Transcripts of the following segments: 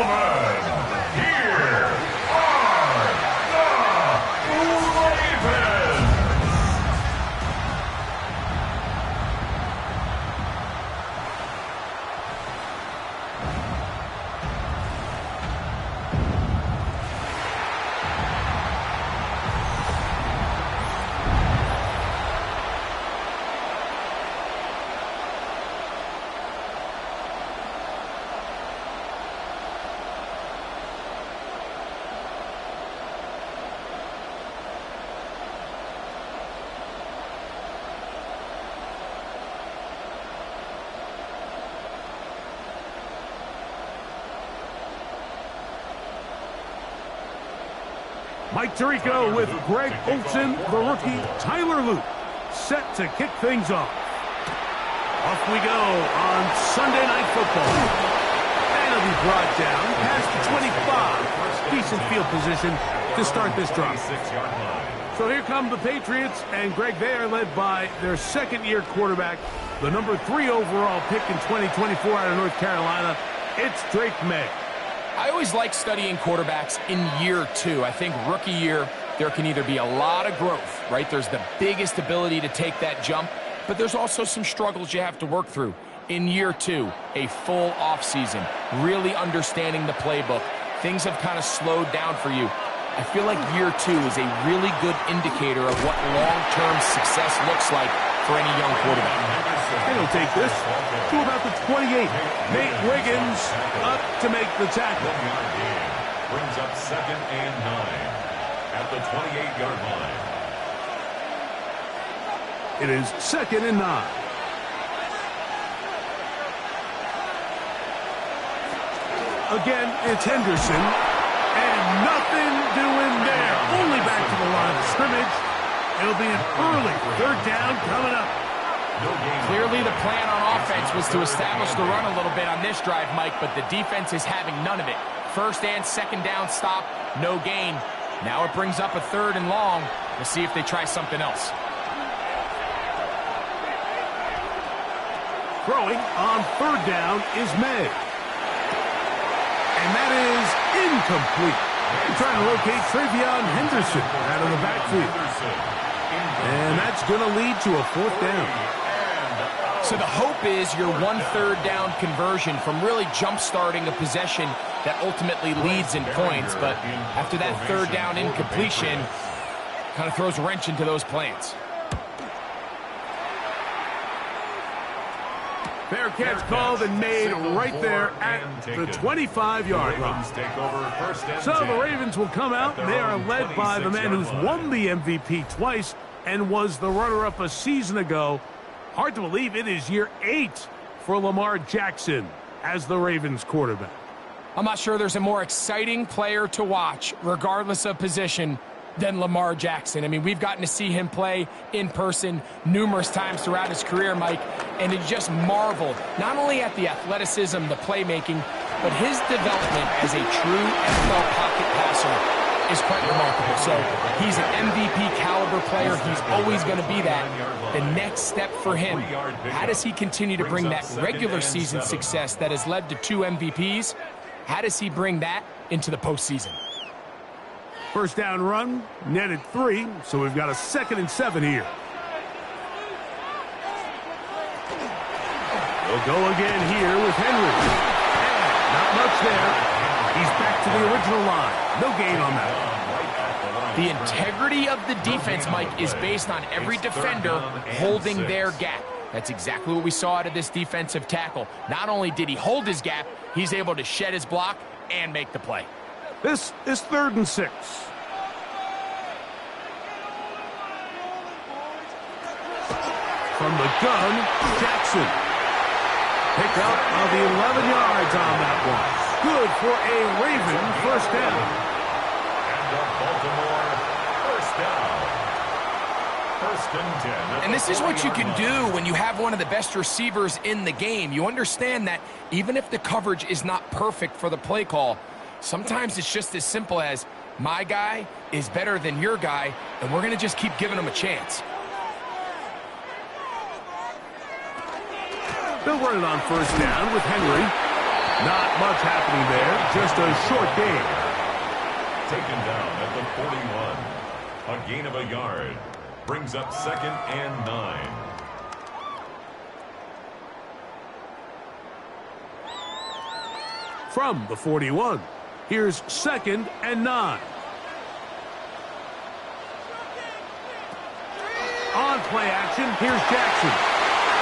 gentlemen, here are the Ravens. Mike Tirico with Greg Olsen, the rookie Tyler Luke, set to kick things off. Off we go on Sunday Night Football. And it'll be brought down past the 25. Decent field position to start this drive. So here come the Patriots, and Greg, they are led by their second-year quarterback, the number 3 overall pick in 2024 out of North Carolina. It's Drake May. I always like studying quarterbacks in year 2. I think rookie year, there can either be a lot of growth, right? There's the biggest ability to take that jump, but there's also some struggles you have to work through. In year 2, a full offseason, really understanding the playbook. Things have kind of slowed down for you. I feel like year 2 is a really good indicator of what long-term success looks like for any young quarterback. And he'll take this to about the 28. Nate Wiggins up to make the tackle. Brings up 2nd and 9 at the 28-yard line. It is 2nd and 9. Again, it's Henderson. And nothing doing there. Only back to the line of scrimmage. It'll be an early 3rd down coming up. Clearly the plan on offense was to establish the run a little bit on this drive, Mike, but the defense is having none of it. 1st and 2nd down stop, no gain. Now it brings up a 3rd and long. We'll see if they try something else. Throwing on 3rd down is May. And that is incomplete. Trying to locate Travion Henderson out of the backfield. And that's going to lead to a 4th down. So the hope is your 1/3 down conversion from really jump-starting a possession that ultimately leads in points. But after that 3rd down incompletion, kind of throws a wrench into those plans. Fair catch called and made right there at the 25-yard line. So the Ravens will come out, and they are led by the man who's won the MVP twice and was the runner-up a season ago. Hard to believe it is year 8 for Lamar Jackson as the Ravens quarterback. I'm not sure there's a more exciting player to watch, regardless of position, than Lamar Jackson. I mean, we've gotten to see him play in person numerous times throughout his career, Mike, and you just marvel not only at the athleticism, the playmaking, but his development as a true NFL pocket passer is quite remarkable. So he's an MVP caliber player. He's always going to be that. The next step for him, how does he continue to bring that regular season success that has led to 2 MVPs? How does he bring that into the postseason? 1st down run, netted 3, so we've got a 2nd and 7 here. We'll go again here with Henry. And not much there. He's back to the original line. No gain on that. The integrity of the defense, Mike, is based on every defender holding their gap. That's exactly what we saw out of this defensive tackle. Not only did he hold his gap, he's able to shed his block and make the play. This is 3rd and 6. From the gun, Jackson. Pick up of the 11 yards on that one. Good for a Raven 1st down. And the Baltimore 1st down. 1st and 10. And this is what you can do when you have one of the best receivers in the game. You understand that even if the coverage is not perfect for the play call, sometimes it's just as simple as, my guy is better than your guy, and we're going to just keep giving him a chance. They'll run it on 1st down with Henry. Not much happening there, just a short game. Taken down at the 41. A gain of a yard. Brings up 2nd and 9. From the 41, here's 2nd and 9. On play action, here's Jackson.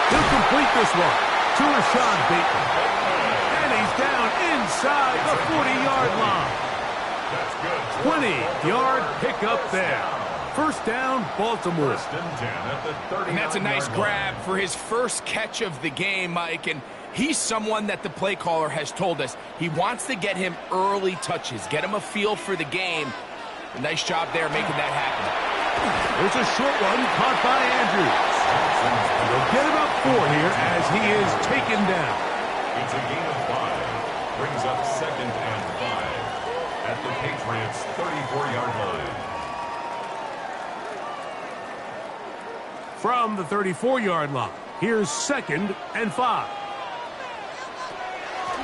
He'll complete this one to Rashad Bateman. And he's down inside the 40-yard line. 20-yard pickup there. First down, Baltimore. And that's a nice grab for his first catch of the game, Mike. And he's someone that the play caller has told us he wants to get him early touches, get him a feel for the game. A nice job there making that happen. There's a short one caught by Andrews. They'll get him up 4 here as he is taken down. It's a gain of 5. Brings up 2nd and 5 at the Patriots' 34-yard line. From the 34-yard line, here's 2nd and 5.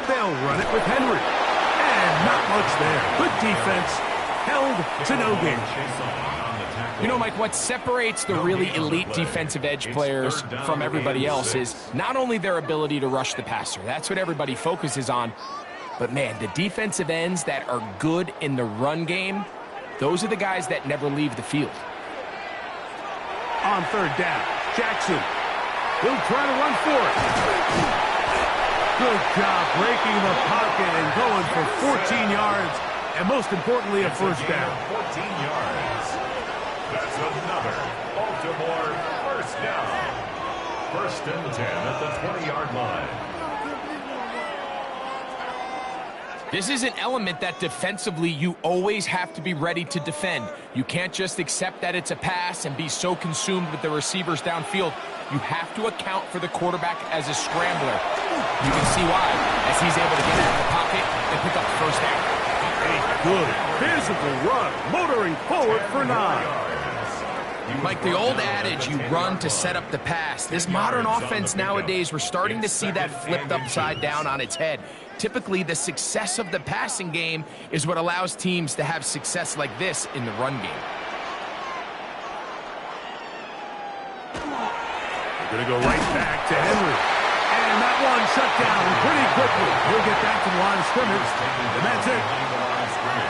They'll run it with Henry. And not much there. Good defense. Held to no gain. You know, Mike, what separates the really elite defensive edge players from everybody else is not only their ability to rush the passer. That's what everybody focuses on. But, man, the defensive ends that are good in the run game, those are the guys that never leave the field. On 3rd down, Jackson. He'll try to run for it. Good job breaking the pocket and going for 14 yards. And most importantly, a first down. 14 yards. That's another Baltimore first down. 1st and 10 at the 20-yard line. This is an element that defensively you always have to be ready to defend. You can't just accept that it's a pass and be so consumed with the receivers downfield. You have to account for the quarterback as a scrambler. You can see why, as he's able to get out of the pocket and pick up the first down. A good physical run, motoring forward for 9. Like the old adage, you run to set up the pass. This modern offense nowadays, we're starting to see that flipped upside down on its head. Typically, the success of the passing game is what allows teams to have success like this in the run game. They're going to go right back to Henry. And that one shut down pretty quickly. He'll get back to the line of scrimmage, and that's it.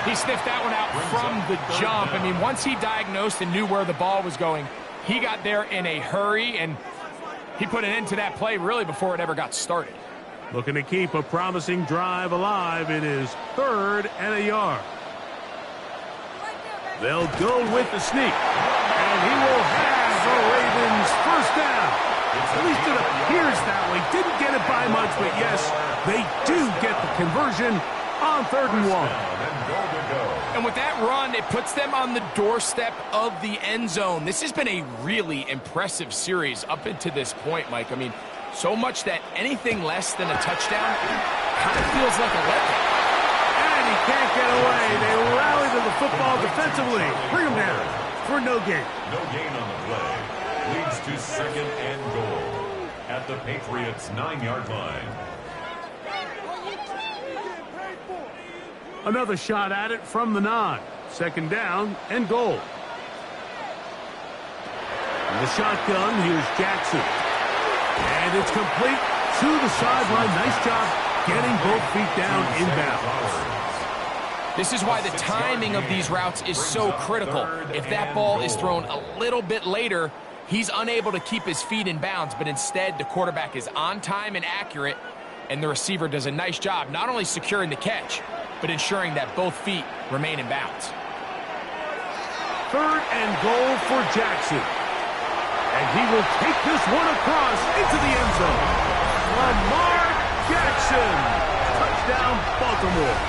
He sniffed that one out from the jump. I mean, once he diagnosed and knew where the ball was going, he got there in a hurry, and he put an end to that play really before it ever got started. Looking to keep a promising drive alive. It is 3rd and a yard. They'll go with the sneak, and he will have the Ravens first down. At least it appears that way. Didn't get it by much, but yes, they do get the conversion on 3rd and 1. And with that run, it puts them on the doorstep of the end zone. This has been a really impressive series up until this point, Mike. I mean, so much that anything less than a touchdown kind of feels like a letdown. And he can't get away. They rally to the football defensively. Bring him down for no gain. No gain on the play. Leads to 2nd and goal at the Patriots' 9-yard line. Another shot at it from the 9. 2nd down and goal. In the shotgun, here's Jackson. And it's complete to the sideline. Nice job getting both feet down inbounds. This is why the timing of these routes is so critical. If that ball is thrown a little bit later, he's unable to keep his feet in bounds, but instead the quarterback is on time and accurate, and the receiver does a nice job not only securing the catch, but ensuring that both feet remain in bounds. 3rd and goal for Jackson. And he will take this one across into the end zone. Lamar Jackson. Touchdown, Baltimore.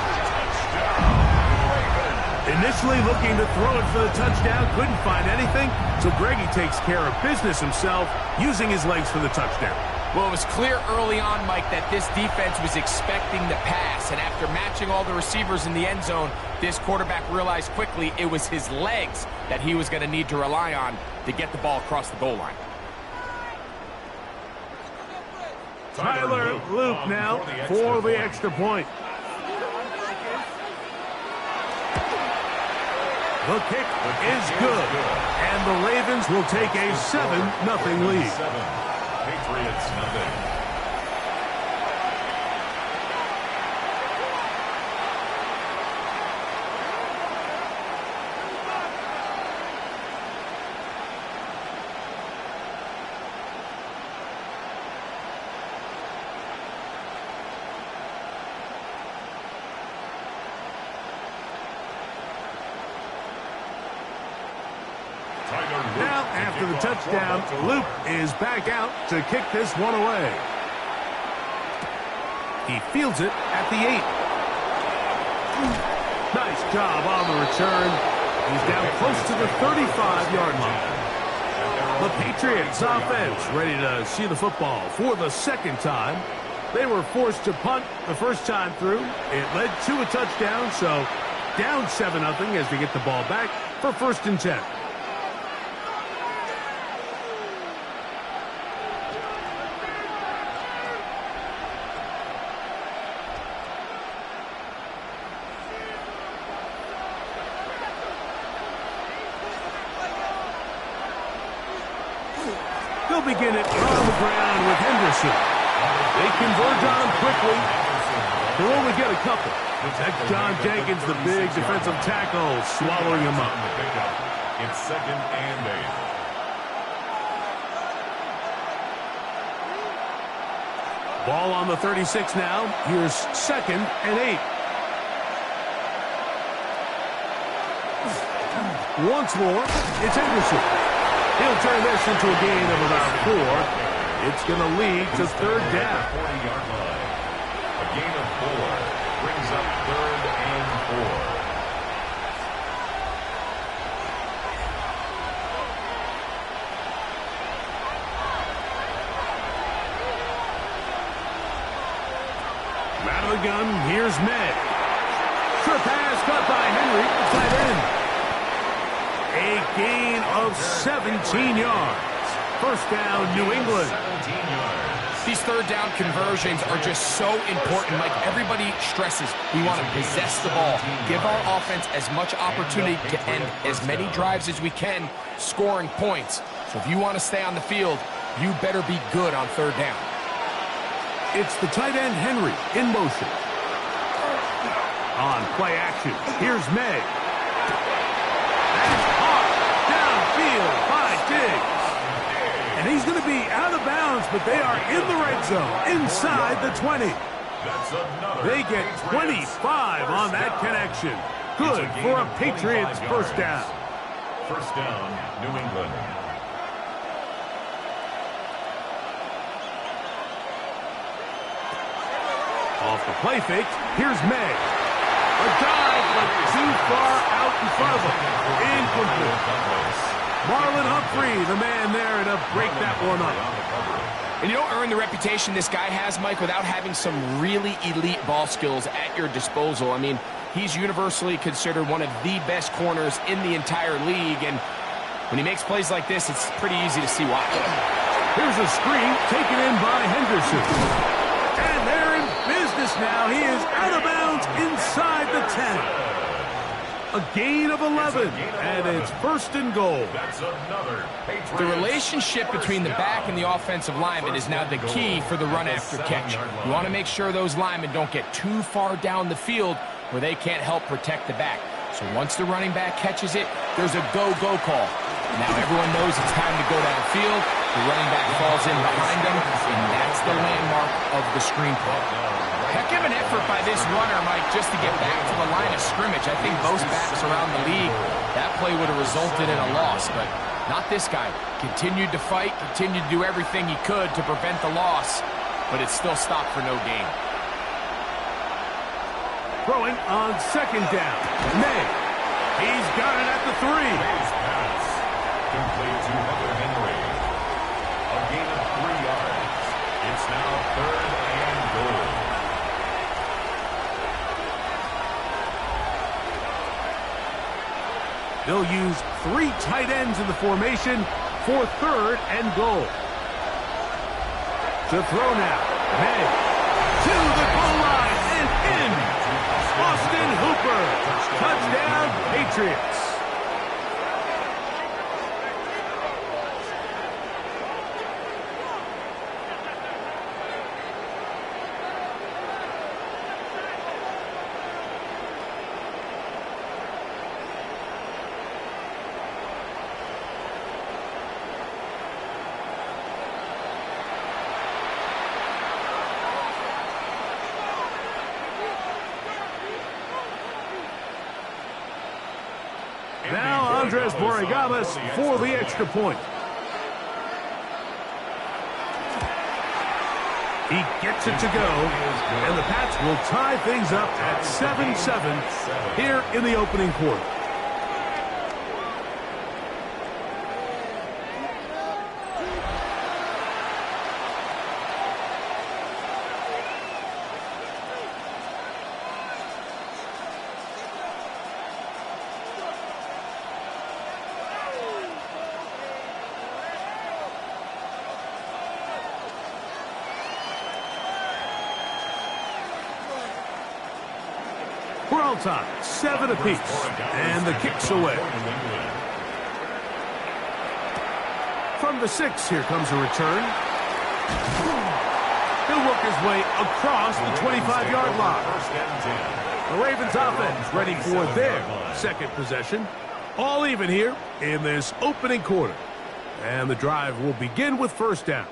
Initially looking to throw it for the touchdown, couldn't find anything, so Greggy takes care of business himself, using his legs for the touchdown. Well, it was clear early on, Mike, that this defense was expecting the pass, and after matching all the receivers in the end zone, this quarterback realized quickly it was his legs that he was going to need to rely on to get the ball across the goal line. Tyler Luke now for the extra point. The kick is good, and the Ravens will take a 7-0 lead. Patriots nothing. Now, after the touchdown, Luke is back out to kick this one away. He fields it at the 8. Nice job on the return. He's down close to the 35-yard line. The Patriots offense ready to see the football for the second time. They were forced to punt the first time through. It led to a touchdown, so down 7-0 as they get the ball back for 1st and 10. They'll begin it on the ground with Henderson. They converge on him quickly. They'll only get a couple. That's John Jenkins, the big defensive tackle, swallowing him up. It's 2nd and 8. Ball on the 36 now. Here's 2nd and 8. Once more, it's Henderson. He'll turn this into a gain of about 4. It's going to lead to 3rd down. 40-yard line. A gain of 4 brings up 3rd and 4. Out of the gun, here's Meg. Short pass caught by Henry, tight end. A gain of 17 yards. 1st down, New England. 17 yards. These 3rd down conversions are just so important. Like everybody stresses, we want to possess the ball, give our offense as much opportunity to end as many drives as we can, scoring points. So if you want to stay on the field, you better be good on 3rd down. It's the tight end Henry in motion. On play action, here's Meg. That's hard. Downfield by Diggs. And he's going to be out of bounds, but they are in the red zone, inside the 20. They get 25 on that connection. Good for a Patriots 1st down. 1st down, New England. Off the play fake, here's Meg. A dive, but too far out in front of him. Incomplete. Marlon Humphrey, the man there to break that one up. And you don't earn the reputation this guy has, Mike, without having some really elite ball skills at your disposal. I mean, he's universally considered one of the best corners in the entire league, and when he makes plays like this, it's pretty easy to see why. Here's a screen taken in by Henderson. And they're in business now. He is out of bounds inside the 10. A gain of 11, and it's 1st and goal. The relationship between the back and the offensive lineman is now the key for the run after catch. You want to make sure those linemen don't get too far down the field where they can't help protect the back. So once the running back catches it, there's a go-go call. Now everyone knows it's time to go downfield. The running back falls in behind them, and that's the landmark of the screen play. Heck of an effort by this runner, Mike, just to get back to the line of scrimmage. I think most backs around the league, that play would have resulted in a loss, but not this guy. Continued to fight, continued to do everything he could to prevent the loss, but it's still stopped for no gain. Throwing on 2nd down. May. He's got it at the 3. Pass. Complete to Hunter Henry. A gain of 3 yards. It's now 3rd and goal. They'll use 3 tight ends in the formation for 3rd and goal. To throw now. May to the goal line and in. Austin Hooper. Touchdown, Patriots. Now Andres Borregamas for the extra point. He gets it to go, and the Pats will tie things up at 7-7 here in the opening quarter. We're all tied, 7 apiece, and the kick's away. From the 6, here comes a return. He'll work his way across the 25-yard line. The Ravens offense ready for their second possession. All even here in this opening quarter. And the drive will begin with first down.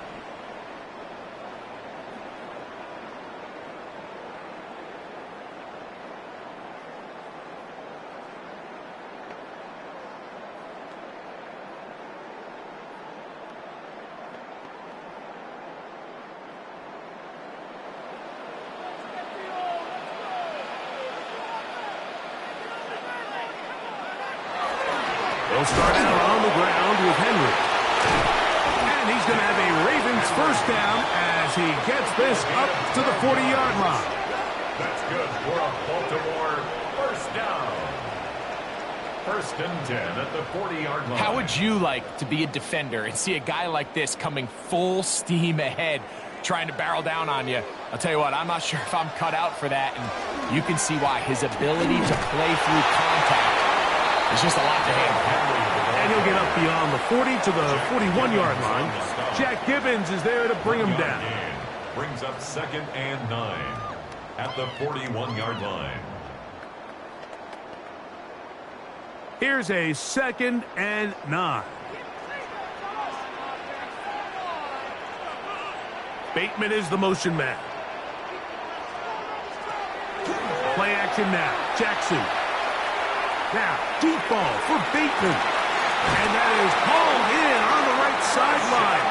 They'll start out on the ground with Henry. And he's going to have a Ravens first down as he gets this up to the 40-yard line. That's good for a Baltimore first down. First and 10 at the 40-yard line. How would you like to be a defender and see a guy like this coming full steam ahead, trying to barrel down on you? I'll tell you what, I'm not sure if I'm cut out for that, and you can see why. His ability to play through contact is just a lot to handle. And he'll get up beyond the 40 to the 41-yard line. Jack Gibbons is there to bring him down. Brings up 2nd and 9 at the 41-yard line. Here's a 2nd and 9. Bateman is the motion man. Play action now. Jackson. Now, deep ball for Bateman. And that is hauled in on the right sideline.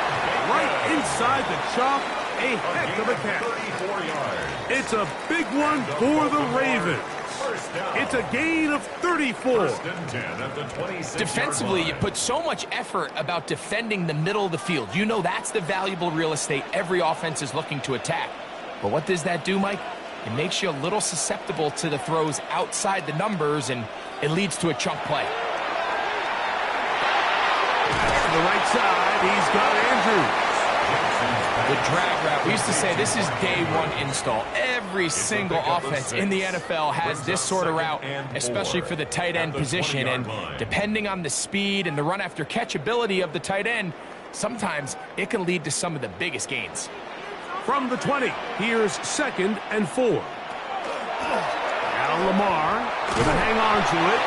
Right inside the chalk. A heck of a catch. It's a big one for the Ravens. It's a gain of 34. Defensively, you put so much effort about defending the middle of the field. You know that's the valuable real estate every offense is looking to attack. But what does that do, Mike? It makes you a little susceptible to the throws outside the numbers, and it leads to a chunk play. To the right side, he's got Andrews. The drag route. We used to say this is day one install. Every single offense in the NFL has this sort of route, especially for the tight end position. And depending on the speed and the run after catch ability of the tight end, sometimes it can lead to some of the biggest gains. From the 20, here's 2nd and 4. Now Lamar with a hang on to it.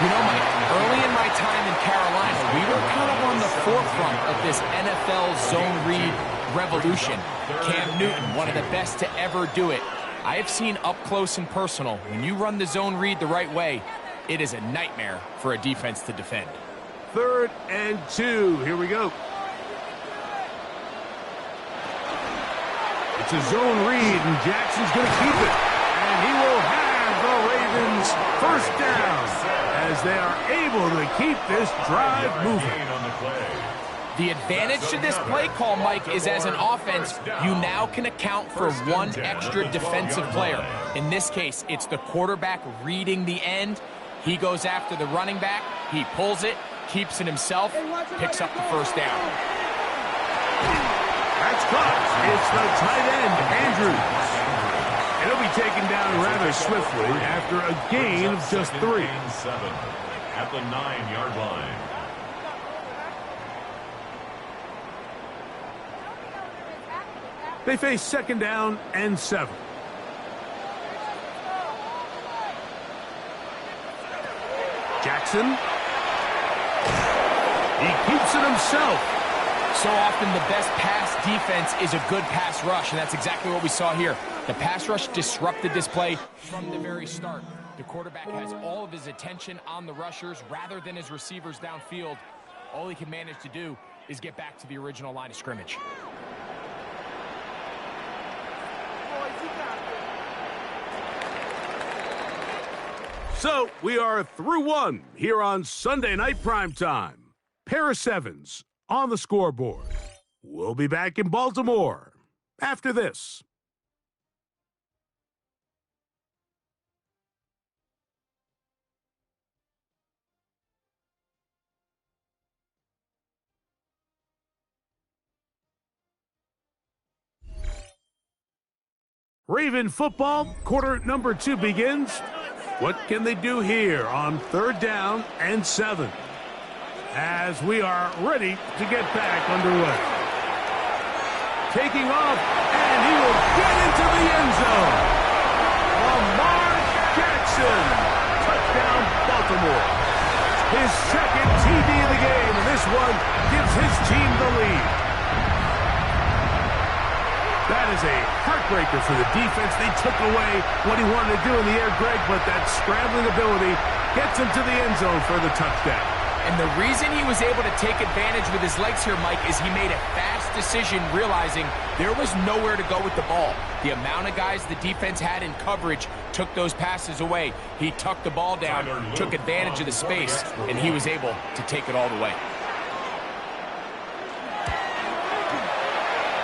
You know, Mike, early in my time in Carolina, we were kind of on the forefront of this NFL zone read revolution. Cam Newton, one of the best to ever do it. I have seen up close and personal, when you run the zone read the right way, it is a nightmare for a defense to defend. 3rd and 2. Here we go. It's a zone read, and Jackson's going to keep it. And he will have the Ravens first down as they are able to keep this drive moving. The advantage to this play call, Mike, is as an offense, you now can account for one extra defensive player. In this case, it's the quarterback reading the end. He goes after the running back. He pulls it, keeps it himself, picks up the first down. That's caught. It's the tight end, Andrews. And he'll be taken down rather swiftly after a gain of just 3. 7 at the 9-yard line. They face second down and 7. Jackson. He keeps it himself. So often the best pass defense is a good pass rush, and that's exactly what we saw here. The pass rush disrupted this play from the very start. The quarterback has all of his attention on the rushers rather than his receivers downfield. All he can manage to do is get back to the original line of scrimmage. So we are through 1 here on Sunday Night Primetime. Pair of 7s on the scoreboard. We'll be back in Baltimore after this. Raven football, quarter number 2 begins. What can they do here on 3rd down and 7? As we are ready to get back underway. Taking off, and he will get into the end zone. Lamar Jackson, touchdown Baltimore. His second TD of the game, and this one gives his team the lead. That is a heartbreaker for the defense. They took away what he wanted to do in the air, Greg, but that scrambling ability gets him to the end zone for the touchdown. And the reason he was able to take advantage with his legs here, Mike, is he made a fast decision realizing there was nowhere to go with the ball. The amount of guys the defense had in coverage took those passes away. He tucked the ball down, took advantage of the space, and he was able to take it all the way.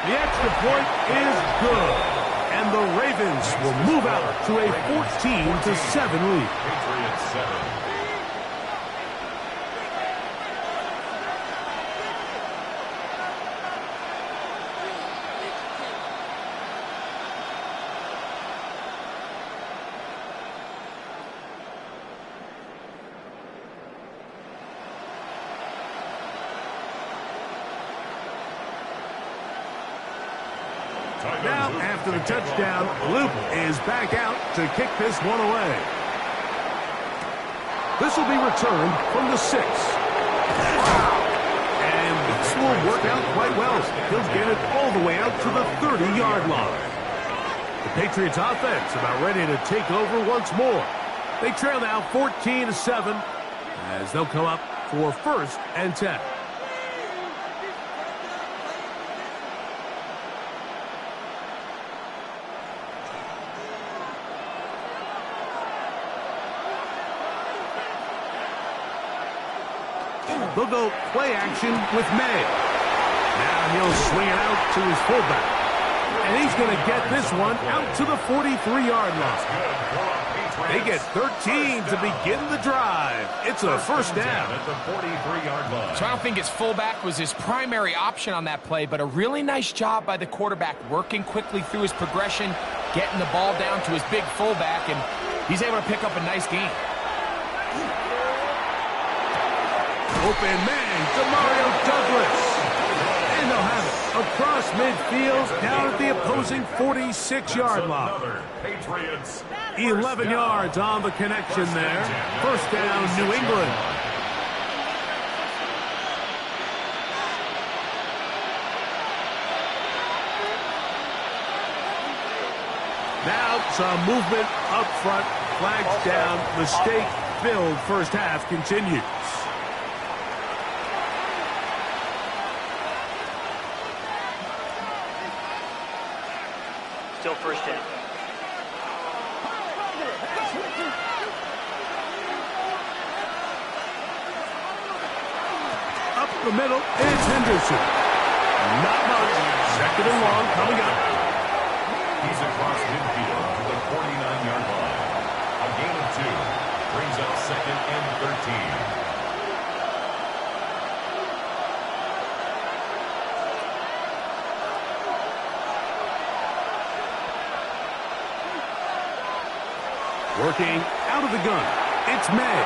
The extra point is good, and the Ravens will move out to a 14-7 lead. Patriots 7. Now, after the touchdown, Luke is back out to kick this one away. This will be returned from the 6. And this will work out quite well. He'll get it all the way out to the 30-yard line. The Patriots offense about ready to take over once more. They trail now 14-7 as they'll come up for 1st and 10. They'll go play action with May. Now he'll swing it out to his fullback. And he's going to get this one out to the 43-yard line. They get 13 to begin the drive. It's a 1st down at the 43-yard line. So I don't think his fullback was his primary option on that play, but a really nice job by the quarterback working quickly through his progression, getting the ball down to his big fullback, and he's able to pick up a nice gain. Open man, Demario Douglas. And they'll have it across midfield down at the opposing 46-yard line. 11 yards on the connection there. 1st down, New England. Now some movement up front. Flags down. Mistake-filled first half continues. Still 1st down. Up the middle, it's Henderson. Not much. 2nd and long coming up. He's across midfield to the 49-yard line. A gain of 2 brings up 2nd and 13. Working out of the gun. It's May.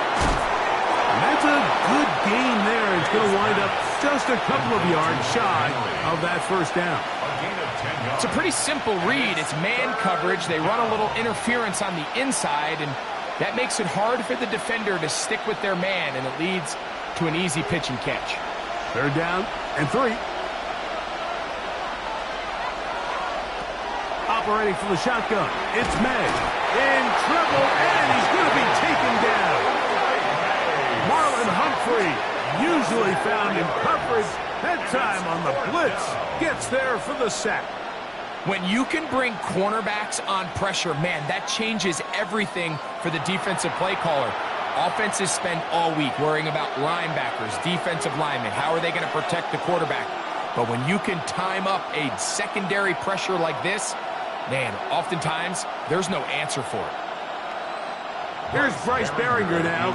And that's a good gain there. It's going to wind up just a couple of yards shy of that first down. It's a pretty simple read. It's man coverage. They run a little interference on the inside, and that makes it hard for the defender to stick with their man, and it leads to an easy pitch and catch. Third down and 3. Operating from the shotgun, it's May. In trouble, and he's going to be taken down. Marlon Humphrey, usually found in coverage, that time on the blitz, gets there for the sack. When you can bring cornerbacks on pressure, man, that changes everything for the defensive play caller. Offenses spend all week worrying about linebackers, defensive linemen. How are they going to protect the quarterback? But when you can time up a secondary pressure like this, man, oftentimes there's no answer for it. Here's Bryce Behringer now,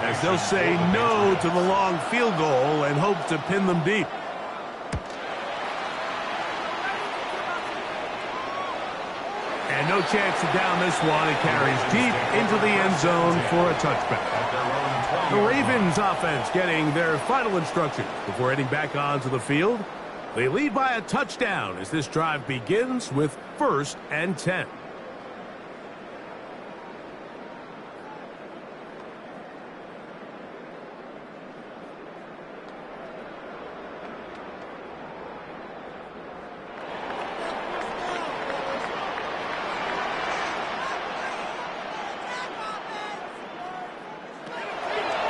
as they'll say no to the long field goal and hope to pin them deep. And no chance to down this one. It carries deep into the end zone for a touchback. The Ravens offense getting their final instructions before heading back onto the field. They lead by a touchdown as this drive begins with 1st and 10.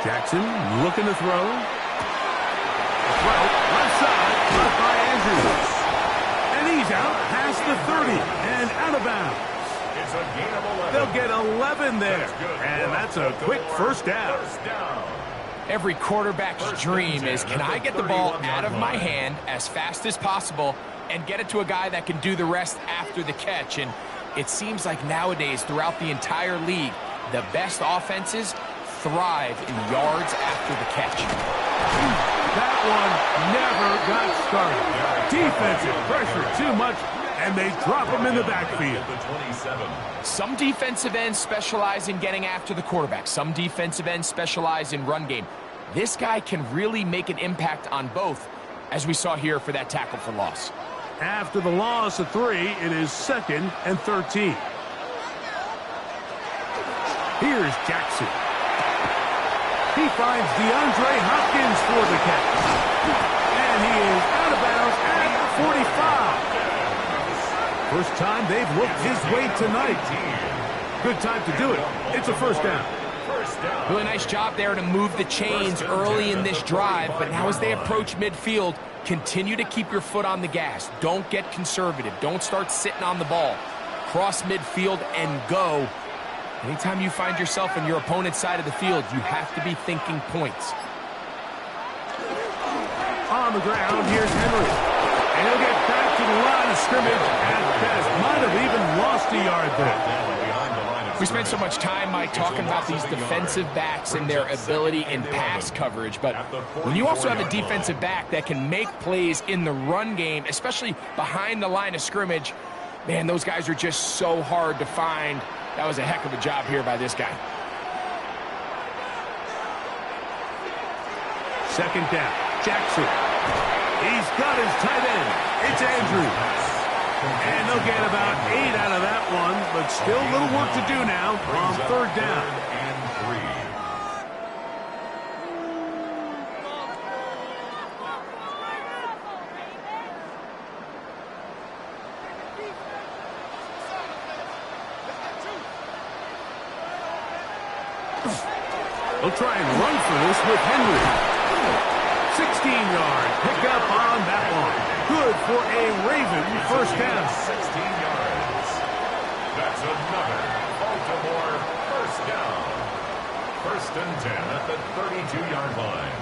Jackson looking to throw. Left side, caught by Andrews. And he's out past the 30 and out of bounds. It's a gain of 11. They'll get 11 there. And that's a quick first down. Every quarterback's dream is, can I get the ball out of my hand as fast as possible and get it to a guy that can do the rest after the catch? And it seems like nowadays, throughout the entire league, the best offenses thrive in yards after the catch. That one never got started. Defensive pressure too much, and they drop him in the backfield. Some defensive ends specialize in getting after the quarterback. Some defensive ends specialize in run game. This guy can really make an impact on both, as we saw here for that tackle for loss. After the loss of 3, it is 2nd and 13. Here's Jackson. He finds DeAndre Hopkins for the catch. And he is out of bounds at the 45. First time they've looked his way tonight. Good time to do it. It's a first down. Really nice job there to move the chains early in this drive, but now as they approach midfield, continue to keep your foot on the gas. Don't get conservative. Don't start sitting on the ball. Cross midfield and go. Anytime you find yourself on your opponent's side of the field, you have to be thinking points. On the ground, here's Henry. And he'll get back to the line of scrimmage at best. Might have even lost a yard there. We spent so much time, Mike, talking about these defensive backs and their ability in pass coverage. But when you also have a defensive back that can make plays in the run game, especially behind the line of scrimmage, man, those guys are just so hard to find. That was a heck of a job here by this guy. Second down, Jackson. He's got his tight end. It's Andrews. And they'll get about 8 out of that one, but still a little work to do now on 3rd down. They'll try and run for this with Henry. 16-yard pickup on that one. Good for a Raven first down. 16 yards. That's another Baltimore first down. 1st and 10 at the 32-yard line.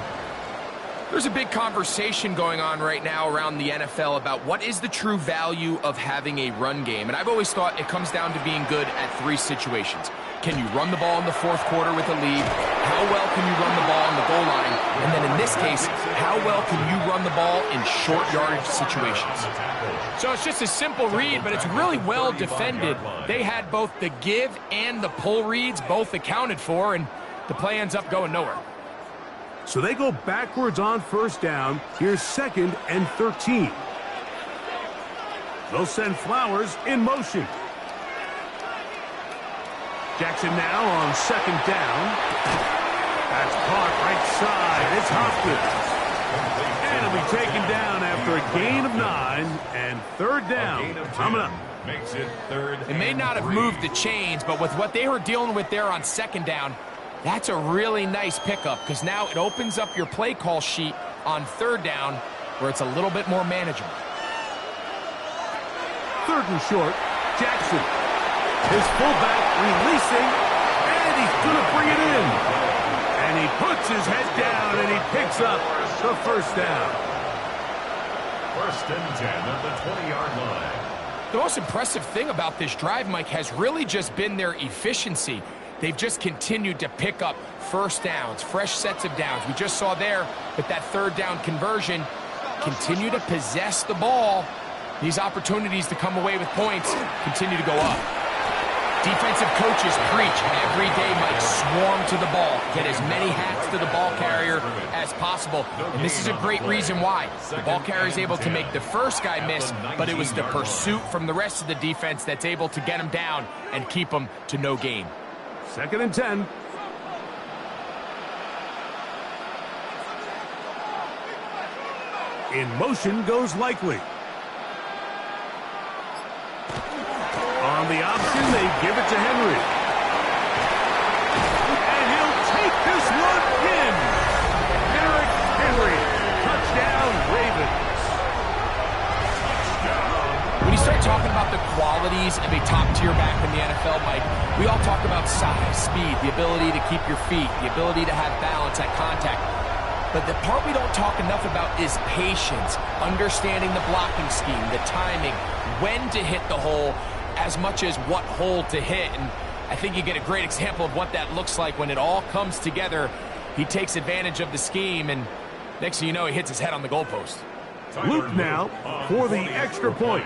There's a big conversation going on right now around the NFL about what is the true value of having a run game. And I've always thought it comes down to being good at three situations. Can you run the ball in the fourth quarter with a lead? How well can you run the ball on the goal line? And then in this case, how well can you run the ball in short yardage situations? So it's just a simple read, but it's really well defended. They had both the give and the pull reads both accounted for, and the play ends up going nowhere. So they go backwards on first down. Here's 2nd and 13. They'll send Flowers in motion. Jackson now on 2nd down. That's caught right side. It's Hopkins. And he'll be taken down after a gain of 9, and 3rd down coming up. Makes it 3rd. It may not have moved the chains, but with what they were dealing with there on 2nd down, that's a really nice pickup because now it opens up your play call sheet on 3rd down where it's a little bit more manageable. 3rd and short, Jackson. His fullback releasing, and he's going to bring it in. And he puts his head down, and he picks up the 1st down. 1st and 10 at the 20-yard line. The most impressive thing about this drive, Mike, has really just been their efficiency. They've just continued to pick up first downs, fresh sets of downs. We just saw there with that 3rd down conversion, continue to possess the ball. These opportunities to come away with points continue to go up. Defensive coaches preach every day, Mike, swarm to the ball. Get as many hats to the ball carrier as possible. And this is a great reason why. The ball carrier is able to make the first guy miss, but it was the pursuit from the rest of the defense that's able to get him down and keep him to no gain. 2nd and 10. In motion goes Likely. On the option, they give it to Henry. And he'll take this one in. Derrick Henry. Touchdown, Ravens. When you start talking about the qualities of a top-tier back in the NFL, Mike, we all talk about size, speed, the ability to keep your feet, the ability to have balance at contact. But the part we don't talk enough about is patience, understanding the blocking scheme, the timing, when to hit the hole, as much as what hole to hit. And I think you get a great example of what that looks like when it all comes together. He takes advantage of the scheme, and next thing you know, he hits his head on the goalpost. Luke now for the extra point.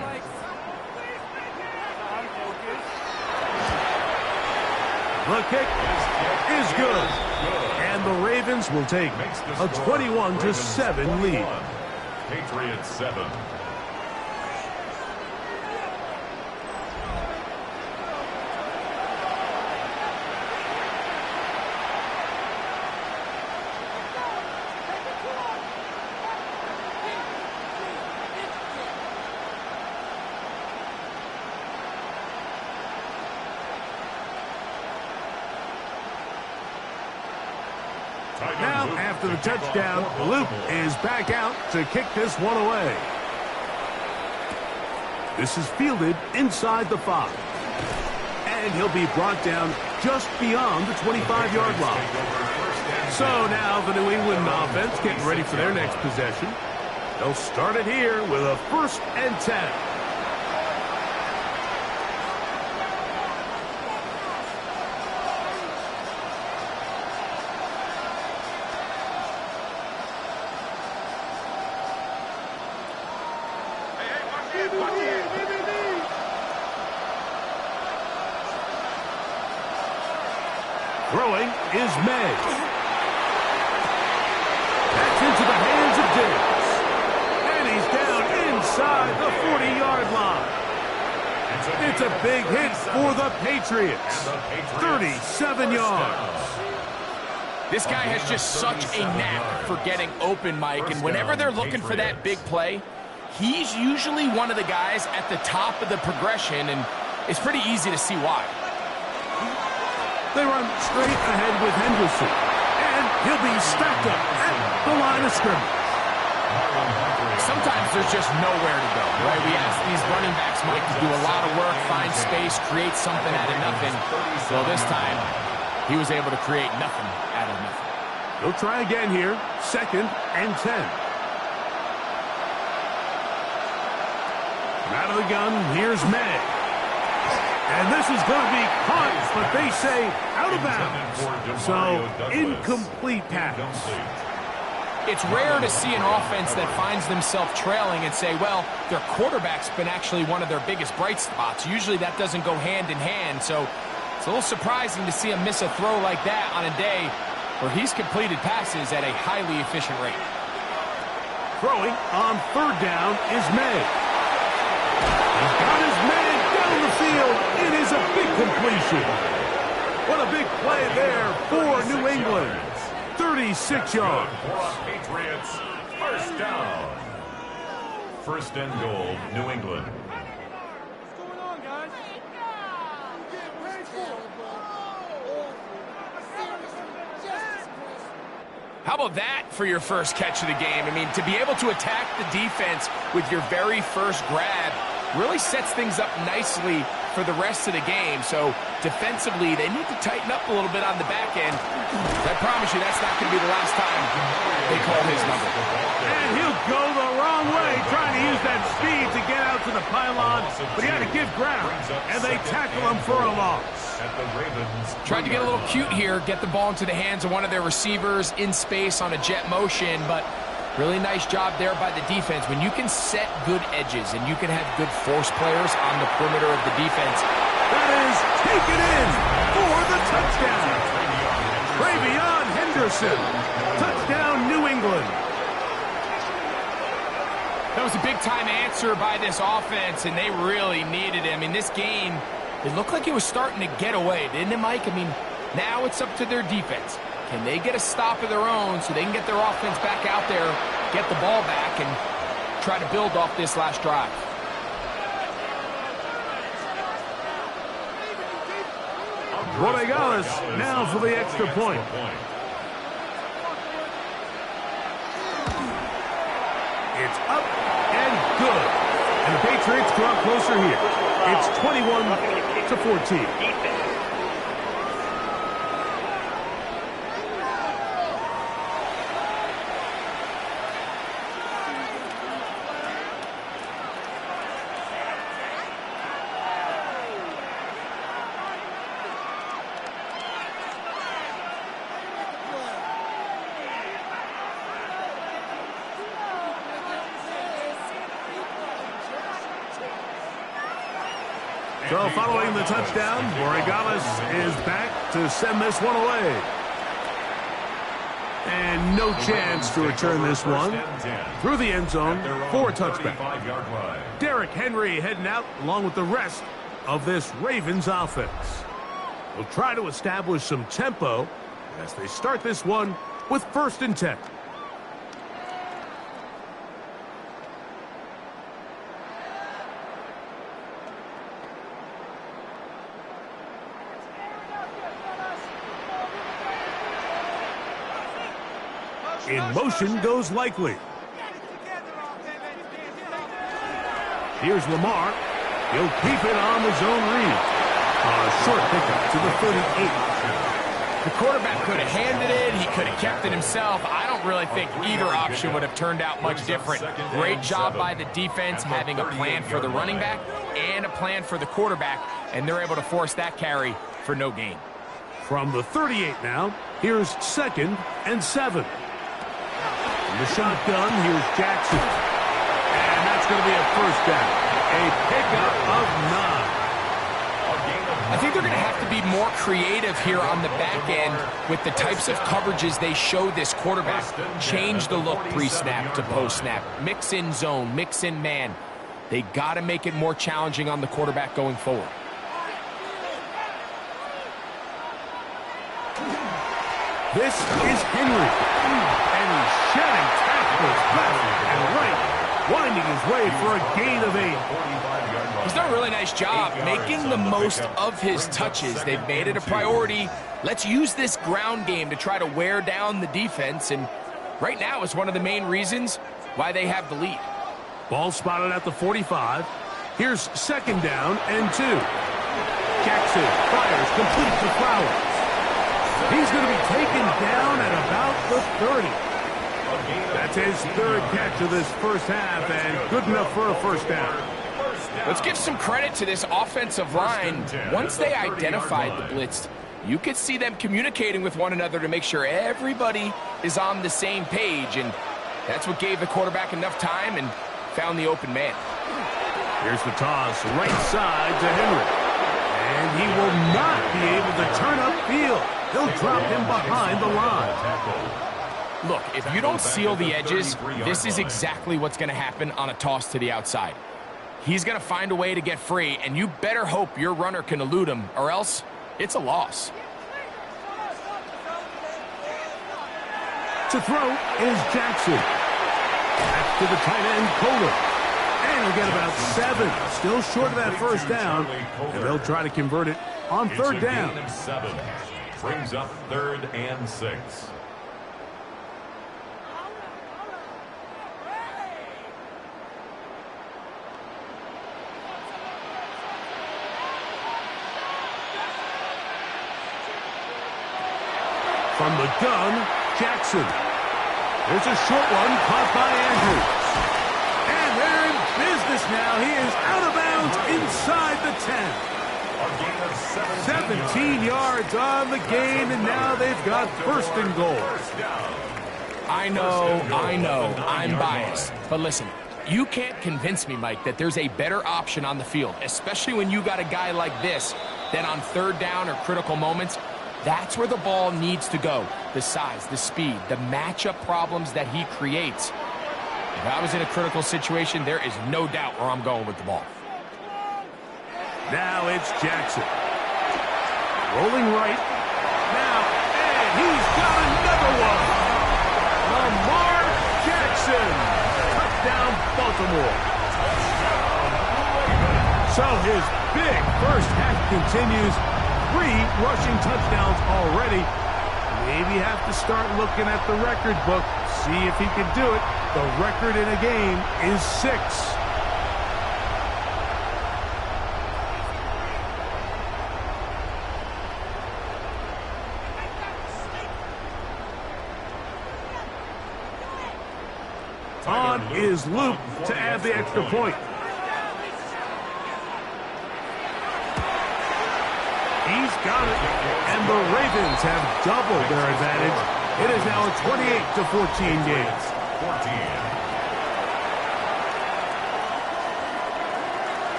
The kick is good. And the Ravens will take a 21-7 lead. Patriots 7. Now, after the touchdown, Luke is back out to kick this one away. This is fielded inside the 5. And he'll be brought down just beyond the 25-yard line. So now the New England offense getting ready for their next possession. They'll start it here with a 1st and 10. Throwing is May. That's into the hands of Diggs. And he's down inside the 40-yard line. It's a big hit for the Patriots. 37 yards. This guy has just such a knack for getting open, Mike, and whenever they're looking for that big play, he's usually one of the guys at the top of the progression, and it's pretty easy to see why. They run straight ahead with Henderson, and he'll be stacked up at the line of scrimmage. Sometimes there's just nowhere to go, right? We ask these running backs, Mike, to do a lot of work, find space, create something out of nothing. Well, this time, he was able to create nothing out of nothing. He'll try again here. 2nd and 10. Out of the gun, here's May. And this is going to be caught, but they say out of bounds. So, incomplete pass. It's rare to see an offense that finds themselves trailing and say, well, their quarterback's been actually one of their biggest bright spots. Usually that doesn't go hand in hand, so it's a little surprising to see him miss a throw like that on a day where he's completed passes at a highly efficient rate. Throwing on 3rd down is May. He's got his man down the field. It is a big completion. What a big play there for New England. 36 yards. Patriots, first down. 1st and goal, New England. What's going on, guys? How about that for your first catch of the game? I mean, to be able to attack the defense with your very first grab really sets things up nicely for the rest of the game. So defensively, they need to tighten up a little bit on the back end. I promise you that's not going to be the last time they call his number. And he'll go the wrong way, trying to use that speed to get out to the pylon, but he had to give ground, and they tackle him for a loss. Tried to get a little cute here, get the ball into the hands of one of their receivers in space on a jet motion, but really nice job there by the defense. When you can set good edges and you can have good force players on the perimeter of the defense. That is taken in for the touchdown. Travion Henderson. Touchdown, New England. That was a big-time answer by this offense, and they really needed it. I mean, this game, it looked like it was starting to get away, didn't it, Mike? I mean, now it's up to their defense. Can they get a stop of their own so they can get their offense back out there, get the ball back, and try to build off this last drive? Rodriguez now for the extra point. It's up and good. And the Patriots draw closer here. It's 21-14. So following the touchdown, Rodriguez is back to send this one away. And no chance to return this one through the end zone for a touchback. Derrick Henry heading out along with the rest of this Ravens offense. Will try to establish some tempo as they start this one with 1st and 10. In motion goes Likely. Here's Lamar. He'll keep it on the zone read. A short pickup to the 38. The quarterback could have handed it. He could have kept it himself. I don't really think either option would have turned out much different. Great job by the defense having a plan for the running back and a plan for the quarterback, and they're able to force that carry for no gain. From the 38 now, here's 2nd and 7. In the shotgun, here's Jackson. And that's going to be a first down. A pickup of 9. I think they're going to have to be more creative here on the back end with the types of coverages they show this quarterback. Change the look pre-snap to post-snap. Mix in zone, mix in man. They got to make it more challenging on the quarterback going forward. This is Henry. And he's shedding tackles left and right, winding his way for a gain of 8. He's done a really nice job making the most of his touches. They've made it a priority. Let's use this ground game to try to wear down the defense, and right now is one of the main reasons why they have the lead. Ball spotted at the 45. Here's 2nd down and 2. Jackson fires complete to Flowers. He's going to be taken down at about the 30. That's his third catch of this first half, and good enough for a first down. Let's give some credit to this offensive line. Once they identified the blitz, you could see them communicating with one another to make sure everybody is on the same page, and that's what gave the quarterback enough time and found the open man. Here's the toss, right side to Henry. And he will not be able to turn upfield. He'll drop him behind the line. Look, if you don't seal the edges, this is exactly what's going to happen on a toss to the outside. He's going to find a way to get free, and you better hope your runner can elude him, or else it's a loss. To throw is Jackson. Back to the tight end, Kohler. And he'll get about 7. Still short of that first down, and they'll try to convert it on third down. Gain of 7. Brings up 3rd and 6. From the gun, Jackson. There's a short one caught by Andrews. And they're in business now. He is out of bounds inside the 10. 17 yards on the gain, and now they've got first and goal. I know, I'm biased. But listen, you can't convince me, Mike, that there's a better option on the field, especially when you got a guy like this, that on third down or critical moments, that's where the ball needs to go. The size, the speed, the matchup problems that he creates. If I was in a critical situation, there is no doubt where I'm going with the ball. Now it's Jackson. Rolling right. Now, and he's got another one. Lamar Jackson. Touchdown, Baltimore. So his big first half continues. 3 rushing touchdowns already. Maybe have to start looking at the record book, see if he can do it. The record in a game is 6. On is Luke to add the extra point. He's got it, and the Ravens have doubled their advantage. It is now a 28-14 game. 14.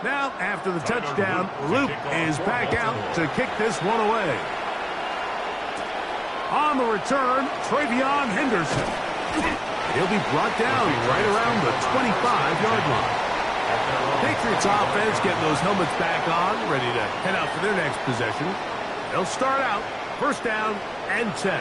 Now, after the touchdown, Luke is back out to kick this one away. On the return, Travion Henderson. He'll be brought down right around the 25-yard line. Patriots offense getting those helmets back on, ready to head out for their next possession. They'll start out, first down and 10.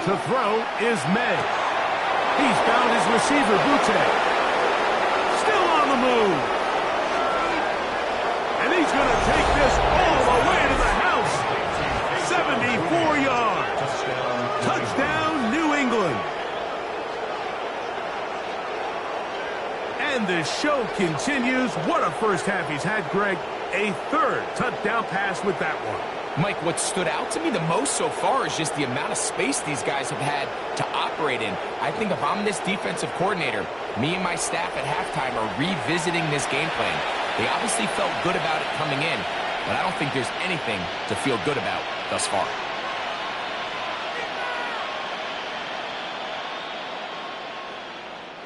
To throw is May. He's found his receiver, Butte. Still on the move. And he's going to take this all the way to the house. 74 yards. Touchdown, New England. And the show continues. What a first half he's had, Greg. A third touchdown pass with that one. Mike, what stood out to me the most so far is just the amount of space these guys have had to operate in. I think if I'm this defensive coordinator, me and my staff at halftime are revisiting this game plan. They obviously felt good about it coming in, but I don't think there's anything to feel good about thus far.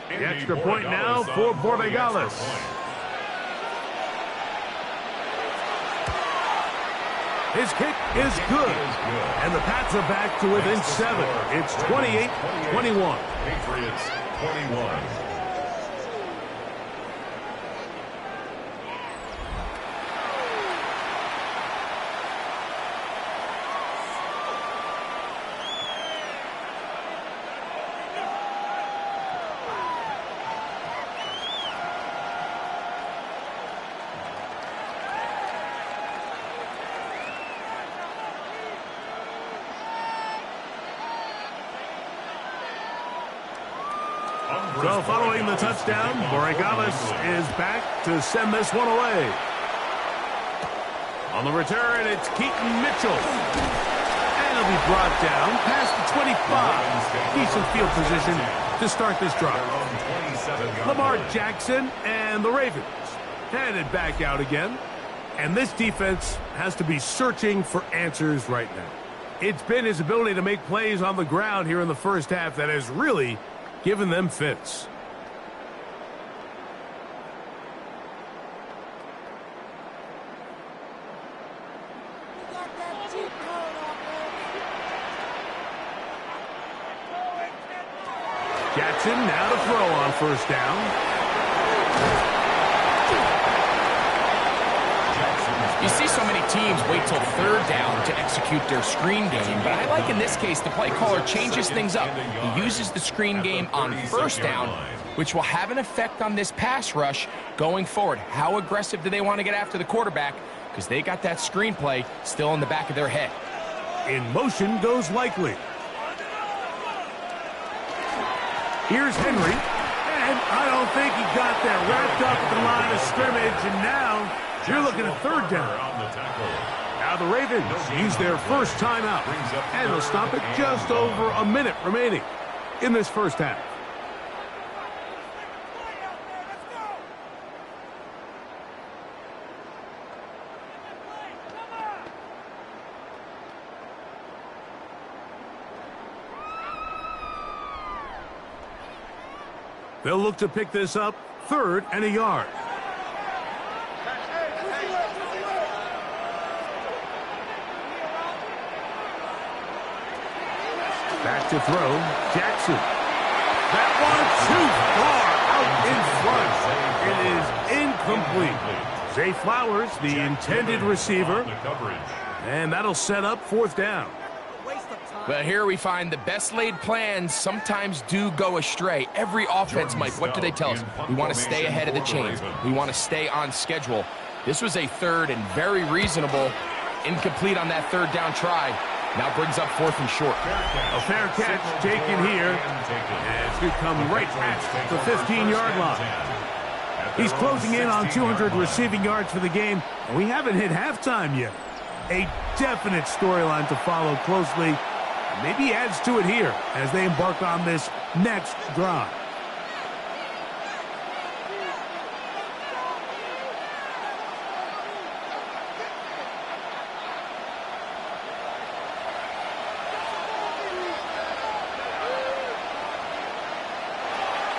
The extra point now for Borregales. His kick is good. And the Pats are back to within 7. It's 28-21. Patriots 21. So following the touchdown, Borregales is back to send this one away. On the return, it's Keaton Mitchell. And he'll be brought down past the 25. Decent field position to start this drive. Lamar Jackson and the Ravens headed back out again. And this defense has to be searching for answers right now. It's been his ability to make plays on the ground here in the first half that has really given them fits. Jackson now to throw on first down. You see so many teams wait till third down to execute their screen game, but I like in this case the play caller changes things up. He uses the screen game on first down, which will have an effect on this pass rush going forward. How aggressive do they want to get after the quarterback? Because they got that screen play still in the back of their head. In motion goes Likely. Here's Henry, and I don't think he got there. Wrapped up at the line of scrimmage, and now you're looking at third down. Now the Ravens use their first timeout, and they'll stop it just over a minute remaining in this first half. They'll look to pick this up, 3rd and a yard. Back to throw, Jackson. That one too far out in front. It is incomplete. Zay Flowers, the intended receiver, and that'll set up 4th down. Well, here we find the best laid plans sometimes do go astray. Every offense, Mike, what do they tell us? We want to stay ahead of the chains. We want to stay on schedule. This was a 3rd and very reasonable. Incomplete on that 3rd down try. Now brings up 4th and short. A fair catch taken here. And it's going to come right at the 15-yard line. He's closing in on 200 receiving yards for the game, and we haven't hit halftime yet. A definite storyline to follow closely. Maybe adds to it here as they embark on this next drive.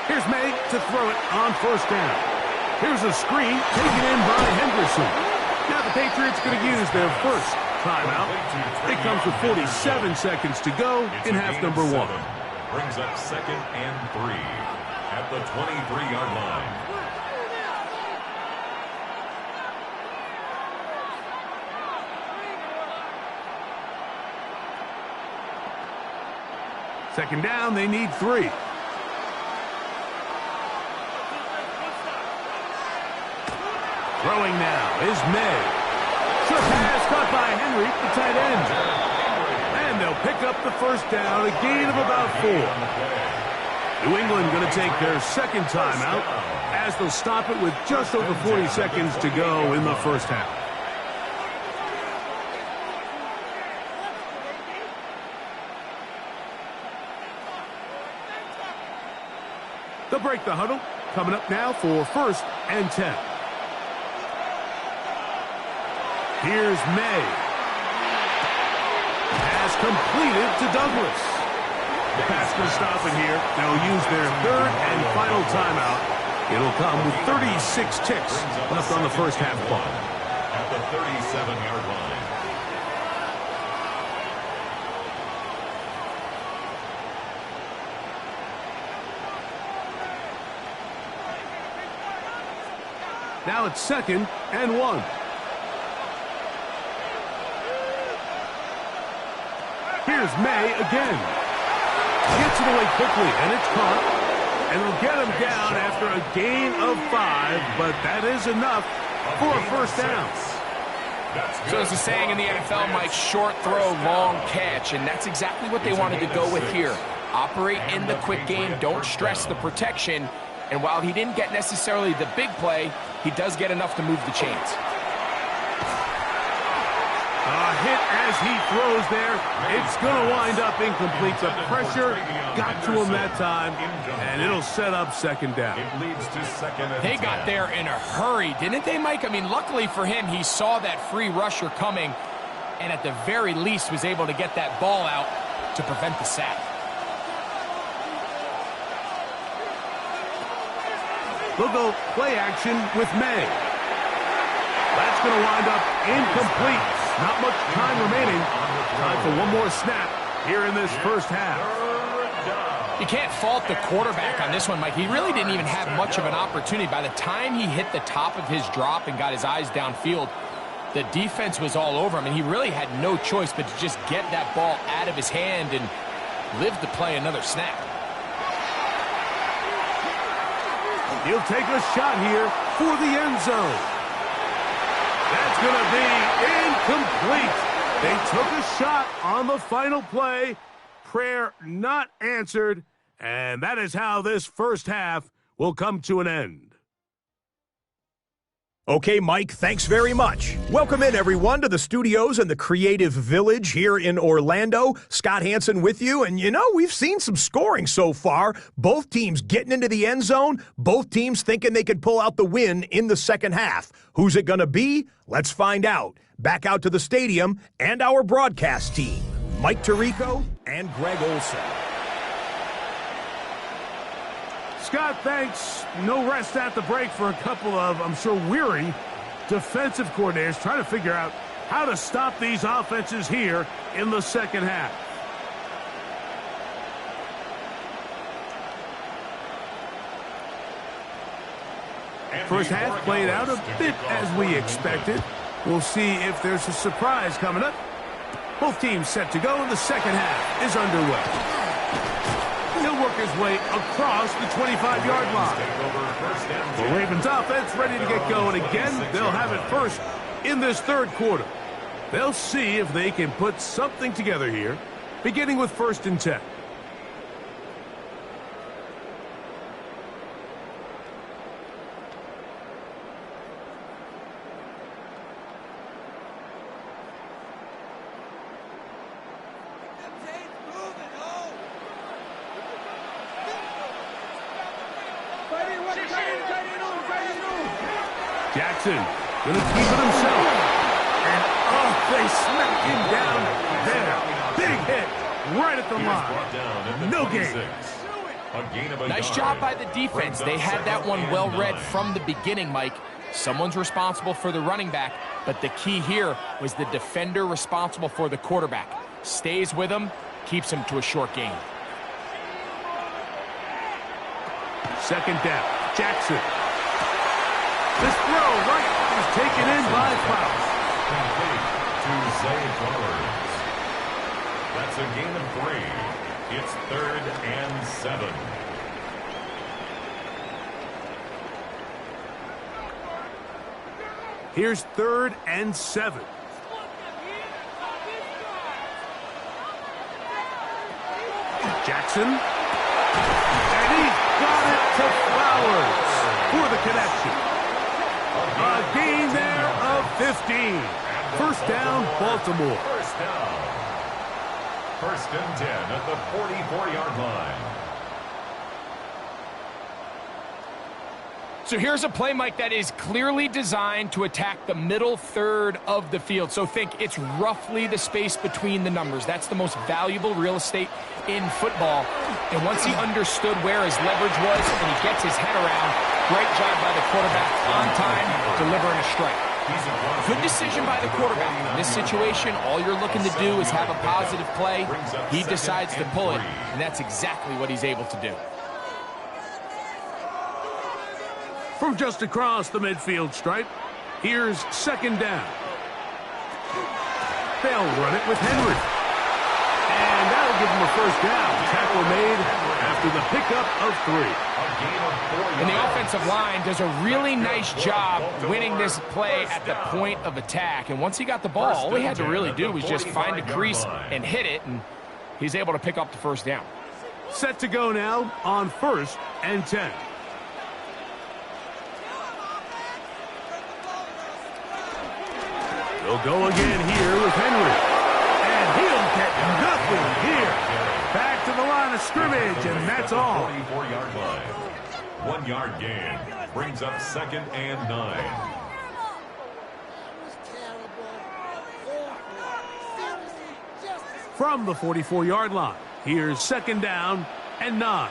Here's May to throw it on first down. Here's a screen taken in by Henderson. Now the Patriots going to use their first timeout. It comes with 47 seconds to go in half number 1. Brings up 2nd and 3 at the 23-yard line. Second down, they need 3. Throwing now is May. Short pass caught by Henry, the tight end. And they'll pick up the first down, a gain of about 4. New England going to take their second timeout as they'll stop it with just over 40 seconds to go in the first half. They'll break the huddle. Coming up now for 1st and 10. Here's May. Pass completed to Douglas. The pass can stop it here. They'll use their 3rd and final timeout. It'll come with 36 ticks left on the first half clock. At the 37-yard line. Now it's 2nd and 1. Here's May again. Gets it away quickly, and it's caught. And they'll get him down after a gain of 5, but that is enough for a first down. So as the saying in the NFL, Mike, short throw, long catch, and that's exactly what they wanted to go with here. Operate in the quick game. Don't stress the protection. And while he didn't get necessarily the big play, he does get enough to move the chains. A hit as he throws there. It's going to wind up incomplete. The pressure got to him that time, and it'll set up second down. It leads to second and 10. They got there in a hurry, didn't they, Mike? I mean, luckily for him, he saw that free rusher coming, and at the very least was able to get that ball out to prevent the sack. They'll go play action with May. That's going to wind up incomplete. Not much time remaining. Time for one more snap here in this first half. You can't fault the quarterback on this one, Mike. He really didn't even have much of an opportunity. By the time he hit the top of his drop and got his eyes downfield, the defense was all over him, and he really had no choice but to just get that ball out of his hand and live to play another snap. He'll take a shot here for the end zone. That's going to be incomplete. They took a shot on the final play. Prayer not answered. And that is how this first half will come to an end. Okay, Mike, thanks very much. Welcome in, everyone, to the studios in the Creative Village here in Orlando. Scott Hansen with you, and we've seen some scoring so far. Both teams getting into the end zone, both teams thinking they could pull out the win in the second half. Who's it going to be? Let's find out. Back out to the stadium and our broadcast team, Mike Tirico and Greg Olson. Scott, thanks. No rest at the break for a couple of, I'm sure, weary defensive coordinators trying to figure out how to stop these offenses here in the second half. First half played out a bit as we expected. We'll see if there's a surprise coming up. Both teams set to go, and the second half is underway. He'll work his way across the 25-yard line. The Ravens offense ready to get going again. They'll have it first in this third quarter. They'll see if they can put something together here, beginning with 1st and 10. Jackson going to keep it himself. And they smacked him down there. Big hit right at the line. No gain. Nice job by the defense. They had that one well read from the beginning, Mike. Someone's responsible for the running back, but the key here was the defender responsible for the quarterback. Stays with him, keeps him to a short gain. Second down. Jackson. This throw right is taken in by Fowler. Complete to Zay Flowers. That's a gain of 3. It's 3rd and 7. Here's 3rd and 7. Jackson. And he's got it to Flowers for the connection. A gain there of 15. First down, Baltimore. First down. 1st and 10 at the 44-yard line. So here's a play, Mike, that is clearly designed to attack the middle third of the field. So think it's roughly the space between the numbers. That's the most valuable real estate in football. And once he understood where his leverage was and he gets his head around, great job by the quarterback on time, delivering a strike. Good decision by the quarterback. In this situation, all you're looking to do is have a positive play. He decides to pull it, and that's exactly what he's able to do. From just across the midfield stripe, here's 2nd down. They'll run it with Henry. And that'll give him a first down. Tackle made after the pickup of 3. And the offensive line does a really nice job winning this play at the point of attack. And once he got the ball, all he had to really do was just find a crease and hit it, and he's able to pick up the first down. Set to go now on 1st and 10. We'll go again here with Henry. And he'll get nothing here. Back to the line of scrimmage, and that's all. 44-yard line. 1 yard gain brings up 2nd and 9. From the 44-yard line, here's 2nd down and 9.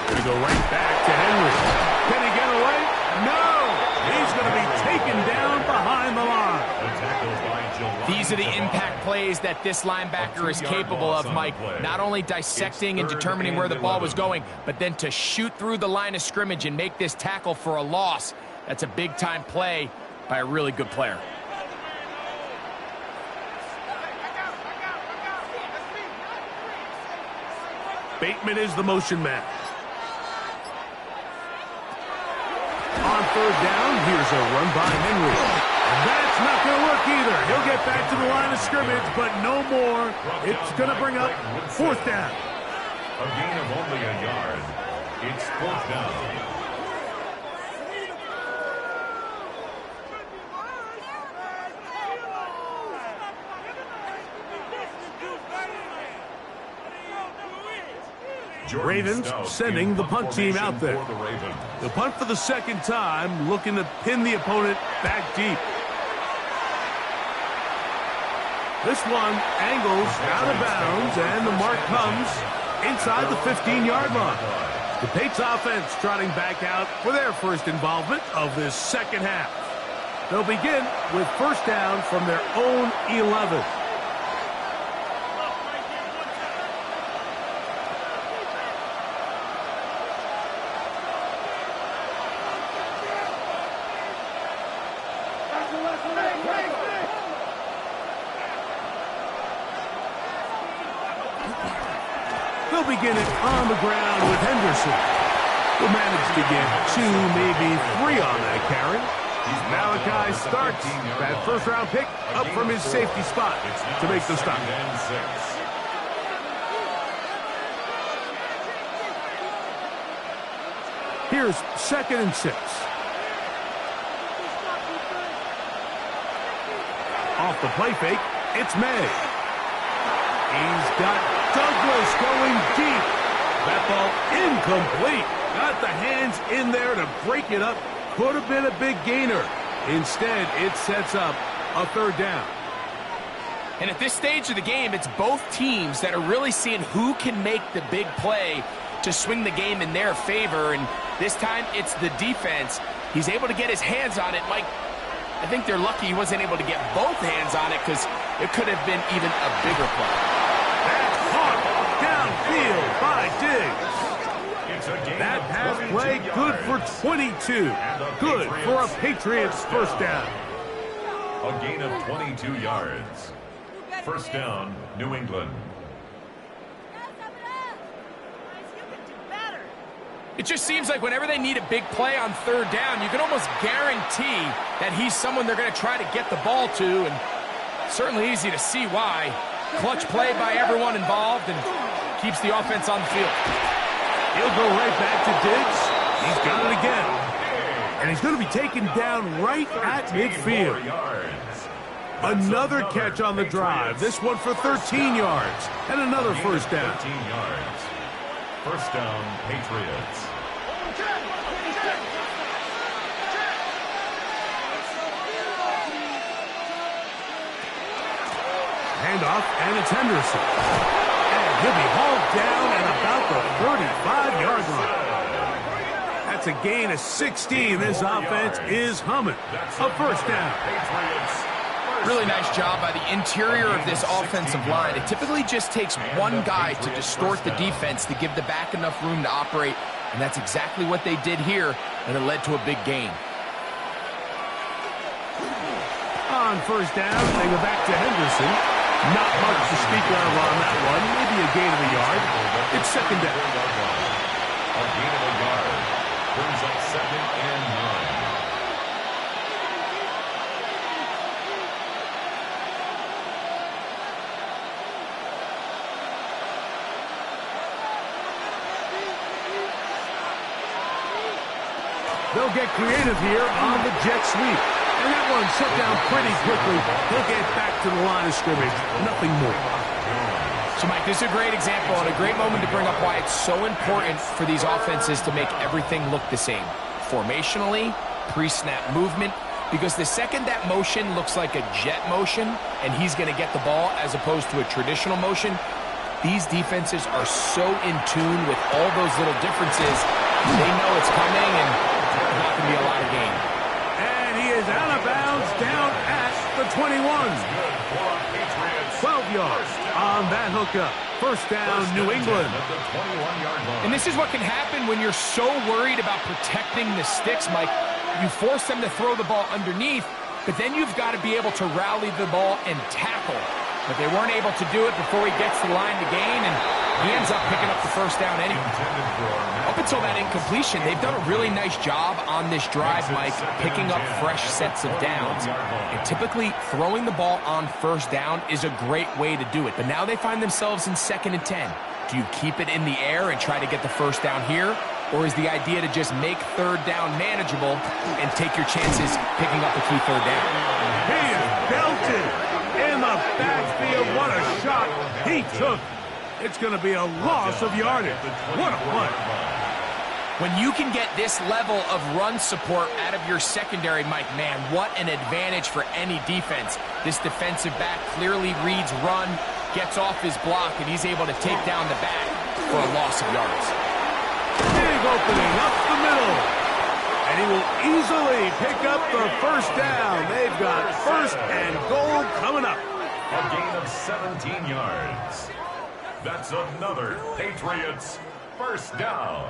Going to go right back to Henry. Can he get away? No! He's going to be taken down behind the line. These are the impact plays that this linebacker is capable of, Mike. Not only dissecting and determining where the ball was going, but then to shoot through the line of scrimmage and make this tackle for a loss. That's a big-time play by a really good player. Bateman is the motion man. On 3rd down, here's a run by Henry. And that's not going to work either. He'll get back to the line of scrimmage, but no more. It's going to bring up 4th down. A gain of only a yard. It's 4th down. Ravens sending the punt team out there. The punt for the 2nd time, looking to pin the opponent back deep. This one angles out of bounds, and the mark comes inside the 15-yard line. The Patriots offense trotting back out for their first involvement of this 2nd half. They'll begin with 1st down from their own 11. They'll begin it on the ground with Henderson. Will manage to get 2, maybe 3 on that carry. Malachi starts that first-round pick up from his safety spot to make the stop. Here's 2nd and 6. Off the play fake, it's May. He's got Douglas going deep. That ball incomplete. Got the hands in there to break it up. Could have been a big gainer. Instead, it sets up a 3rd down. And at this stage of the game, it's both teams that are really seeing who can make the big play to swing the game in their favor. And this time, it's the defense. He's able to get his hands on it. Mike, I think they're lucky he wasn't able to get both hands on it because it could have been even a bigger play. That's caught downfield by Diggs. That pass play good for 22. Good for a Patriots 1st down. A gain of 22 yards. 1st down, New England. It just seems like whenever they need a big play on 3rd down, you can almost guarantee that he's someone they're going to try to get the ball to, and certainly easy to see why. Clutch play by everyone involved and keeps the offense on the field. He'll go right back to Diggs. He's got it again. And he's going to be taken down right at midfield. Another catch on the drive. This one for 13 yards. And another 1st down. 13 yards. 1st down, Patriots. Handoff, and it's Henderson. And he'll be hauled down at about the 35-yard line. That's a gain of 16. This offense is humming. A 1st down. Really nice job by the interior of this offensive line. It typically just takes one guy to distort the defense to give the back enough room to operate, and that's exactly what they did here, and it led to a big gain. On 1st down, they go back to Henderson. Not much to speak of on that one. Maybe a gain of a yard. It's 2nd down. A gain of a yard brings up 2nd and 9. They'll get creative here on the jet sweep. And that one shut down pretty quickly. He'll get back to the line of scrimmage. Nothing more. So, Mike, this is a great example and a great moment to bring up why it's so important for these offenses to make everything look the same. Formationally, pre-snap movement, because the second that motion looks like a jet motion and he's going to get the ball as opposed to a traditional motion, these defenses are so in tune with all those little differences. They know it's coming and there's not going to be a lot of gain. And he is out of bounds down at the 21. 12 yards on that hookup. First down, New England. And this is what can happen when you're so worried about protecting the sticks, Mike. You force them to throw the ball underneath, but then you've got to be able to rally the ball and tackle. But they weren't able to do it before he gets to the line to gain, and he ends up picking up the first down anyway. Up until that incompletion, they've done a really nice job on this drive, Mike, picking up fresh sets of downs. And typically, throwing the ball on first down is a great way to do it. But now they find themselves in 2nd and 10. Do you keep it in the air and try to get the first down here? Or is the idea to just make third down manageable and take your chances picking up a key third down? He is belted in the backfield. What a shot he took. It's going to be a loss of yardage. What a play. When you can get this level of run support out of your secondary, Mike, man, what an advantage for any defense. This defensive back clearly reads run, gets off his block, and he's able to take down the back for a loss of yards. Big opening up the middle. And he will easily pick up the first down. They've got 1st and goal coming up. A gain of 17 yards. That's another Patriots first down.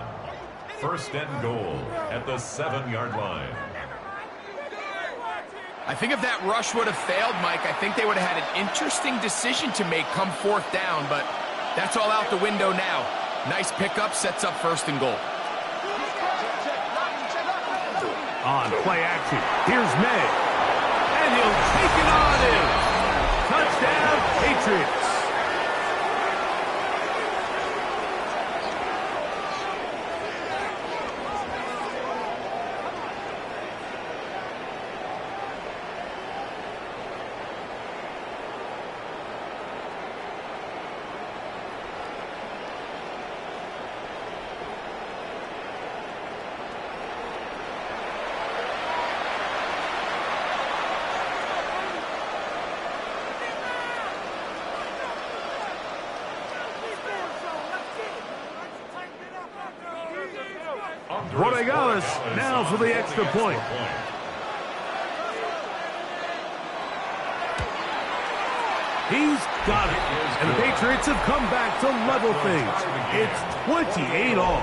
1st and goal at the 7-yard line. I think if that rush would have failed, Mike, I think they would have had an interesting decision to make come 4th down, but that's all out the window now. Nice pickup, sets up 1st and goal. On play action, here's May. And he'll take it on in. Touchdown, Patriots. Rodriguez now for the extra point. He's got it. And the Patriots have come back to level things. It's 28 all.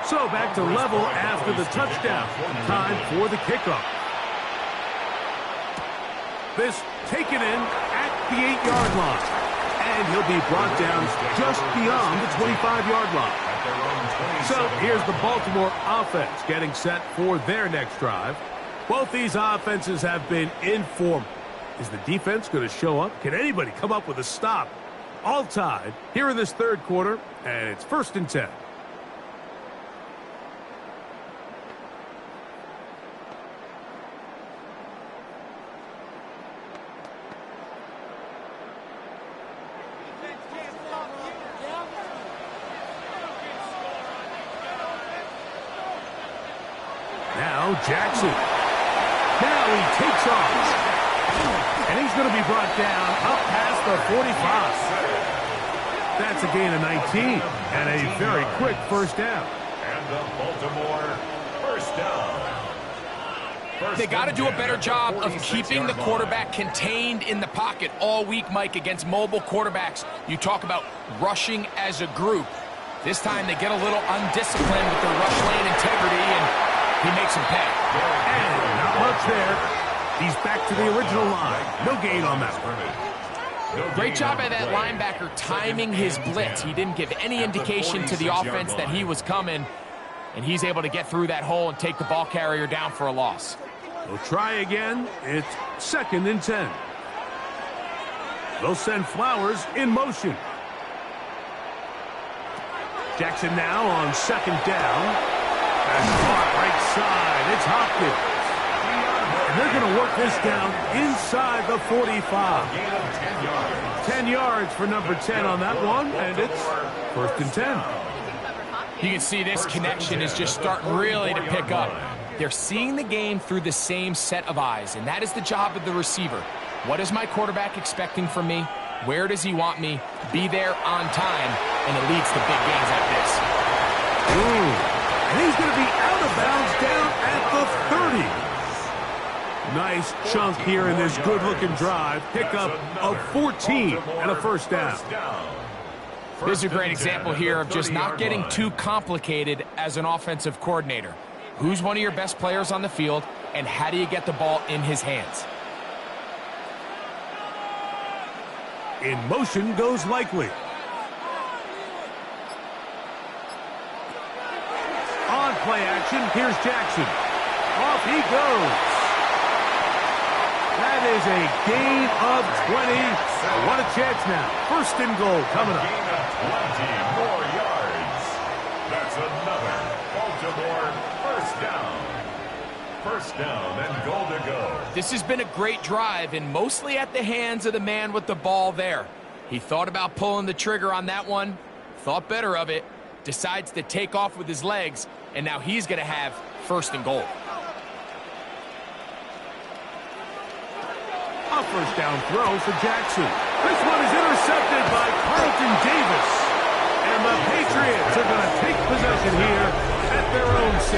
So back to level after the touchdown. Time for the kickoff. This taken in at the 8-yard line. And he'll be brought down just beyond the 25-yard line. So here's the Baltimore offense getting set for their next drive. Both these offenses have been in form. Is the defense going to show up? Can anybody come up with a stop? All tied here in this 3rd quarter, and it's 1st and 10. Now Jackson. Now he takes off. And he's going to be brought down up past the 45. That's a gain of 19 and a very quick first down. And the Baltimore first down. They got to do a better job of keeping the quarterback contained in the pocket all week, Mike, against mobile quarterbacks. You talk about rushing as a group. This time they get a little undisciplined with their rush lane integrity, and he makes them pay. And not touch there. He's back to the original line. No gain on that one. Great job by that linebacker timing his blitz. He didn't give any indication to the offense that he was coming, and he's able to get through that hole and take the ball carrier down for a loss. They'll try again. It's 2nd and 10. They'll send Flowers in motion. Jackson now on 2nd down. And caught right side. It's Hopkins. And they're going to work this down inside the 45. 10 yards for number 10 on that one, and it's 1st and 10. You can see this connection is just starting really to pick up. They're seeing the game through the same set of eyes, and that is the job of the receiver. What is my quarterback expecting from me? Where does he want me? Be there on time, and it leads to big gains like this. Ooh, and he's going to be out of bounds down at the 30. Nice chunk here in this good-looking drive. Pickup of 14 and a 1st down. This is a great example here of just not getting too complicated as an offensive coordinator. Who's one of your best players on the field, and how do you get the ball in his hands? In motion goes Likely. On play action, here's Jackson. Off he goes. That is a gain of 20. What a chance now. 1st and goal coming up. Gain of 20 more yards. That's another Baltimore 1st down. 1st down and goal to go. This has been a great drive, and mostly at the hands of the man with the ball there. He thought about pulling the trigger on that one, thought better of it, decides to take off with his legs, and now he's going to have 1st and goal. A 1st down throw for Jackson. This one is intercepted by Carlton Davis. And the Patriots are going to take possession here at their own 6.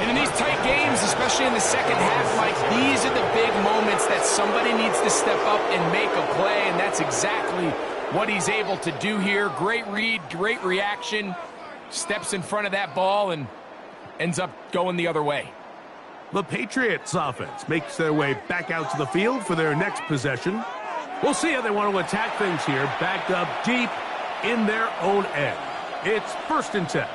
And in these tight games, especially in the 2nd half, Mike, these are the big moments that somebody needs to step up and make a play, and that's exactly what he's able to do here. Great read, great reaction, steps in front of that ball and ends up going the other way. The Patriots offense makes their way back out to the field for their next possession. We'll see how they want to attack things here, backed up deep in their own end. It's 1st and 10.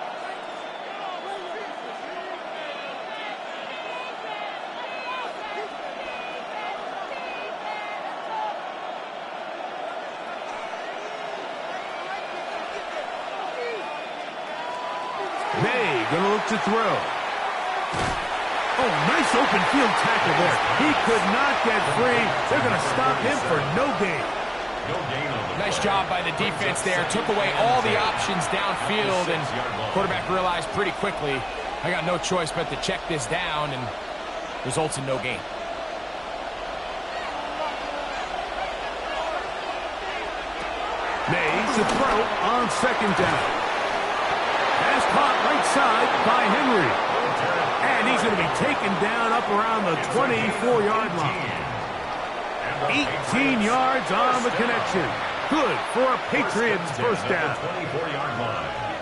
May going to look to throw. Oh, nice open field tackle there. He could not get free. They're going to stop him for no gain. Nice job by the defense there. Took away all the options downfield, and quarterback realized pretty quickly, I got no choice but to check this down, and results in no gain. May to throw on 2nd down. Pass caught right side by Henry. And he's going to be taken down up around the 24-yard line. 18 yards on the connection. Good for a Patriots 1st down.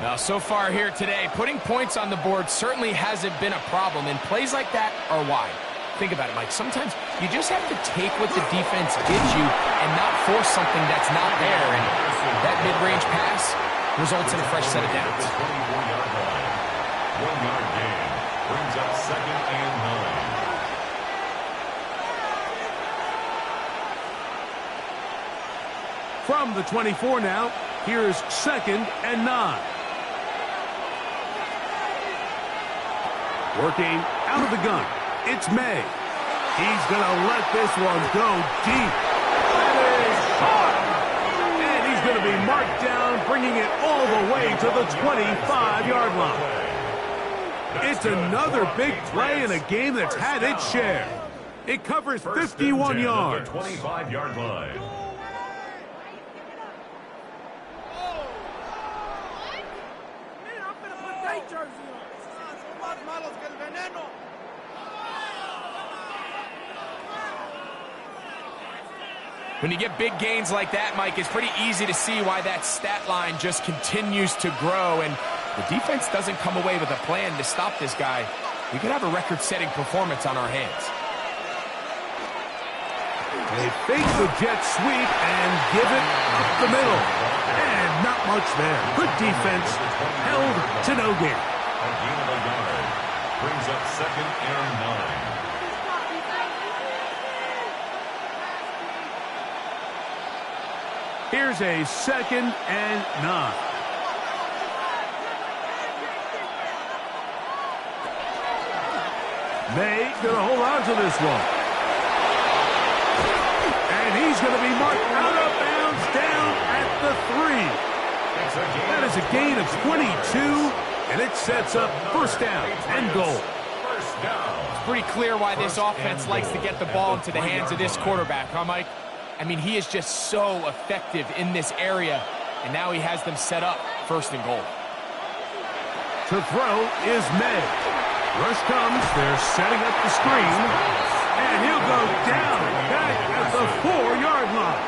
Now, so far here today, putting points on the board certainly hasn't been a problem, and plays like that are why. Think about it, Mike. Sometimes you just have to take what the defense gives you and not force something that's not there. And that mid-range pass results in a fresh set of downs. 1-yard gain brings up 2nd and 9. From the 24 now, here's 2nd and 9. Working out of the gun. It's May. He's going to let this one go deep. That is shot. And he's going to be marked down, bringing it all the way to the 25-yard line. It's another big play in a game that's had its share. It covers 51 yards. 25-yard line. When you get big gains like that, Mike, it's pretty easy to see why that stat line just continues to grow, and the defense doesn't come away with a plan to stop this guy. we could have a record-setting performance on our hands. They fake the jet sweep and give it up the middle. And not much there. Good defense. Held to no gain. A gain of a yard. Brings up 2nd and 9. Here's a 2nd and 9. May gonna hold on to this one. And he's gonna be marked out of bounds down at the 3. That is a gain of 22, and it sets up 1st down and goal. It's pretty clear why this offense likes to get the ball into the hands of this quarterback, huh, Mike? I mean, he is just so effective in this area, and now he has them set up 1st and goal. To throw is May. Rush comes, they're setting up the screen, and he'll go down back at the 4-yard line.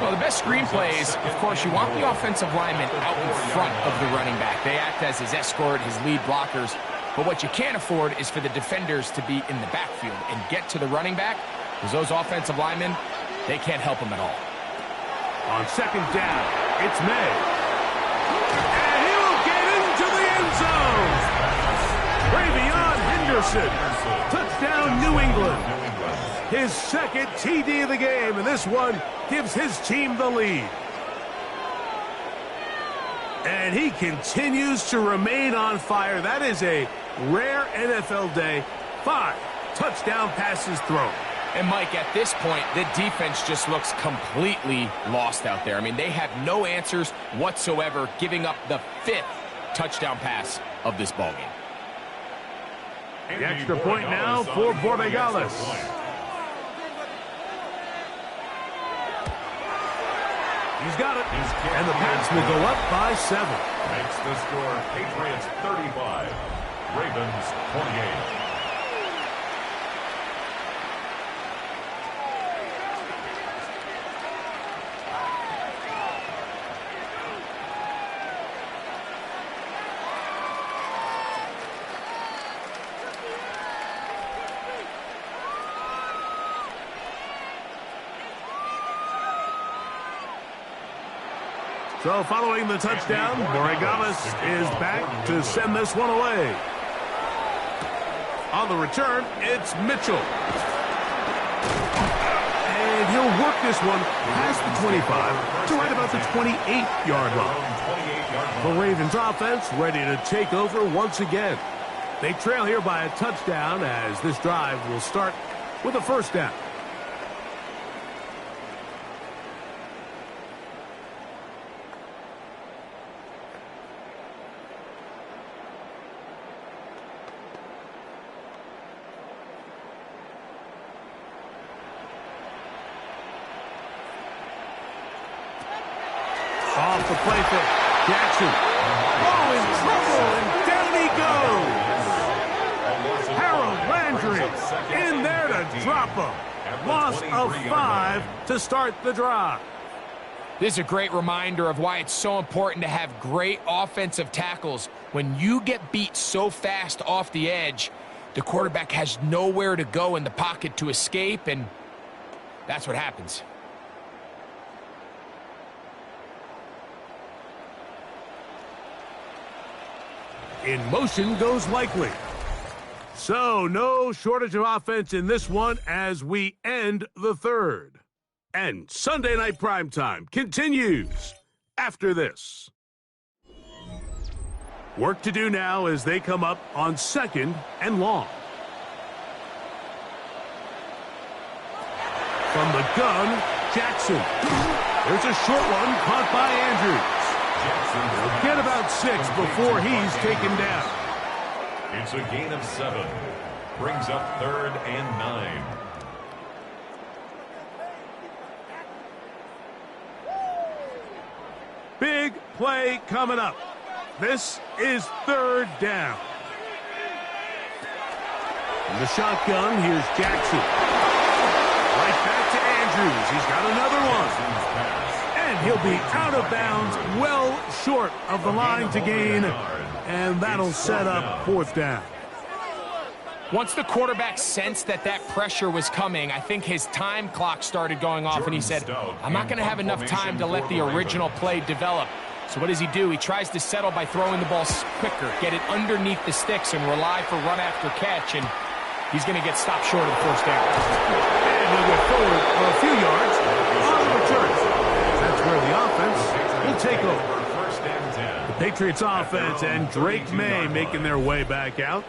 Well, the best screen plays, of course, you want the offensive lineman out in front of the running back. They act as his escort, his lead blockers. But what you can't afford is for the defenders to be in the backfield and get to the running back, because those offensive linemen, they can't help him at all. On 2nd down, it's May. And he will get into the end zone. Ravion Henderson. Touchdown, New England. His 2nd TD of the game, and this one gives his team the lead. And he continues to remain on fire. That is a rare NFL day. 5 touchdown passes thrown. And, Mike, at this point, the defense just looks completely lost out there. I mean, they have no answers whatsoever, giving up the 5th touchdown pass of this ballgame. The extra point now for Borregales. He's got it. And the Pats will go up by 7. Makes the score Patriots 35, Ravens 28. So following the touchdown, Borregales is back to send this one away. On the return, it's Mitchell. And he'll work this one past the 25 to right about the 28-yard line. The Ravens offense ready to take over once again. They trail here by a touchdown as this drive will start with a 1st down. Off the play fake. Jackson. Oh, in trouble, and down he goes. Harold Landry in there to drop him. Loss of 5 to start the drive. This is a great reminder of why it's so important to have great offensive tackles. When you get beat so fast off the edge, the quarterback has nowhere to go in the pocket to escape, and that's what happens. In motion goes Likely. So no shortage of offense in this one as we end the 3rd. And Sunday Night Primetime continues after this. Work to do now as they come up on 2nd and long. From the gun, Jackson. There's a short one caught by Andrews. They'll get about 6 before he's taken down. It's a gain of 7. Brings up 3rd and 9. Big play coming up. This is 3rd down. From the shotgun, here's Jackson. Right back to Andrews. He's got another one. And he'll be out of bounds, well short of the line to gain. And that'll set up 4th down. Once the quarterback sensed that pressure was coming, I think his time clock started going off, and he said, I'm not going to have enough time to let the original play develop. So what does he do? He tries to settle by throwing the ball quicker, get it underneath the sticks, and rely for run after catch, and he's going to get stopped short of the first down. And he'll get forward for a few yards on the return. That's where the offense will take over. The Patriots offense and Drake May making their way back out.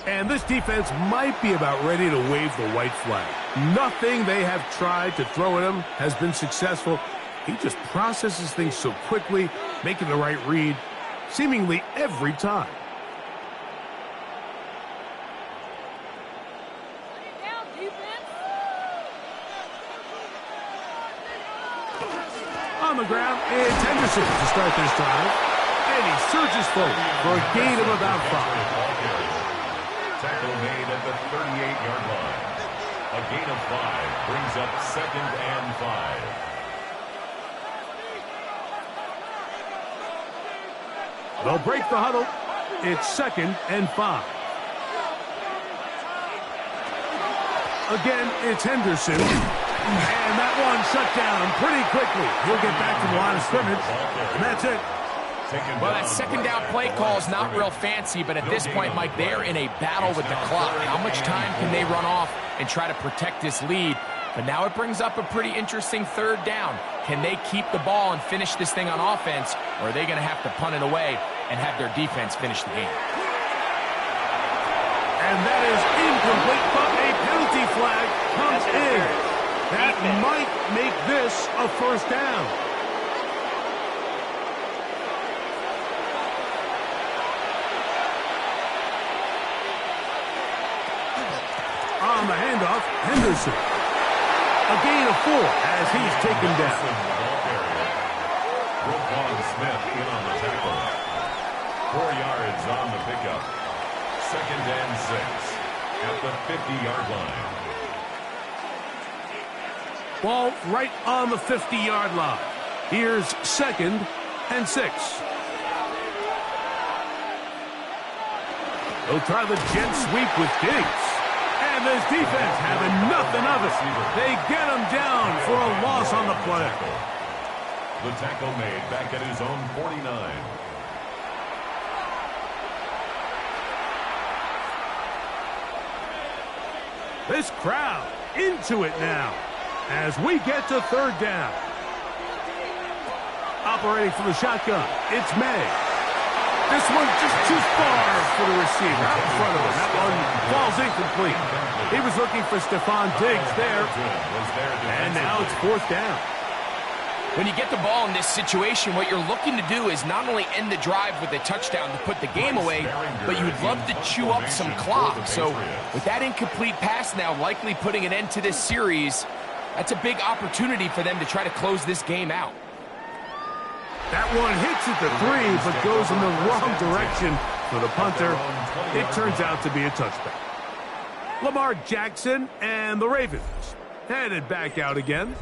And this defense might be about ready to wave the white flag. Nothing they have tried to throw at him has been successful. He just processes things so quickly, making the right read seemingly every time. On the ground, it's Henderson to start this drive. And he surges forward for a gain of about 5. Tackle made at the 38-yard line. A gain of 5 brings up 2nd and 5. They'll break the huddle. It's 2nd and 5. Again, it's Henderson. And that one shut down pretty quickly. He'll get back to the line of scrimmage. And that's it. Well, that second down play call is not real fancy, but at this point, Mike, they're in a battle with the clock. How much time can they run off and try to protect this lead? But now it brings up a pretty interesting 3rd down. Can they keep the ball and finish this thing on offense, or are they going to have to punt it away and have their defense finish the game? And that is incomplete, but a penalty flag comes in. That might make this a 1st down. On the handoff, Henderson. A gain of 4 as he's taken down. Smith in on the tackle. 4 yards on the pickup. 2nd and 6 at the 50-yard line. Ball right on the 50-yard line. Here's 2nd and 6. They'll try the jet sweep with Diggs. And this defense having nothing of it. They get him down for a loss on the play. The tackle made back at his own 49. This crowd into it now as we get to 3rd down. Operating from the shotgun, it's May. This one just too far for the receiver out in front of him. That one falls incomplete. He was looking for Stephon Diggs there. And now it's 4th down. When you get the ball in this situation, what you're looking to do is not only end the drive with a touchdown to put the game away, but you'd love to chew up some clock. So with that incomplete pass now likely putting an end to this series, that's a big opportunity for them to try to close this game out. That one hits at the 3, but goes in the wrong direction for the punter. It turns out to be a touchback. Lamar Jackson and the Ravens headed back out again.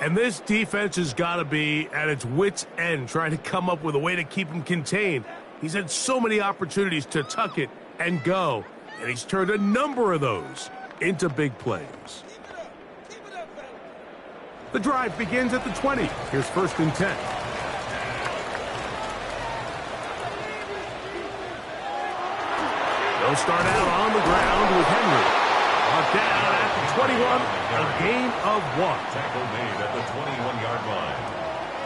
And this defense has got to be at its wits' end, trying to come up with a way to keep him contained. He's had so many opportunities to tuck it and go, and he's turned a number of those into big plays. The drive begins at the 20. Here's 1st and 10. They'll start out on the ground with Henry. Down at the 21, a gain of 1. Tackle made at the 21-yard line.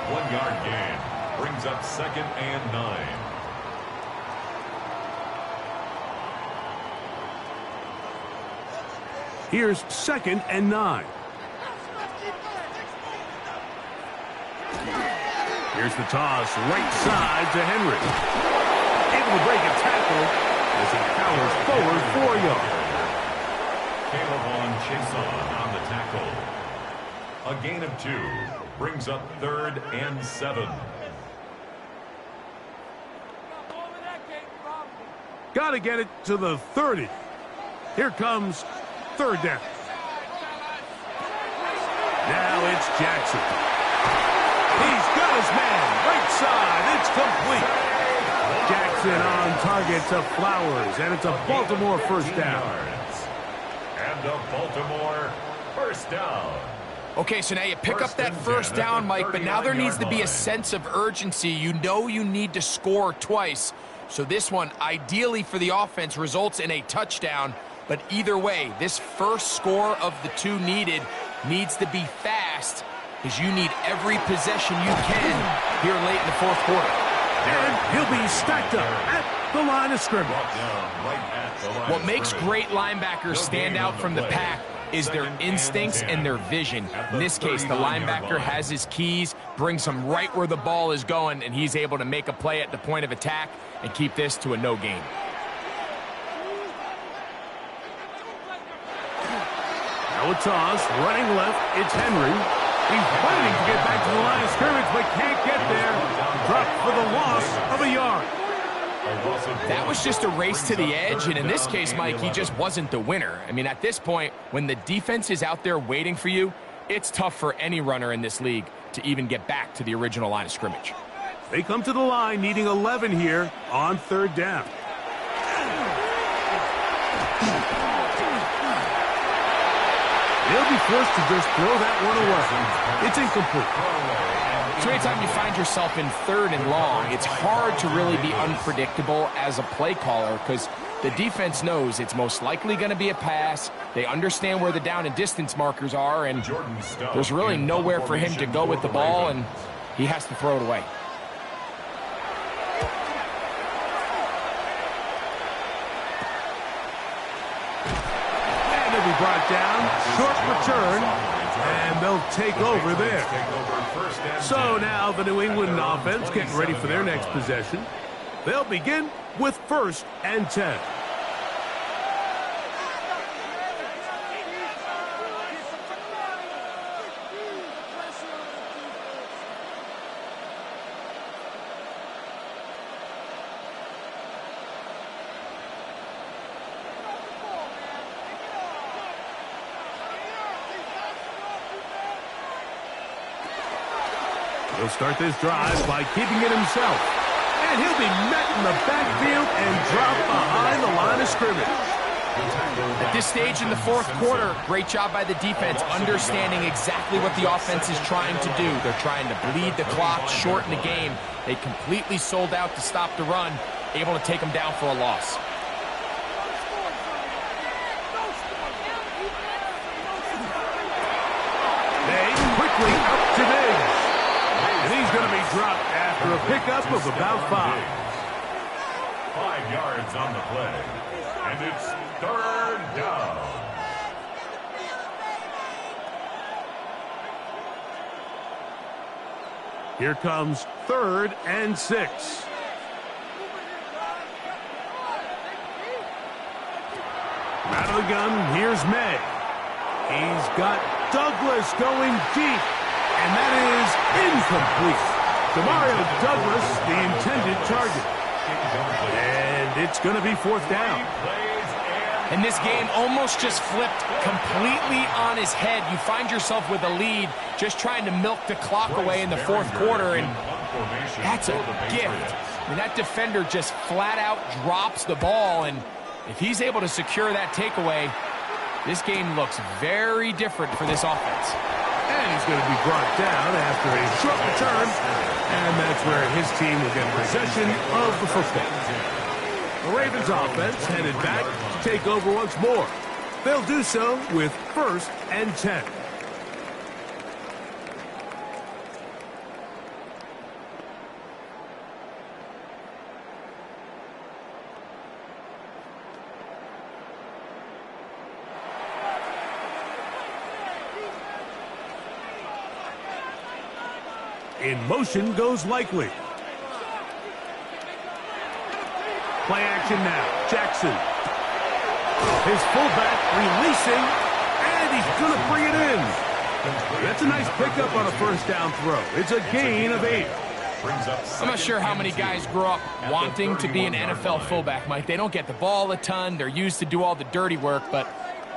1-yard gain brings up 2nd and 9. Here's 2nd and 9. Here's the toss right side to Henry. Able to break a tackle as he powers forward 4 yards. On the tackle. A gain of 2 brings up 3rd and 7. Got to get it to the 30. Here comes 3rd down. Now it's Jackson. He's got his man right side. It's complete. Jackson on target to Flowers, and it's a Baltimore first down. And a Baltimore first down. Okay, so now you pick up that first down, Mike, but now there needs to be a sense of urgency. You know you need to score twice. So this one, ideally for the offense, results in a touchdown. But either way, this first score of the two needed needs to be fast, because you need every possession you can here late in the fourth quarter. And he'll be stacked up at the line of scrimmage. What makes great linebackers stand out from the pack is their instincts and their vision. In this case, the linebacker has his keys, brings him right where the ball is going, and he's able to make a play at the point of attack and keep this to a no gain. Now a toss, running left, it's Henry. He's fighting to get back to the line of scrimmage, but can't get there. Dropped for the loss of a yard. That was just a race to the edge, and in this case, Mike, he just wasn't the winner. I mean, at this point, when the defense is out there waiting for you, it's tough for any runner in this league to even get back to the original line of scrimmage. They come to the line needing 11 here on third down. They'll be forced to just throw that one away. It's incomplete. So anytime you find yourself in third and long, it's hard to really be unpredictable as a play caller, because the defense knows it's most likely going to be a pass. They understand where the down and distance markers are, and there's really nowhere for him to go with the ball, and he has to throw it away. And they'll be brought down. Short return, and they'll take over there. So now the New England offense getting ready for their next possession. They'll begin with 1st and 10. He'll start this drive by keeping it himself. And he'll be met in the backfield and dropped behind the line of scrimmage. At this stage in the fourth quarter, great job by the defense understanding exactly what the offense is trying to do. They're trying to bleed the clock, shorten the game. They completely sold out to stop the run, able to take them down for a loss. They quickly up to Diggs. And he's going to be dropped after a pickup of about 5. 5 yards on the play. And it's third down. Here comes 3rd and 6. Out of the gun, here's May. He's got Douglas going deep. And that is incomplete. Demario Douglas, the intended target. And it's going to be 4th down. And this game almost just flipped completely on his head. You find yourself with a lead, just trying to milk the clock away in the fourth quarter, and that's a gift. I mean, that defender just flat out drops the ball, and if he's able to secure that takeaway, this game looks very different for this offense. And he's going to be brought down after a short return. And that's where his team will get possession of the football. The Ravens offense headed back to take over once more. They'll do so with 1st and 10. In motion goes Likely. Play action now. Jackson. His fullback releasing, and he's going to bring it in. That's a nice pickup on a first down throw. It's a gain of 8. I'm not sure how many guys grow up wanting to be an NFL fullback, Mike. They don't get the ball a ton. They're used to do all the dirty work. But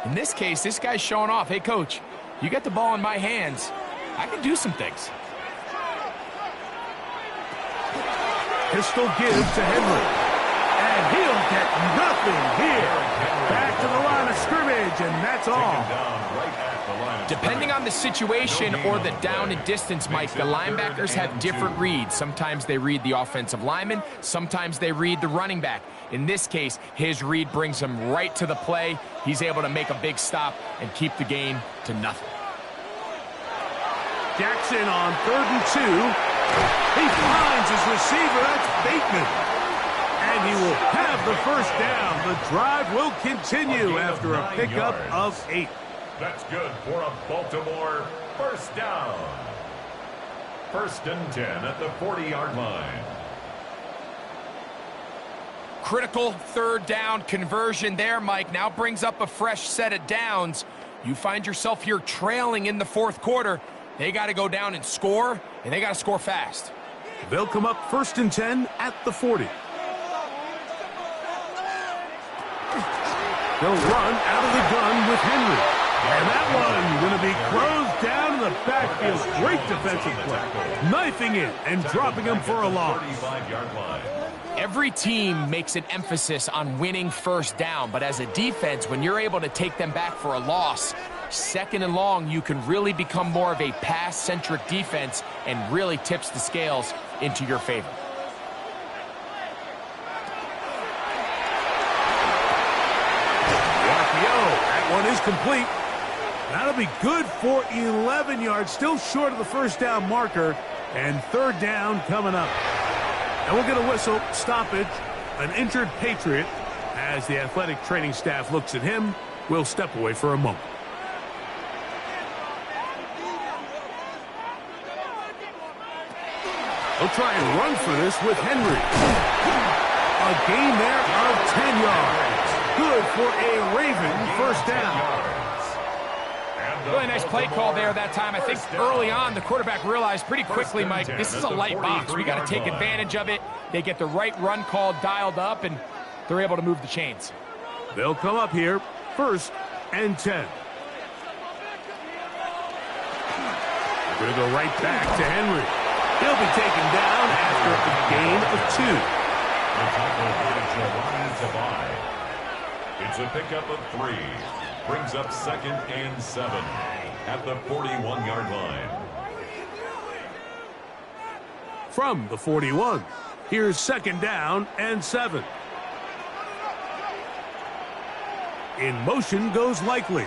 in this case, this guy's showing off, hey, coach, you get the ball in my hands. I can do some things. Pistol give to Henry. And he'll get nothing here. Back to the line of scrimmage, and that's all. Depending on the situation or the down and distance, Mike, the linebackers have different reads. Sometimes they read the offensive lineman. Sometimes they read the running back. In this case, his read brings him right to the play. He's able to make a big stop and keep the gain to nothing. Jackson on 3rd and 2. He finds his receiver. That's Bateman. And he will have the first down. The drive will continue after a pickup of 8. That's good for a Baltimore first down. 1st and 10 at the 40-yard line. Critical 3rd down conversion there, Mike. Now brings up a fresh set of downs. You find yourself here trailing in the 4th quarter. They got to go down and score, and they got to score fast. They'll come up 1st and 10 at the 40. They'll run out of the gun with Henry. And that one going to be closed down in the backfield. Great defensive play. Knifing it and dropping him for a loss. Every team makes an emphasis on winning first down, but as a defense, when you're able to take them back for a loss, 2nd and long, you can really become more of a pass-centric defense and really tips the scales into your favor. That one is complete. That'll be good for 11 yards, still short of the first down marker, and 3rd down coming up. And we'll get a whistle, stoppage, an injured Patriot. As the athletic training staff looks at him, we'll step away for a moment. They'll try and run for this with Henry. A gain there of 10 yards. Good for a Raven first down. Really nice play call there that time. I think early on the quarterback realized pretty quickly, Mike, this is a light box. We got to take advantage of it. They get the right run call dialed up, and they're able to move the chains. They'll come up here 1st and 10. They're going to go right back to Henry. He'll be taken down after a gain of 2. It's a pickup of 3. Brings up 2nd and 7 at the 41-yard line. From the 41, here's 2nd down and 7. In motion goes Likely.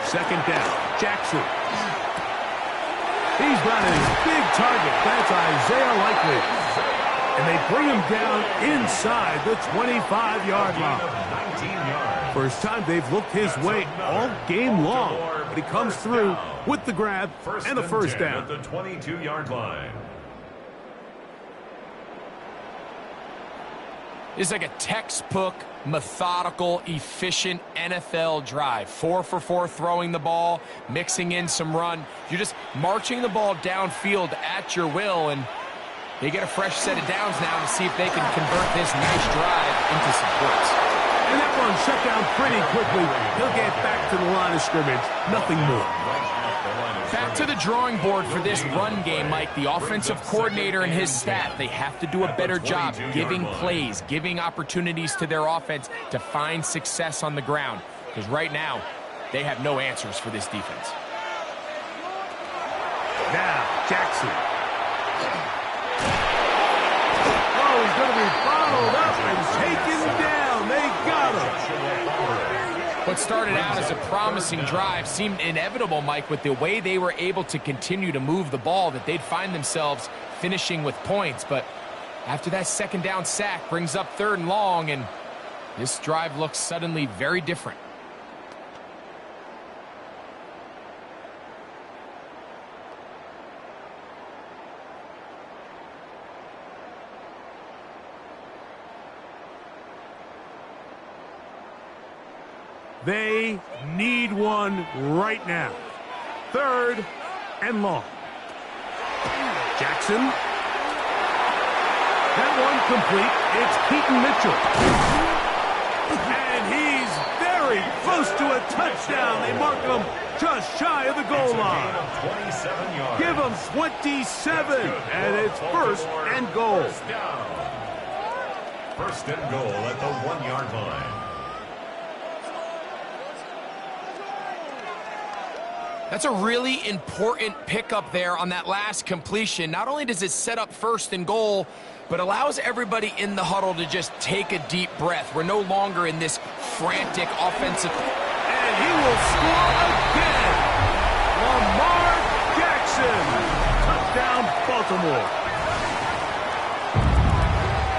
2nd down, Jackson. He's got a big target. That's Isaiah Likely. And they bring him down inside the 25-yard line. First time they've looked his way all game long. But he comes through with the grab and a first down. At the 22-yard line. It's like a textbook, methodical, efficient NFL drive. 4 for 4 throwing the ball, mixing in some run. You're just marching the ball downfield at your will, and they get a fresh set of downs now to see if they can convert this nice drive into some points. And that one shut down pretty quickly. He'll get back to the line of scrimmage. Nothing more. Back to the drawing board for this run game, Mike. The offensive coordinator and his staff, they have to do a better job giving plays, giving opportunities to their offense to find success on the ground. Because right now, they have no answers for this defense. Now, Jackson. Oh, he's going to be followed up and taken down. They got him. What started out as a promising drive seemed inevitable, Mike, with the way they were able to continue to move the ball, that they'd find themselves finishing with points. But after that 2nd down sack brings up 3rd and long, and this drive looks suddenly very different. They need one right now. 3rd and long. Jackson. That one complete. It's Keaton Mitchell. And he's very Henry close to a touchdown. They mark him just shy of the goal line. 27 yards. Give him 27, and it's first and goal. First down. First and goal at the 1-yard line. That's a really important pickup there on that last completion. Not only does it set up first and goal, but allows everybody in the huddle to just take a deep breath. We're no longer in this frantic offensive. And he will score again. Lamar Jackson. Touchdown, Baltimore.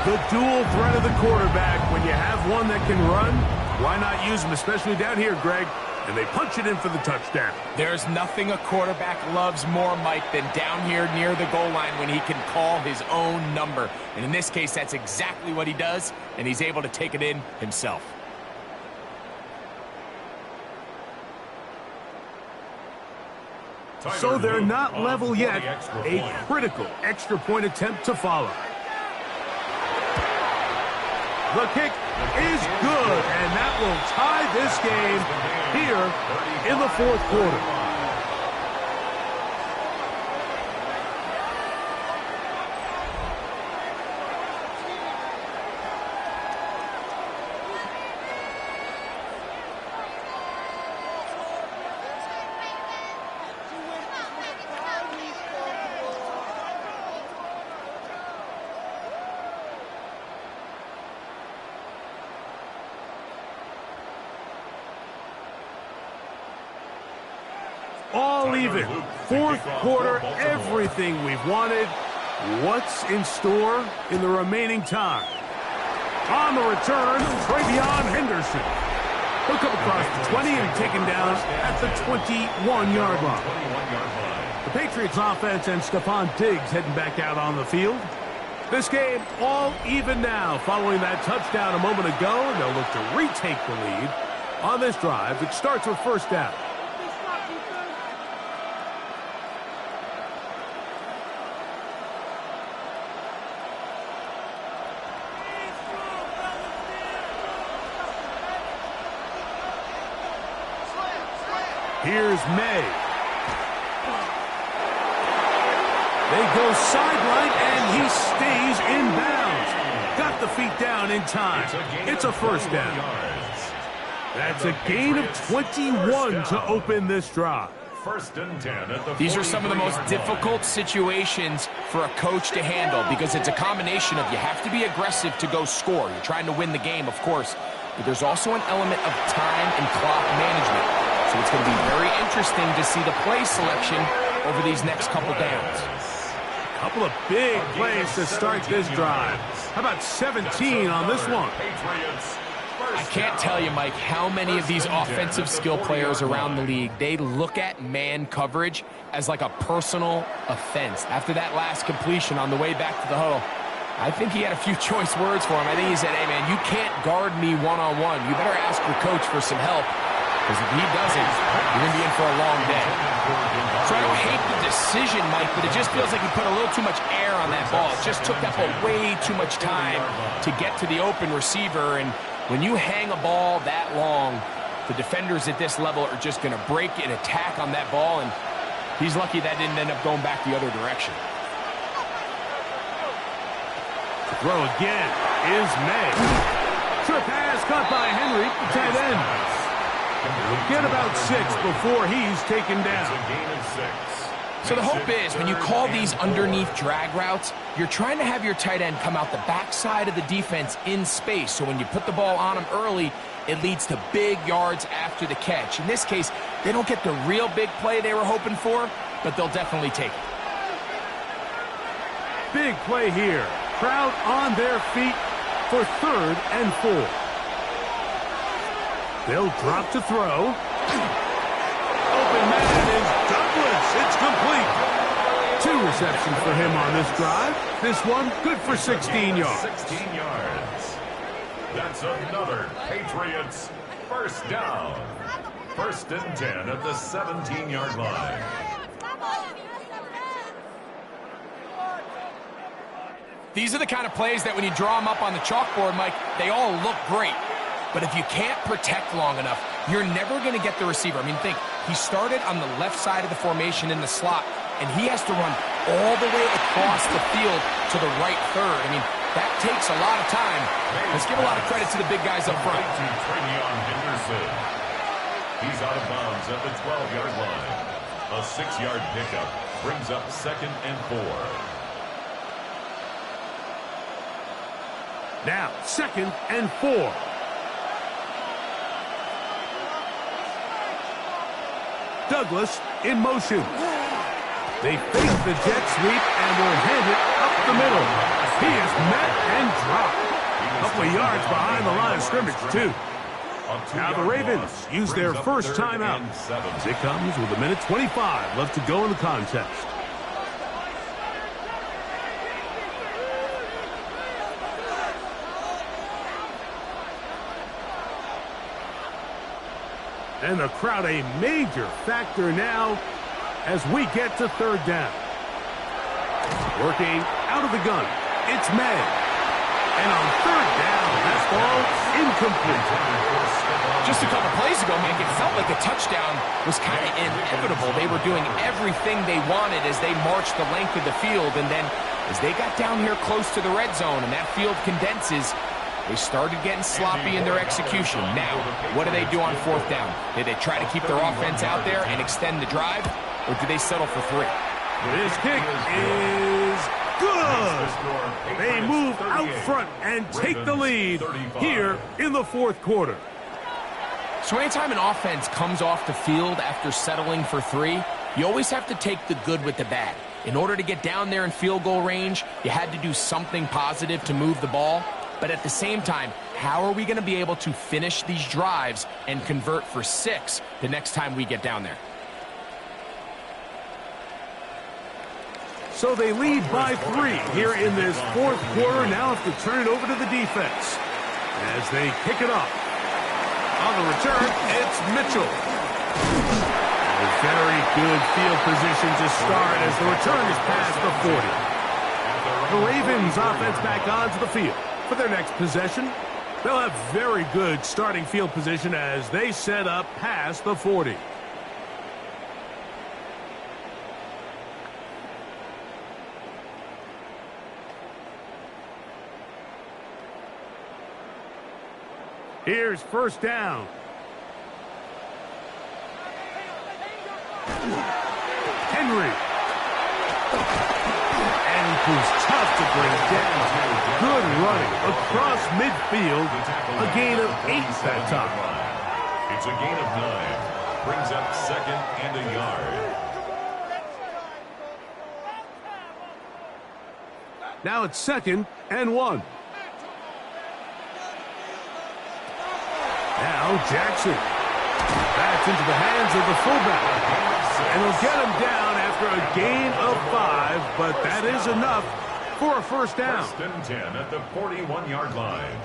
The dual threat of the quarterback. When you have one that can run, why not use him, especially down here, Greg? And they punch it in for the touchdown. There's nothing a quarterback loves more, Mike, than down here near the goal line when he can call his own number. And in this case, that's exactly what he does, and he's able to take it in himself. So they're not level yet. A critical extra point attempt to follow. The kick is good, and that will tie this game here in the fourth quarter. All even. Fourth quarter, everything we've wanted. What's in store in the remaining time? On the return, Travion Henderson. He'll come across the 20 and taken down at the 21-yard line. The Patriots offense and Stephon Diggs heading back out on the field. This game all even now following that touchdown a moment ago, and they'll look to retake the lead on this drive that starts with first down. Here's May. They go sideline, and he stays in bounds. Got the feet down in time. It's a first down. That's a gain of 21 to open this drive. First and 10 at the These are some of the most difficult situations for a coach to handle because it's a combination of you have to be aggressive to go score. You're trying to win the game, of course, but there's also an element of time and clock management. So it's going to be very interesting to see the play selection over these next couple downs. A couple of big plays to start this drive. How about 17 on this one? I can't tell you, Mike, how many of these offensive skill players around the league, they look at man coverage as like a personal offense. After that last completion on the way back to the huddle, I think he had a few choice words for him. I think he said, hey, man, you can't guard me one-on-one. You better ask your coach for some help. Because if he doesn't, you're going to be in for a long day. So I don't hate the decision, Mike, but it just feels like he put a little too much air on that ball. It just took that ball way too much time to get to the open receiver. And when you hang a ball that long, the defenders at this level are just going to break and attack on that ball. And he's lucky that didn't end up going back the other direction. The throw again is May. Short pass caught by Henry, the tight end. He'll get about 6 before he's taken down. So the hope is when you call these underneath drag routes, you're trying to have your tight end come out the backside of the defense in space. So when you put the ball on him early, it leads to big yards after the catch. In this case, they don't get the real big play they were hoping for, but they'll definitely take it. Big play here. Crowd on their feet for 3rd and 4. They'll drop to throw. Open man is Douglas. It's complete. 2 receptions for him on this drive. This one good for 16 yards. 16 yards. That's another Patriots first down. First and 10 at the 17-yard line. These are the kind of plays that when you draw them up on the chalkboard, Mike, they all look great. But if you can't protect long enough, you're never going to get the receiver. I mean, think, he started on the left side of the formation in the slot, and he has to run all the way across the field to the right third. I mean, that takes a lot of time. Let's give a lot of credit to the big guys up front. He's out of bounds at the 12-yard line. A 6-yard pickup brings up 2nd and 4. Now, 2nd and 4. Douglas in motion. They fake the jet sweep and will hand it up the middle. He is met and dropped. A couple of yards behind the line of scrimmage, too. Now the Ravens use their first timeout. It comes with 1:25 left to go in the contest. And the crowd a major factor now as we get to 3rd down. Working out of the gun, it's May. And on 3rd down, that ball incomplete. Just a couple plays ago, Mike, it felt like a touchdown was kind of inevitable. They were doing everything they wanted as they marched the length of the field. And then as they got down here close to the red zone and that field condenses, they started getting sloppy in their execution. Now, what do they do on 4th down? Did they try to keep their offense out there and extend the drive, or do they settle for 3? This kick is good. They move out front and take the lead here in the 4th quarter. So anytime an offense comes off the field after settling for 3, you always have to take the good with the bad. In order to get down there in field goal range, you had to do something positive to move the ball. But at the same time, how are we going to be able to finish these drives and convert for 6 the next time we get down there? So they lead by 3 here in this 4th quarter. Now have to turn it over to the defense as they kick it off. On the return, it's Mitchell. A very good field position to start as the return is past the 40. The Ravens offense back onto the field. For their next possession, they'll have very good starting field position as they set up past the 40. Here's 1st down. Henry. And it was tough to bring down. Good running across midfield. A gain of 8 that time. It's a gain of 9. Brings up 2nd and a yard. Now it's 2nd and 1. Now Jackson. That's into the hands of the fullback. And he'll get him down after a gain of 5, but that is enough for a 1st down. 1st and 10 at the 41-yard line.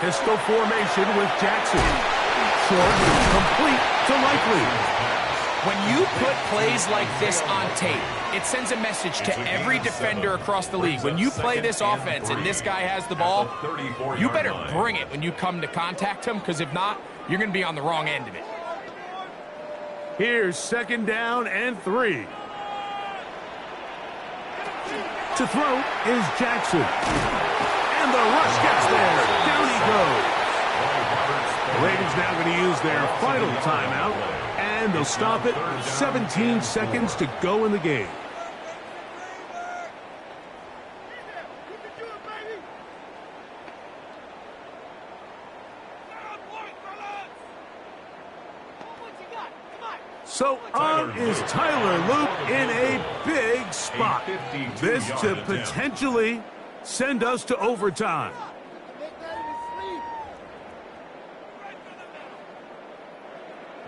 Pistol formation with Jackson. Short, complete to Likely. When you put plays like this on tape, it sends a message to every defender across the league. When you play this offense and this guy has the ball, you better bring it when you come to contact him, because if not, you're going to be on the wrong end of it. Here's 2nd down and 3. To throw is Jackson. And the rush gets there. Down he goes. The Ravens now going to use their final timeout, and they'll stop it with 17 seconds to go in the game. So on is Tyler Loop in a big spot. This to potentially send us to overtime.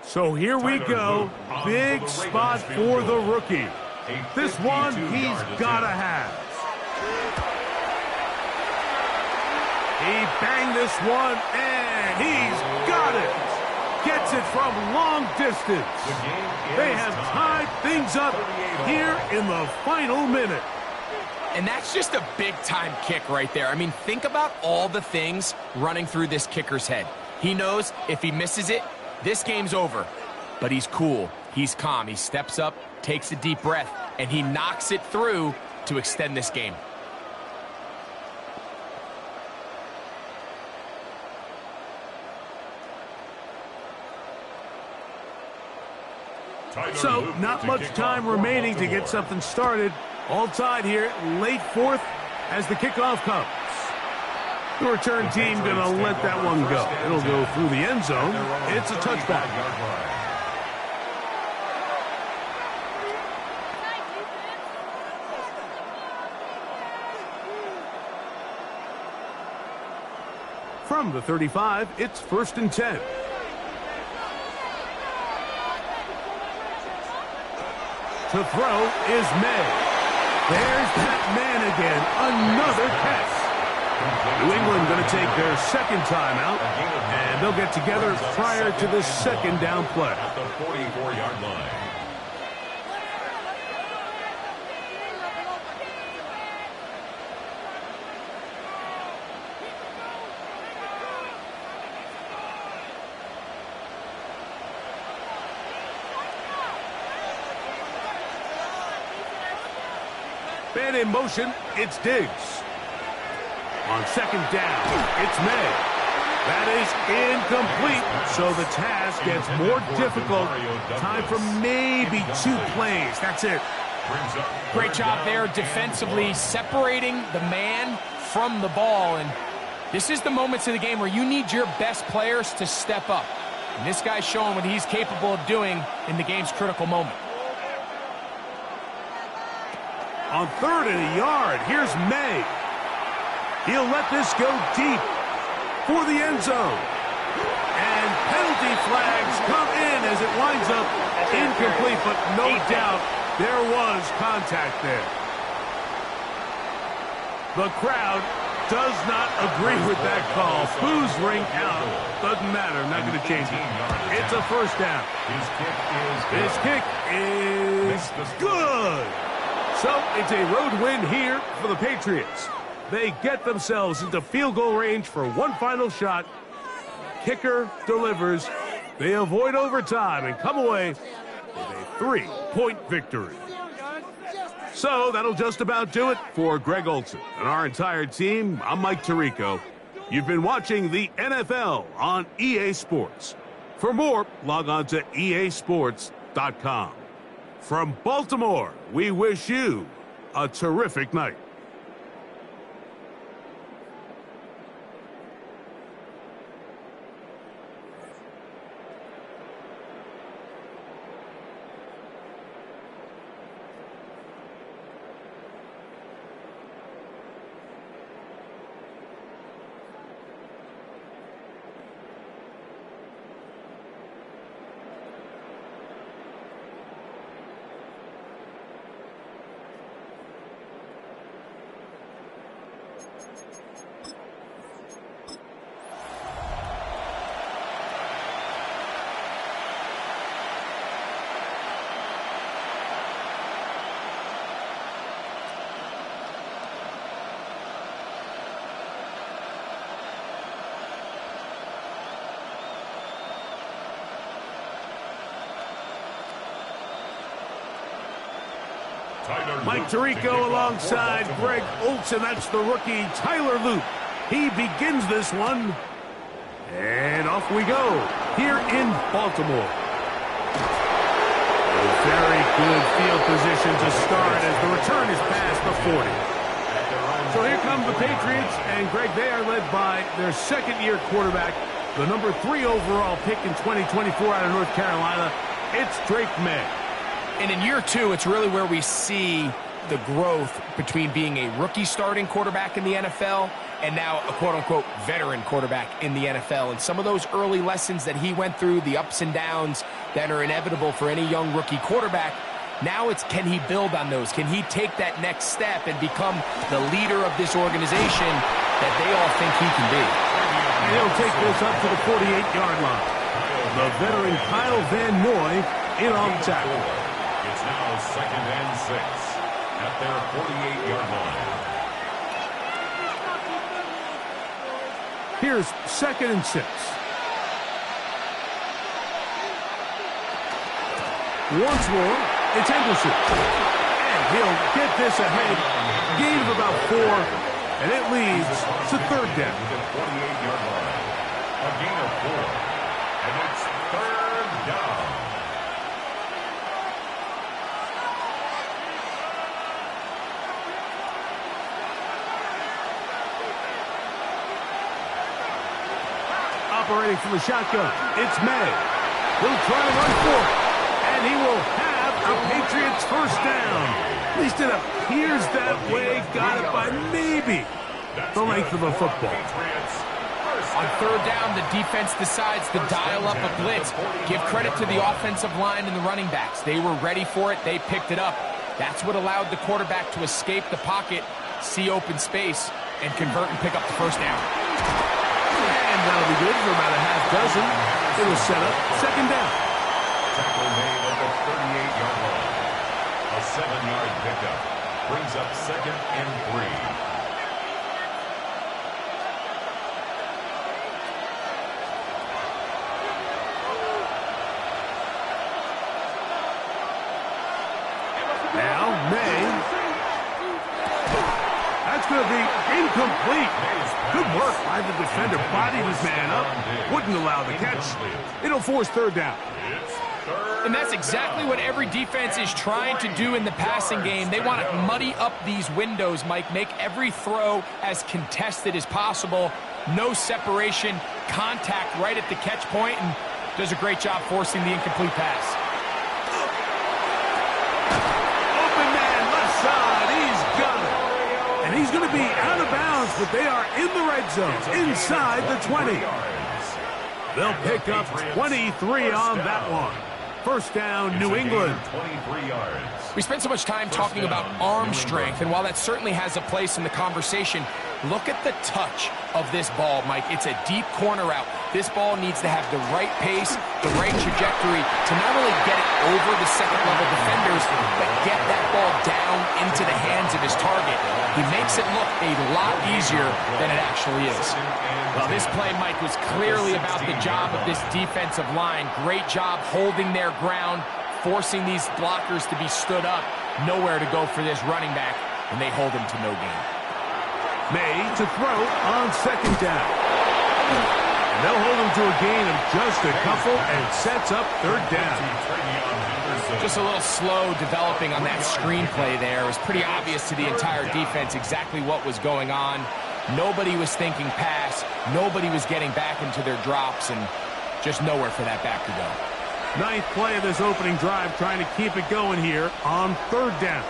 So here we go. Big spot for the rookie. This one he's got to have. He banged this one, and he's got it. Gets it from long distance. They have tied things up here in the final minute. And that's just a big-time kick right there. I mean, think about all the things running through this kicker's head. He knows if he misses it, this game's over. But he's cool. He's calm. He steps up, takes a deep breath, and he knocks it through to extend this game. So, not much time remaining to get something started. All tied here, late fourth as the kickoff comes. The return team going to let that one go. It'll go through the end zone. It's a touchback. From the 35, it's 1st and 10. To throw is May. There's that man again. Another catch. New England going to take their second timeout, and they'll get together prior to the second down play. At the 44-yard line. Man in motion, it's Diggs. On second down, it's May. That is incomplete, so the task gets more difficult. Time for maybe 2 plays. That's it. Great job there defensively, separating the man from the ball. And this is the moments of the game where you need your best players to step up. And this guy's showing what he's capable of doing in the game's critical moment. On 3rd and a yard, here's May. He'll let this go deep for the end zone. And penalty flags come in as it winds up incomplete, but no doubt there was contact there. The crowd does not agree with that call. Boos ring out. Doesn't matter. Not going to change it. It's a first down. His kick is good. So it's a road win here for the Patriots. They get themselves into field goal range for one final shot. Kicker delivers. They avoid overtime and come away with a 3-point victory. So that'll just about do it for Greg Olsen and our entire team. I'm Mike Tirico. You've been watching the NFL on EA Sports. For more, log on to easports.com. From Baltimore, we wish you a terrific night. Mike Tirico alongside Greg Olsen. That's the rookie Tyler Luke. He begins this one. And off we go here in Baltimore. A very good field position to start as the return is past the 40. So here come the Patriots, and Greg, they are led by their second-year quarterback, the number 3 overall pick in 2024 out of North Carolina. It's Drake May. And in year 2, it's really where we see the growth between being a rookie starting quarterback in the NFL and now a quote-unquote veteran quarterback in the NFL. And some of those early lessons that he went through, the ups and downs that are inevitable for any young rookie quarterback, now it's can he build on those? Can he take that next step and become the leader of this organization that they all think he can be. And he'll take this up to the 48-yard line. The veteran Kyle Van Noy in on the tackle. It's now 2nd and 6 at their 48-yard line. Here's 2nd and 6. Once more, it's Henderson. And he'll get this ahead. Gain of about 4, and it leads to 3rd down. The 48-yard line. A gain of 4. And it's 3rd down. Operating from the shotgun, it's May. He'll try to run for it, and he will have a Patriots first down. At least it appears that way. Got it by maybe the length of a football. On 3rd down, the defense decides to dial up a blitz. Give credit to the offensive line and the running backs. They were ready for it. They picked it up. That's what allowed the quarterback to escape the pocket, see open space, and convert and pick up the first down. And that'll be good for about a half dozen. It'll set up 2nd down. Tackle made at the 38-yard line. A 7-yard pickup brings up 2nd and 3. Now, May. That's going to be incomplete. Good work by the defender. Bodied his man up. Wouldn't allow the catch. It'll force 3rd down. And that's exactly what every defense is trying to do in the passing game. They want to muddy up these windows, Mike. Make every throw as contested as possible. No separation, contact right at the catch point, and does a great job forcing the incomplete pass. Open man, left side. He's got it. And he's going to be out of bounds, but they are in the red zone, inside the 20. They'll pick up 23 on that one. First down, New England. 23 yards. We spent so much time talking about arm strength, and while that certainly has a place in the conversation, look at the touch of this ball, Mike. It's a deep corner route. This ball needs to have the right pace, the right trajectory to not only get it over the second-level defenders, but get that ball down into the hands of his target. He makes it look a lot easier than it actually is. Well, this play, Mike, was clearly about the job of this defensive line. Great job holding their ground, forcing these blockers to be stood up. Nowhere to go for this running back, and they hold him to no gain. May to throw on 2nd down. And they'll hold him to a gain of just a couple and sets up 3rd down. Just a little slow developing on that screenplay there. It was pretty obvious to the entire defense exactly what was going on. Nobody was thinking pass. Nobody was getting back into their drops, and just nowhere for that back to go. 9th play of this opening drive, trying to keep it going here on 3rd down.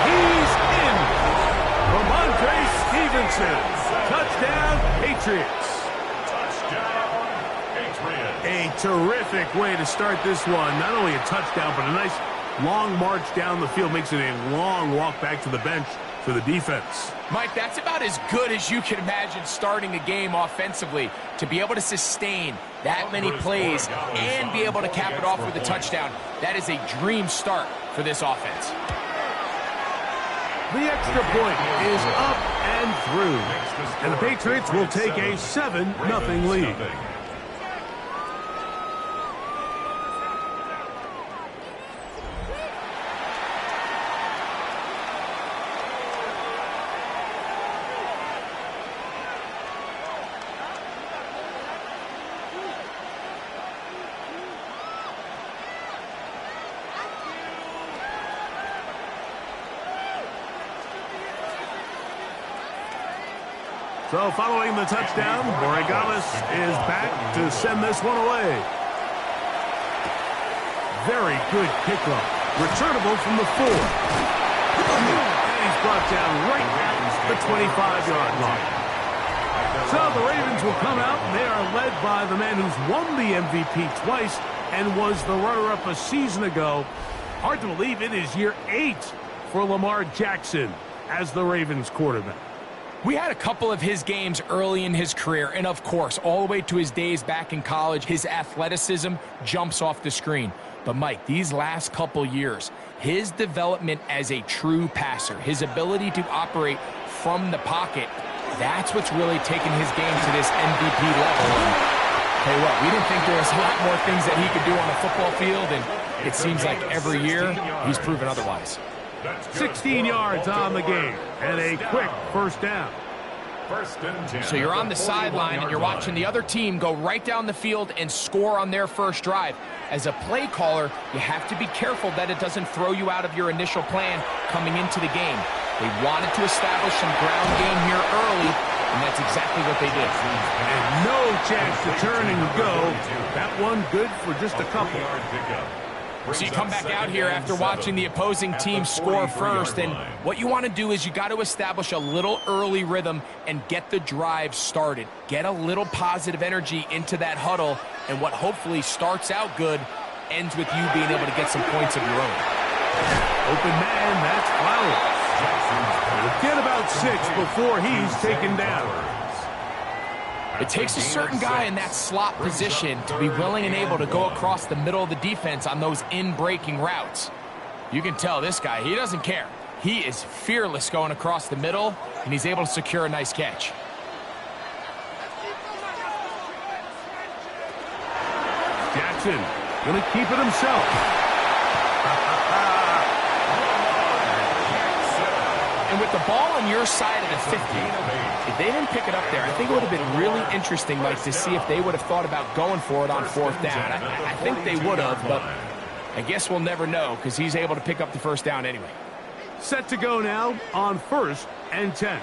And he's in. Ramondre Stevenson. Touchdown, Patriots. Touchdown, Patriots. A terrific way to start this one. Not only a touchdown, but a nice long march down the field. Makes it a long walk back to the bench for the defense. Mike, that's about as good as you can imagine starting a game offensively. To be able to sustain that many plays and be able to cap it off with a touchdown, that is a dream start for this offense. The extra point is up and through. And the Patriots will take a 7-0 lead. So following the touchdown, Borregales is back to send this one away. Very good kickoff. Returnable from the 4. And he's brought down right at the 25-yard line. So the Ravens will come out, and they are led by the man who's won the MVP twice and was the runner-up a season ago. Hard to believe it is year 8 for Lamar Jackson as the Ravens quarterback. We had a couple of his games early in his career, and of course, all the way to his days back in college, his athleticism jumps off the screen. But Mike, these last couple years, his development as a true passer, his ability to operate from the pocket, that's what's really taken his game to this MVP level. And tell you what, we didn't think there was a lot more things that he could do on the football field, and it seems like every year he's proven otherwise. 16 yards on the game, and a quick first down. So you're on the sideline, and you're watching the other team go right down the field and score on their first drive. As a play caller, you have to be careful that it doesn't throw you out of your initial plan coming into the game. They wanted to establish some ground game here early, and that's exactly what they did. And no chance to turn and go. That one good for just a couple. So you come back out here after watching the opposing team score first, and what you want to do is you got to establish a little early rhythm and get the drive started. Get a little positive energy into that huddle, and what hopefully starts out good ends with you being able to get some points of your own. Open man, that's Flowers. He'll get about 6 before he's taken down. It takes a certain guy in that slot position to be willing and able to go across the middle of the defense on those in-breaking routes. You can tell this guy, he doesn't care. He is fearless going across the middle, and he's able to secure a nice catch. Jackson going to keep it himself. And with the ball on your side of the 50, if they didn't pick it up there, I think it would have been really interesting, Mike, to see if they would have thought about going for it on fourth down. I think they would have, but I guess we'll never know because he's able to pick up the first down anyway. Set to go now on 1st and 10.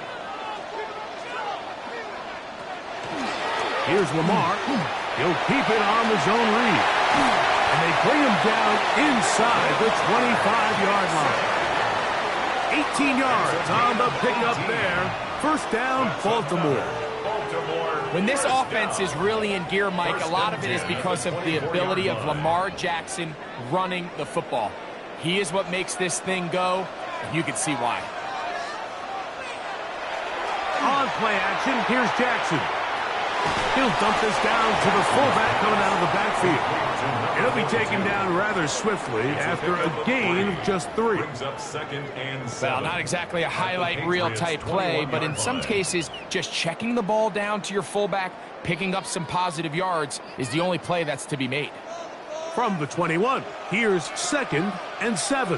Here's Lamar. He'll keep it on the zone read. And they bring him down inside the 25-yard line. 18 yards on the pickup there. First down, Baltimore. When this offense is really in gear, Mike, a lot of it is because of the ability of Lamar Jackson running the football. He is what makes this thing go, and you can see why. On play action, here's Jackson. He'll dump this down to the fullback coming out of the backfield. He'll be taken down rather swiftly after a gain of just 3. Well, not exactly a highlight reel type play, but in some cases, just checking the ball down to your fullback, picking up some positive yards is the only play that's to be made. From the 21, here's 2nd and 7.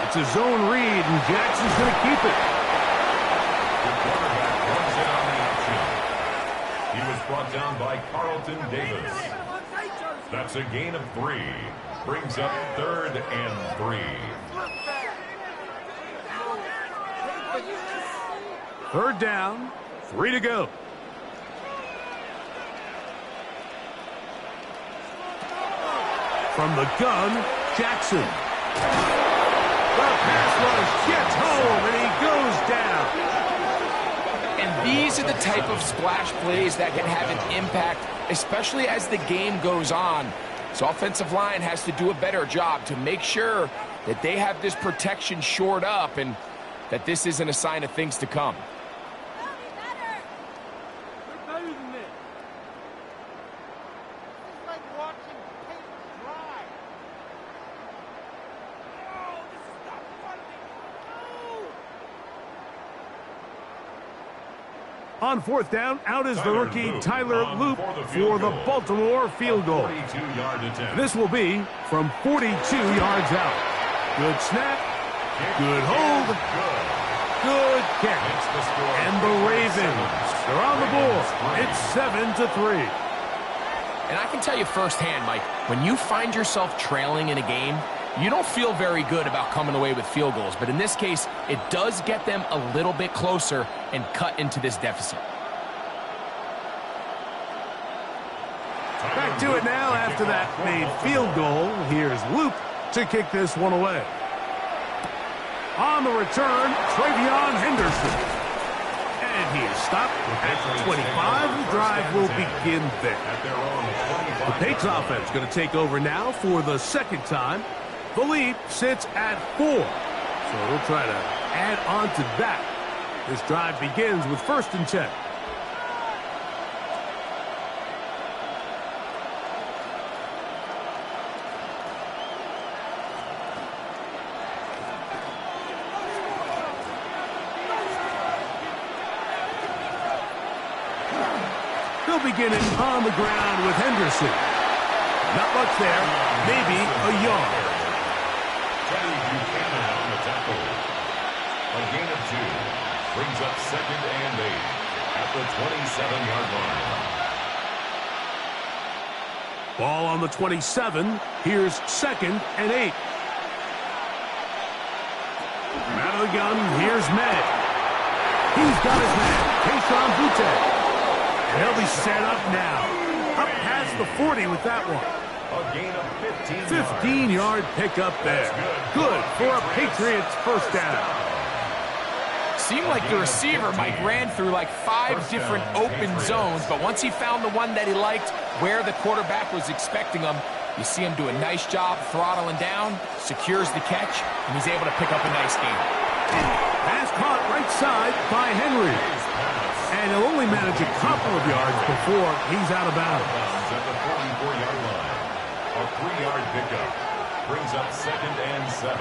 It's a zone read, and Jackson's going to keep it. Brought down by Carlton Davis. That's a gain of 3. Brings up 3rd and 3. 3rd down, 3 to go. From the gun, Jackson. The pass rush gets home, and he goes down. And these are the type of splash plays that can have an impact, especially as the game goes on. So offensive line has to do a better job to make sure that they have this protection shored up and that this isn't a sign of things to come. They're better than this. It's like watching paint dry. Oh, this is not funny. Oh! On 4th down, out is the rookie Tyler Loop for the Baltimore field goal. This will be from 42 yards out. Good snap, good hold, good kick. And the Ravens, they're on the board. It's 7-3. And I can tell you firsthand, Mike, when you find yourself trailing in a game, you don't feel very good about coming away with field goals. But in this case, it does get them a little bit closer and cut into this deficit. Back to it now after that made field goal. Here's Loop to kick this one away. On the return, Travion Henderson. And he is stopped at 25. The drive will begin there. The Patriots offense going to take over now for the 2nd time. The lead sits at 4. So we'll try to add on to that. This drive begins with 1st and 10. They'll begin it on the ground with Henderson. Not much there, maybe a yard. On the tackle. A gain of 2 brings up 2nd and 8 at the 27-yard line. Ball on the 27. Here's 2nd and 8. Out of the gun, here's May. He's got his man, Keyshawn Boutte. And he'll be set up now. Up past the 40 with that one. A gain of 15 15-yard pickup there. Good for a Patriots first down. Seemed like the receiver, Mike, ran through like 5 different open zones, but once he found the one that he liked, where the quarterback was expecting him, you see him do a nice job throttling down, secures the catch, and he's able to pick up a nice gain. Pass caught right side by Henry. And he'll only manage a couple of yards before he's out of bounds. At the 44-yard line. A 3-yard pickup brings up 2nd and 7.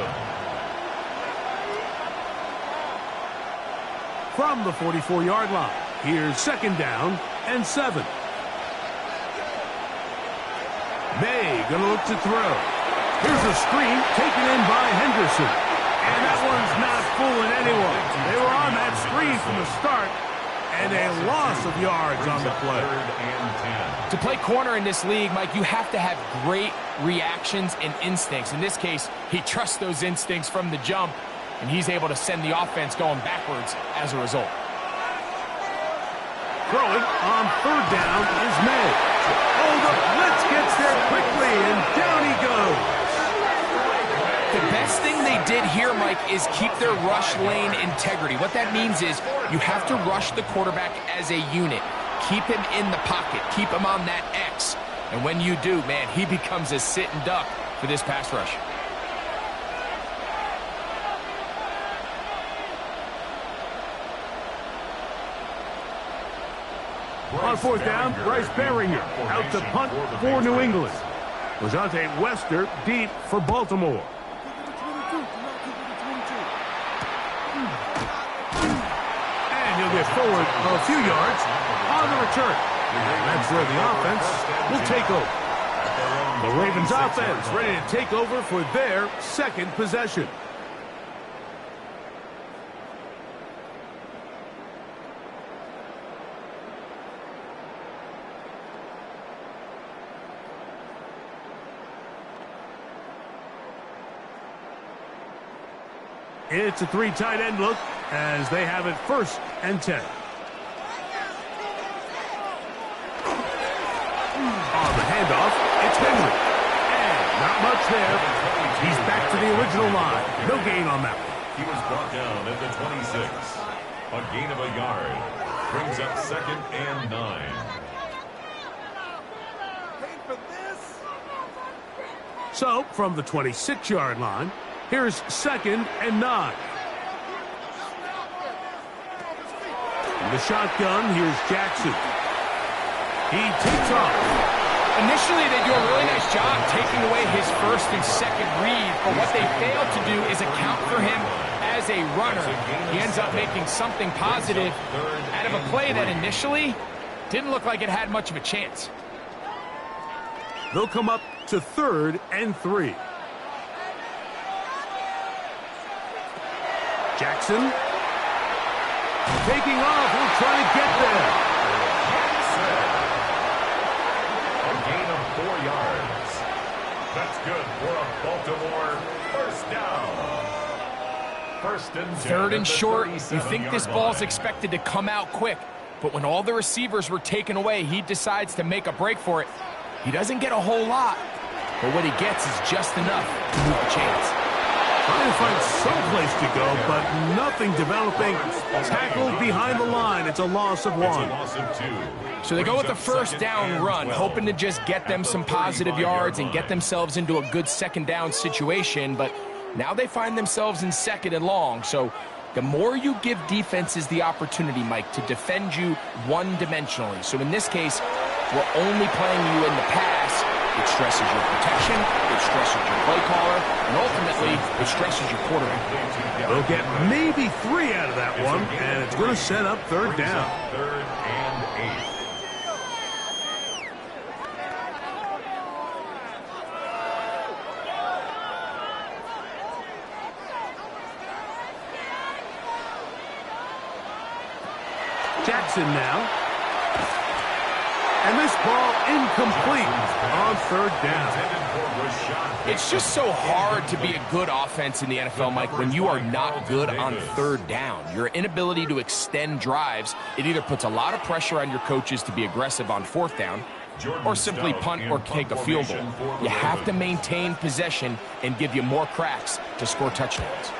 From the 44-yard line, here's 2nd down and 7. May gonna look to throw. Here's a screen taken in by Henderson. And that one's not fooling anyone. They were on that screen from the start. And a loss of yards on the play. 3rd and 10. To play corner in this league, Mike, you have to have great reactions and instincts. In this case, he trusts those instincts from the jump, and he's able to send the offense going backwards as a result. Throwing on 3rd down is May. Oh, the blitz gets there quickly, and down he goes. The best thing they did here, Mike, is keep their rush lane integrity. What that means is you have to rush the quarterback as a unit. Keep him in the pocket. Keep him on that X. And when you do, man, he becomes a sitting duck for this pass rush. On 4th down, Bryce Baringer out to punt for New England. Lajante Wester deep for Baltimore. And he'll get forward a few yards on the return. And that's where the offense will take over. The Ravens offense ready to take over for their 2nd possession. It's a 3 tight end look as they have it 1st and 10. On the handoff, it's Henry. And not much there. He's back to the original line. No gain on that one. He was brought down at the 26. A gain of a yard brings up 2nd and 9. So, from the 26-yard line, here's 2nd and 9. In the shotgun, here's Jackson. He takes off. Initially, they do a really nice job taking away his 1st and 2nd read, but what they failed to do is account for him as a runner. He ends up making something positive out of a play that initially didn't look like it had much of a chance. They'll come up to 3rd and 3. Jackson taking off. We'll try to get there. A gain of 4 yards. That's good for a Baltimore first down. 1st and 10. 3rd and short. You think this ball's expected to come out quick, but when all the receivers were taken away, he decides to make a break for it. He doesn't get a whole lot, but what he gets is just enough to move the chains. Trying to find some place to go, but nothing developing. Tackled behind the line. It's a loss of 1. It's a loss of 2. So they go with the first down run, hoping to just get them some positive yards and get themselves into a good second down situation, but now they find themselves in second and long. So the more you give defenses the opportunity, Mike, to defend you one-dimensionally. So in this case, we're only playing you in the pass. It stresses your protection, it stresses your play caller, and ultimately, it stresses your quarterback. They'll get maybe 3 out of that one, and it's going to set up third down. Third and 8. Jackson now. And this ball incomplete on third down. It's just so hard to be a good offense in the NFL, Mike, when you are not good on third down. Your inability to extend drives, it either puts a lot of pressure on your coaches to be aggressive on fourth down or simply punt or take a field goal. You have to maintain possession and give you more cracks to score touchdowns.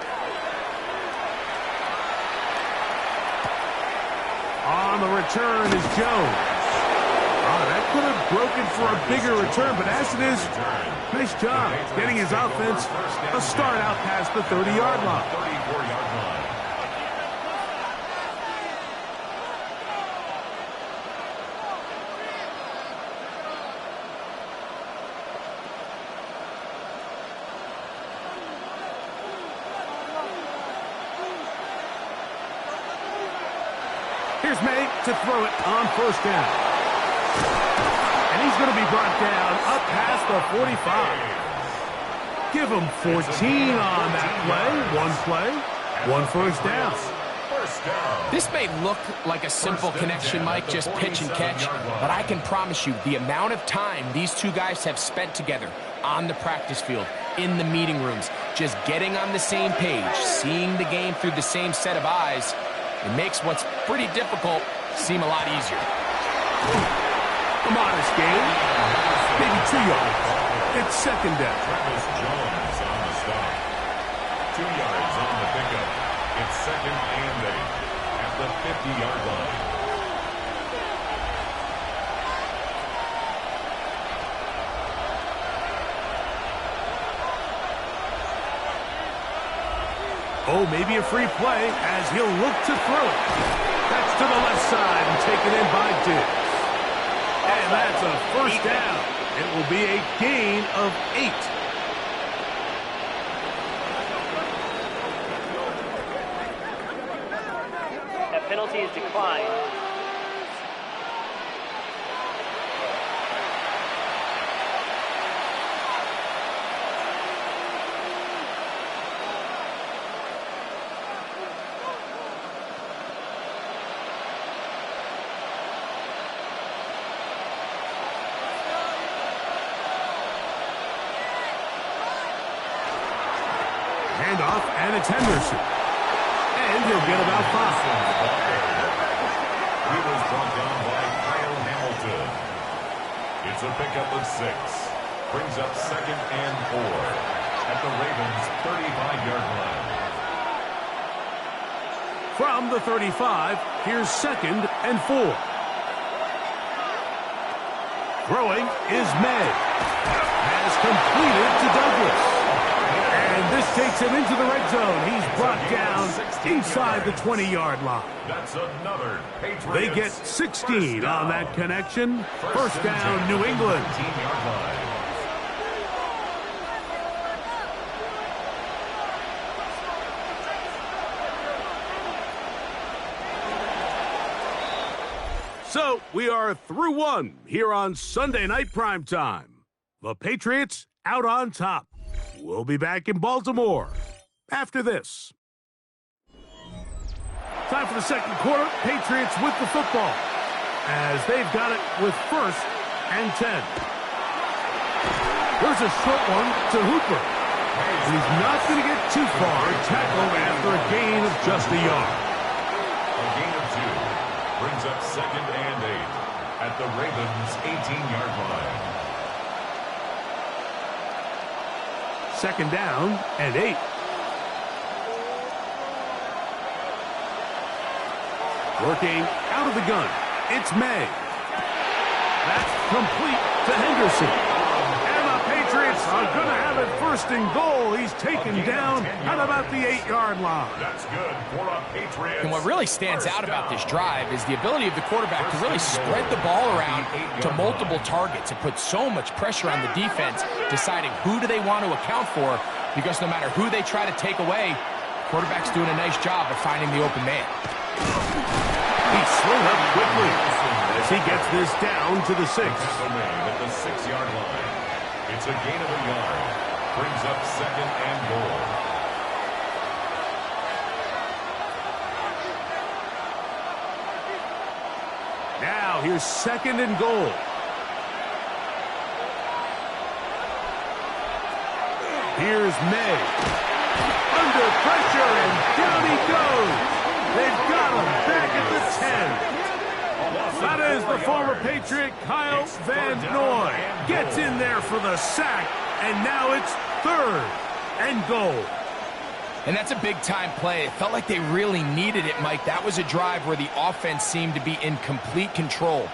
On the return is Jones. That could have broken for a bigger return, but as it is, nice job getting his offense a start out past the 30-yard line. 34-yard line. Here's May to throw it on first down. And he's going to be brought down up past the 45. Give him 14 on that play. One first down. This may look like a simple connection, Mike, just pitch and catch, but I can promise you the amount of time these two guys have spent together on the practice field, in the meeting rooms, just getting on the same page, seeing the game through the same set of eyes, it makes what's pretty difficult seem a lot easier. A modest gain, maybe 2 yards. It's second down. Travis Jones on the stop. 2 yards on the pickup. It's second and 8 at the 50-yard line. Oh, maybe a free play as he'll look to throw it. That's to the left side and taken in by Diggs. And that's a first down. It will be a gain of 8. That penalty is declined. Handoff, and it's Henderson. And he'll get about 5. He was brought down by Kyle Hamilton. It's a pickup of 6. Brings up second and 4 at the Ravens' 35-yard line. From the 35, here's second and 4. Throwing is May. Has completed to Douglas. And this takes him into the red zone. He's brought down inside the 20-yard line. That's another Patriots. They get 16 on that connection. First down, New England. 15-yard line. So we are through one here on Sunday Night Primetime. The Patriots out on top. We'll be back in Baltimore after this. Time for the second quarter. Patriots with the football as they've got it with first and 10. There's a short one to Hooper. And he's not going to get too far. Tackled after a gain of just a yard. A gain of 2 brings up second and 8 at the Ravens' 18-yard line. Second down and 8. Working out of the gun. It's May. That's complete to Henderson. And the Patriots are going to have it first and goal. He's taken down at about the 8-yard line. That's good for a Patriots. And what really stands out about this drive is the ability of the quarterback to really spread the ball around to multiple targets. It puts so much pressure on the defense, deciding who do they want to account for, because no matter who they try to take away, quarterback's doing a nice job of finding the open man. He's slowed up quickly as he gets this down to the 6. At the 6-yard line. It's a gain of a yard. Brings up second and goal. Now here's second and goal. Here's May. Under pressure, and down he goes. They've got him back at the 10. That is the former Patriot Kyle Van Noy. Gets in there for the sack, and now it's third and goal. And that's a big-time play. It felt like they really needed it, Mike. That was a drive where the offense seemed to be in complete control.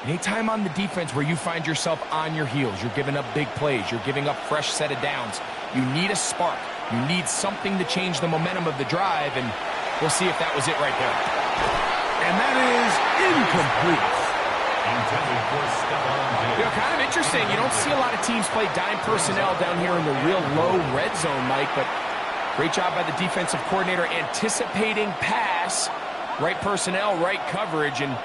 Anytime on the defense where you find yourself on your heels, you're giving up big plays, you're giving up fresh set of downs, you need a spark. You need something to change the momentum of the drive, and we'll see if that was it right there. And that is incomplete. Intended for Stephon Diggs. You know, kind of interesting. You don't see a lot of teams play dime personnel down here in the real low red zone, Mike, but great job by the defensive coordinator anticipating pass, right personnel, right coverage, and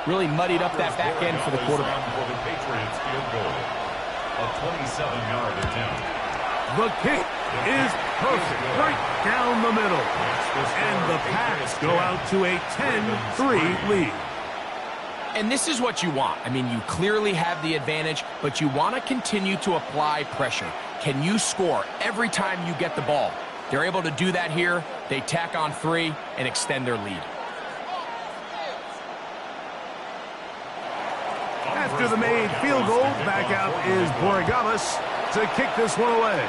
really muddied up that back end for the quarterback. For the Patriots field goal. A 27-yard attempt. The kick is perfect, right down the middle. And the Pats go out to a 10-3 lead. And this is what you want. I mean, you clearly have the advantage, but you want to continue to apply pressure. Can you score every time you get the ball? They're able to do that here. They tack on 3 and extend their lead. After the made field goal, back out is Borregales to kick this one away.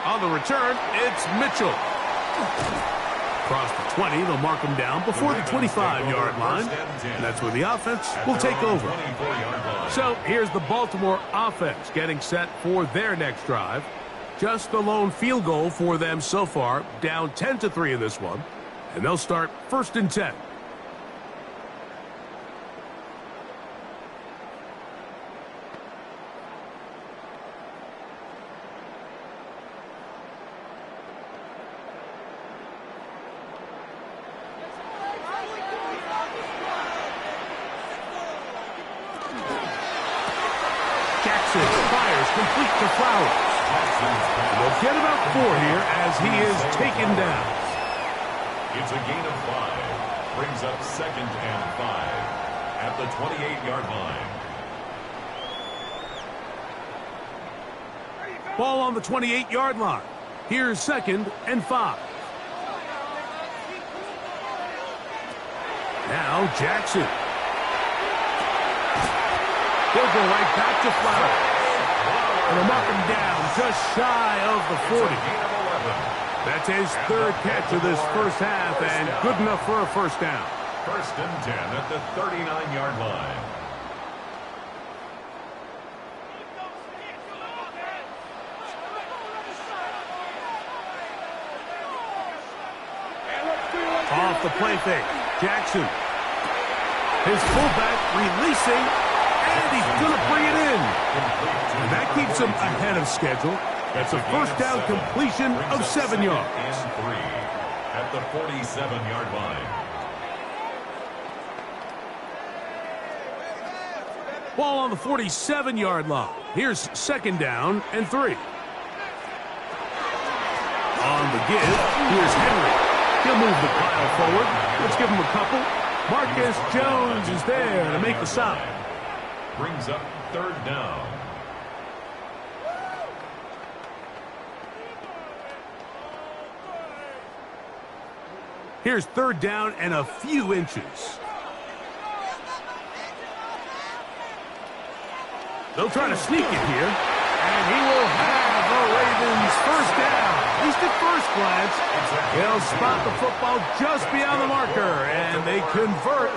On the return, it's Mitchell. Across the 20, they'll mark him down before the 25-yard line. And that's where the offense will take over. So here's the Baltimore offense getting set for their next drive. Just the lone field goal for them so far, down 10-3 in this one. And they'll start first and 10. Fires complete to Flowers. They'll get about 4 here as he is taken down. It's a gain of 5. Brings up second and 5 at the 28-yard line. Ball on the 28-yard line. Here's second and 5. Now Jackson. He'll go right back to Flowers. And they'll mark him down just shy of the 40. That's his third catch of this first half, and good enough for a first down. First and 10 at the 39-yard line. Off the play fake, Jackson. His fullback releasing, and he's going to bring it in. And that keeps him ahead of schedule. That's a first down completion of 7 yards. And 3 at the 47-yard line. Ball on the 47-yard line. Here's second down and 3. On the give, here's Henry. He'll move the pile forward. Let's give him a couple. Marcus Jones is there to make the stop. Brings up third down. Here's third down and a few inches. They'll try to sneak it here. And he will have the Ravens first down. At least at first glance. He'll spot the football just beyond the marker, and they convert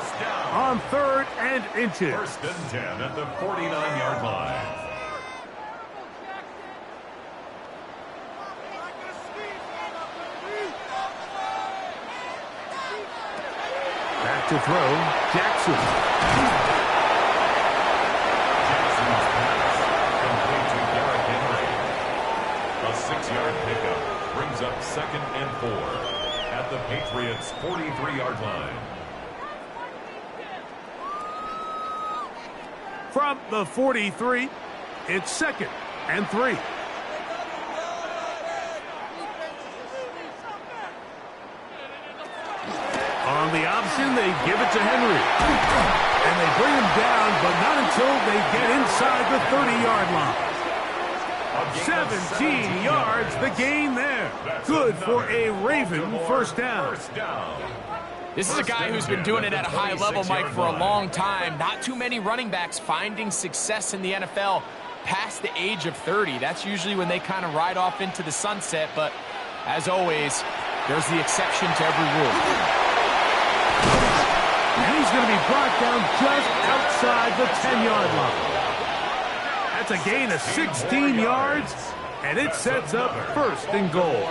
on 3rd and inches. 1st and 10 at the 49-yard line. Back to throw, Jackson. Jackson's pass complete to Derrick Henry. A 6-yard pickup brings up 2nd and 4 at the Patriots' 43-yard line. From the 43, it's 2nd and 3. On the option, they give it to Henry. And they bring him down, but not until they get inside the 30-yard line. 17 yards, the gain there. Good for a Raven first down. This is a guy who's been doing it at a high level, Mike, for a long time. Not too many running backs finding success in the NFL past the age of 30. That's usually when they kind of ride off into the sunset, but as always, there's the exception to every rule. And he's going to be brought down just outside the 10-yard line. That's a gain of 16 yards, and it sets up 1st and goal.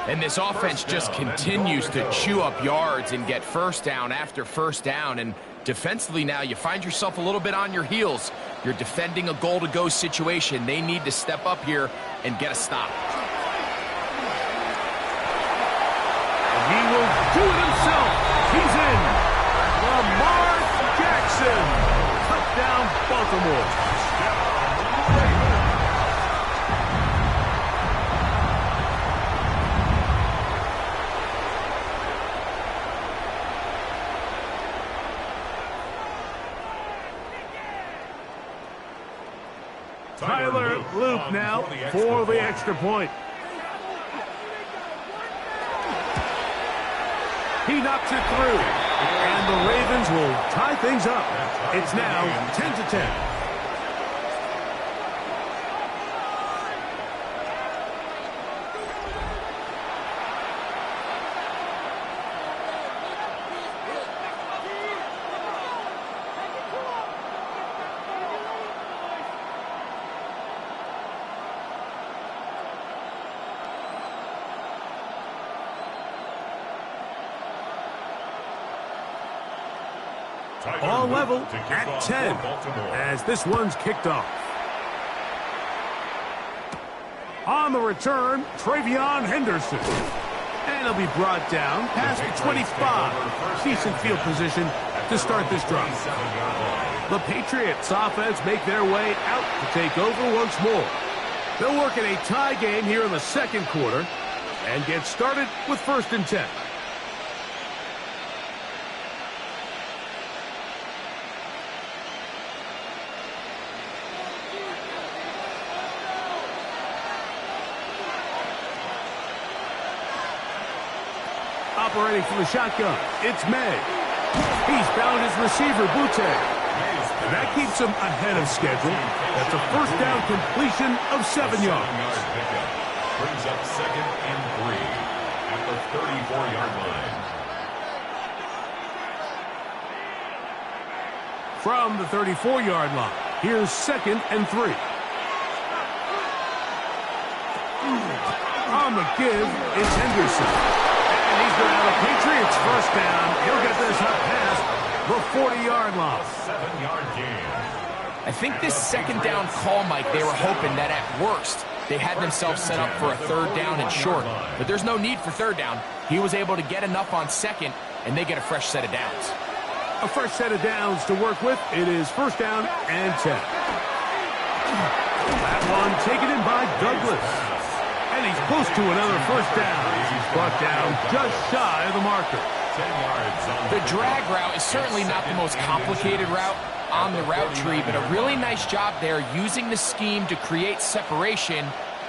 And this offense just continues to chew up yards and get first down after first down. And defensively now, you find yourself a little bit on your heels. You're defending a goal-to-go situation. They need to step up here and get a stop. And he will do it himself. He's in. Lamar Jackson. Touchdown, Baltimore. Tyler Loop now for the extra point. He knocks it through, and the Ravens will tie things up. It's now 10-10. All level at 10 as this one's kicked off. On the return, Travion Henderson. And he'll be brought down past the 25. Decent field position to start this drive. The Patriots offense make their way out to take over once more. They'll work in a tie game here in the 2nd quarter and get started with 1st and 10. Operating from the shotgun, it's May. He's found his receiver, Butte. And that keeps him ahead of schedule. That's a first down completion of 7 yards. Brings up 2nd and 3 at the 34-yard line. From the 34-yard line, here's 2nd and 3. On the give, it's Henderson. He's going to have a Patriots first down. He'll get this up past the 40-yard line. 7-yard gain. I think this 2nd down call, Mike, they were hoping that at worst they had themselves set up for a 3rd down and short. But there's no need for 3rd down. He was able to get enough on 2nd, and they get a fresh set of downs. A fresh set of downs to work with. It is 1st down and 10. That one taken in by Douglas. And he's close to another first down. He's brought down just shy of the marker. 10 yards on The drag route is certainly not the most complicated route on the route tree, but a really nice job there using the scheme to create separation.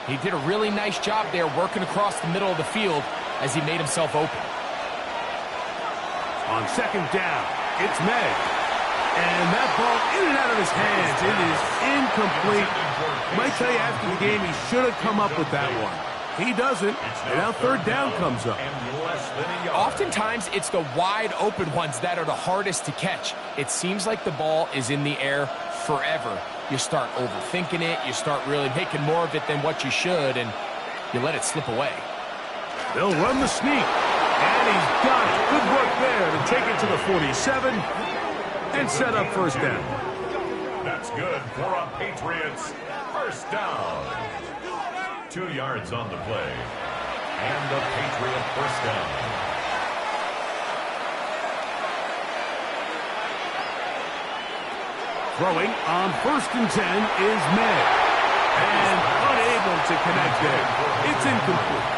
He did a really nice job there working across the middle of the field as he made himself open. On 2nd down, it's May. And that ball in and out of his hands. It is incomplete. Might tell you after the game he should have come up with that one. He doesn't, and now third down comes up. And less than a yard. Oftentimes, it's the wide open ones that are the hardest to catch. It seems like the ball is in the air forever. You start overthinking it, you start really making more of it than what you should, and you let it slip away. They'll run the sneak, and he's got it. Good work there to take it to the 47 and set up first down. That's good for a Patriots first down. 2 yards on the play. And the Patriot first down. Throwing on 1st and 10 is May. And unable to connect there. It's incomplete.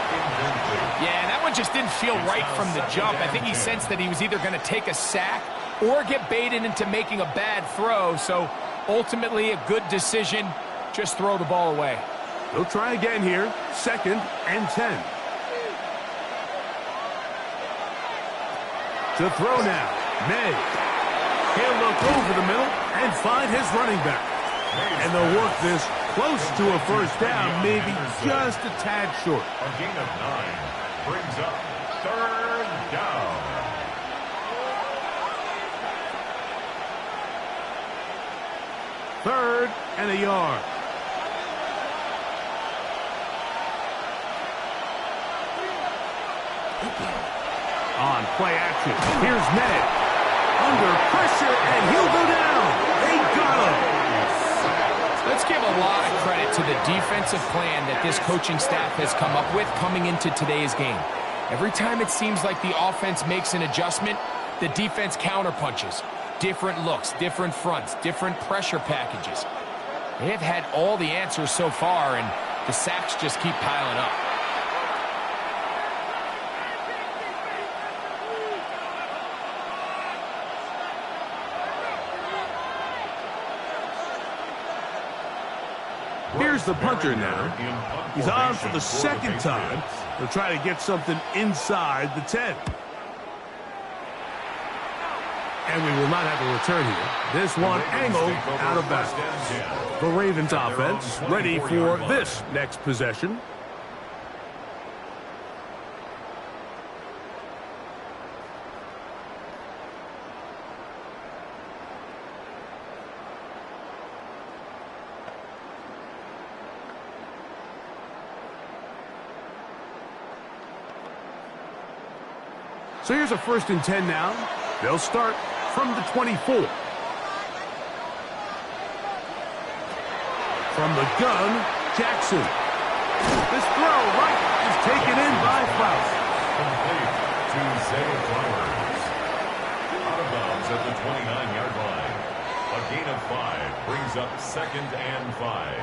Yeah, that one just didn't feel right from the jump. I think he sensed that he was either going to take a sack or get baited into making a bad throw. So ultimately a good decision. Just throw the ball away. They'll try again here. 2nd and 10. To throw now. May. He'll look over the middle and find his running back. And they'll work this close to a first down, maybe just a tad short. A gain of 9 brings up third down. Third and a yard. On play action, here's May. Under pressure, and he'll go down. They got him. Let's give a lot of credit to the defensive plan that this coaching staff has come up with coming into today's game. Every time it seems like the offense makes an adjustment, the defense counterpunches. Different looks, different fronts, different pressure packages. They have had all the answers so far, and the sacks just keep piling up. Here's the punter now. He's on for the 2nd time. They'll try to get something inside the 10. And we will not have a return here. This one angled out of bounds. The Ravens offense ready for this next possession. So here's a 1st and 10 now. They'll start from the 24. From the gun, Jackson. This throw right is taken in by Faust. Complete to Zay Flowers. Out of bounds at the 29-yard line. A gain of 5 brings up 2nd and 5.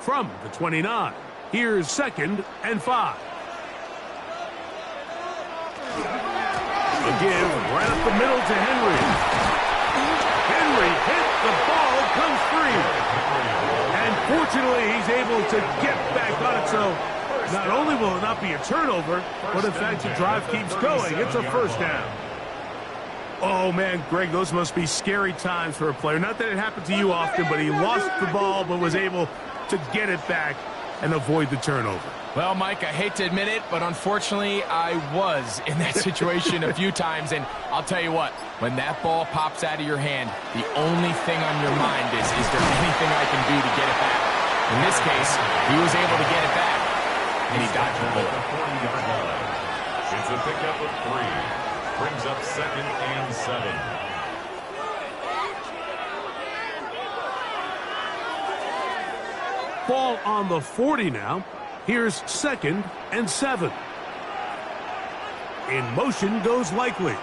From the 29, here's 2nd and 5. Again, right up the middle to Henry. Henry hit, the ball comes free. And fortunately, he's able to get back on it, so not only will it not be a turnover, but in fact, the drive keeps going. It's a first down. Oh, man, Greg, those must be scary times for a player. Not that it happened to you often, but he lost the ball but was able to get it back and avoid the turnover. Well, Mike, I hate to admit it, but unfortunately, I was in that situation a few times, and I'll tell you what, when that ball pops out of your hand, the only thing on your mind is there anything I can do to get it back? In this case, he was able to get it back, and he dodged the bullet. It's a pickup of 3. Brings up 2nd and 7. Ball on the 40 now. Here's 2nd and 7. In motion goes Likely.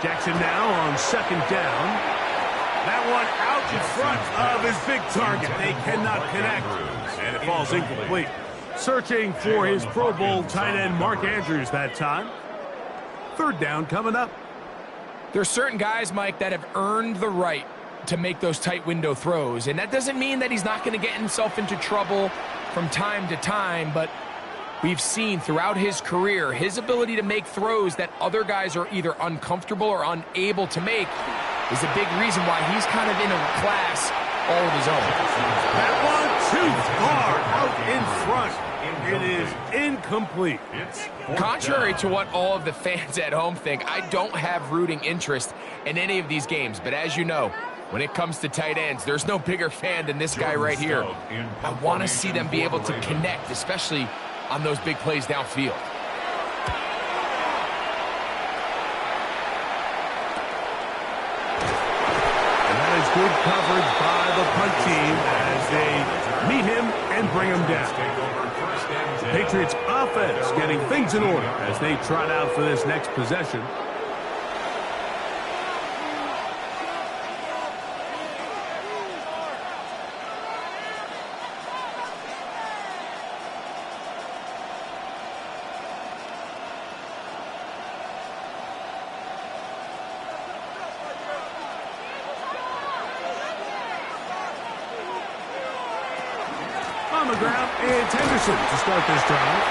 Jackson now on 2nd down. That one out in front of his big target. They cannot connect. And it falls incomplete. Searching for his Pro Bowl tight end Mark Andrews that time. 3rd down coming up. There's certain guys, Mike, that have earned the right to make those tight window throws. And that doesn't mean that he's not going to get himself into trouble from time to time, but we've seen throughout his career his ability to make throws that other guys are either uncomfortable or unable to make. is a big reason why he's kind of in a class all of his own. That one too far out in front. It is incomplete. Contrary to what all of the fans at home think, I don't have rooting interest in any of these games. But as you know, when it comes to tight ends, there's no bigger fan than this guy right here. I want to see them be able to connect, especially on those big plays downfield. And that is good coverage by the punt team as they meet him and bring him down. Patriots offense getting things in order as they trot out for this next possession. On the ground, it's Henderson to start this drive.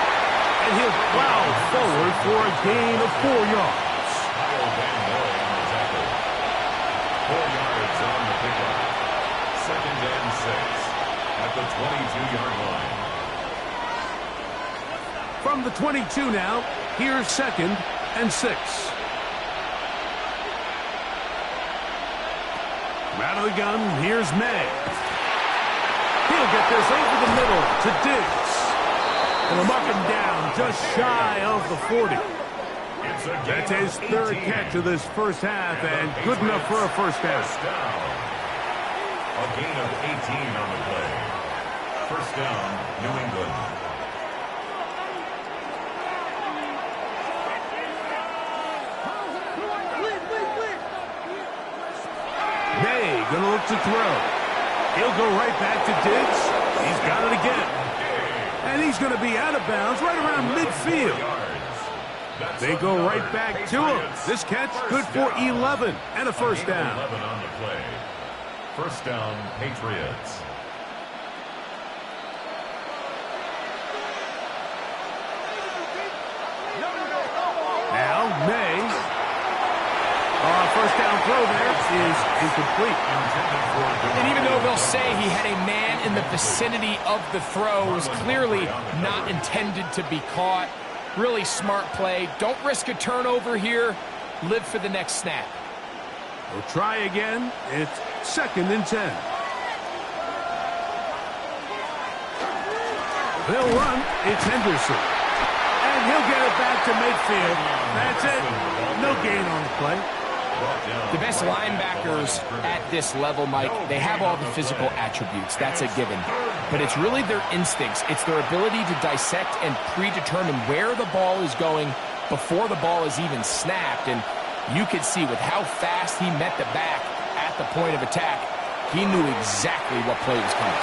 And he'll plow forward for a gain of 4 yards. 4 yards on the pickup. 2nd and 6 at the 22-yard line. From the 22 now, here's 2nd and 6. Out of the gun, here's May. He'll get this over the middle to Diggs. And they'll mark him down just shy of the 40. That's his 3rd catch of this first half, and good enough for a first down. A gain of 18 on the play. First down, New England. May gonna look to throw. He'll go right back to Diggs. He's got it again. And he's going to be out of bounds right around midfield. They go right back to him. This catch good for 11 and a first down. 11 on the play. First down, Patriots. Now May. First down throw there is incomplete. And even though they'll say he had a man in the vicinity of the throw, it was clearly not intended to be caught. Really smart play. Don't risk a turnover here. Live for the next snap. We'll try again. It's 2nd and 10. They'll run. It's Henderson. And he'll get it back to midfield. That's it. No gain on the play. The best linebackers at this level, Mike, they have all the physical attributes. That's a given. But it's really their instincts. It's their ability to dissect and predetermine where the ball is going before the ball is even snapped. And you could see with how fast he met the back at the point of attack, he knew exactly what play was coming.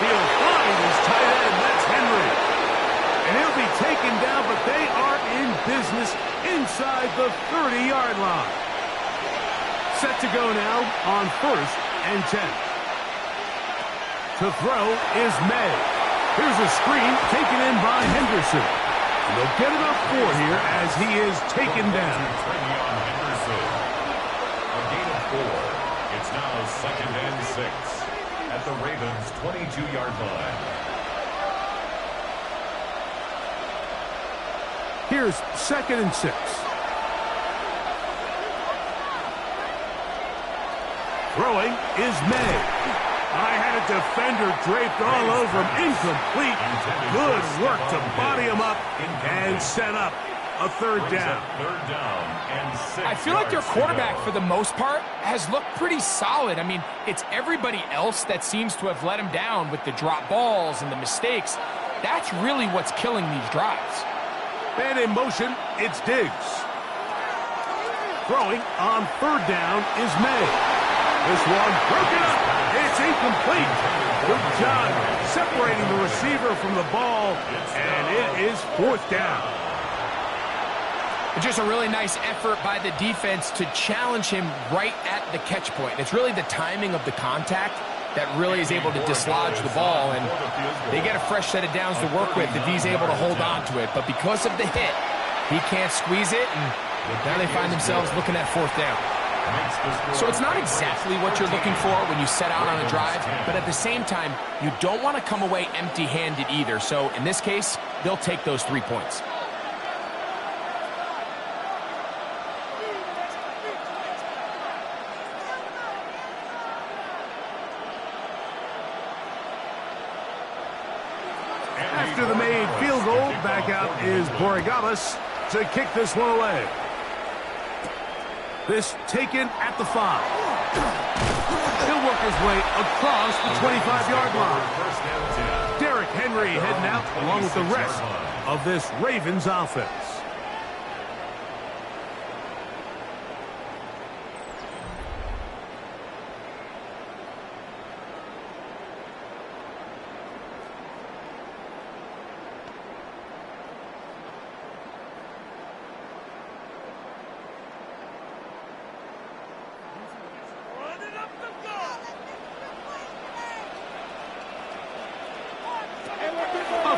He'll find his tight end. That's Henry. And he'll be taken down, but they are in business inside the 30-yard line. Set to go now on 1st and 10. To throw is May. Here's a screen taken in by Henderson. And they'll get enough for here as he is taken down. A gain of 4. It's now 2nd and 6 at the Ravens' 22-yard line. Here's 2nd and 6. Throwing is May. I had a defender draped all over him. Incomplete. Good work to body him up and set up a 3rd down. 3rd down and 6. I feel like their quarterback, for the most part, has looked pretty solid. I mean, it's everybody else that seems to have let him down with the drop balls and the mistakes. That's really what's killing these drives. And in motion, it's Diggs. Throwing on 3rd down is May. This one broken up. It's incomplete. Good job separating the receiver from the ball, and it is 4th down. Just a really nice effort by the defense to challenge him right at the catch point. It's really the timing of the contact that really is able to dislodge the ball, and they get a fresh set of downs to work with if he's able to hold on to it. But because of the hit, he can't squeeze it, and now they find themselves looking at 4th down. makes the score. So it's not exactly what you're looking for when you set out on a drive, but at the same time, you don't want to come away empty-handed either. So in this case, they'll take those 3 points. After the made field goal, back out is Borregamas to kick this one away. This taken at the 5. He'll work his way across the 25-yard line. Derrick Henry heading out along with the rest of this Ravens offense.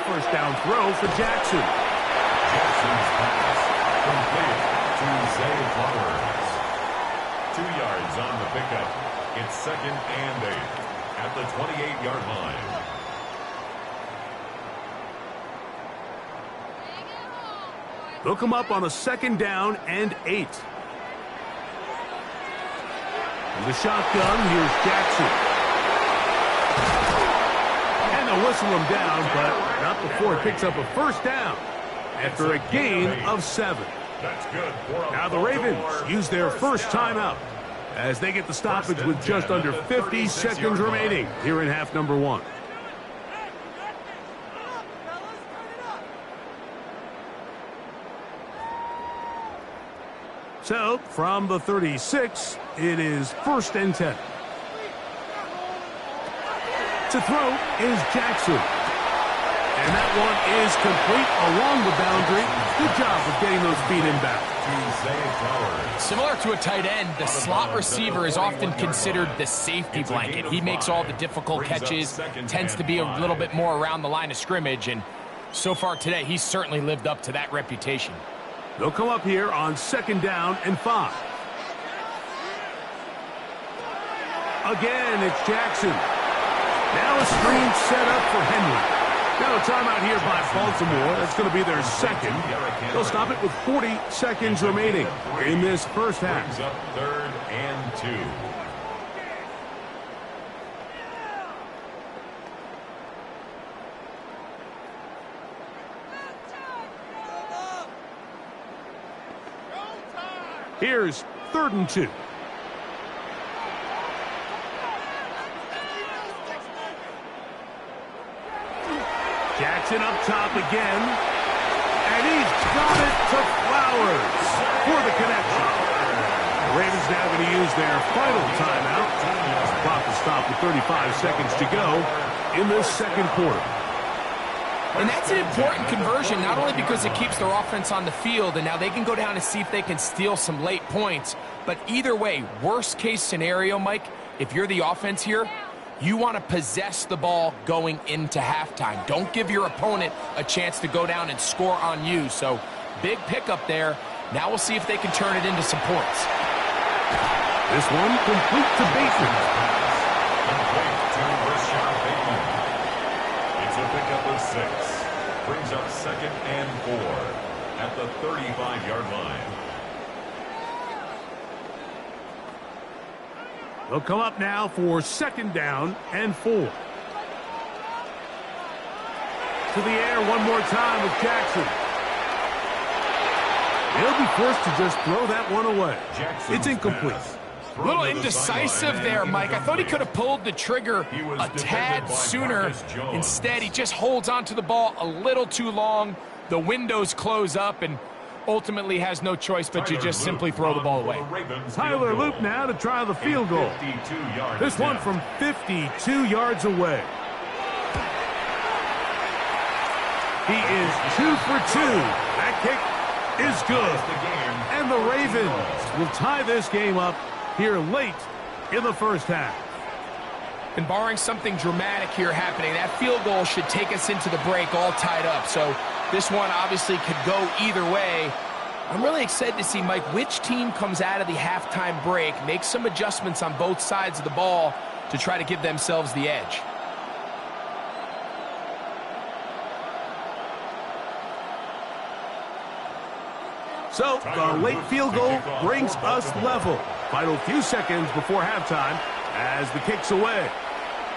First down throw for Jackson. Jackson's pass complete to Zay Flowers. 2 yards on the pickup. It's 2nd and 8 at the 28-yard line. They'll come up on a 2nd down and 8. In the shotgun, here's Jackson. They'll whistle him down, but not before it picks up a first down after a gain of 7. That's good. Now the Ravens use their first timeout as they get the stoppage with just under 50 seconds remaining here in half number 1. So from the 36, it is 1st and 10. To throw is Jackson. And that one is complete along the boundary. Good job of getting those feet inbound. Similar to a tight end, the slot receiver is often considered the safety blanket. He makes all the difficult catches, tends to be a little bit more around the line of scrimmage, and so far today, he's certainly lived up to that reputation. They'll come up here on 2nd down and 5. Again, it's Jackson. Now a screen set up for Henry. Now a timeout here by Baltimore. That's going to be their 2nd. They'll stop it with 40 seconds remaining in this first half. Brings up 3rd and 2. Here's 3rd and 2. Jackson up top again. And he's got it to Flowers for the connection. The Ravens now going to use their final timeout. The clock will stop with 35 seconds to go in this 2nd quarter. And that's an important conversion, not only because it keeps their offense on the field, and now they can go down and see if they can steal some late points. But either way, worst case scenario, Mike, if you're the offense here, you want to possess the ball going into halftime. Don't give your opponent a chance to go down and score on you. So big pickup there. Now we'll see if they can turn it into some points. This one complete to Bateman. Complete to Rashad Bateman. It's a pickup of 6. Brings up 2nd and 4 at the 35-yard line. They'll come up now for 2nd down and 4. To the air one more time with Jackson. He'll be forced to just throw that one away. It's incomplete. A little indecisive there, Mike. I thought he could have pulled the trigger a tad sooner. Instead, he just holds onto the ball a little too long. The windows close up, and ultimately has no choice but to just simply throw the ball away. Tyler Loop now to try the field goal. This one from 52 yards away. He is 2 for 2. That kick is good. And the Ravens will tie this game up here late in the first half. And barring something dramatic here happening, that field goal should take us into the break all tied up. So this one obviously could go either way. I'm really excited to see, Mike, which team comes out of the halftime break, makes some adjustments on both sides of the ball to try to give themselves the edge. So, the late field goal brings us level. Final few seconds before halftime as the kick's away.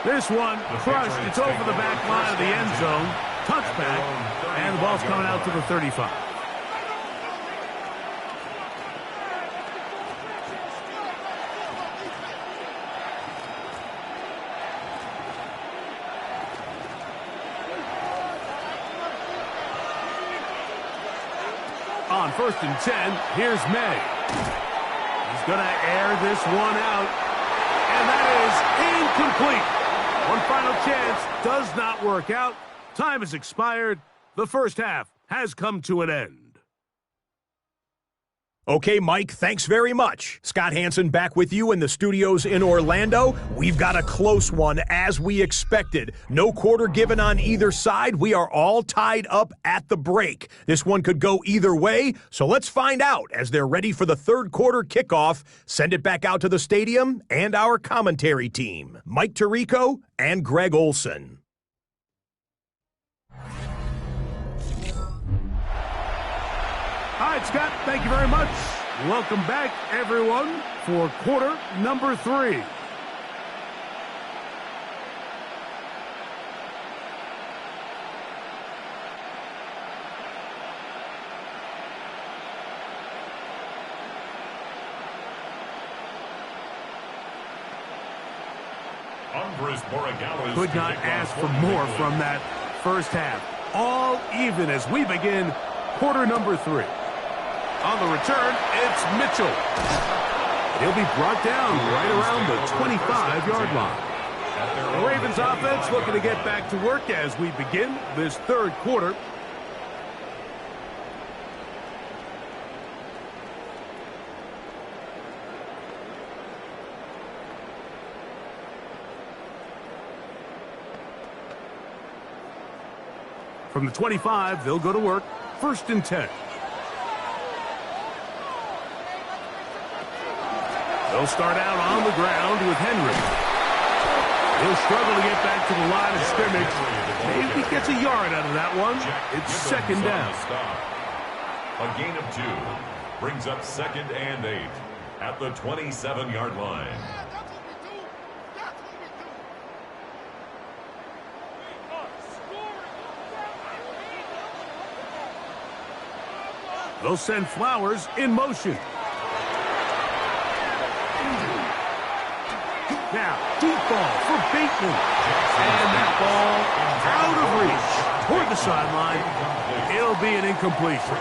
This one crushed. It's over the back line of the end zone. Touchback, and the ball's coming out to the 35. On 1st and 10, here's May. He's going to air this one out, and that is incomplete. One final chance does not work out. Time has expired. The first half has come to an end. Okay, Mike, thanks very much. Scott Hansen back with you in the studios in Orlando. We've got a close one, as we expected. No quarter given on either side. We are all tied up at the break. This one could go either way, so let's find out as they're ready for the third quarter kickoff. Send it back out to the stadium and our commentary team, Mike Tirico and Greg Olson. All right, Scott, thank you very much. Welcome back, everyone, for quarter number 3. Could not ask for more from that first half. All even as we begin quarter number 3. On the return, it's Mitchell. He'll be brought down right around the 25-yard line. The Ravens offense looking to get back to work as we begin this third quarter. From the 25, they'll go to work. 1st and 10. They'll start out on the ground with Henry. He'll struggle to get back to the line of scrimmage. Maybe he gets a yard out of that one. It's 2nd down. A gain of 2 brings up 2nd and 8 at the 27-yard line. They'll send Flowers in motion. Now, deep ball for Bateman. And that ball out of reach toward the sideline. It'll be an incompletion.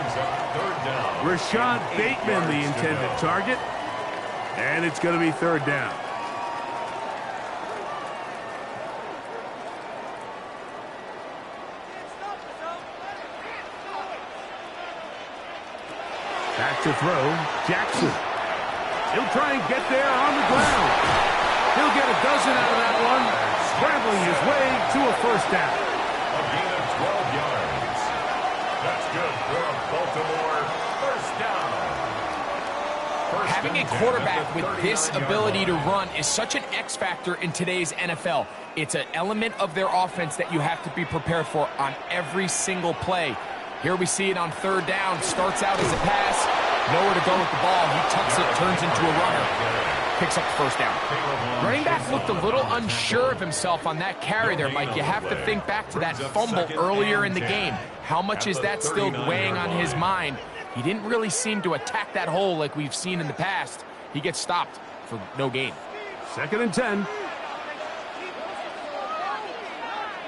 Rashad Bateman, the intended target. And it's going to be 3rd down. Back to throw, Jackson. He'll try and get there on the ground. He'll get a dozen out of that one, scrambling his way to a 1st down. A gain of 12 yards. That's good for a Baltimore 1st down. Having a quarterback with this ability to run is such an X factor in today's NFL. It's an element of their offense that you have to be prepared for on every single play. Here we see it on 3rd down. Starts out as a pass. Nowhere to go with the ball. He tucks it, turns into a runner. Picks up the 1st down. Running back looked a little unsure of himself on that carry there, Mike. You have to think back to that fumble earlier in the game. How much is that still weighing on his mind? He didn't really seem to attack that hole like we've seen in the past. He gets stopped for no gain. 2nd and 10.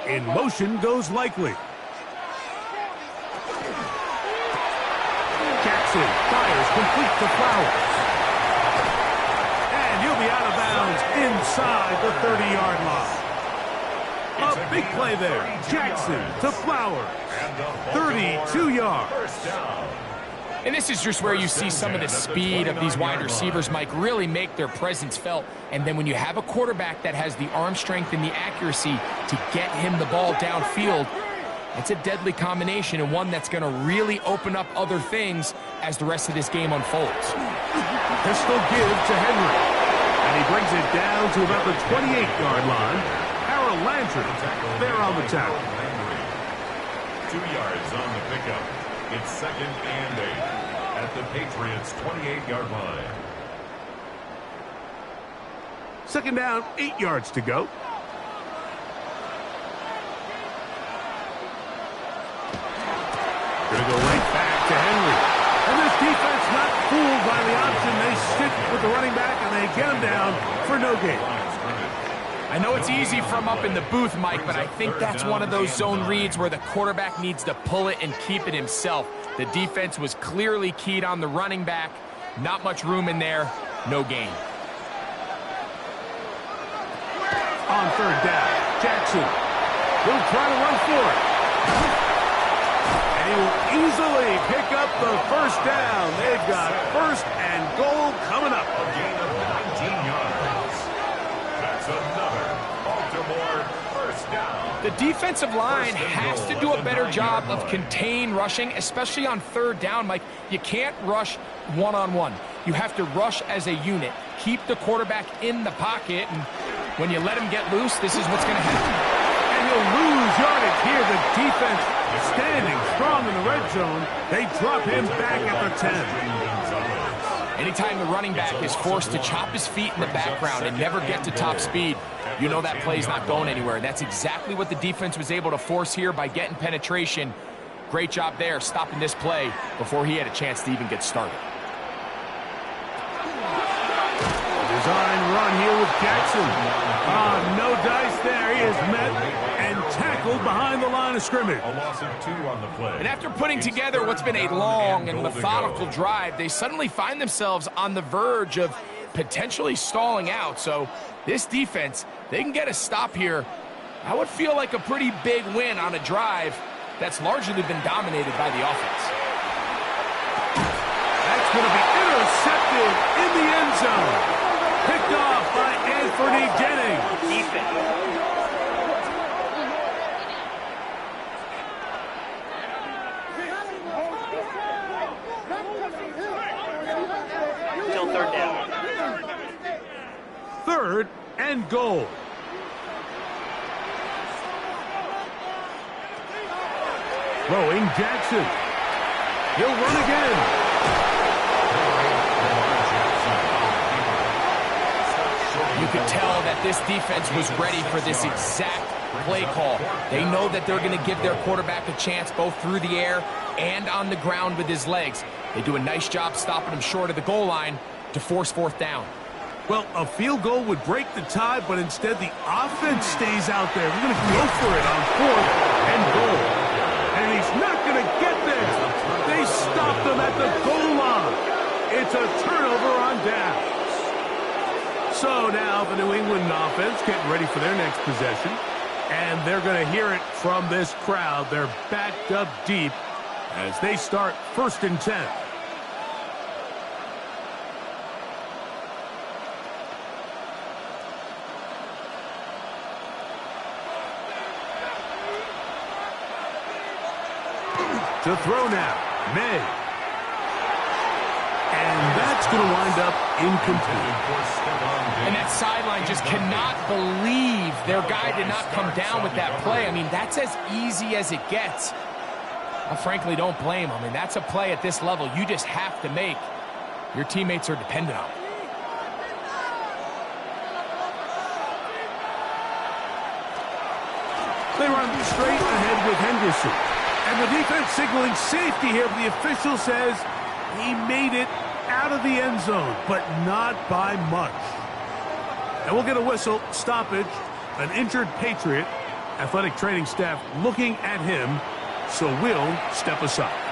In motion goes Likely. Jackson fires complete to Flowers. And he'll be out of bounds inside the 30-yard line. A big play there. Jackson to Flowers. 32 yards. And this is just where you see some of the speed of these wide receivers, Mike, really make their presence felt. And then when you have a quarterback that has the arm strength and the accuracy to get him the ball downfield, it's a deadly combination and one that's going to really open up other things as the rest of this game unfolds. Pistol give to Henry. And he brings it down to about the 28-yard line. Harold Landry there on the tackle. 2 yards on the pickup. It's 2nd and 8 at the Patriots' 28-yard line. 2nd down, 8 yards to go. Going to go right back to Henry. And this defense not fooled by the option. They stick with the running back, and they get him down for no gain. I know it's easy from up in the booth, Mike, but I think that's one of those zone reads where the quarterback needs to pull it and keep it himself. The defense was clearly keyed on the running back. Not much room in there. No gain. On 3rd down, Jackson will try to run for it. And he will easily pick up the 1st down. They've got 1st and goal coming up. A gain of 19 yards. That's another Baltimore 1st down. The defensive line has to do a better job of contain rushing, especially on 3rd down, Mike. You can't rush one-on-one. You have to rush as a unit. Keep the quarterback in the pocket, and when you let him get loose, this is what's going to happen. And he'll lose yardage here. The defense standing strong in the red zone. They drop him back at the 10. Anytime the running back is forced to chop his feet in the background and never get to top speed, you know that play's not going anywhere. That's exactly what the defense was able to force here by getting penetration. Great job there, stopping this play before he had a chance to even get started. Design run here with Jackson. No dice there. He is met and tackled behind the line of scrimmage. A loss of 2 on the play. And after putting together what's been a long and methodical drive, they suddenly find themselves on the verge of potentially stalling out. So this defense, they can get a stop here. I would feel like a pretty big win on a drive that's largely been dominated by the offense. That's going to be intercepted in the end zone. Picked off by Anthony Jennings. Still 3rd down. 3rd and goal. Throwing Jackson. He'll run again. You could tell that this defense was ready for this exact play call. They know that they're going to give their quarterback a chance both through the air and on the ground with his legs. They do a nice job stopping him short of the goal line to force 4th down. Well, a field goal would break the tie, but instead the offense stays out there. We're going to go for it on 4th and goal. And he's not going to get there. They stopped him at the goal line. It's a turnover on down. So now the New England offense getting ready for their next possession. And they're going to hear it from this crowd. They're backed up deep as they start 1st and 10. To throw now, May. And that's going to wind up incomplete. And that sideline just cannot believe their guy did not come down with that play. I mean, that's as easy as it gets. I frankly don't blame him. I mean, that's a play at this level you just have to make. Your teammates are dependent on it. They run straight ahead with Henderson. And the defense signaling safety here, but the official says he made it out of the end zone, but not by much. And we'll get a whistle, stoppage, an injured Patriot. Athletic training staff looking at him, so we'll step aside.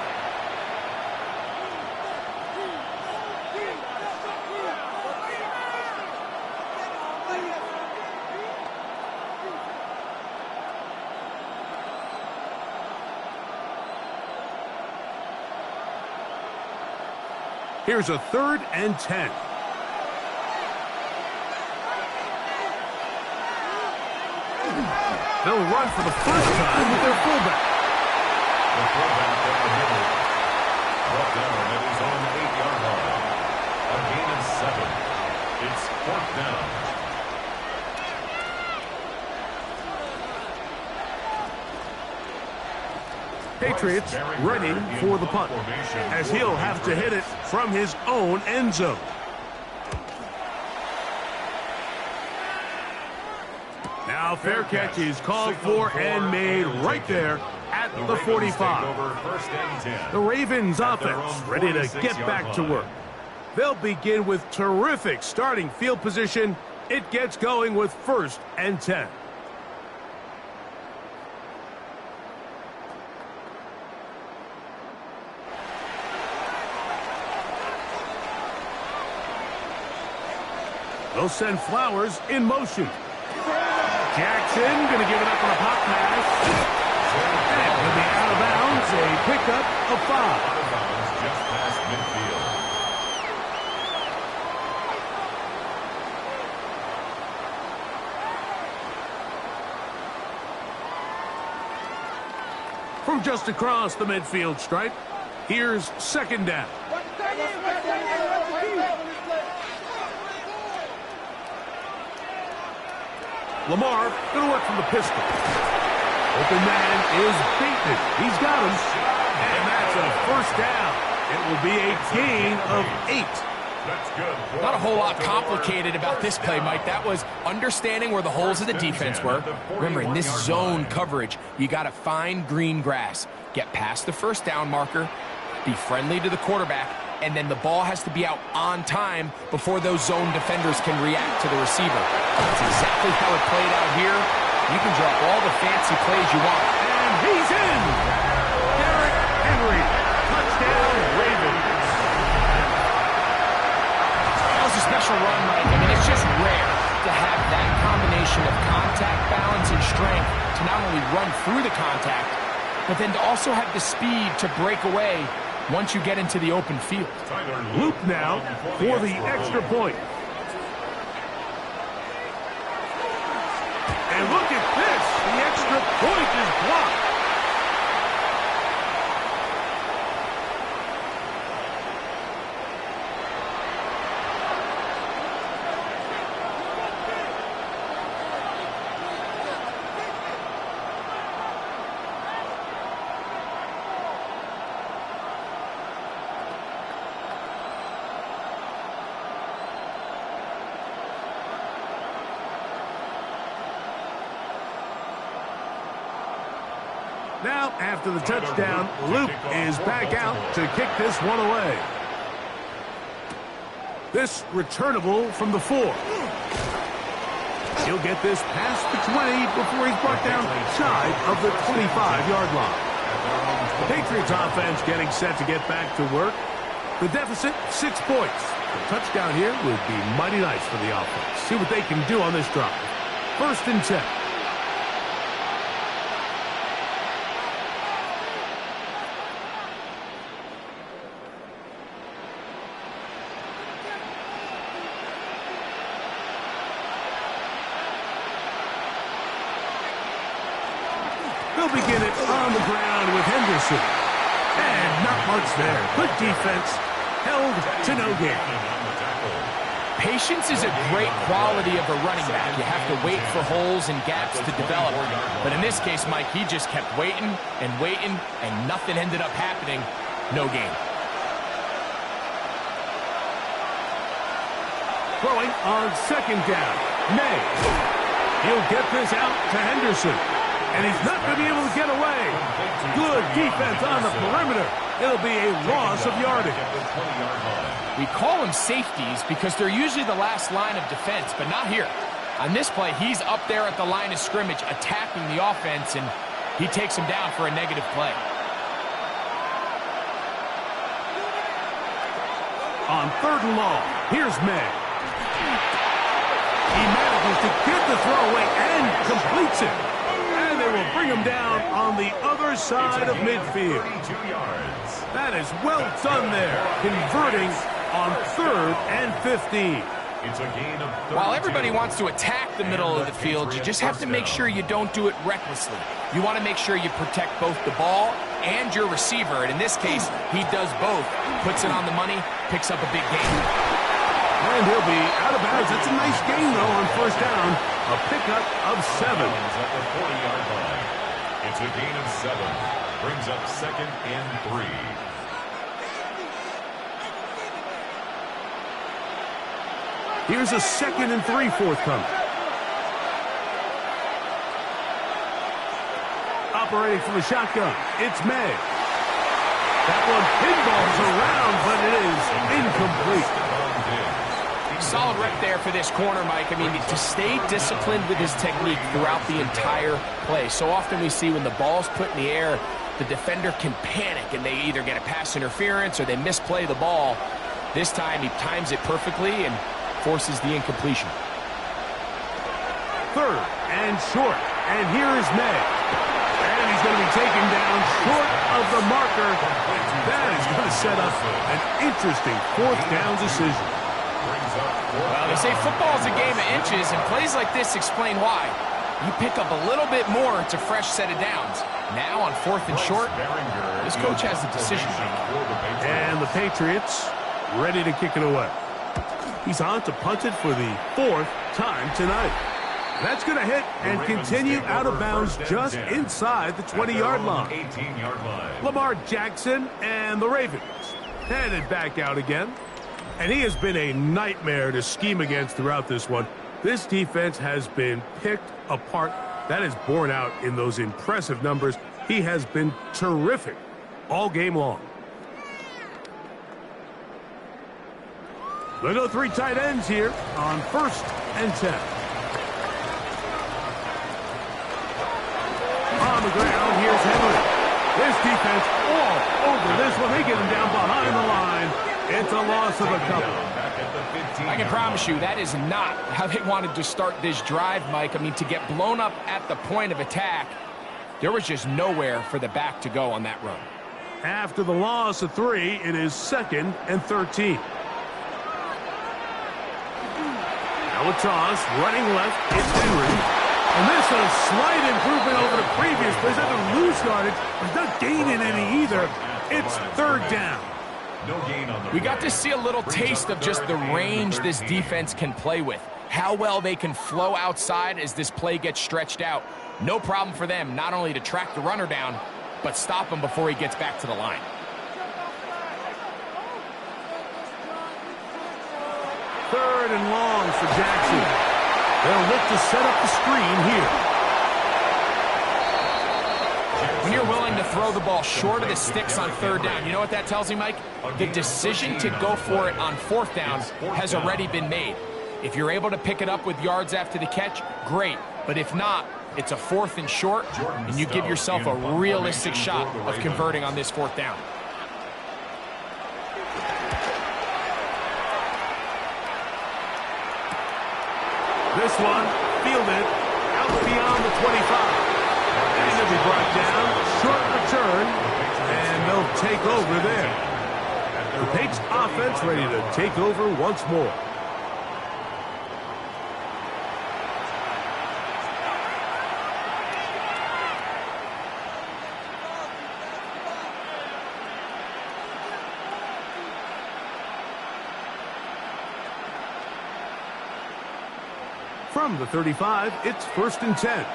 Here's a 3rd and 10. They'll run for the first time with their fullback. The fullback down the middle. Brought down at his own It's 4th down. Patriots ready for the punt, as he'll have to hit it from his own end zone. Now fair catch is called for and made right there at the 45. The Ravens offense ready to get back to work. They'll begin with terrific starting field position. It gets going with 1st and 10. They'll send Flowers in motion. Jackson going to give it up on a pop pass. And he'll be out of bounds. A pickup of 5. Out of bounds just past midfield. From just across the midfield stripe, here's 2nd down. Lamar going to work from the pistol. Open man is beaten. He's got him. And that's a 1st down. It will be a gain of 8. That's good. Not a whole lot complicated about this play, Mike. That was understanding where the holes of the defense were. Remember, in this zone coverage, you got to find green grass. Get past the 1st down marker, be friendly to the quarterback, and then the ball has to be out on time before those zone defenders can react to the receiver. That's exactly how it played out here. You can drop all the fancy plays you want. And he's in! Derrick Henry, touchdown Ravens. That was a special run, Mike. I mean, it's just rare to have that combination of contact, balance, and strength to not only run through the contact, but then to also have the speed to break away once you get into the open field. Luke now for the extra point. And look at this. The extra point is blocked. Now, after the touchdown, Luke is back out to kick this one away. This returnable from the 4. He'll get this past the 20 before he's brought down side of the 25-yard line. The Patriots offense getting set to get back to work. The deficit, 6 points. The touchdown here would be mighty nice for the offense. See what they can do on this drive. 1st and 10. They'll begin it on the ground with Henderson. And not much there. Good defense. Held to no gain. Patience is a great quality of a running back. You have to wait for holes and gaps to develop. But in this case, Mike, he just kept waiting, and nothing ended up happening. No gain. Throwing on 2nd down. May. He'll get this out to Henderson. And he's not going to be able to get away. Good defense on the perimeter. It'll be a loss of yardage. We call them safeties because they're usually the last line of defense, but not here. On this play, he's up there at the line of scrimmage attacking the offense, and he takes him down for a negative play. On 3rd and long, here's May. He manages to get the throw away and completes it. And they will bring him down on the other side of midfield. That is well done there, converting on 3rd and 15. It's a gain of 32. While everybody wants to attack the middle of the field, you just have to make sure you don't do it recklessly. You want to make sure you protect both the ball and your receiver. And in this case, he does both. Puts it on the money, picks up a big gain. And he'll be out of bounds. That's a nice gain, though, on first down. A pickup of 7. At the 40-yard line. It's a gain of 7. Brings up 2nd and 3. Here's a 2nd and 3 forthcoming. Operating from the shotgun, it's May. That one pinballs around, but it is incomplete. Solid rep there for this corner, Mike. I mean, to stay disciplined with his technique throughout the entire play. So often we see when the ball's put in the air, the defender can panic, and they either get a pass interference or they misplay the ball. This time he times it perfectly and forces the incompletion. 3rd and short, and here is May. And he's going to be taken down short of the marker. That is going to set up an interesting 4th down decision. Well, they say football is a game of inches, and plays like this explain why. You pick up a little bit more, it's a fresh set of downs. Now on 4th and short, this coach has a decision to make. And the Patriots ready to kick it away. He's on to punt it for the 4th time tonight. That's going to hit and continue out of bounds just inside the 20-yard line. 18-yard line. Lamar Jackson and the Ravens headed back out again. And he has been a nightmare to scheme against throughout this one. This defense has been picked apart. That is borne out in those impressive numbers. He has been terrific all game long. They'll go 3 tight ends here on 1st and 10. On the ground, here's Henry. This defense all over this one. They get him down behind the line. It's a loss of a couple. I can promise you that is not how they wanted to start this drive, Mike. I mean, to get blown up at the point of attack, there was just nowhere for the back to go on that run. After the loss of 3, it is 2nd and 13. Now a toss, running left, it's Henry. And this is a slight improvement over the previous plays. That didn't lose yardage, but not gaining any either. It's 3rd down. No gain on the We got to see a little taste of just the range this defense can play with. How well they can flow outside as this play gets stretched out. No problem for them not only to track the runner down, but stop him before he gets back to the line. 3rd and long for Jackson. They'll look to set up the screen here. When you're willing to throw the ball short of the sticks on 3rd down, you know what that tells me, Mike? The decision to go for it on 4th down has already been made. If you're able to pick it up with yards after the catch, great. But if not, it's a 4th and short, and you give yourself a realistic shot of converting on this 4th down. This one fielded out beyond the 25. And he'll be brought down, short return, and they'll take over there. The Patriots offense ready to take over once more. From the 35, it's 1st and 10.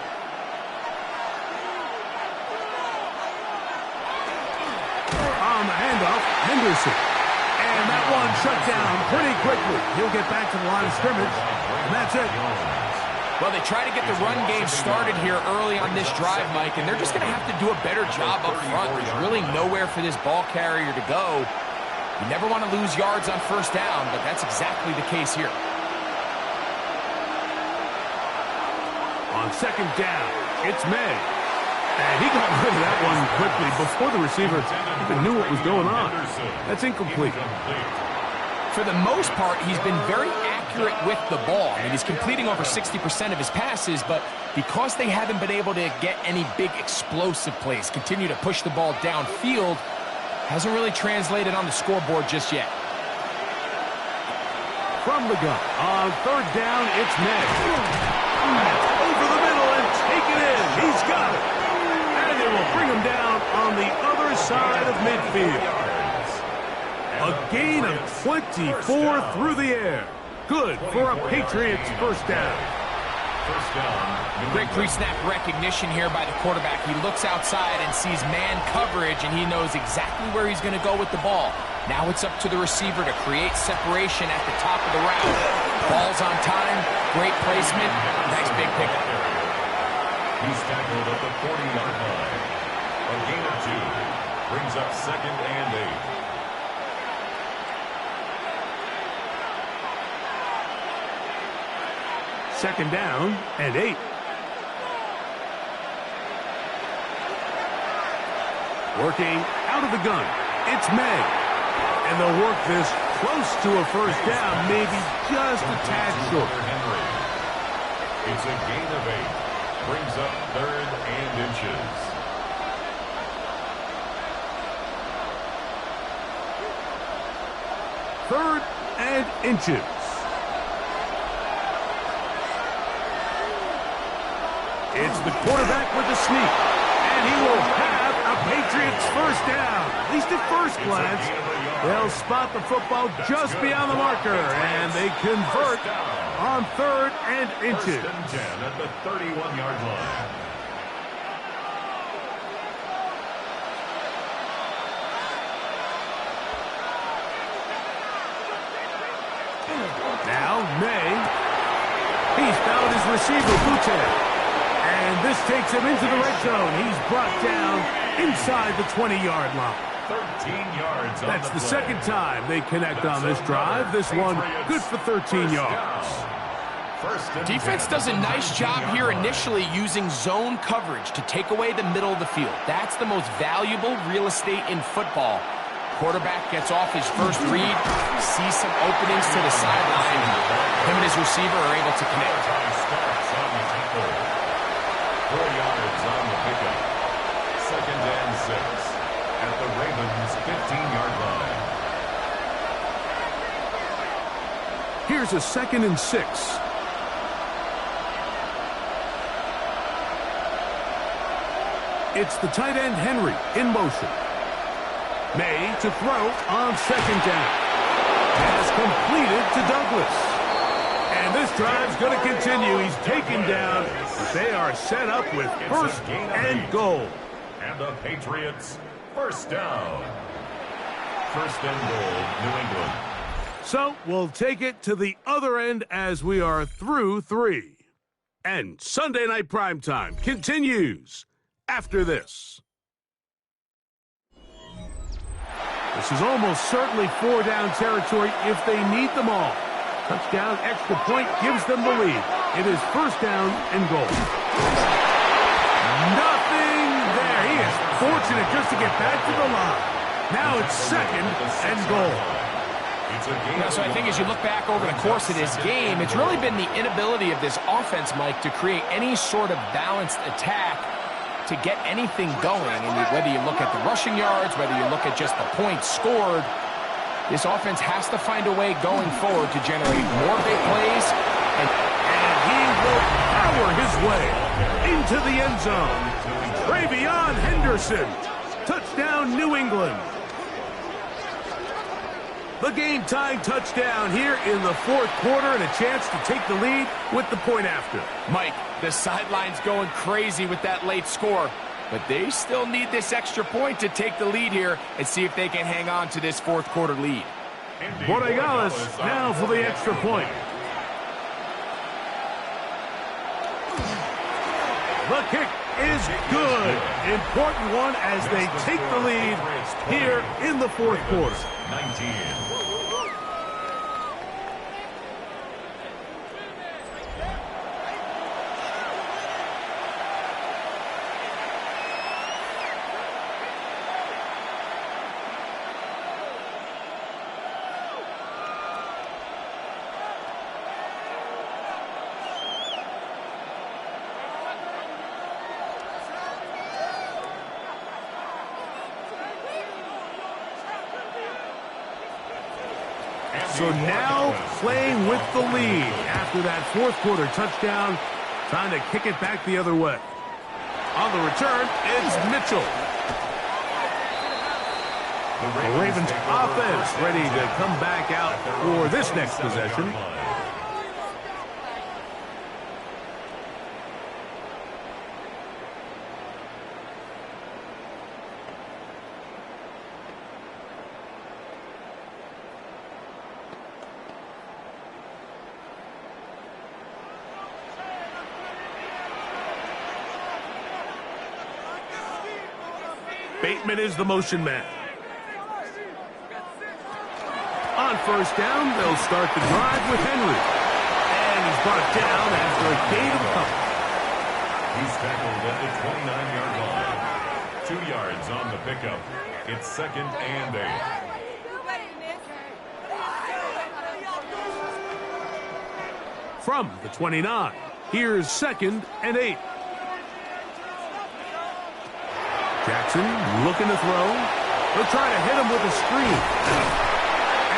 On the handoff, Henderson. And that one shut down pretty quickly. He'll get back to the line of scrimmage, and that's it. Well, they try to get the run game started here early on this drive, Mike, and they're just going to have to do a better job up front. There's really nowhere for this ball carrier to go. You never want to lose yards on 1st down, but that's exactly the case here. On 2nd down, it's May. And he got rid of that one quickly before the receiver even knew what was going on. That's incomplete. For the most part, he's been very accurate with the ball. I mean, he's completing over 60% of his passes, but because they haven't been able to get any big explosive plays, continue to push the ball downfield, hasn't really translated on the scoreboard just yet. From the gun, on 3rd down, it's May. Over the middle and take it in. He's got it. And they will bring him down on the other side of midfield. A gain of 24 through the air. Good for a Patriots first down. First down. Great pre-snap recognition here by the quarterback. He looks outside and sees man coverage, and he knows exactly where he's going to go with the ball. Now it's up to the receiver to create separation at the top of the route. Ball's on time, great placement, nice big pickup. He's tackled at the 40-yard line. A gain of 2 brings up 2nd and 8. Second down and 8. Working out of the gun. It's May. And they'll work this close to a first down, maybe just a tad short. It's a gain of 8. Brings up 3rd and inches. Third and inches. It's the quarterback with the sneak. And he will have a Patriots first down. At least at first glance, they'll spot the football just beyond the marker. And they convert on 3rd and inches. First and 10 at the 31-yard line. Now May. He's found his receiver, Butte. And this takes him into the red zone. He's brought down inside the 20-yard line. 13 yards. That's the second time they connect on this drive. This one good for 13 yards. Defense does a nice job here initially using zone coverage to take away the middle of the field. That's the most valuable real estate in football. Quarterback gets off his first read, sees some openings to the sideline. Him and his receiver are able to connect. 4 yards on the pickup. 2nd and 6 at the Ravens' 15-yard line. Here's a 2nd and 6. It's the tight end Henry in motion. May to throw on 2nd down. Pass completed to Douglas. And this drive's going to continue. He's taken down. They are set up with first and goal. And the Patriots first down. First and goal, New England. So we'll take it to the other end as we are through 3. And Sunday Night Primetime continues after this. This is almost certainly 4-down territory if they need them all. Touchdown, extra point gives them the lead. It is first down and goal. Nothing there. He is fortunate just to get back to the line. Now it's 2nd and goal. So I think as you look back over the course of this game, it's really been the inability of this offense, Mike, to create any sort of balanced attack to get anything going. And whether you look at the rushing yards, whether you look at just the points scored, this offense has to find a way going forward to generate more big plays. And he will power his way into the end zone. Travion Henderson. Touchdown, New England. The game-tying touchdown here in the 4th quarter and a chance to take the lead with the point after. Mike, the sideline's going crazy with that late score, but they still need this extra point to take the lead here and see if they can hang on to this 4th quarter lead. Borregales now for the extra point. The kick is good. Important one as they take the lead here in the 4th quarter. 19. So now playing with the lead after that 4th quarter touchdown, trying to kick it back the other way. On the return, it's Mitchell. The Ravens offense ready to come back out for this next possession. Bateman is the motion man. On first down, they'll start the drive with Henry. And he's brought down after a gain of a couple. He's tackled at the 29-yard line. 2 yards on the pickup. It's 2nd and 8. From the 29, here's 2nd and 8. Jackson looking to throw. They'll try to hit him with a screen.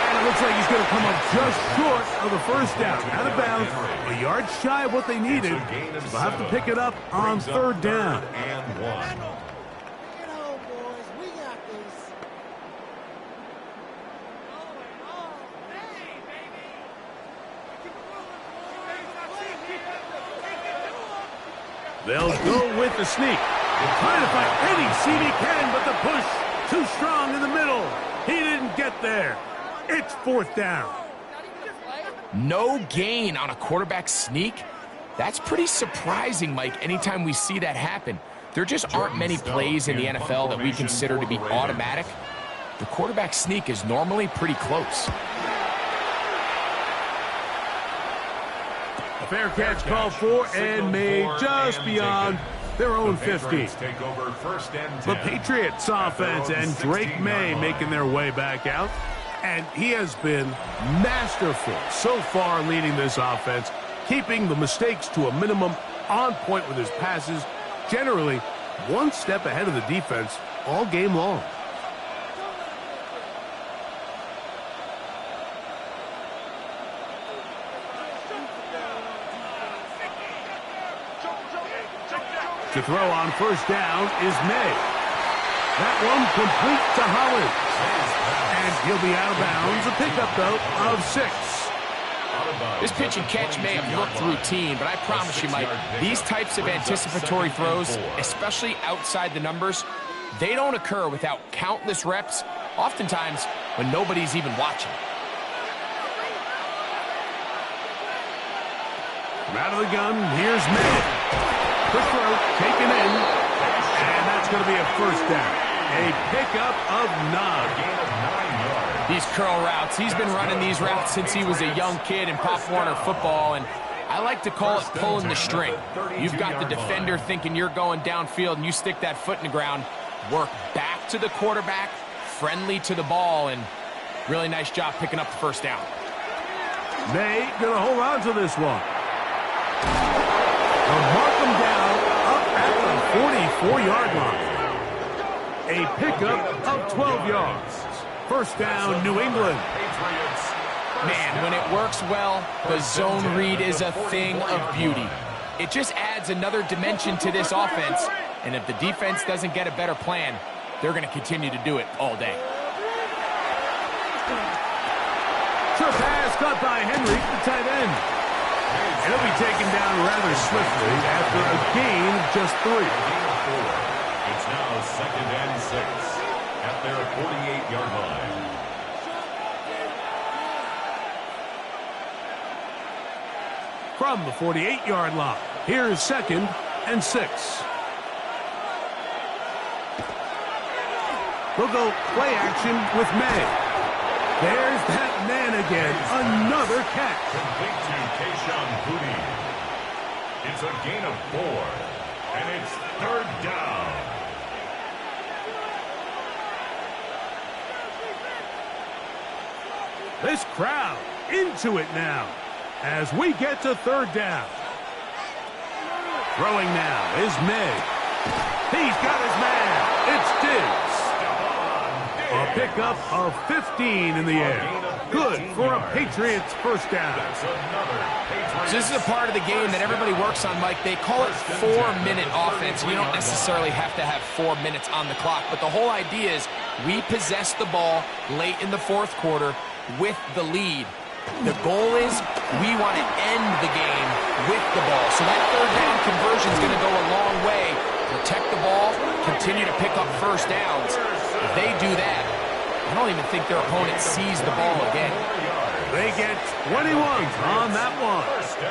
And it looks like he's going to come up just short of the first down. Out of bounds, a yard shy of what they needed. They'll have to pick it up on 3rd down. And 1. They'll go with the sneak. Trying to find any seam he can, but the push too strong in the middle. He didn't get there. It's 4th down. No gain on a quarterback sneak? That's pretty surprising, Mike, anytime we see that happen. There just aren't many plays in the NFL that we consider to be automatic. The quarterback sneak is normally pretty close. A fair catch called for and made just beyond their own 50. The Patriots offense and Drake May making their way back out. And he has been masterful so far leading this offense, keeping the mistakes to a minimum, on point with his passes, generally one step ahead of the defense all game long. To throw on first down is May. That one complete to Holland. And he'll be out of bounds. A pickup, though, of 6. This pitch and catch may have looked routine, but I promise you, Mike, these types of anticipatory throws, especially outside the numbers, they don't occur without countless reps, oftentimes when nobody's even watching. From out of the gun, here's May. Quick throw, taken in, and that's going to be a first down. A pickup of 9. These curl routes, he's been running these routes since he was a young kid in Pop Warner football, and I like to call it pulling the string. You've got the defender thinking you're going downfield, and you stick that foot in the ground, work back to the quarterback, friendly to the ball, and really nice job picking up the first down. May going to hold on to this one. They'll mark him down up at the 44-yard line. A pickup of 12 yards. First down, New England. Man, when it works well, the zone read is a thing of beauty. It just adds another dimension to this offense, and if the defense doesn't get a better plan, they're going to continue to do it all day. Short pass caught by Henry, the tight end. And he'll be taken down rather swiftly after a gain of just 3. It's now 2nd and 6 at their 48-yard line. From the 48-yard line, here's 2nd and 6. They'll go play action with May. There's that man again. Another catch. Complete to Kayshawn Booty. It's a gain of 4, and it's 3rd down. This crowd into it now as we get to 3rd down. Throwing now is May. He's got his man. It's Diggs. A pickup of 15 in the air. Good for a Patriots first down. So this is a part of the game that everybody works on, Mike. They call it 4-minute offense. You don't necessarily have to have 4 minutes on the clock, but the whole idea is we possess the ball late in the 4th quarter with the lead. The goal is we want to end the game with the ball. So that 3rd down conversion is going to go a long way. Protect the ball, continue to pick up first downs. If they do that, I don't even think their opponent sees the ball again. They get 21 on that one.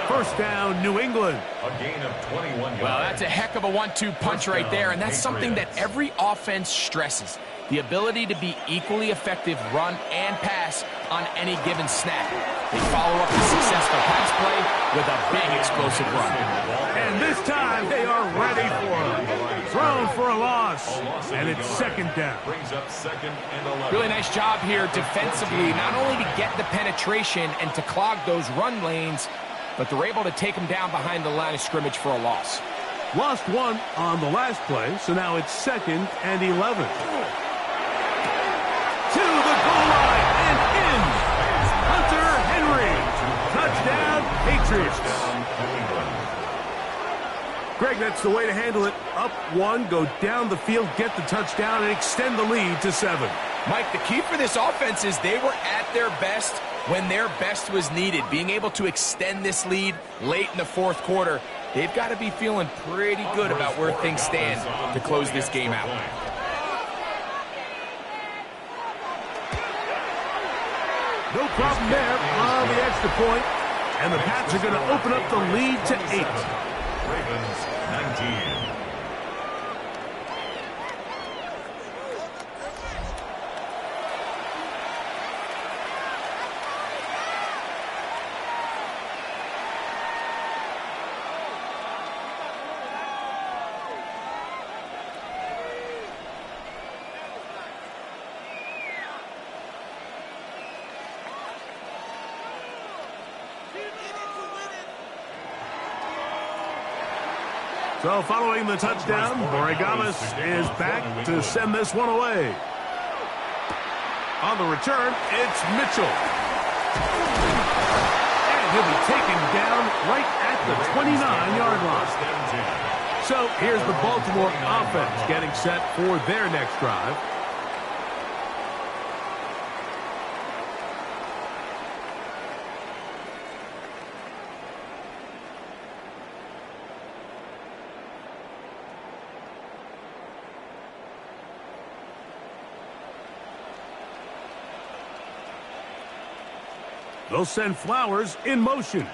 First down, New England. A gain of 21 yards. Well, that's a heck of a 1-2 punch right there, and that's something that every offense stresses. The ability to be equally effective run and pass on any given snap. They follow up the successful pass play with a big explosive run. And this time they are ready for it. Thrown for a loss, and it's second down. Brings up second and 11. Really nice job here defensively, not only to get the penetration and to clog those run lanes, but they're able to take them down behind the line of scrimmage for a loss. Lost one on the last play, so now it's second and 11. To the goal line and in. Hunter Henry. Touchdown, Patriots. Greg, that's the way to handle it. Up one, go down the field, get the touchdown, and extend the lead to 7. Mike, the key for this offense is they were at their best when their best was needed. Being able to extend this lead late in the fourth quarter, they've got to be feeling pretty good about where things stand to close this game out. No problem there on the extra point, and the Pats are going to open up the lead to 8. Ravens 19. So following the touchdown, Borregamas is back to send this one away. On the return, it's Mitchell. And he'll be taken down right at the 29-yard line. So here's the Baltimore offense getting set for their next drive. They'll send Flowers in motion.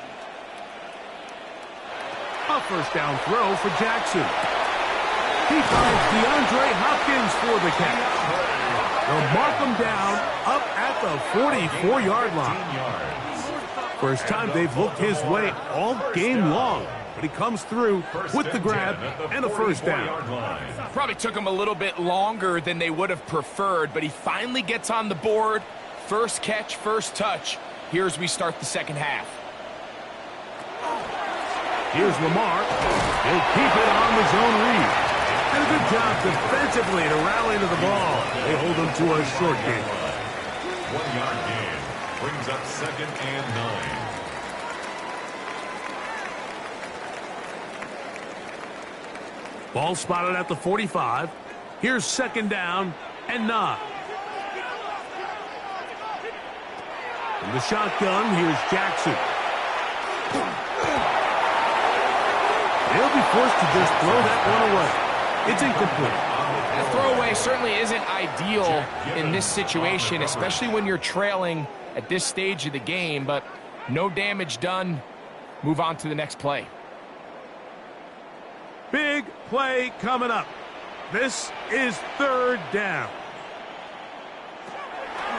A first down throw for Jackson. He finds DeAndre Hopkins for the catch. They'll mark him down up at the 44-yard line. First time they've looked his way all game long, but he comes through with the grab and a first down. Probably took him a little bit longer than they would have preferred, but he finally gets on the board. First catch, first touch. Here as we start the second half. Here's Lamar. He'll keep it on the zone read. And a good job defensively to rally to the ball. They hold him to a short gain. 1-yard gain. Brings up second and 9. Ball spotted at the 45. Here's second down and 9. In the shotgun, here's Jackson. They'll be forced to just throw that one away. It's incomplete. That throwaway certainly isn't ideal in this situation, especially when you're trailing at this stage of the game, but no damage done. Move on to the next play. Big play coming up. This is third down.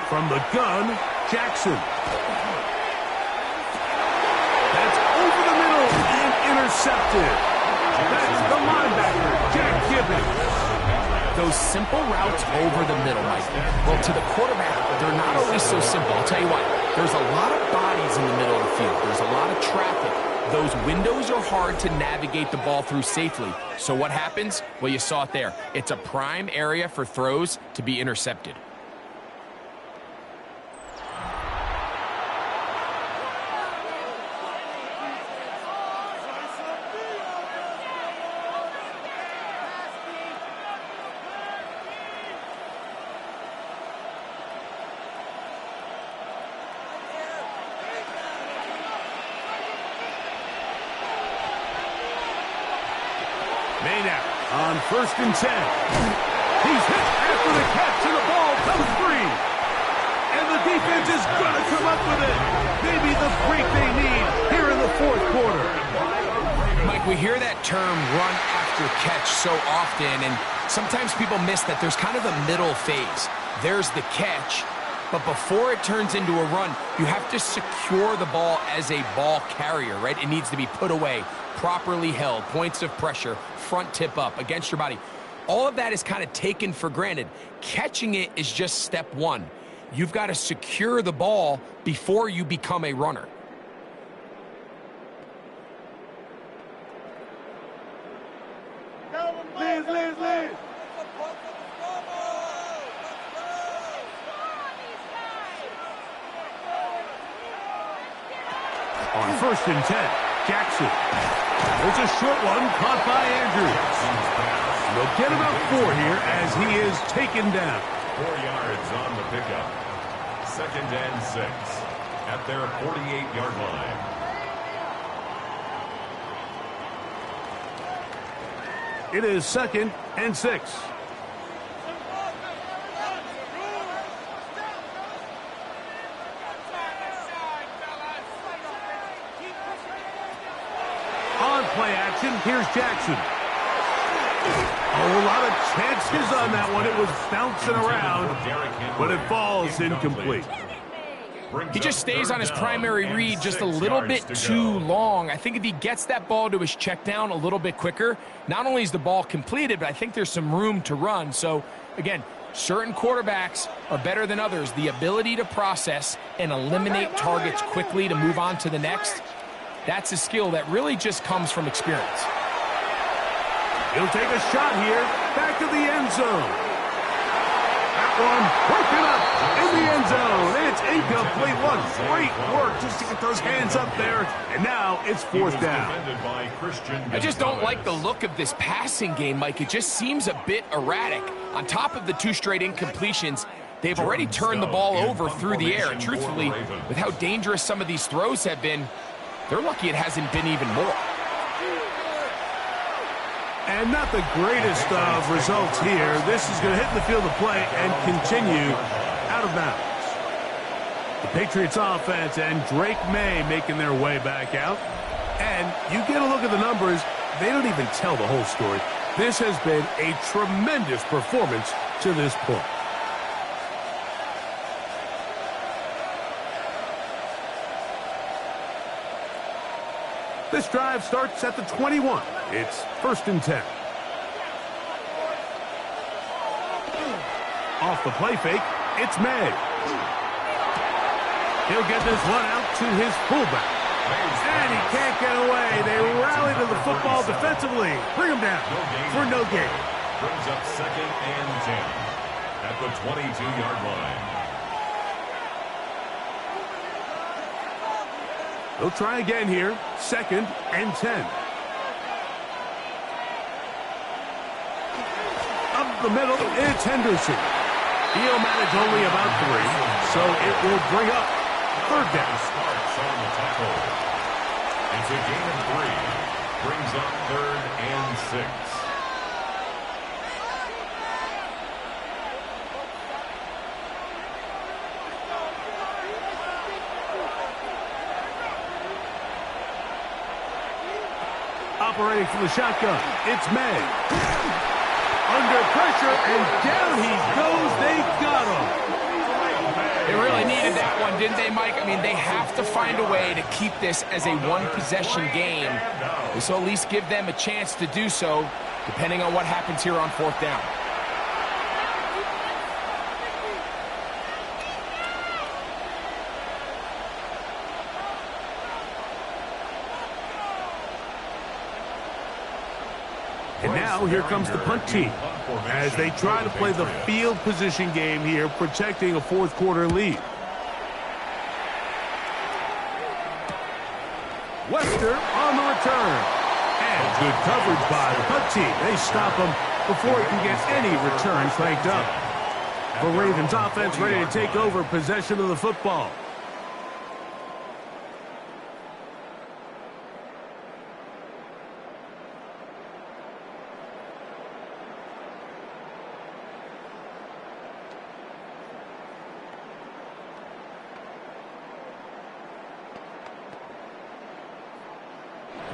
From the gun, Jackson. That's over the middle and intercepted. That's the linebacker, Jack Gibbons. Those simple routes over the middle, Mike. Well, to the quarterback, they're not always so simple. I'll tell you what, there's a lot of bodies in the middle of the field. There's a lot of traffic. Those windows are hard to navigate the ball through safely. So what happens? Well, you saw it there. It's a prime area for throws to be intercepted. On 1st and 10. He's hit after the catch, and the ball comes free. And the The defense is going to come up with it. Maybe the break they need here in the fourth quarter. Mike, we hear that term run after catch so often, and sometimes people miss that there's kind of a middle phase. There's the catch, but before it turns into a run, you have to secure the ball as a ball carrier, right? It needs to be put away, properly held, points of pressure, front tip up against your body. All of that is kind of taken for granted. Catching it is just step one. You've got to secure the ball before you become a runner. Liz. On 1st and 10, Jackson. There's a short one caught by Andrews. They'll get about 4 here as he is taken down. 4 yards on the pickup. 2nd and 6 at their 48-yard line. It is 2nd and 6. On play action, here's Jackson. A lot of chances on that one. It was bouncing around, but it falls incomplete. He just stays on his primary read just a little bit too long. I think if he gets that ball to his check down a little bit quicker, not only is the ball completed, but I think there's some room to run. So, again, certain quarterbacks are better than others. The ability to process and eliminate targets quickly to move on to the next, that's a skill that really just comes from experience. He'll take a shot here, back to the end zone. That one broken up in the end zone. It's incomplete. What great work just to get those hands up there. And now it's 4th down. I just don't like the look of this passing game, Mike. It just seems a bit erratic. On top of the 2 straight incompletions, they've already turned the ball over through the air. And truthfully, with how dangerous some of these throws have been, they're lucky it hasn't been even more. And not the greatest of results here. This is going to hit the field of play and continue out of bounds. The Patriots offense and Drake May making their way back out. And you get a look at the numbers, they don't even tell the whole story. This has been a tremendous performance to this point. This drive starts at the 21. It's 1st and 10. Off the play fake, it's May. He'll get this one out to his fullback. And he can't get away. They rally to the football defensively. Bring him down for no gain. Brings up 2nd and 10 at the 22-yard line. They'll try again here. 2nd and 10. Up the middle, it's Henderson. He'll manage only about 3, so it will bring up 3rd down. Starts on the tackle. It's a gain of 3. Brings up 3rd and 6. Operating from the shotgun, it's May. Under pressure, and down he goes. They got him. They really needed that one, didn't they, Mike? I mean, they have to find a way to keep this as a one-possession game. This will at least give them a chance to do so, depending on what happens here on 4th down. And now here comes the punt team as they try to play the field position game here, protecting a 4th quarter lead. Wester on the return. And good coverage by the punt team. They stop him before he can get any return cranked up. The Ravens offense ready to take over possession of the football.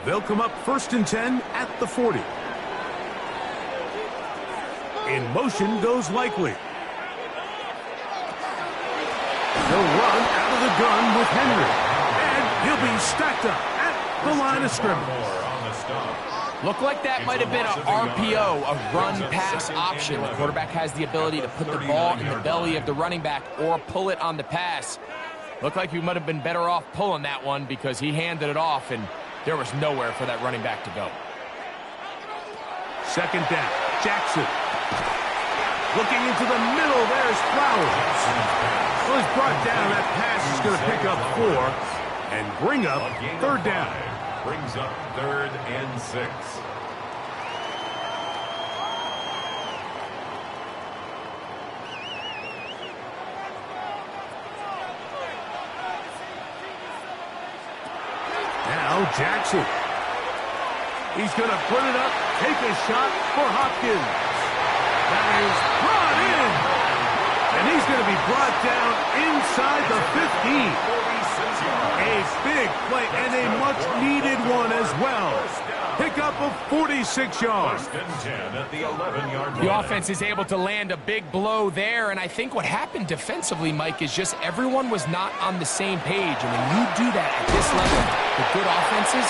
They'll come up 1st and 10 at the 40. In motion goes Likely. They'll run out of the gun with Henry. And he'll be stacked up at the line of scrimmage. Looked like that might have been an RPO, a run-pass option. The quarterback has the ability to put the ball in the belly of the running back or pull it on the pass. Looked like he might have been better off pulling that one because he handed it off, and there was nowhere for that running back to go. 2nd down, Jackson. Looking into the middle, there's Flowers. Well, he's brought down. That pass is going to pick up 4 and bring up 3rd down. Brings up 3rd and 6. Now Jackson. He's going to put it up, take a shot for Hopkins. That is brought in. And he's going to be brought down inside the 15. A big play and a much-needed one as well. Pick up of 46 yards. 1st and 10 at the 11-yard line. The offense is able to land a big blow there, and I think what happened defensively, Mike, is just everyone was not on the same page. And when you do that at this level, the good offenses,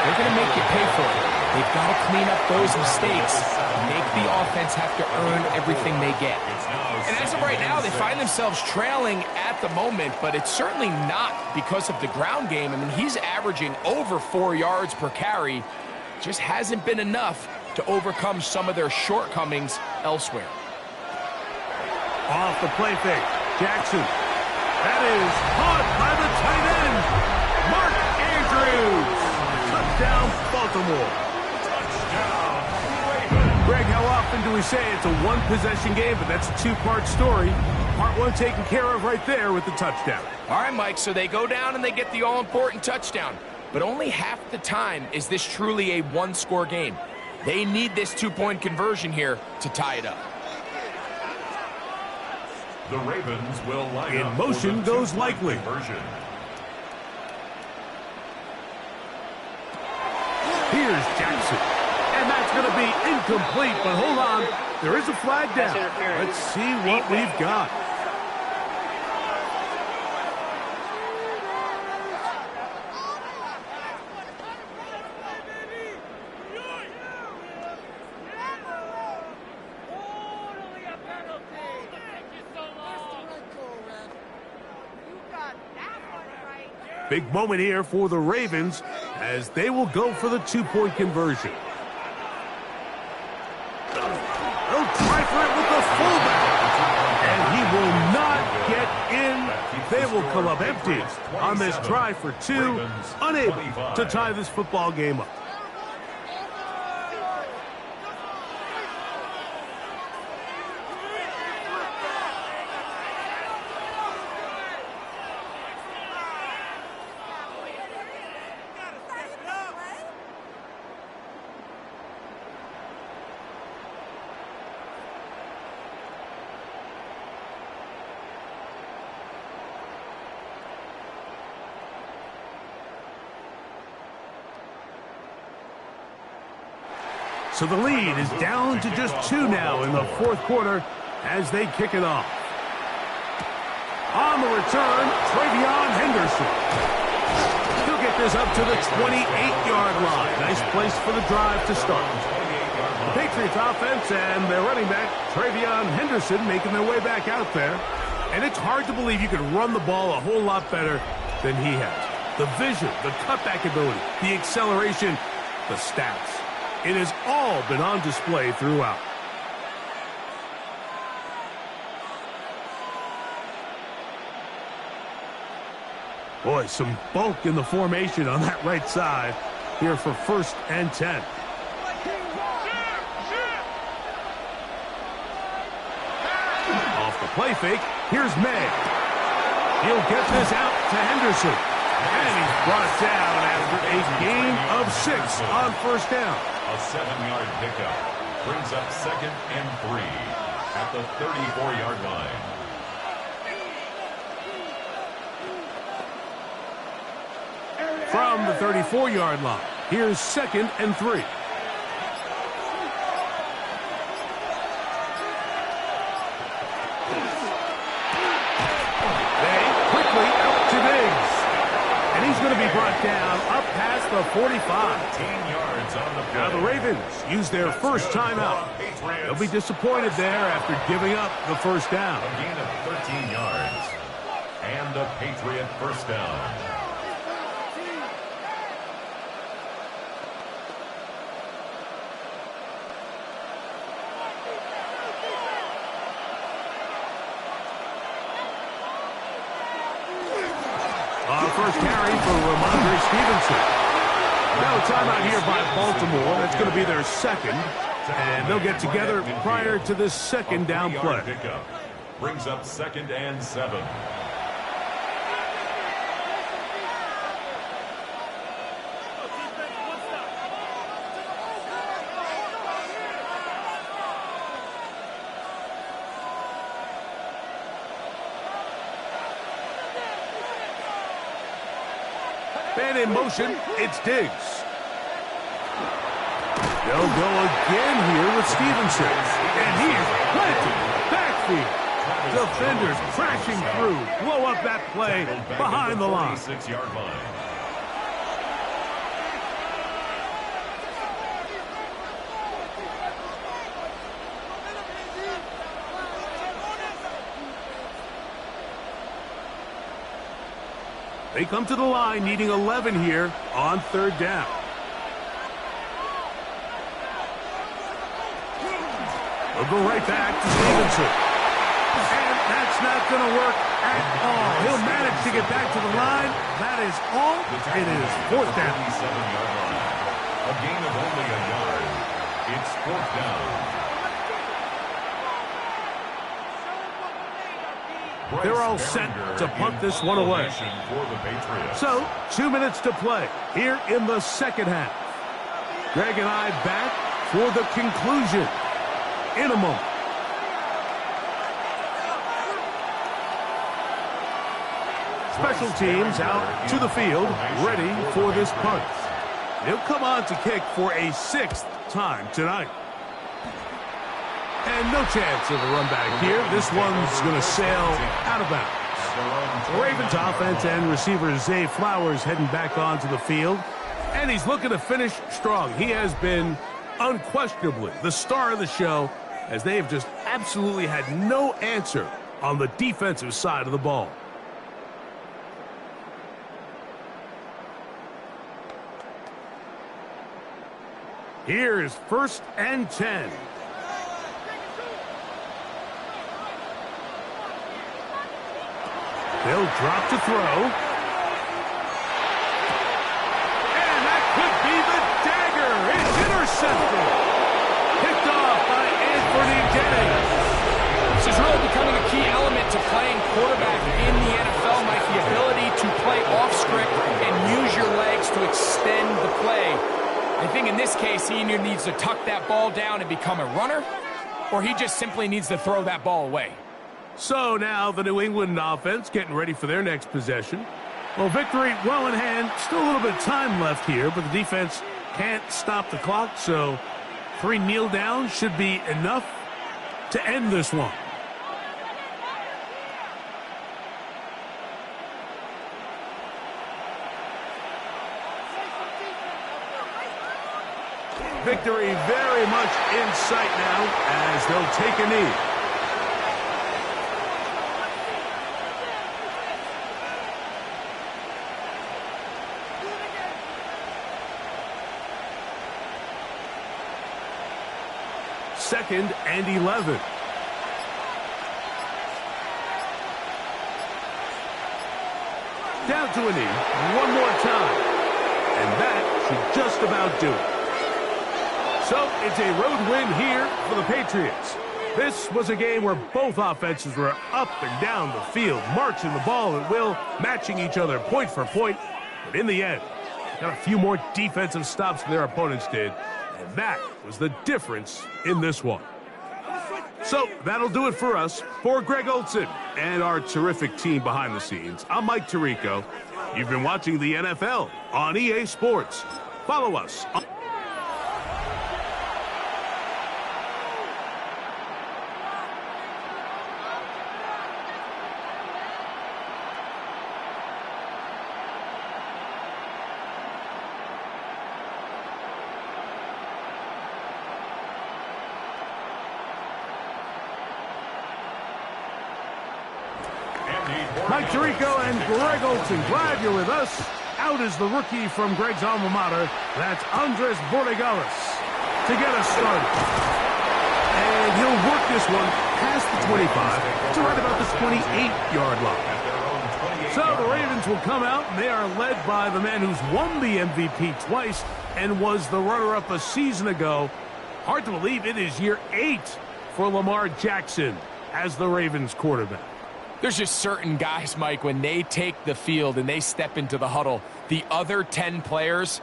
they're going to make you pay for it. They've got to clean up those mistakes and make the offense have to earn everything they get. And as of right now, they find themselves trailing at the moment, but it's certainly not because of the ground game. I mean, he's averaging over 4 yards per carry. Just hasn't been enough to overcome some of their shortcomings elsewhere. Off the play fake, Jackson. That is caught by the tight end, Mark Andrews. Touchdown, Baltimore. Greg, how often do we say it's a one-possession game, but that's a two-part story? Part 1 taken care of right there with the touchdown. All right, Mike, so they go down and they get the all-important touchdown. But only half the time is this truly a one-score game. They need this two-point conversion here to tie it up. The Ravens will line up. In motion goes Likely. Conversion. Here's Jackson. And that's going to be incomplete, but hold on. There is a flag down. Let's see what we've got. Big moment here for the Ravens as they will go for the two-point conversion. They'll try for it with the fullback. And he will not get in. They will come up empty on this try for 2, unable to tie this football game up. So the lead is down to just 2 now in the 4th quarter as they kick it off. On the return, Travion Henderson. He'll get this up to the 28-yard line. Nice place for the drive to start. The Patriots offense and their running back, Travion Henderson, making their way back out there. And it's hard to believe you can run the ball a whole lot better than he has. The vision, the cutback ability, the acceleration, the stats. It has all been on display throughout. Boy, some bulk in the formation on that right side here for 1st and 10. Off the play fake, here's May. He'll get this out to Henderson. And he's brought down after a gain of 6 on 1st down. A 7-yard pickup brings up 2nd and 3 at the 34-yard line. From the 34-yard line, Here's 2nd and 3. He's going to be brought down up past the 45. 10 yards on the play. Now the Ravens use their first timeout. They'll be disappointed there after giving up the first down. A gain of 13 yards. And a Patriot first down. First carry for Ramondre Stevenson. Now a timeout here by Baltimore. That's going to be their second. And they'll get together prior to this second down play. Pickup brings up 2nd and 7. Man in motion, it's Diggs. They'll go again here with Stevenson. And he's planted. Backfield. Defenders crashing through. Blow up that play behind the line. 6-yard line. They come to the line needing 11 here on 3rd down. They'll go right back to Stevenson. And that's not going to work at all. He'll manage to get back to the line. That is all. It is 4th down. 7-yard line. A gain of only a yard. It's 4th down. They're all set to punt this one away. So, 2 minutes to play here in the second half. Greg and I back for the conclusion in a moment. Special teams out to the field, ready for this punt. He'll come on to kick for a 6th time tonight. And no chance of a run back here. This one's going to sail out of bounds. The Ravens offense and receiver Zay Flowers heading back onto the field. And he's looking to finish strong. He has been unquestionably the star of the show, as they have just absolutely had no answer on the defensive side of the ball. Here's 1st and 10. They'll drop to throw. And that could be the dagger. It's intercepted. Picked off by Anthony Jennings. This is really becoming a key element to playing quarterback in the NFL, Mike. The ability to play off script and use your legs to extend the play. I think in this case, he either needs to tuck that ball down and become a runner, or he just simply needs to throw that ball away. So now the New England offense getting ready for their next possession. Well, victory well in hand. Still a little bit of time left here, but the defense can't stop the clock, so 3 kneel downs should be enough to end this one. Victory very much in sight now as they'll take a knee. Second and 11. Down to a knee one more time. And that should just about do it. So it's a road win here for the Patriots. This was a game where both offenses were up and down the field, marching the ball at will, matching each other point for point. But in the end, got a few more defensive stops than their opponents did. And that was the difference in this one. So that'll do it for us. For Greg Olson and our terrific team behind the scenes, I'm Mike Tirico. You've been watching the NFL on EA Sports. Follow us. Mike Tirico and Greg Olson, glad you're with us. Out is the rookie from Greg's alma mater. That's Andres Borregalis to get us started. And he'll work this one past the 25 to right about the 28-yard line. So the Ravens will come out, and they are led by the man who's won the MVP twice and was the runner-up a season ago. Hard to believe it is year 8 for Lamar Jackson as the Ravens quarterback. There's just certain guys, Mike, when they take the field and they step into the huddle, the other 10 players,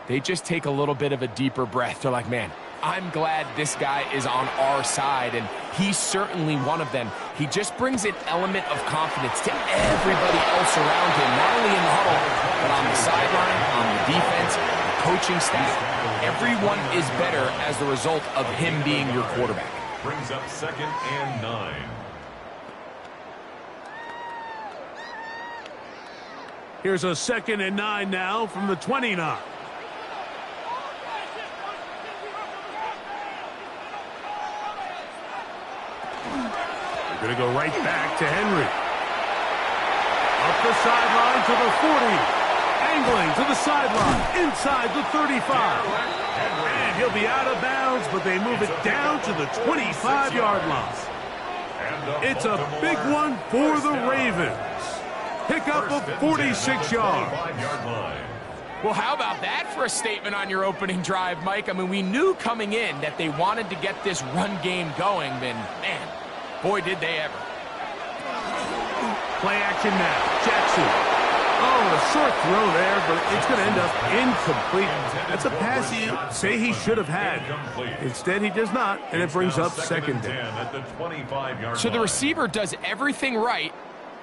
they just take a little bit of a deeper breath. They're like, man, I'm glad this guy is on our side, and he's certainly one of them. He just brings an element of confidence to everybody else around him, not only in the huddle, but on the sideline, on the defense, the coaching staff. Everyone is better as the result of him being your quarterback. Brings up 2nd and 9. Here's a 2nd and 9 now from the 29. They're going to go right back to Henry. Up the sideline to the 40. Angling to the sideline. Inside the 35. And he'll be out of bounds, but they move it down to the 25-yard line. It's a big one for the Ravens. Pick up of 46 yards. Well, how about that for a statement on your opening drive, Mike? I mean, we knew coming in that they wanted to get this run game going, and man, boy, did they ever. Play action now. Jackson. Oh, a short throw there, but it's going to end up incomplete. That's a pass you say he should have had. Instead, he does not, and it brings up 2nd down. So the receiver does everything right,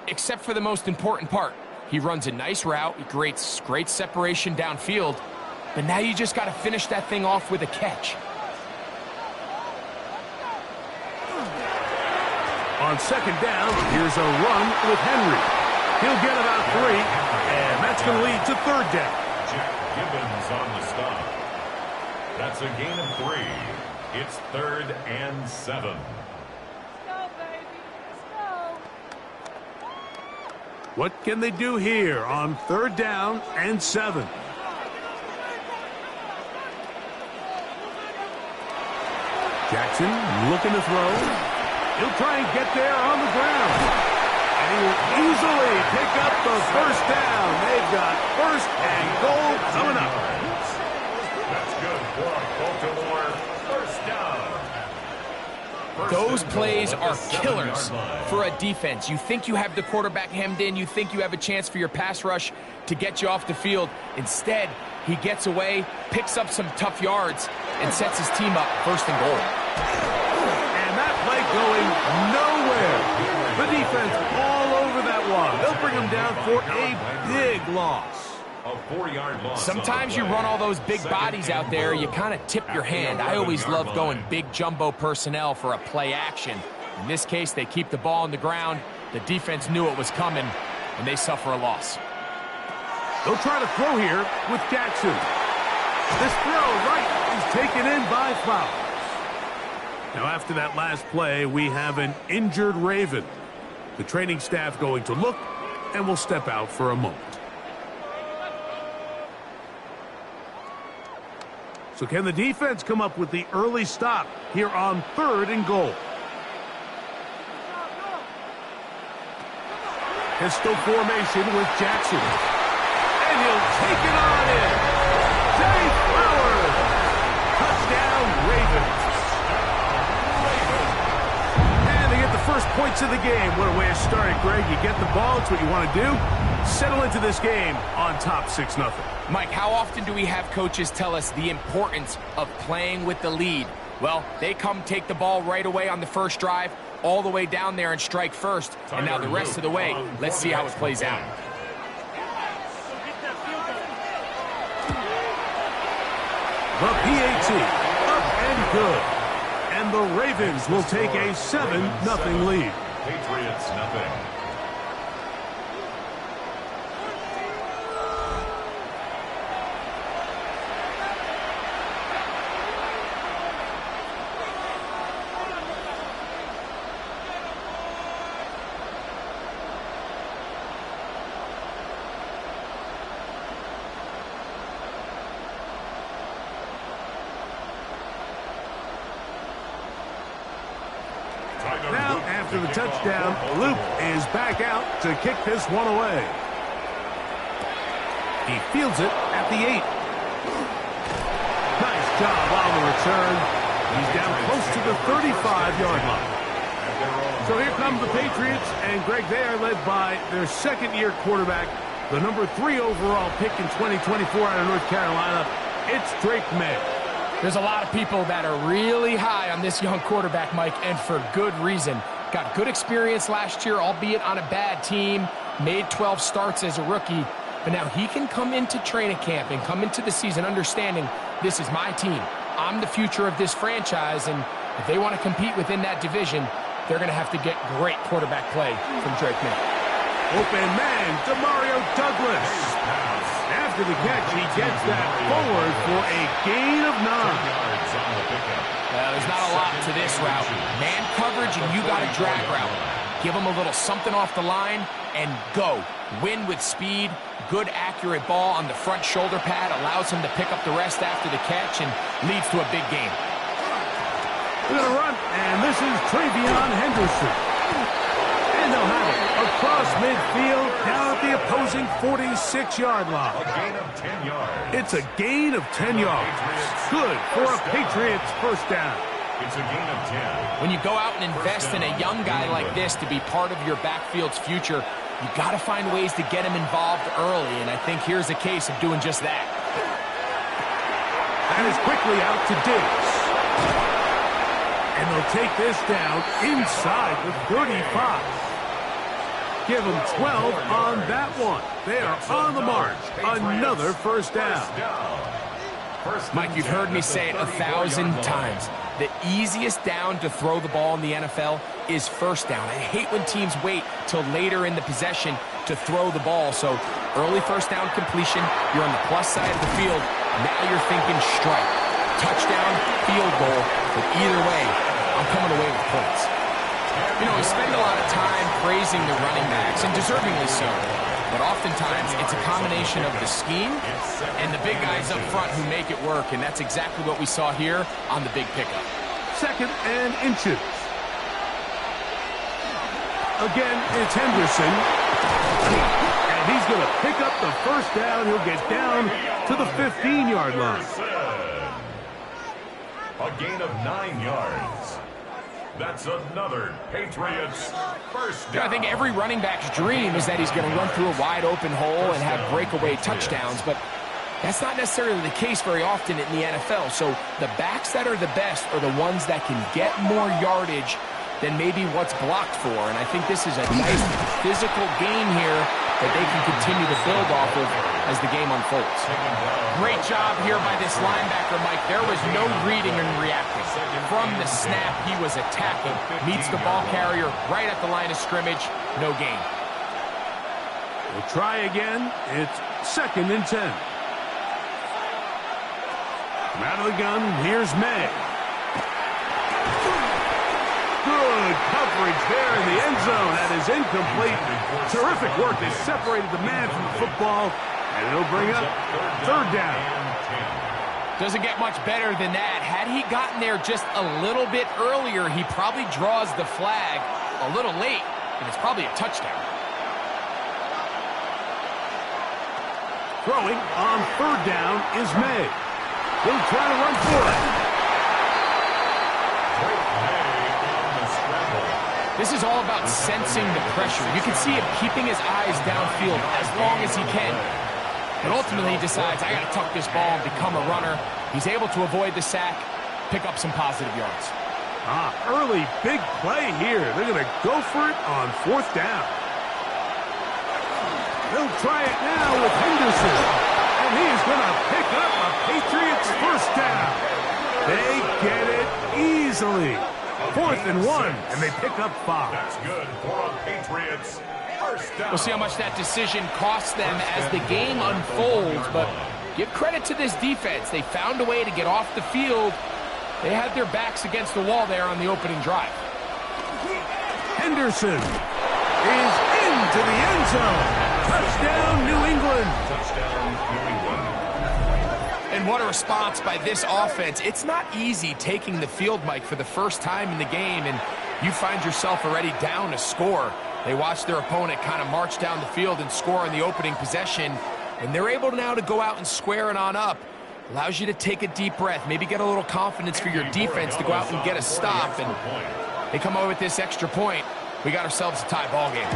except for the most important part. He runs a nice route, he creates great separation downfield, but now you just got to finish that thing off with a catch. On 2nd down, here's a run with Henry. He'll get about 3, and that's going to lead to 3rd down. Jack Gibbons on the stop. That's a gain of 3. It's 3rd and 7. What can they do here on 3rd down and 7? Jackson looking to throw. He'll try and get there on the ground. And he will easily pick up the 1st down. They've got 1st and goal coming up. That's good for Baltimore. 1st down. Those plays are killers for a defense. You think you have the quarterback hemmed in. You think you have a chance for your pass rush to get you off the field. Instead, he gets away, picks up some tough yards, and sets his team up 1st and goal. And that play going nowhere. The defense all over that one. They'll bring him down for a big loss. A 4-yard loss. Sometimes you run all those big bodies out there, you kind of tip your hand. I always love going big jumbo personnel for a play action. In this case, they keep the ball on the ground. The defense knew it was coming, and they suffer a loss. They'll try to throw here with Jackson. This throw right is taken in by Flowers. Now, after that last play, we have an injured Raven. The training staff going to look, and will step out for a moment. So can the defense come up with the early stop here on 3rd and goal? Pistol formation with Jackson. And he'll take it on in. Jay Flowers. Touchdown, Ravens. And they get the first points of the game. What a way to start it, Greg. You get the ball. It's what you want to do. Settle into this game on top 6-0. Mike, how often do we have coaches tell us the importance of playing with the lead? Well, they come take the ball right away on the first drive, all the way down there and strike first. And now the rest of the way, let's see how it plays out. plenty. Up and good. And the Ravens will take a 7-0 lead. Patriots nothing. Now, after the touchdown, Luke is back out to kick this one away. He fields it at the 8. Nice job on the return. He's down close to the 35-yard line. So here come the Patriots, and Greg, they are led by their second-year quarterback, the number 3 overall pick in 2024 out of North Carolina. It's Drake May. There's a lot of people that are really high on this young quarterback, Mike, and for good reason. Got good experience last year, albeit on a bad team. Made 12 starts as a rookie. But now he can come into training camp and come into the season understanding this is my team. I'm the future of this franchise, and if they want to compete within that division, they're going to have to get great quarterback play from Drake May. Open man, Demario Douglas. After the catch, he gets that forward for a gain of 9. There's not a lot to this route. Man coverage, and you got a drag route. Give him a little something off the line and go. Win with speed. Good, accurate ball on the front shoulder pad allows him to pick up the rest after the catch and leads to a big game. We're going to run, and this is Travion Henderson. And they'll have it across midfield, down at the opposing 46-yard line. A gain of 10 yards. It's a gain of 10 yards. Good for a Patriots first down. It's a gain of 10. When you go out and invest in a young guy like this to be part of your backfield's future, you got to find ways to get him involved early, and I think here's a case of doing just that. That is quickly out to Diggs. And they'll take this down inside the 35. Give them 12 on that one. They are on the march. Another first down. Mike, you've heard me say it 1,000 times. The easiest down to throw the ball in the NFL is first down. I hate when teams wait till later in the possession to throw the ball. So early first down completion, you're on the plus side of the field. Now you're thinking strike. Touchdown, field goal. But either way, I'm coming away with points. You know, we spend a lot of time praising the running backs, and deservingly so. But oftentimes, it's a combination of the scheme and the big guys up front who make it work, and that's exactly what we saw here on the big pickup. 2nd and inches. Again, it's Henderson. And he's going to pick up the first down. He'll get down to the 15-yard line. A gain of 9 yards. That's another Patriots first down. I think every running back's dream is that he's going to run through a wide-open hole and have breakaway touchdowns, but that's not necessarily the case very often in the NFL. So the backs that are the best are the ones that can get more yardage than maybe what's blocked for, and I think this is a nice physical gain here that they can continue to build off of as the game unfolds. Great job here by this linebacker, Mike. There was no reading and reacting. From the snap, he was attacking. Meets the ball carrier right at the line of scrimmage. No gain. We'll try again. It's 2nd and 10. From out of the gun, here's May. Good coverage there in the end zone. That is incomplete. Terrific work. They separated the man from the football, and it'll bring up 3rd down. Doesn't get much better than that. Had he gotten there just a little bit earlier, he probably draws the flag a little late, and it's probably a touchdown. Throwing on 3rd down is May. He'll try to run for it. This is all about sensing the pressure. You can see him keeping his eyes downfield as long as he can. But ultimately he decides, I got to tuck this ball and become a runner. He's able to avoid the sack, pick up some positive yards. Early big play here. They're going to go for it on 4th down. They'll try it now with Henderson. And he is going to pick up a Patriots first down. They get it easily. 4th and 1, and they pick up 5. That's good for a Patriots. First down. We'll see how much that decision costs them as the game unfolds, but give credit to this defense. They found a way to get off the field. They had their backs against the wall there on the opening drive. Henderson is into the end zone. Touchdown, New England. Touchdown, New England. And what a response by this offense. It's not easy taking the field, Mike, for the first time in the game, and you find yourself already down a score. They watch their opponent kind of march down the field and score on the opening possession, and they're able now to go out and square it on up. Allows you to take a deep breath, maybe get a little confidence for your defense to go out and get a stop, and they come away with this extra point. We got ourselves a tie ball game.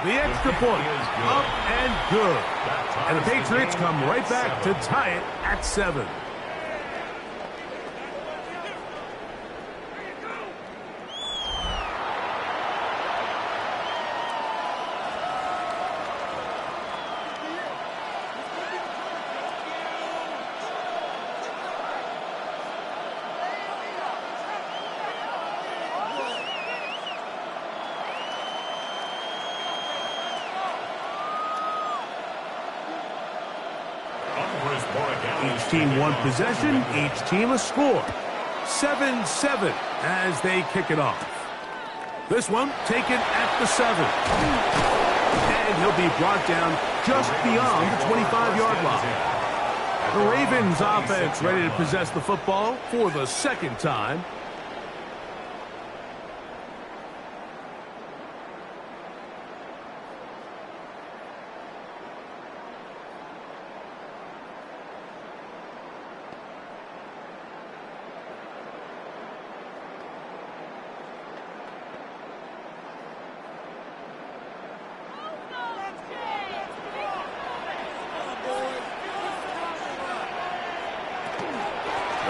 The extra point, up and good. And the Patriots come right back to tie it at 7. Each team one possession, each team a score. 7-7 as they kick it off. This one taken at the 7. And he'll be brought down just beyond the 25-yard line. The Ravens offense ready to possess the football for the second time.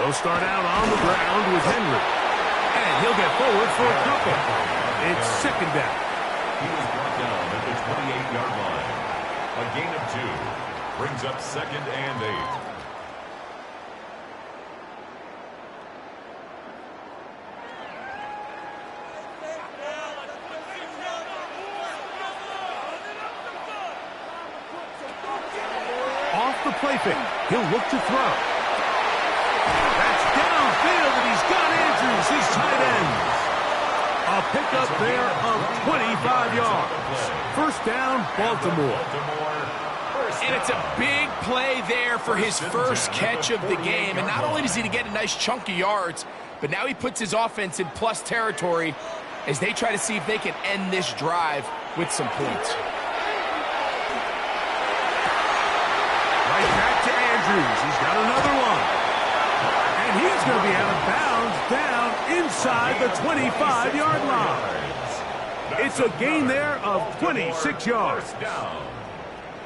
They'll start out on the ground with Henry. And he'll get forward for a couple. It's second down. He was brought down at the 28-yard line. A gain of 2 brings up 2nd and 8. Off the play fake, he'll look to throw. That's downfield, and he's got Andrews, his tight end. A pickup there of 25 yards. First down, Baltimore. And it's a big play there for his first catch of the game. And not only does he get a nice chunk of yards, but now he puts his offense in plus territory as they try to see if they can end this drive with some points. Right back to Andrews. He's got another one. And he's going to be out of bounds down inside the 25-yard line. It's a gain there of 26 yards.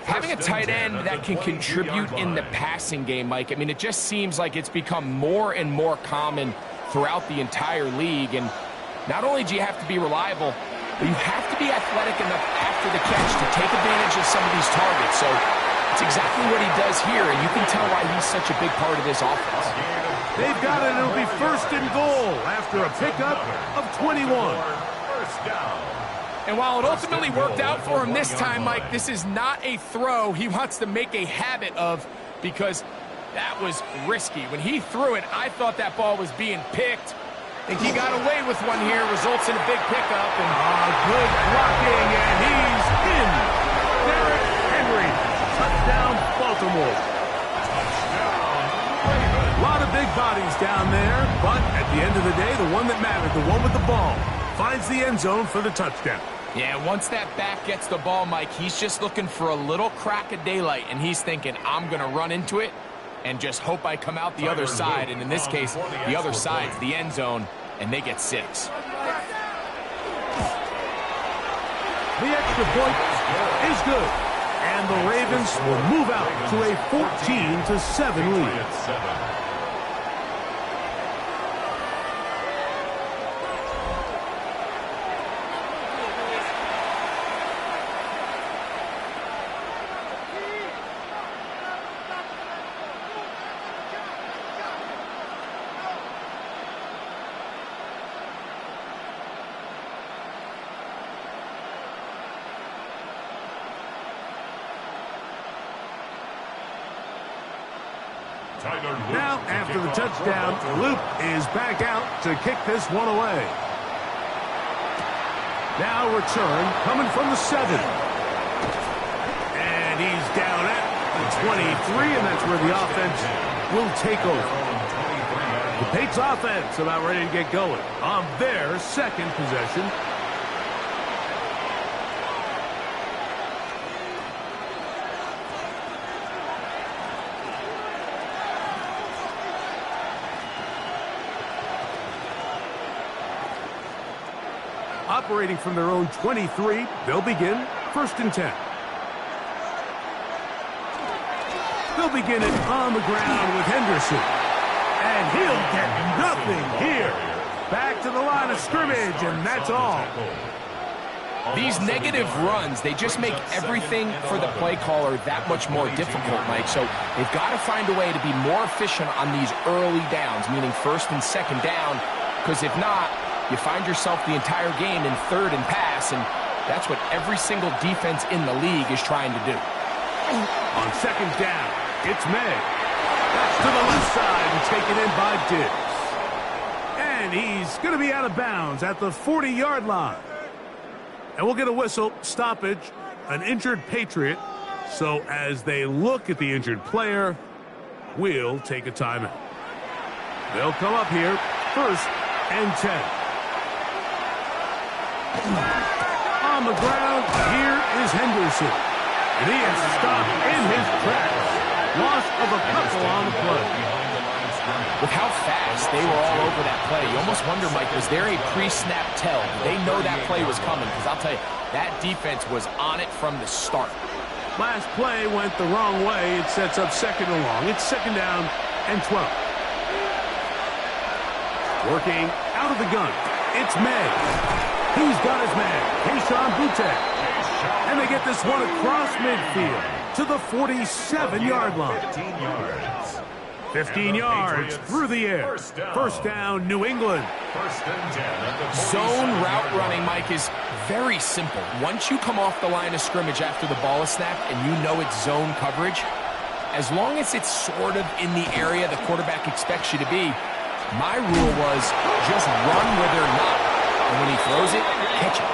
Having a tight end that can contribute in the passing game, Mike, I mean, it just seems like it's become more and more common throughout the entire league. And not only do you have to be reliable, but you have to be athletic enough after the catch to take advantage of some of these targets. So it's exactly what he does here, and you can tell why he's such a big part of this offense. They've got it. It'll be first and goal after a pickup of 21. First down. And while it ultimately worked out for him this time, Mike, this is not a throw he wants to make a habit of, because that was risky. When he threw it, I thought that ball was being picked. I think he got away with one here, results in a big pickup. And good blocking, and he's in. Derrick Henry, touchdown Baltimore. A lot of big bodies down there, but at the end of the day, the one that mattered, the one with the ball, finds the end zone for the touchdown. Yeah, once that back gets the ball, Mike, he's just looking for a little crack of daylight, and he's thinking, I'm going to run into it and just hope I come out the other side. And in this case, the other side's the end zone, and they get 6. The extra point is good, and the Ravens will move out to a 14-7 lead. Now, after the touchdown, Luke is back out to kick this one away. Now return coming from the 7. And he's down at the 23, and that's where the offense will take over. The Patriots offense about ready to get going on their second possession. Operating from their own 23, they'll begin 1st and 10. They'll begin it on the ground with Henderson. And he'll get nothing here. Back to the line of scrimmage, and that's all. These negative runs, they just make everything for the play caller that much more difficult, Mike. So they've got to find a way to be more efficient on these early downs, meaning 1st and 2nd down, because if not, you find yourself the entire game in 3rd and pass, and that's what every single defense in the league is trying to do. On 2nd down, it's May. That's to the left side and taken in by Diggs. And he's going to be out of bounds at the 40-yard line. And we'll get a whistle, stoppage, an injured Patriot. So as they look at the injured player, we'll take a timeout. They'll come up here, 1st and 10. On the ground, here is Henderson. And he is stopped in his tracks. Loss of a couple on the play. With how fast they were all over that play, you almost wonder, Mike, was there a pre-snap tell? Did they know that play was coming? Because I'll tell you, that defense was on it from the start. Last play went the wrong way. It sets up 2nd and long. It's 2nd down and 12. Working out of the gun. It's May. He's got his man, Keyshawn Boutte. And they get this one across midfield to the 47-yard line. 15 yards through the air. 1st down, New England. Zone route running, Mike, is very simple. Once you come off the line of scrimmage after the ball is snapped and you know it's zone coverage, as long as it's sort of in the area the quarterback expects you to be, my rule was just run where they're not. And when he throws it, catch it.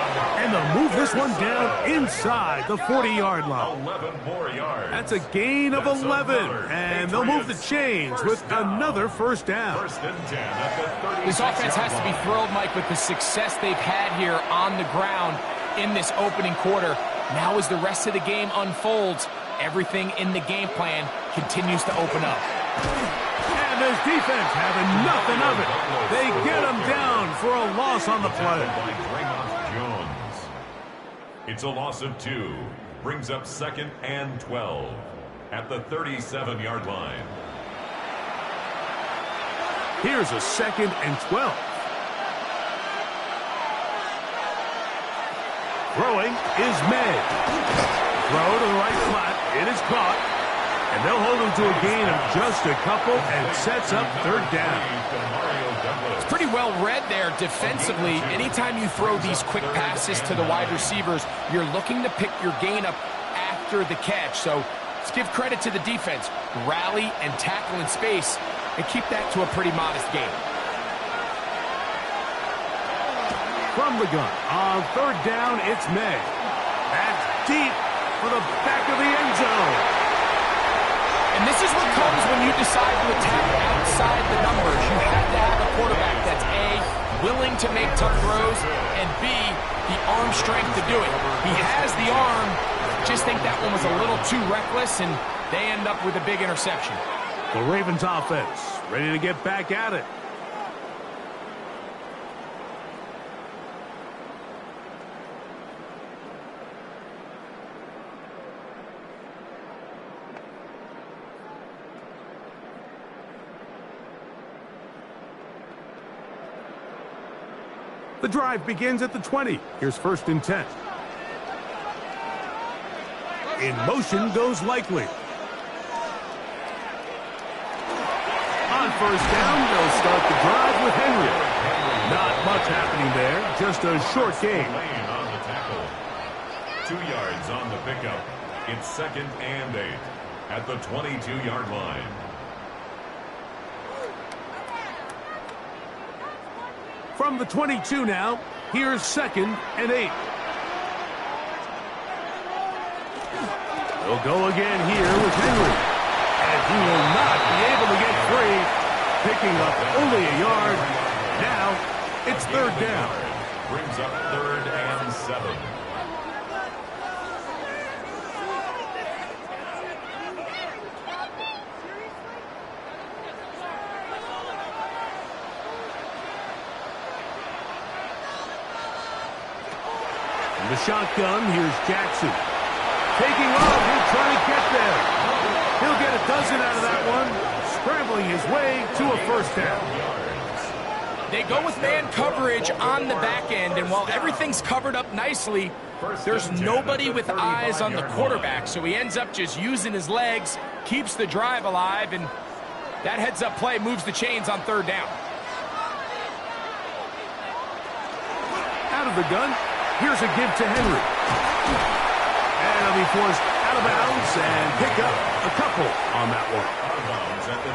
And they'll move this one down inside the 40-yard line. 11 more yards. That's a gain of 11. And they'll move the chains with another 1st down. 1st and 10 at the This offense has to be thrilled, Mike, with the success they've had here on the ground in this opening quarter. Now as the rest of the game unfolds, everything in the game plan continues to open up. And this defense having nothing of it. They get him down for a loss on the play. It's a loss of 2. Brings up 2nd and 12 at the 37-yard line. Here's a 2nd and 12. Throwing is May. Throw to the right flat. It is caught. And they'll hold him to a gain of just a couple and sets up 3rd down. It's pretty well read there defensively. Anytime you throw these quick passes to the wide receivers, you're looking to pick your gain up after the catch. So let's give credit to the defense. Rally and tackle in space and keep that to a pretty modest gain. From the gun, on 3rd down, it's May. That's deep for the back of the end zone. And this is what comes when you decide to attack outside the numbers. You have to have a quarterback that's A, willing to make tough throws, and B, the arm strength to do it. He has the arm, just think that one was a little too reckless, and they end up with a big interception. The Ravens offense ready to get back at it. The drive begins at the 20. Here's 1st and 10. In motion goes Likely. On 1st down, they'll start the drive with Henry. Not much happening there, just a short gain. On the tackle. 2 yards on the pickup. It's 2nd and 8 at the 22-yard line. From the 22 now, here's 2nd and 8. They'll go again here with Henry. And he will not be able to get free, picking up only a yard. Now, it's 3rd down. Brings up 3rd and 7. In the shotgun, here's Jackson. Taking off, he'll try to get there. He'll get a dozen out of that one, scrambling his way to a 1st down. They go with man coverage on the back end, and while everything's covered up nicely, there's nobody with eyes on the quarterback, so he ends up just using his legs, keeps the drive alive, and that heads-up play moves the chains on 3rd down. Out of the gun, here's a give to Henry. And he'll be forced out of bounds and pick up a couple on that one.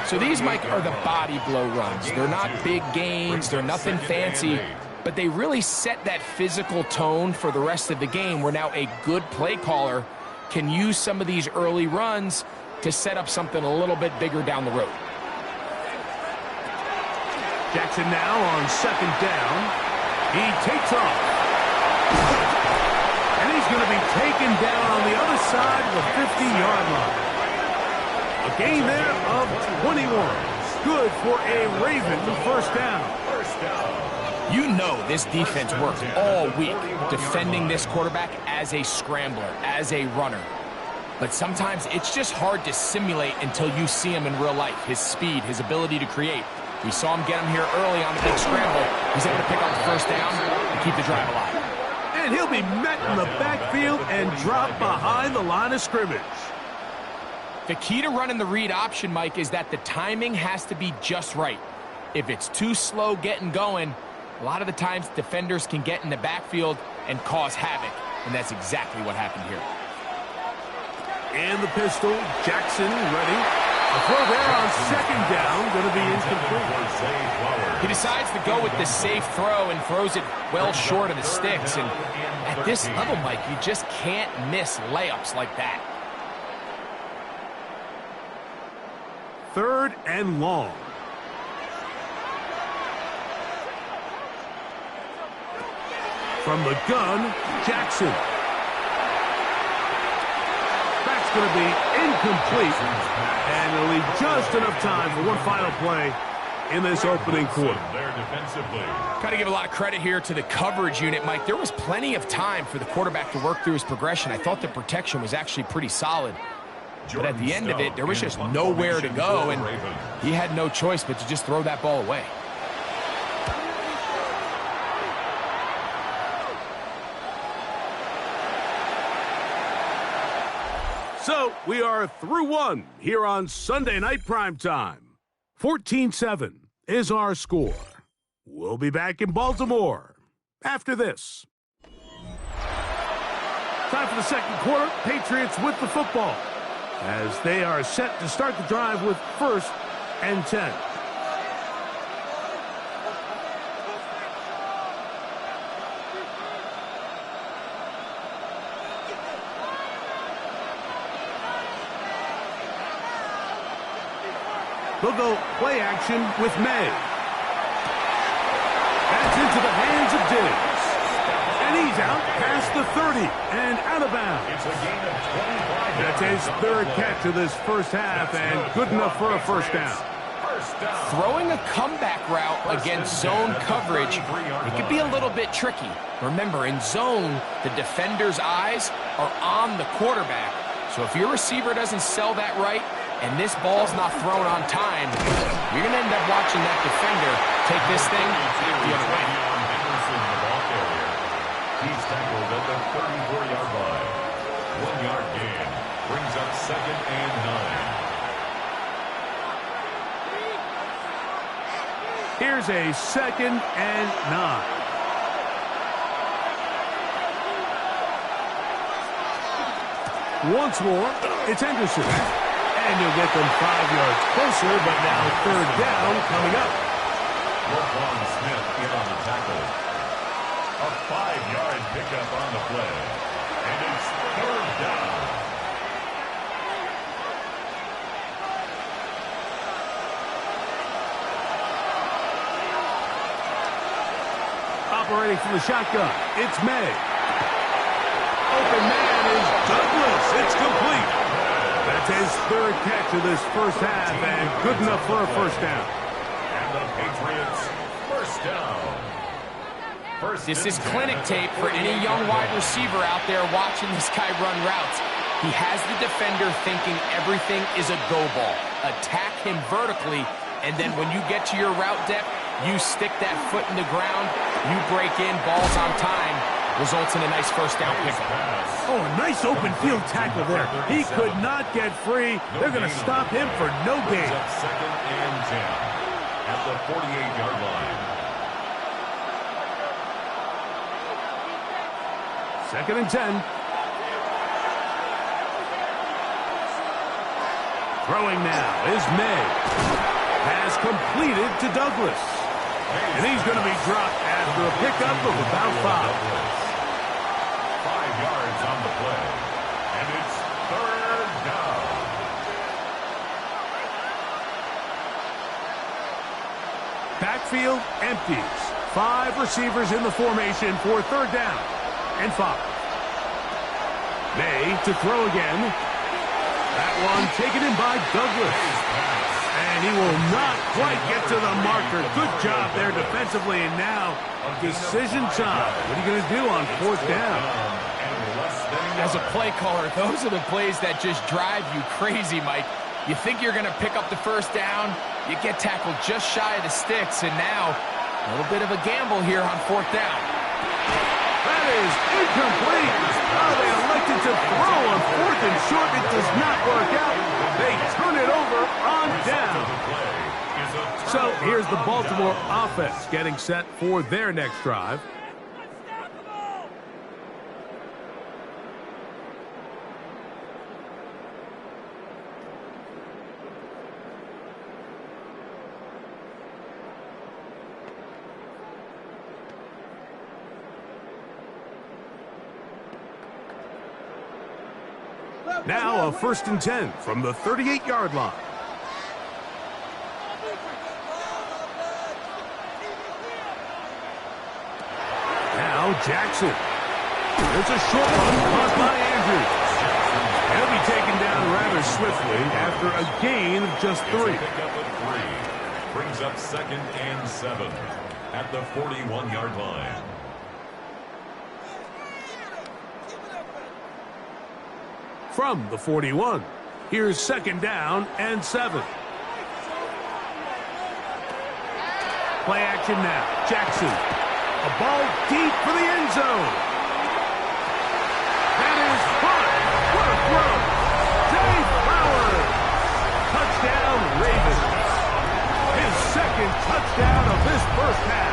So these, Mike, are the body blow runs. They're not big gains. They're nothing fancy. But they really set that physical tone for the rest of the game where now a good play caller can use some of these early runs to set up something a little bit bigger down the road. Jackson now on 2nd down. He takes off. And he's going to be taken down on the other side of the 50-yard line. A gain there of 21. Good for a Raven 1st down. You know this defense works all week defending this quarterback as a scrambler, as a runner. But sometimes it's just hard to simulate until you see him in real life. His speed, his ability to create. We saw him get him here early on a big scramble. He's able to pick up the 1st down and keep the drive alive. And he'll be met in the backfield and dropped behind the line of scrimmage. The key to running the read option, Mike, is that the timing has to be just right. If it's too slow getting going, a lot of the times defenders can get in the backfield and cause havoc, and that's exactly what happened here. And the pistol, Jackson ready. A throw there on 2nd down, going to be incomplete. He decides to go with the safe throw and throws it well short of the sticks. And at this level, Mike, you just can't miss layups like that. 3rd and long. From the gun, Jackson. That's going to be incomplete. And it'll leave just enough time for one final play in this opening quarter. Got to give a lot of credit here to the coverage unit, Mike. There was plenty of time for the quarterback to work through his progression. I thought the protection was actually pretty solid. But at the end of it, there was just nowhere to go, and he had no choice but to just throw that ball away. So we are through one here on Sunday Night Primetime. 14-7 is our score. We'll be back in Baltimore after this. Time for the 2nd quarter. Patriots with the football as they are set to start the drive with 1st and 10. They'll go play action with May. That's into the hands of Diggs. And he's out past the 30 and out of bounds. That's his 3rd catch of this 1st half and good enough for a 1st down. Throwing a comeback route against zone coverage, it could be a little bit tricky. Remember, in zone, the defender's eyes are on the quarterback. So if your receiver doesn't sell that right, and this ball's not thrown on time, you're going to end up watching that defender take this thing the other way. He's tackled at the 34-yard line. 1-yard gain brings up 2nd and 9. Here's a 2nd and 9. Once more, it's Henderson. And you'll get them 5 yards closer, but now 3rd down coming up. Roquan Smith in on the tackle. A 5-yard pickup on the play. And it's third down. Operating from the shotgun, it's May. Open man is Douglas. It's complete. That's his third catch of this first half, and good enough for a first down. And the Patriots, first down. This is clinic tape for any young wide receiver out there watching this guy run routes. He has the defender thinking everything is a go ball. Attack him vertically, and then when you get to your route depth, you stick that foot in the ground, you break in, balls on time, results in a nice first down pickup. Oh, a nice open field tackle there. He could not get free. They're going to stop him for no gain. Second and 10 at the 48-yard line. Second and 10. Throwing now is May. Pass completed to Douglas. And he's going to be dropped after a pickup of about 5. 5 yards on the play. And it's third down. Backfield empties. 5 receivers in the formation for third down and 5. May to throw again. That one taken in by Douglas. And he will not quite get to the marker. Good job there defensively. And now, decision time. What are you going to do on fourth down? As a play caller, those are the plays that just drive you crazy, Mike. You think you're going to pick up the first down, you get tackled just shy of the sticks, and now a little bit of a gamble here on fourth down. That is incomplete. Oh, they elected to throw on fourth and short. It does not work out. They turn it over on down. So here's the Baltimore offense getting set for their next drive. Now a first and 10 from the 38-yard line. Now Jackson. There's a short one caught by Andrews. He'll be taken down rather swiftly after a gain of just 3. Pickup of 3. Brings up second and 7 at the 41-yard line. From the 41, here's second down and 7. Play action now. Jackson. A ball deep for the end zone. That is caught. What a throw. Jay Flowers. Touchdown, Ravens. His second touchdown of this first half.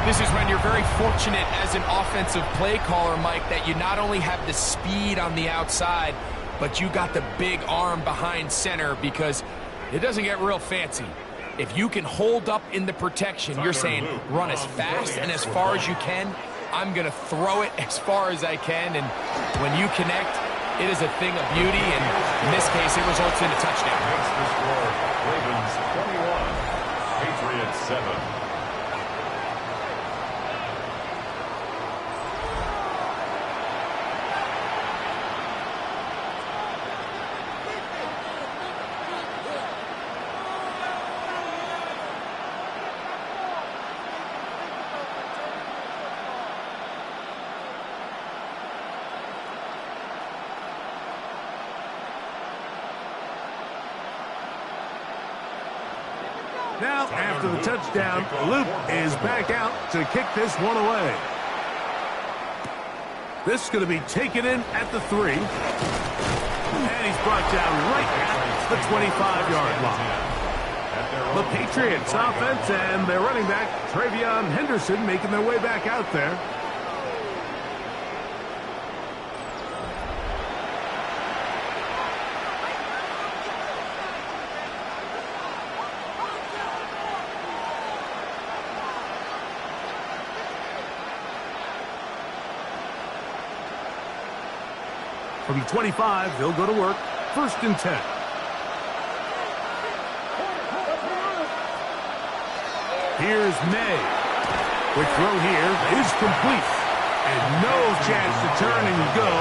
This is when you're very fortunate as an offensive play caller, Mike, that you not only have the speed on the outside, but you got the big arm behind center, because it doesn't get real fancy. If you can hold up in the protection, you're saying run as fast and as far as you can. I'm going to throw it as far as I can, and when you connect, it is a thing of beauty, and in this case, it results in a touchdown. Makes the score Ravens 21, Patriots 7. Now, after the touchdown, Luke is back out to kick this one away. This is going to be taken in at the 3. And he's brought down right at the 25-yard line. The Patriots offense and their running back, Travion Henderson, making their way back out there. From the 25, they'll go to work. 1st and 10. Here's May. The throw here is complete. And no chance to turn and go.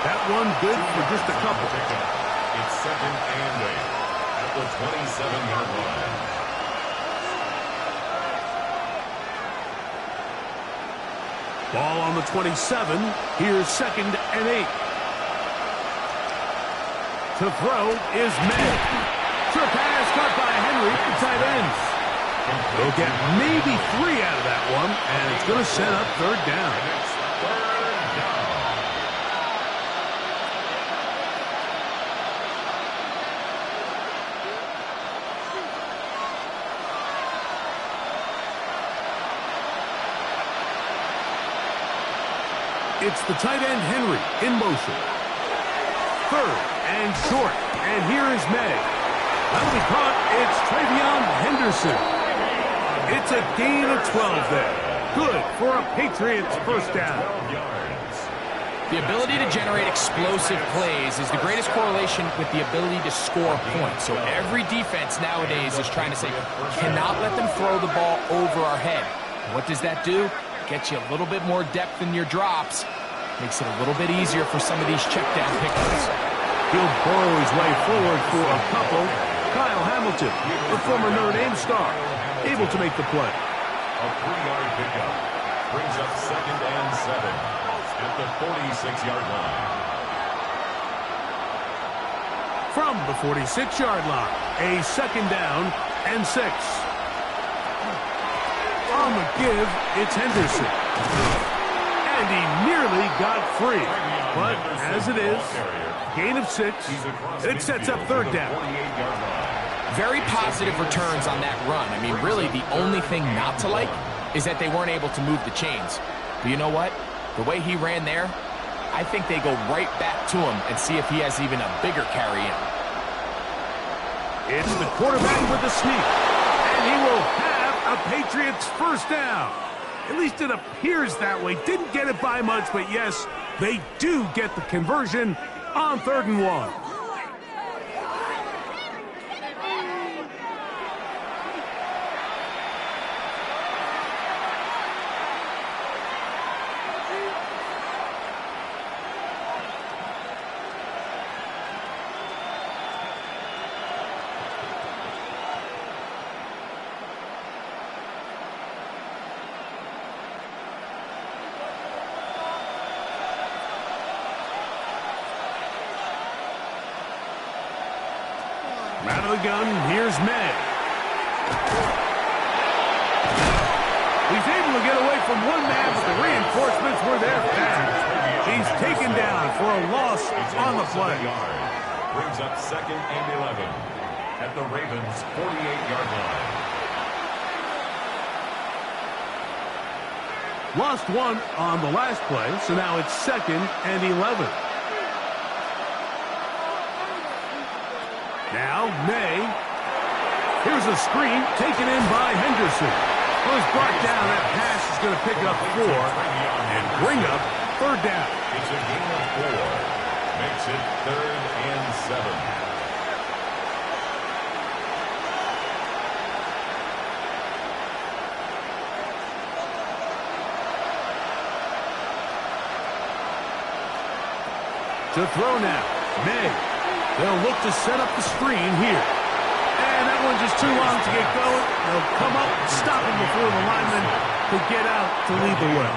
That one good for just a couple. It's 2nd and 8 at the 27-yard line. Ball on the 27. Here's 2nd and 8. To throw is May. Short pass caught by Henry, the tight ends. They'll get maybe 3 out of that one, and it's going to set up 3rd down. It's the tight end Henry in motion. 3rd and short, and here is May. That'll be caught. It's Travion Henderson. It's a gain of 12 there. Good for a Patriots 1st down. The ability to generate explosive plays is the greatest correlation with the ability to score points. So every defense nowadays is trying to say, cannot let them throw the ball over our head. What does that do? Gets you a little bit more depth in your drops. Makes it a little bit easier for some of these check down pickups. He'll burrow his way forward for a couple. Kyle Hamilton, the former Notre Dame star, able to make the play. A 3-yard pickup brings up 2nd and 7 at the 46-yard line. From the 46-yard line, a 2nd down and 6. On the give, it's Henderson. And he nearly got free. But as it is, gain of 6, and it sets up 3rd down. Very positive returns on that run. I mean, really, the only thing not to like is that they weren't able to move the chains. But you know what? The way he ran there, I think they go right back to him and see if he has even a bigger carry in. It's the quarterback with the sneak. And he will have a Patriots 1st down. At least it appears that way. Didn't get it by much, but yes, they do get the conversion on 3rd and 1. Out of the gun, here's May. He's able to get away from one man, but the reinforcements were there fast. He's taken down for a loss on the play. Brings up 2nd and 11 at the Ravens' 48-yard line. Lost 1 on the last play, so now it's 2nd and 11. Now, May. Here's a screen taken in by Henderson. Was brought down. That pass is going to pick up 4 and bring up 3rd down. It's a gain of 4. Makes it 3rd and 7. To throw now, May. They'll look to set up the screen here. And that one just too long to get going. They'll come up, stop him before the lineman could get out to lead the way.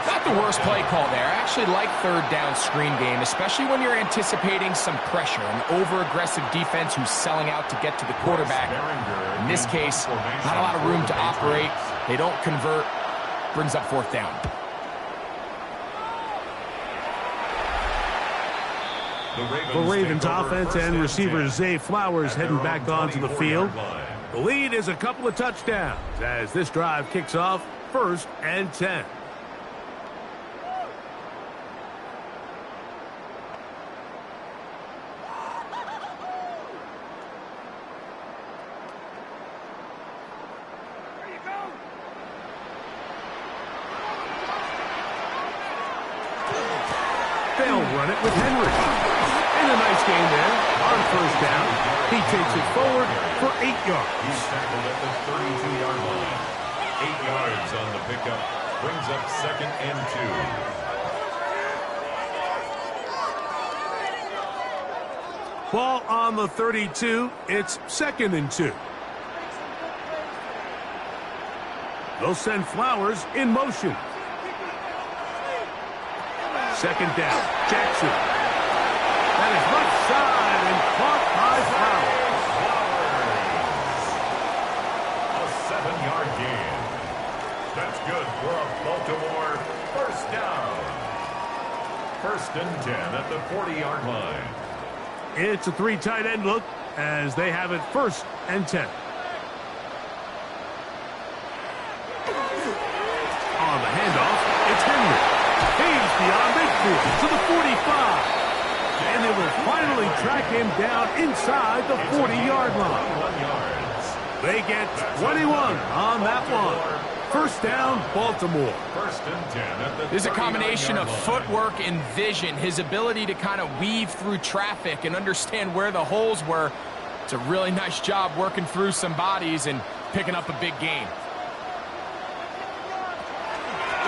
Not the worst play call there. I actually like 3rd down screen game, especially when you're anticipating some pressure, an over-aggressive defense who's selling out to get to the quarterback. In this case, not a lot of room to operate. They don't convert. Brings up 4th down. The Ravens offense and receiver Zay Flowers heading back onto the field. The lead is a couple of touchdowns as this drive kicks off 1st and 10. They'll run it with Henry. And a nice gain there on first down. He takes it forward for 8 yards. He's tackled at the 32-yard line. 8 yards on the pickup. Brings up 2nd and 2. Ball on the 32. It's 2nd and 2. They'll send Flowers in motion. 2nd down. Jackson. That is left side and caught by Flowers. A 7-yard gain. That's good for a Baltimore first down. 1st and 10 at the 40-yard line. It's a 3 tight end look as they have it 1st and 10. On the handoff, it's Henry. He's beyond midfield to the 45. And they will finally track him down inside the 40-yard line. 21 yards. They get 21 on that one. 1st down, Baltimore. 1st and 10 at the There's a combination 39-yard of line. footwork and vision, his ability to kind of weave through traffic and understand where the holes were. It's a really nice job working through some bodies and picking up a big gain.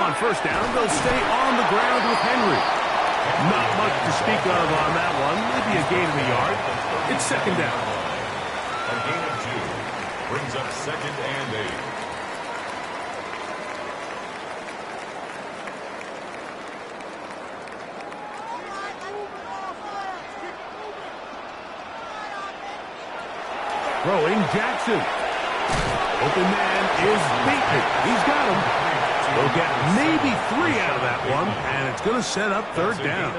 On 1st down, they'll stay on the ground with Henry. Not much to speak of on that one. Maybe a gain of a yard. It's 2nd down. A gain of 2 brings up 2nd and 8. Throwing Jackson. Open man is beaten. He's got him. They'll get maybe 3 out of that one, and it's going to set up 3rd down.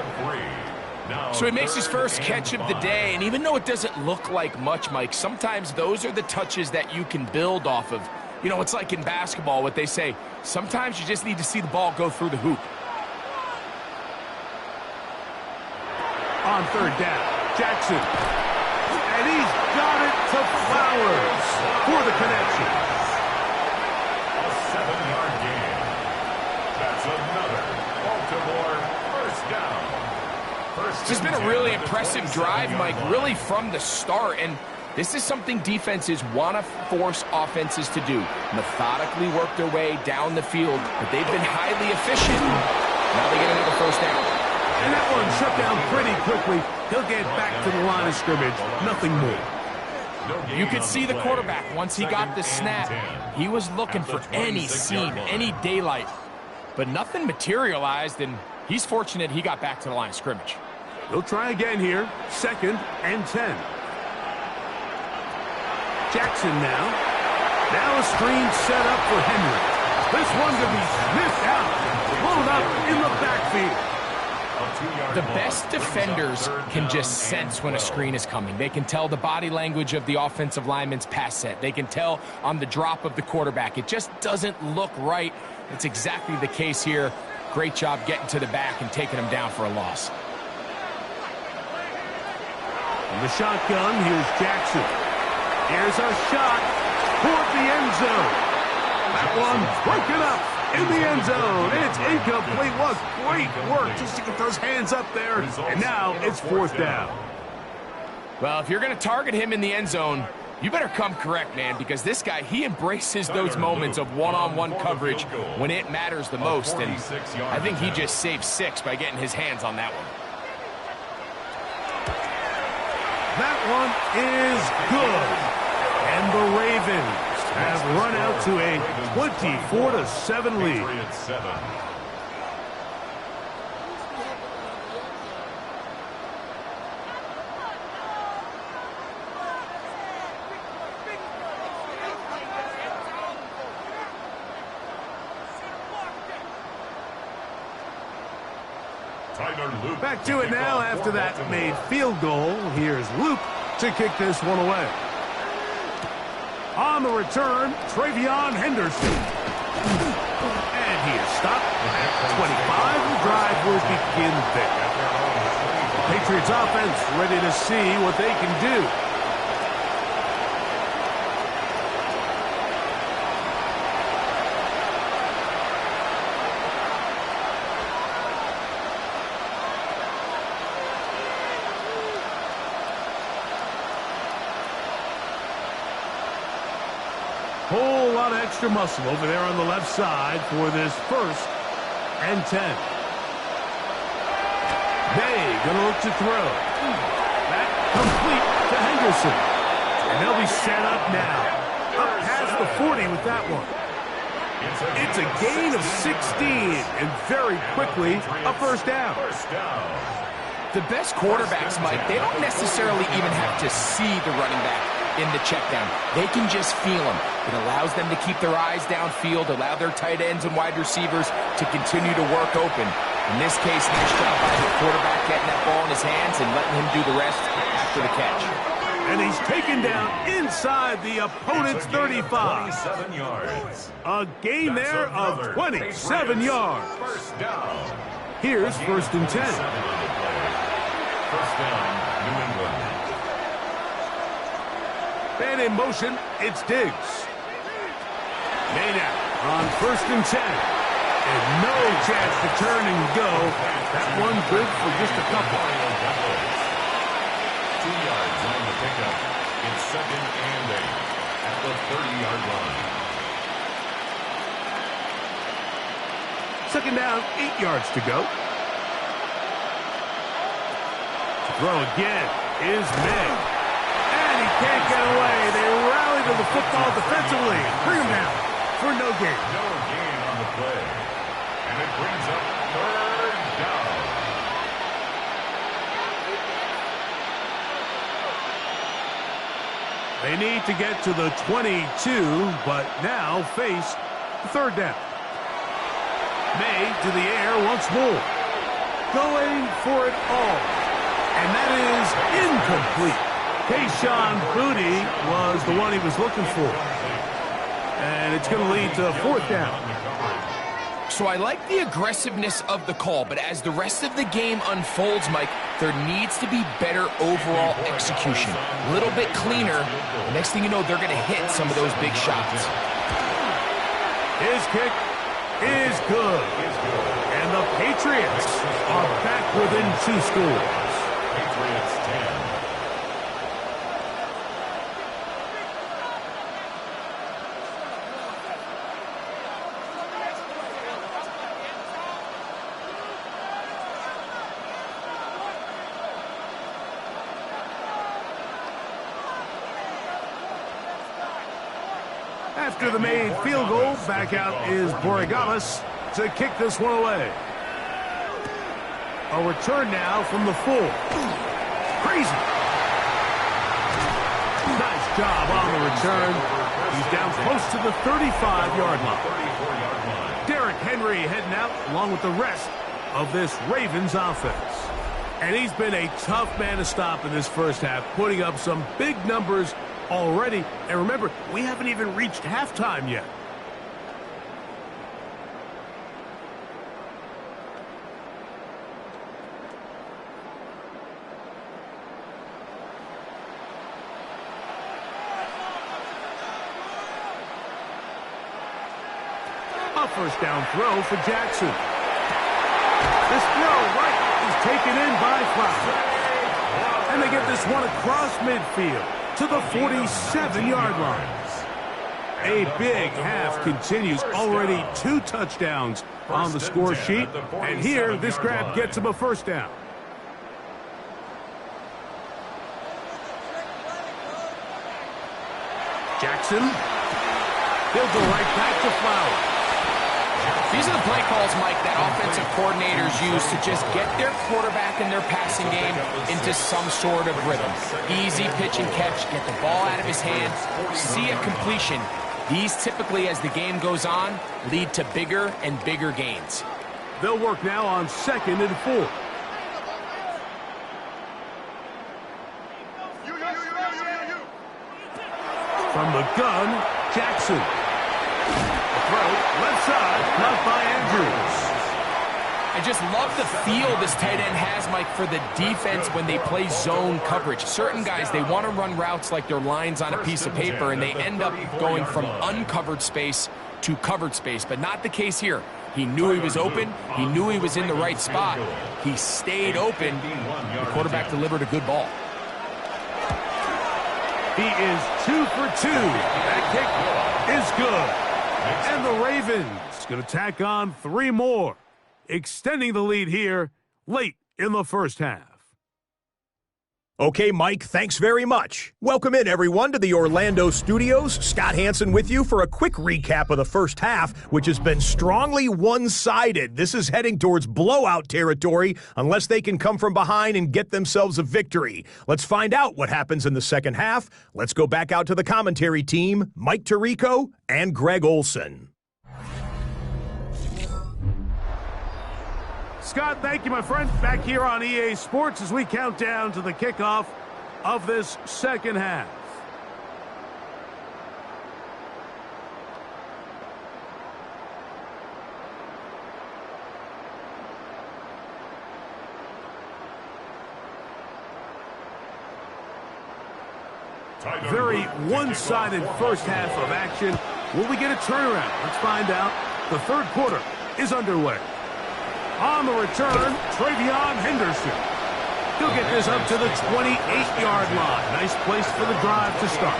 So he makes his first catch of the day, and even though it doesn't look like much, Mike, sometimes those are the touches that you can build off of. You know, it's like in basketball, what they say, sometimes you just need to see the ball go through the hoop. On 3rd down, Jackson. And he's got it to Flowers for the connection. A 7-yard gain. That's another Baltimore first down. It's just been a really impressive drive, Mike, really from the start. And this is something defenses want to force offenses to do. Methodically work their way down the field, but they've been highly efficient. Now they get another first down. And that one shut down pretty quickly. He'll get back to the line of scrimmage. Nothing more. You could see the quarterback, once he got the snap, he was looking for any seam, any daylight. But nothing materialized, and he's fortunate he got back to the line of scrimmage. He'll try again here. 2nd and 10. Jackson now. Now a screen set up for Henry. This one to be sniffed out. Blown up in the backfield. The best defenders can just sense when a screen is coming. They can tell the body language of the offensive lineman's pass set. They can tell on the drop of the quarterback. It just doesn't look right. It's exactly the case here. Great job getting to the back and taking him down for a loss. From the shotgun, here's Jackson. Here's a shot toward the end zone. That one broken up in the end zone. It's incomplete. Was great work just to get those hands up there. And now it's 4th down. Well, if you're going to target him in the end zone, you better come correct, man, because this guy, he embraces those moments of one-on-one coverage when it matters the most. And I think he just saved 6 by getting his hands on that one. That one is good. And the Ravens have run out to a 24-7 lead. Patriots 7. Back to it now after that made field goal. Here's Luke to kick this one away. On the return, Travion Henderson. And he is stopped at 25. The drive will begin there. Patriots offense ready to see what they can do. whole lot of extra muscle over there on the left side for this 1st and 10. May going to look to throw. That complete to Henderson. And they'll be set up now. Up past the 40 with that one. It's a gain of 16, and very quickly a 1st down. The best quarterbacks, Mike, they don't necessarily even have to see the running back in the check down. They can just feel him. It allows them to keep their eyes downfield, allow their tight ends and wide receivers to continue to work open. In this case, nice job by the quarterback getting that ball in his hands and letting him do the rest after the catch. And he's taken down inside the opponent's 35. 27 yards. A gain there of 27 yards. First down. Here's 1st and 10. First down, New England. And in motion, it's Diggs. Made out on 1st and 10. And no chance to turn and go. That one good for just a couple. 2 yards on the pickup. It's 2nd and 8 at the 30-yard line. 2nd down, 8 yards to go. Throw again is May. And he can't get away. They rally to the football defensively. Bring him down for no gain. No gain on the play. And it brings up 3rd down. They need to get to the 22, but now face 3rd down. May to the air once more. Going for it all. And that is incomplete. Kayshon Boutte was the one he was looking for. And it's going to lead to 4th down. So I like the aggressiveness of the call, but as the rest of the game unfolds, Mike, there needs to be better overall execution. A little bit cleaner. Next thing you know, they're going to hit some of those big shots. His kick is good. And the Patriots are back within 2 scores. Patriots 10. After the made field goal, back out is Borregales to kick this one away. A return now from the 4. Crazy. Nice job on the return. He's down close to the 35-yard line. Derrick Henry heading out along with the rest of this Ravens offense. And he's been a tough man to stop in this 1st half, putting up some big numbers already. And remember, we haven't even reached halftime yet. A 1st down throw for Jackson. This throw right is taken in by Flower. And they get this one across midfield to the 47-yard line. A big half continues. Already 2 touchdowns on the score sheet. And here, this grab gets him a 1st down. Jackson. He'll go right back to Flower. These are the play calls, Mike, that offensive coordinators use to just get their quarterback and their passing game into some sort of rhythm. Easy pitch and catch, get the ball out of his hands, see a completion. These typically, as the game goes on, lead to bigger and bigger gains. They'll work now on 2nd and 4. From the gun, Jackson. Throw, left side, not by Andrews. I just love the feel this tight end has, Mike, for the defense when they play zone coverage. Certain guys, they want to run routes like they're lines on a piece of paper, and they end up going from uncovered space to covered space, but not the case here. He knew he was open. He knew he was in the right spot. He stayed open. The quarterback delivered a good ball. He is 2 for 2. That kick is good. And the Ravens going to tack on 3 more, extending the lead here late in the first half. Okay, Mike, thanks very much. Welcome in, everyone, to the Orlando studios. Scott Hansen with you for a quick recap of the first half, which has been strongly one-sided. This is heading towards blowout territory unless they can come from behind and get themselves a victory. Let's find out what happens in the second half. Let's go back out to the commentary team, Mike Tirico and Greg Olson. Scott, thank you, my friend. Back here on EA Sports as we count down to the kickoff of this second half. Very one-sided first half of action. Will we get a turnaround? Let's find out. The third quarter is underway. On the return, Travion Henderson. He'll get this up to the 28-yard line. Nice place for the drive to start.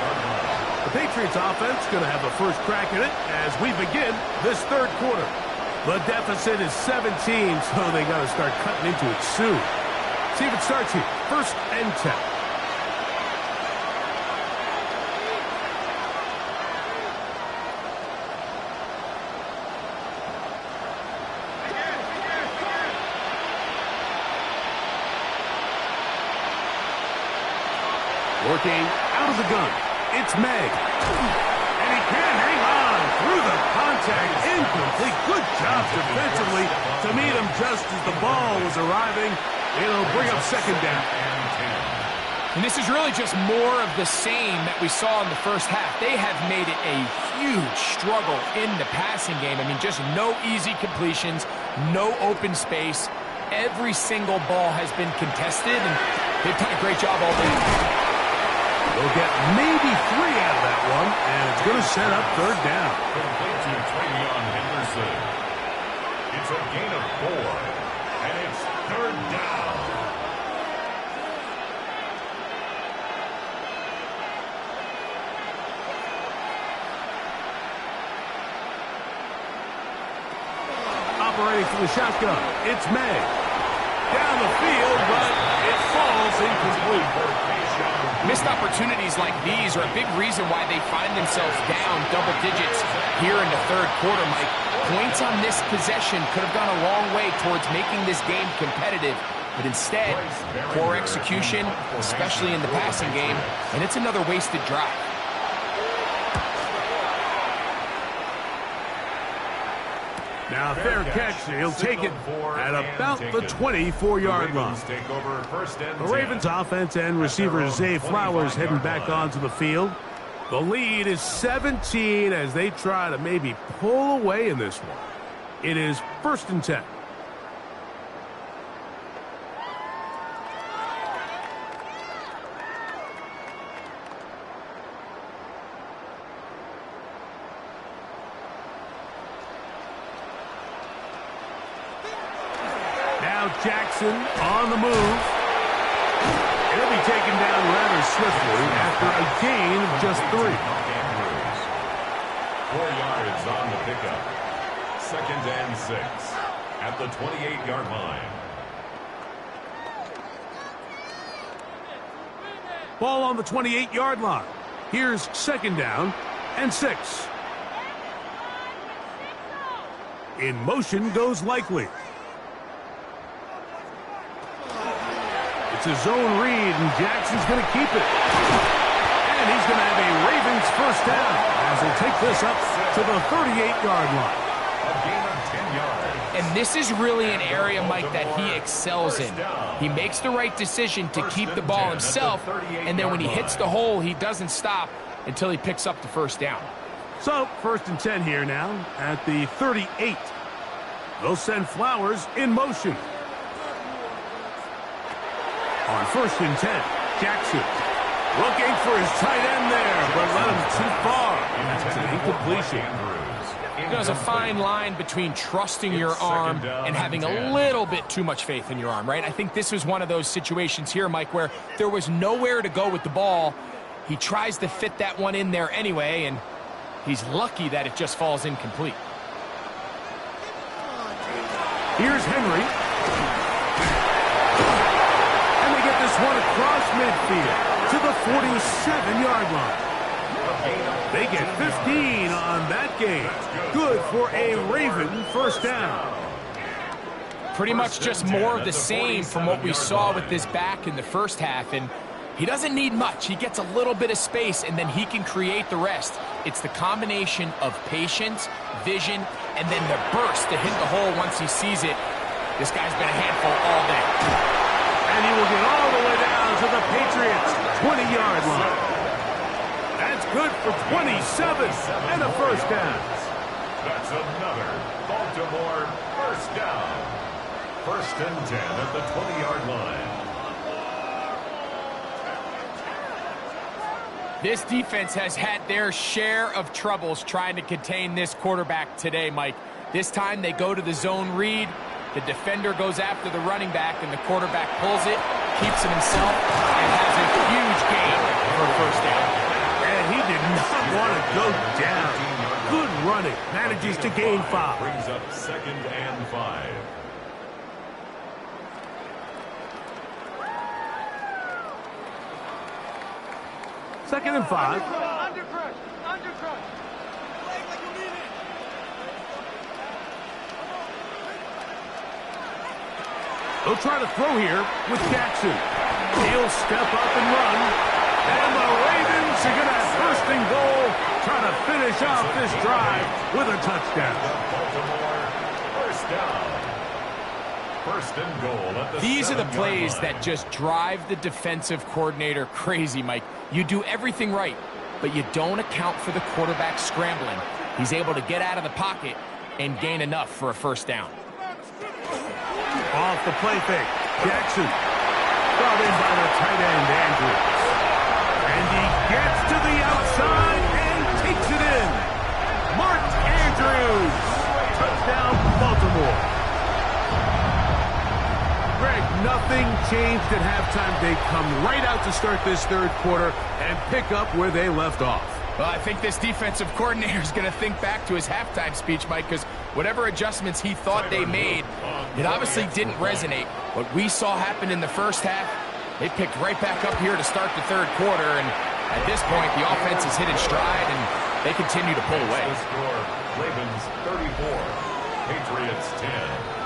The Patriots offense going to have a first crack at it as we begin this third quarter. The deficit is 17, so they got to start cutting into it soon. See if it starts here. First and 10. Working out of the gun. It's May. And he can hang on through the contact. Incomplete. Good job defensively to meet him just as the ball was arriving. It'll bring up second down. And this is really just more of the same that we saw in the first half. They have made it a huge struggle in the passing game. I mean, just no easy completions, no open space. Every single ball has been contested, and they've done a great job all day. They'll get maybe 3 out of that one, and it's going to set up third down. Complete to Travion Henderson. It's a gain of 4, and it's third down. Operating from the shotgun, it's May. Down the field, but it falls incomplete. Missed opportunities like these are a big reason why they find themselves down double digits here in the third quarter, Mike. Points on this possession could have gone a long way towards making this game competitive, but instead, poor execution, especially in the passing game, and it's another wasted drive. Now, fair catch. He'll take it at about the 24-yard line. The Ravens offense and receiver Zay Flowers heading back onto the field. The lead is 17 as they try to maybe pull away in this one. It is first and 10. Jackson on the move. He'll be taken down rather swiftly after a gain of just 3. 4 yards on the pickup. Second and 6 at the 28-yard line. Ball on the 28-yard line. Here's second down and 6. In motion goes Likely. It's a zone read, and Jackson's going to keep it. And he's going to have a Ravens first down as he'll take this up to the 38-yard line. A gain of 10 yards. And this is really an area, Mike, that he excels in. He makes the right decision to keep the ball himself, and then when he hits the hole, he doesn't stop until he picks up the first down. So, first and 10 here now at the 38. They'll send Flowers in motion. On first and 10, Jackson looking for his tight end there, but let him too far. That's an incompletion. There's a fine line between trusting your arm and having a little bit too much faith in your arm, right? I think this was one of those situations here, Mike, where there was nowhere to go with the ball, He tries to fit that one in there anyway, and he's lucky that it just falls incomplete. Here's Henry. And they get this one across midfield to the 47-yard line. They get 15 on that game. Good for a Raven first down. Pretty much just more of the same from what we saw with this back in the first half, and he doesn't need much. He gets a little bit of space, and then he can create the rest. It's the combination of patience, vision, and then the burst to hit the hole once he sees it. This guy's been a handful all day. And he will get all the way down to the Patriots' 20-yard line. That's good for 27 and a first down. That's another Baltimore first down. First and 10 at the 20-yard line. This defense has had their share of troubles trying to contain this quarterback today, Mike. This time they go to the zone read. The defender goes after the running back, and the quarterback pulls it, keeps it himself, and has a huge gain for a first down. And he did not want to go down. Good running. Manages to gain 5. Brings up 2nd and 5. Second and 5. Under crush. Under crush. Play like you mean it. They'll try to throw here with Jackson. He'll step up and run. And the Ravens are going to have first and goal, trying to finish off this drive with a touchdown. Baltimore first down. First and goal at the These are the 7-yard plays line. that just drive the defensive coordinator crazy, Mike. You do everything right, but you don't account for the quarterback scrambling. He's able to get out of the pocket and gain enough for a first down. Off the play fake. Jackson. Brought in by the tight end, Andrews. And he gets to the outside and takes it in. Mark Andrews. Touchdown, Baltimore. Greg, nothing changed at halftime. They come right out to start this third quarter and pick up where they left off. Well, I think this defensive coordinator is going to think back to his halftime speech, Mike, because whatever adjustments he thought they made, it obviously didn't resonate. What we saw happen in the first half, they picked right back up here to start the third quarter, and at this point, the offense is hitting stride, and they continue to pull away. The score, Ravens 34, Patriots 10.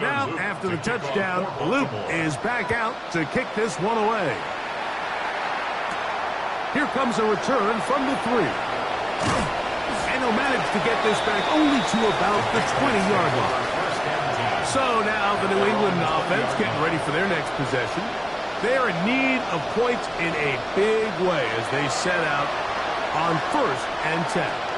Now, after the touchdown, Luke is back out to kick this one away. Here comes a return from the 3. And he'll manage to get this back only to about the 20-yard line. So now the New England offense getting ready for their next possession. They're in need of points in a big way as they set out on 1st and 10.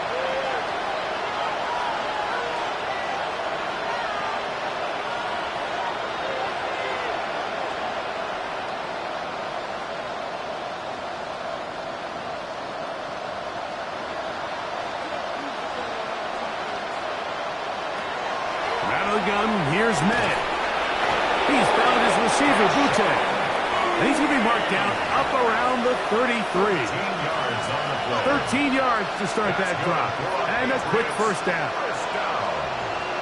Here's Med. He's found his receiver, Butte. And he's going to be marked down up around the 33. 13 yards to start that drop. And a quick first down.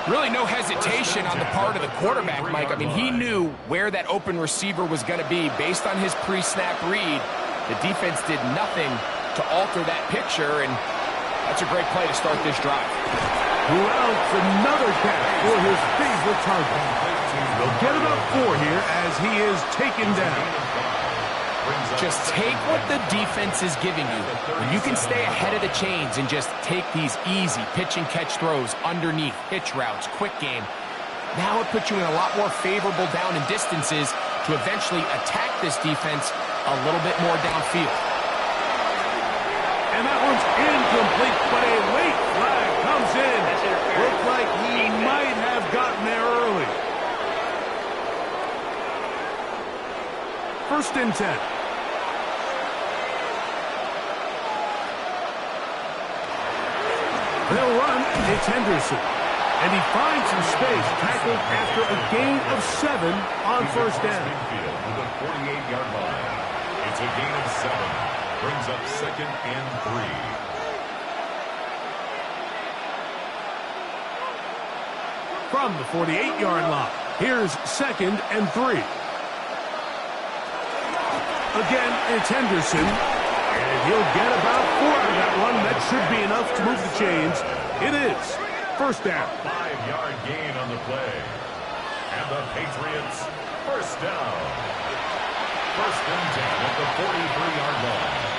Really no hesitation on the part of the quarterback, Mike. I mean, he knew where that open receiver was going to be based on his pre-snap read. The defense did nothing to alter that picture, and that's a great play to start this drive. Routs another catch for his favorite target. They'll get about 4 here as he is taken down. Just take what the defense is giving you. When you can stay ahead of the chains and just take these easy pitch and catch throws underneath, hitch routes, quick game, now it puts you in a lot more favorable down and distances to eventually attack this defense a little bit more downfield. And that one's incomplete, but a late flag he's in. That's interference. Looked like he might have gotten there early. First and 10. They'll run. It's Henderson. And he finds some space, tackled after a gain of 7 on first down. Midfield to the 48-yard line. It's a gain of 7. Brings up second and 3. From the 48-yard line, here's second and 3. Again, it's Henderson. And he'll get about 4 out of that one. That should be enough to move the chains. It is. First down. 5-yard gain on the play. And the Patriots first down. First and 10 at the 43-yard line.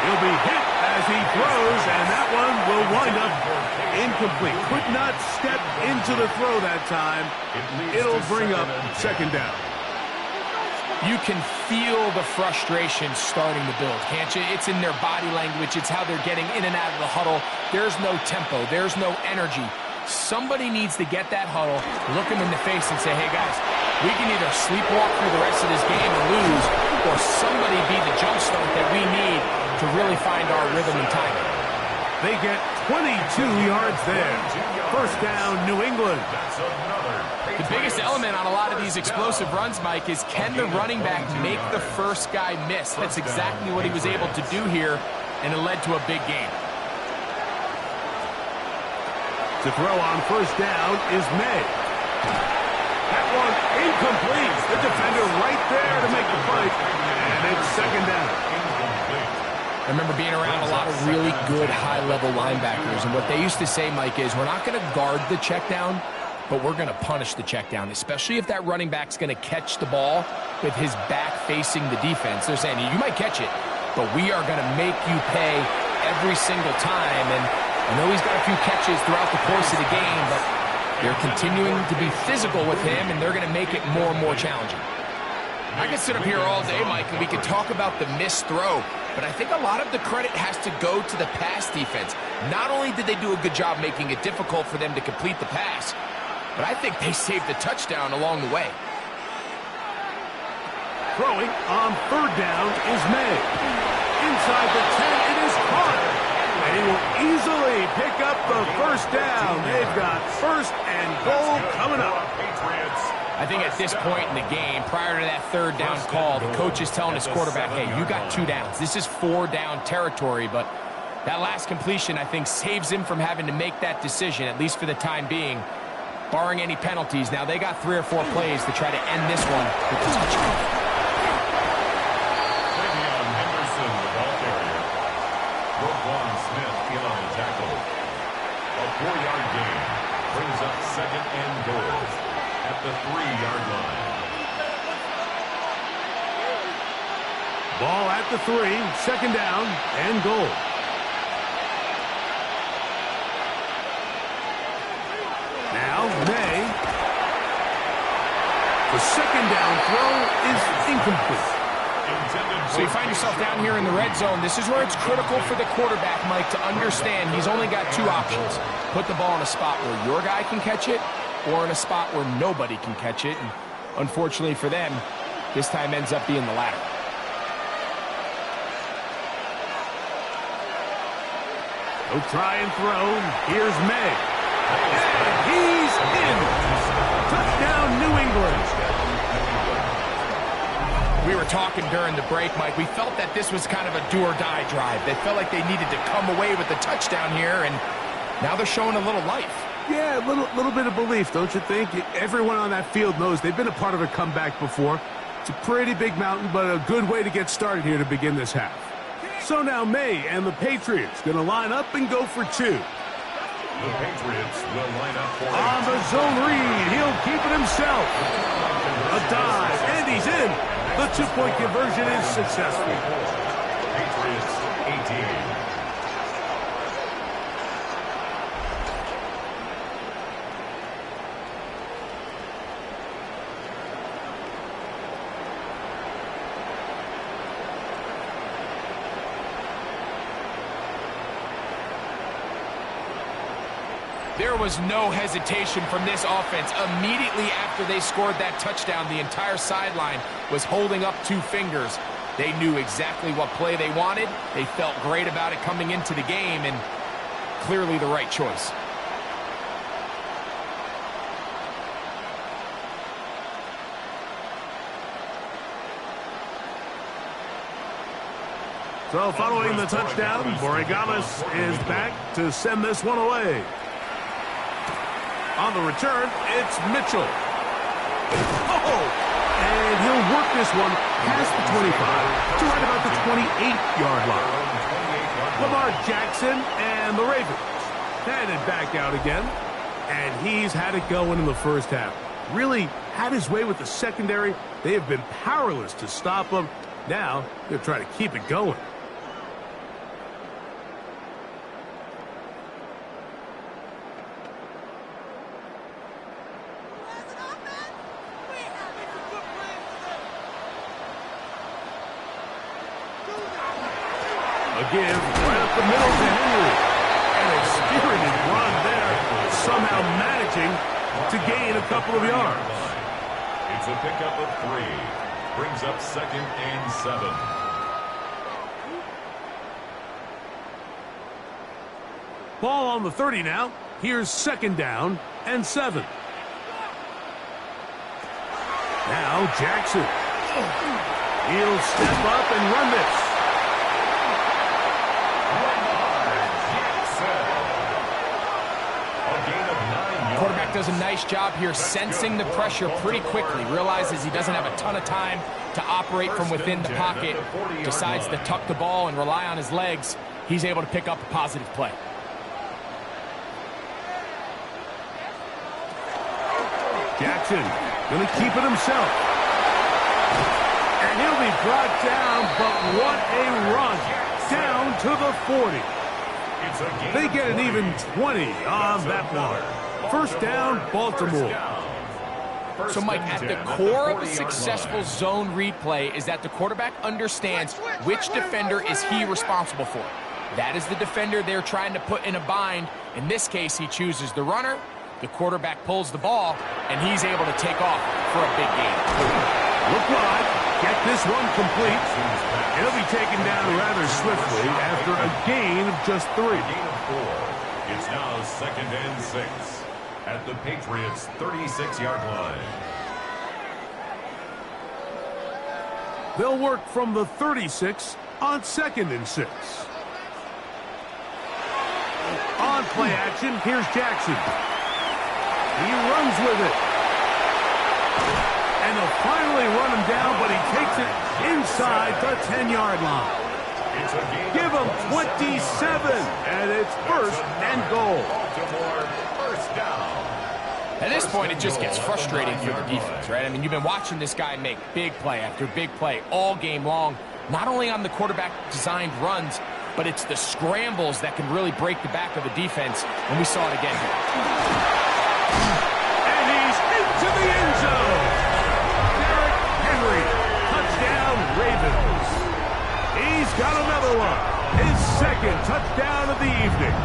He'll be hit as he throws, and that one will wind up incomplete. Could not step into the throw that time. It'll bring up second down. You can feel the frustration starting to build, can't you? It's in their body language. It's how they're getting in and out of the huddle. There's no tempo. There's no energy. Somebody needs to get that huddle, look them in the face and say, hey, guys, we can either sleepwalk through the rest of this game and lose, or somebody be the jump start that we need to really find our rhythm and timing. They get 22 yards there. First down, New England. The biggest element on a lot of these explosive runs, Mike, is can the running back make the first guy miss? That's exactly what he was able to do here, and it led to a big game. To throw on first down is May. That one incomplete. The defender right there to make the fight, and it's second down. I remember being around a lot of really good high-level linebackers, and what they used to say, Mike, is we're not going to guard the check down, but we're going to punish the check down, especially if that running back's going to catch the ball with his back facing the defense. They're saying, you might catch it, but we are going to make you pay every single time. And I know he's got a few catches throughout the course of the game, but they're continuing to be physical with him, and they're going to make it more and more challenging. I could sit up here all day, Mike, and we could talk about the missed throw, but I think a lot of the credit has to go to the pass defense. Not only did they do a good job making it difficult for them to complete the pass, but I think they saved the touchdown along the way. Throwing on third down is May. Inside the 10, it is caught. And he will easily pick up the first down. They've got first and goal coming up. I think at this point in the game, prior to that third down call, the coach is telling his quarterback, hey, you got 2 downs. This is 4 down territory, but that last completion, I think, saves him from having to make that decision, at least for the time being, barring any penalties. Now, they got 3 or 4 plays to try to end this one with the touchdown. Henderson, the ball carrier. Roquan Smith in on the tackle. A 4-yard gain brings up second and goal at the 3-yard line. Ball at the 3, second down and goal. Now, May. The second down throw is incomplete. So you find yourself down here in the red zone. This is where it's critical for the quarterback, Mike, to understand he's only got 2 options. Put the ball in a spot where your guy can catch it, or in a spot where nobody can catch it. And unfortunately for them, this time ends up being the latter. He'll try and throw. Here's May. And he's in. Touchdown, New England. We were talking during the break, Mike. We felt that this was kind of a do-or-die drive. They felt like they needed to come away with the touchdown here, and now they're showing a little life. Yeah, a little bit of belief, don't you think? Everyone on that field knows they've been a part of a comeback before. It's a pretty big mountain, but a good way to get started here to begin this half. So now May and the Patriots going to line up and go for 2. The Patriots will line up for on the zone read. He'll keep it himself. A dive, and he's in. The 2-point conversion is successful. Patriots 18. There was no hesitation from this offense. Immediately after they scored that touchdown, the entire sideline was holding up two fingers. They knew exactly what play they wanted. They felt great about it coming into the game, and clearly the right choice. So following the touchdown, Borregales is back to send this one away. On the return, it's Mitchell. Oh! And he'll work this one past the 25 to right about the 28-yard line. Lamar Jackson and the Ravens headed back out again. And he's had it going in the first half. Really had his way with the secondary. They have been powerless to stop him. Now they're trying to keep it going. A give right up the middle to Henry. And a spirited run there, somehow managing to gain a couple of yards. It's a pickup of 3. Brings up 2nd and 7. Ball on the 30 now. Here's 2nd down and 7. Now Jackson. He'll step up and run this. Quarterback does a nice job here sensing the pressure pretty quickly. Realizes he doesn't have a ton of time to operate from within the pocket. Decides to tuck the ball and rely on his legs. He's able to pick up a positive play. Jackson going to keep it himself. And he'll be brought down, but what a run. Down to the 40. They get an even 20 on that one. 1st down, Baltimore. So, Mike, at the core of a successful zone read play is that the quarterback understands which defender is he responsible for. That is the defender they're trying to put in a bind. In this case, he chooses the runner. The quarterback pulls the ball, and he's able to take off for a big gain. Look wide. Get this one complete. He'll be taken down rather swiftly after a gain of just 3. Gain of 4. It's now 2nd and 6 at the Patriots' 36-yard line. They'll work from the 36 on 2nd and 6. On play action, here's Jackson. He runs with it. And they'll finally run him down, but he takes it inside the 10-yard line. Give him 27, and it's 1st and goal. Baltimore, 1st down. At this point, it just gets frustrating for the defense, right? I mean, you've been watching this guy make big play after big play all game long, not only on the quarterback-designed runs, but it's the scrambles that can really break the back of the defense, and we saw it again here. And he's into the end zone. Derrick Henry, touchdown Ravens. He's got another one. His 2nd touchdown of the evening.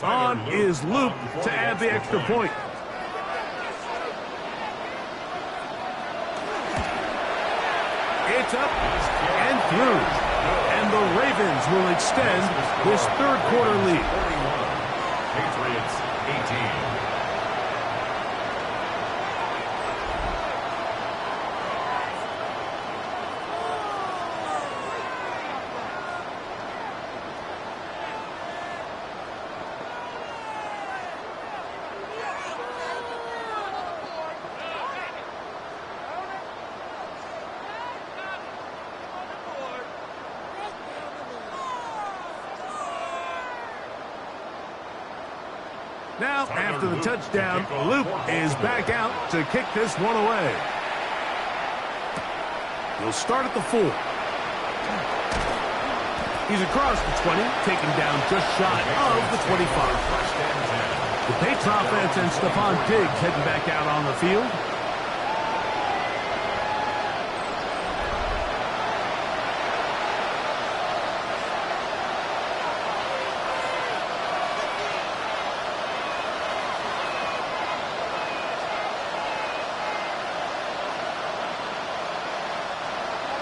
On is Luke to add the extra point. It's up and through. And the Ravens will extend this 3rd quarter lead. Patriots 18. Now, after the touchdown, Luke is back out to kick this one away. He'll start at the 4. He's across the 20, taken down just shy of the 25. The Patriots offense and Stephon Diggs heading back out on the field.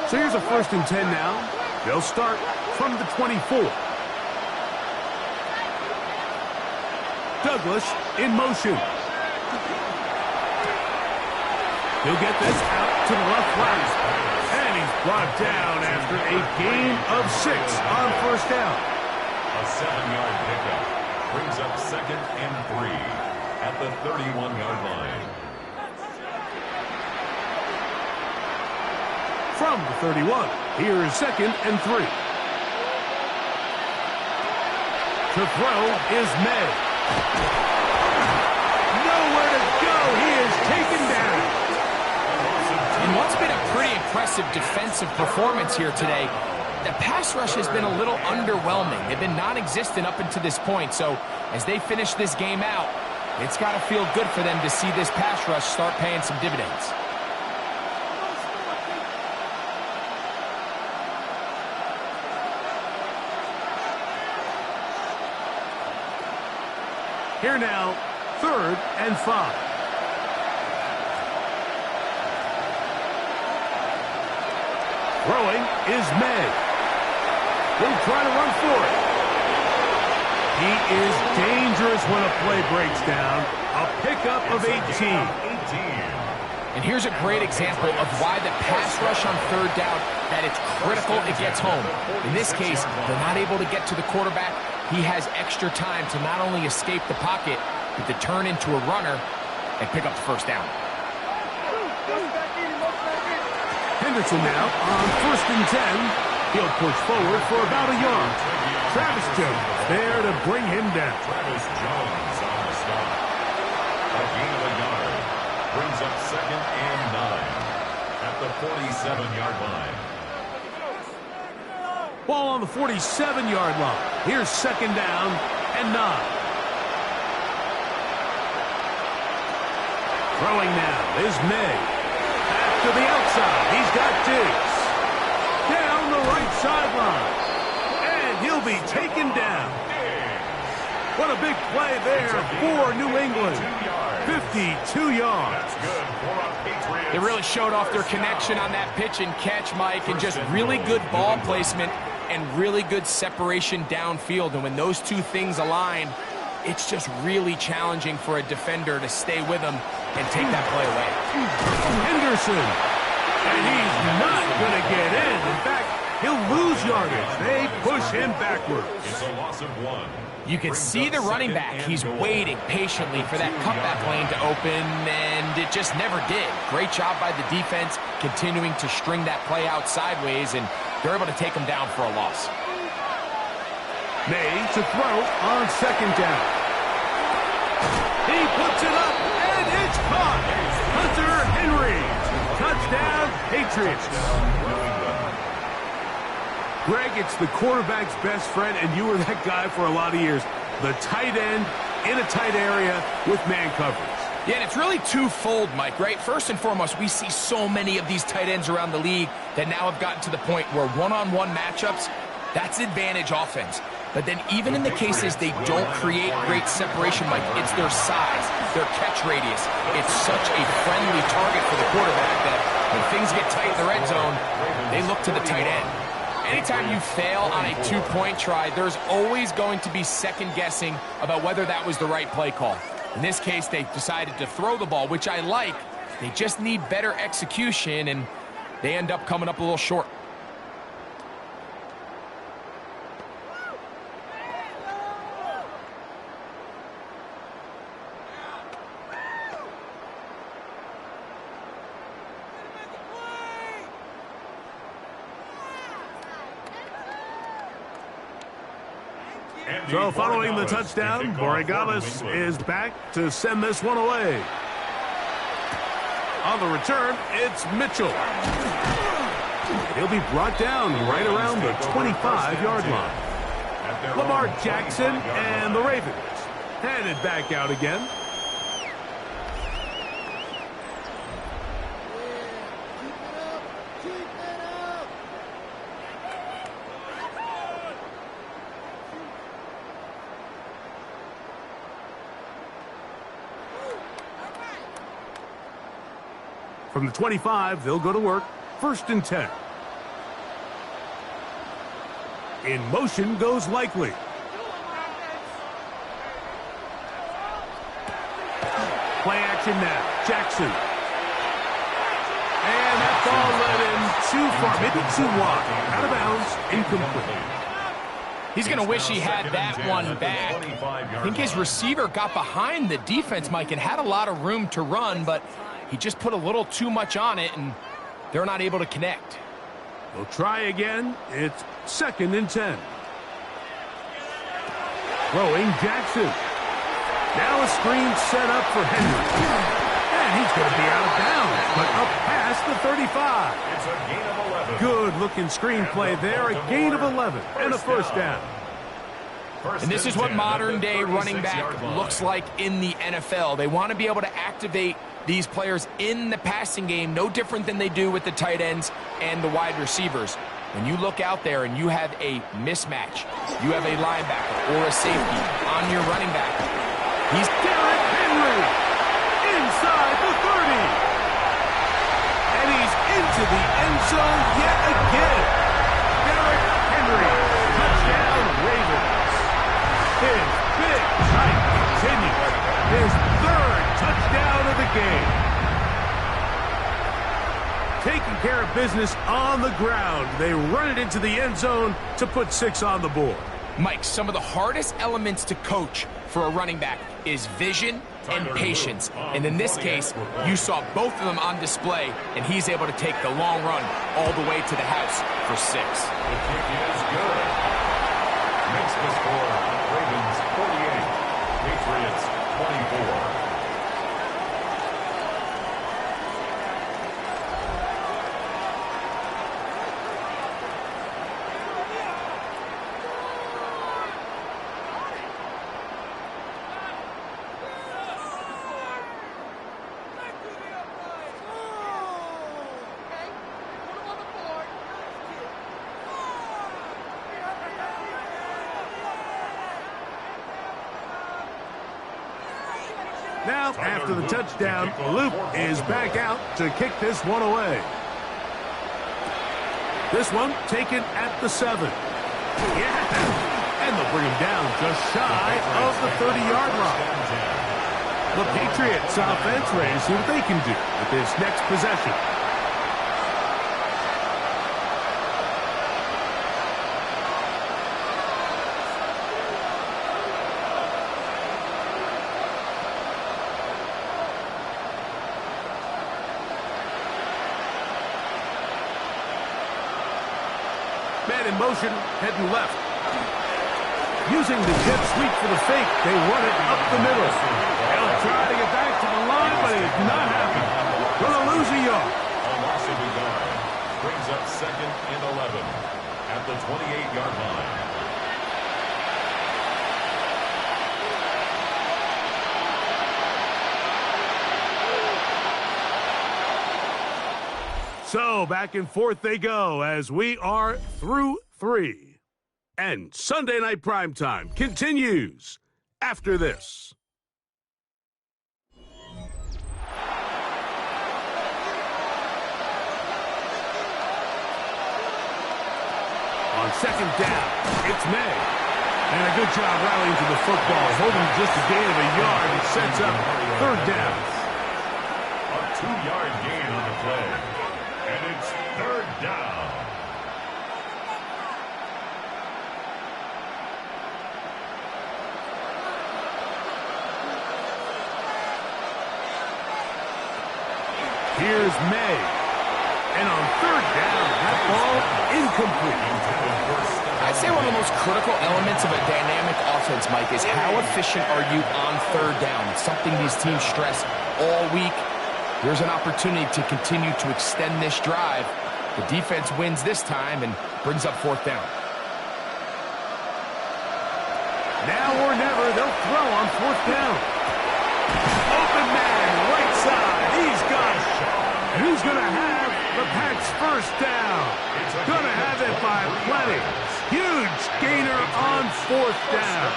So here's a 1st and 10 now. They'll start from the 24. Douglas in motion. He'll get this out to the left flank. And he's brought down after a gain of 6 on 1st down. A 7-yard pickup brings up 2nd and 3 at the 31-yard line. From the 31, here is 2nd and 3. To throw is May. Nowhere to go. He is taken down. In what's been a pretty impressive defensive performance here today, the pass rush has been a little underwhelming. They've been non-existent up until this point. So as they finish this game out, it's got to feel good for them to see this pass rush start paying some dividends. Here now, 3rd and 5. Throwing is May. He'll try to run for it. He is dangerous when a play breaks down. A pickup of 18. And here's a great example of why the pass rush on 3rd down, that it's critical it gets home. In this case, they're not able to get to the quarterback. He has extra time to not only escape the pocket, but to turn into a runner and pick up the 1st down. Henderson now on 1st and 10. He'll push forward for about a yard. Travis Jones there to bring him down. Travis Jones on the stop. A gain of a yard brings up 2nd and 9 at the 47-yard line. Ball on the 47-yard line. Here's 2nd down and 9. Throwing now is May. Back to the outside. He's got Diggs. Down the right sideline. And he'll be taken down. What a big play there for New England. 52 yards. They really showed off their connection on that pitch and catch, Mike, and just really good ball placement and really good separation downfield. And when those two things align, it's just really challenging for a defender to stay with them and take that play away. Henderson. And he's not going to get in. In fact, he'll lose yardage. They push him backwards. It's a loss of 1. You can see the running back. He's waiting patiently for that cutback lane to open, and it just never did. Great job by the defense continuing to string that play out sideways, and they're able to take him down for a loss. May to throw on 2nd down. He puts it up, and it's caught. Hunter Henry. Touchdown, Patriots. Greg, it's the quarterback's best friend, and you were that guy for a lot of years. The tight end in a tight area with man coverage. Yeah, and it's really twofold, Mike, right? First and foremost, we see so many of these tight ends around the league that now have gotten to the point where one-on-one matchups, that's advantage offense. But then even in the cases they don't create great separation, Mike, it's their size, their catch radius. It's such a friendly target for the quarterback that when things get tight in the red zone, they look to the tight end. Anytime you fail on a two-point try, there's always going to be second-guessing about whether that was the right play call. In this case, they decided to throw the ball, which I like. They just need better execution, and they end up coming up a little short. So following the touchdown, Borregales is back to send this one away. On the return, it's Mitchell. He'll be brought down right around the 25-yard line. Lamar Jackson and the Ravens Headed back out again. From the 25, they'll go to work. 1st and 10. In motion goes Likely. Play action now. Jackson. And that ball led in too far, maybe too wide. Out of bounds, incomplete. He's going to wish he had that one back. I think his receiver got behind the defense, Mike, and had a lot of room to run, but he just put a little too much on it, and they're not able to connect. They'll try again. It's 2nd and 10. Throwing Jackson. Now a screen set up for Henry. And he's going to be out of bounds, but up past the 35. It's a gain of 11. Good-looking screen play there. A gain of 11 and a 1st down. And this is what modern-day running back looks like in the NFL. They want to be able to activate these players in the passing game, no different than they do with the tight ends and the wide receivers. When you look out there and you have a mismatch, you have a linebacker or a safety on your running back. He's Derrick Henry inside the 30. And he's into the end zone yet again. Derrick Henry, touchdown Ravens. His big night continues. His 3rd touchdown of the game. Taking care of business on the ground. They run it into the end zone to put 6 on the board. Mike, some of the hardest elements to coach for a running back is vision and patience. And in this case, you saw both of them on display, and he's able to take the long run all the way to the house for 6. The kick is good. Makes the score Ravens 48, Patriots 24. Now, after the touchdown, Luke is back out to kick this one away. This one taken at the 7. Yeah! And they'll bring him down just shy of the 30-yard line. The Patriots offense ready to see what they can do with this next possession. Man in motion, heading left. Using the jet sweep for the fake, they run it up the middle. They'll try to get back to the line, but it's not happening. Gonna lose a yard. A loss of a yard. Brings up 2nd and 11 at the 28-yard line. So back and forth they go as we are through 3. And Sunday Night Primetime continues after this. On 2nd down, it's May. And a good job rallying to the football, holding just a gain of a yard and sets up 3rd down. A 2-yard gain on the play. And it's 3rd down. Here's May. And on 3rd down, that ball incomplete. I'd say one of the most critical elements of a dynamic offense, Mike, is how efficient are you on 3rd down? It's something these teams stress all week. Here's an opportunity to continue to extend this drive. The defense wins this time and brings up 4th down. Now or never, they'll throw on 4th down. Open man, right side. He's got it. And he's going to have the Pats' 1st down. Going to have it by plenty. Huge gainer on 4th down.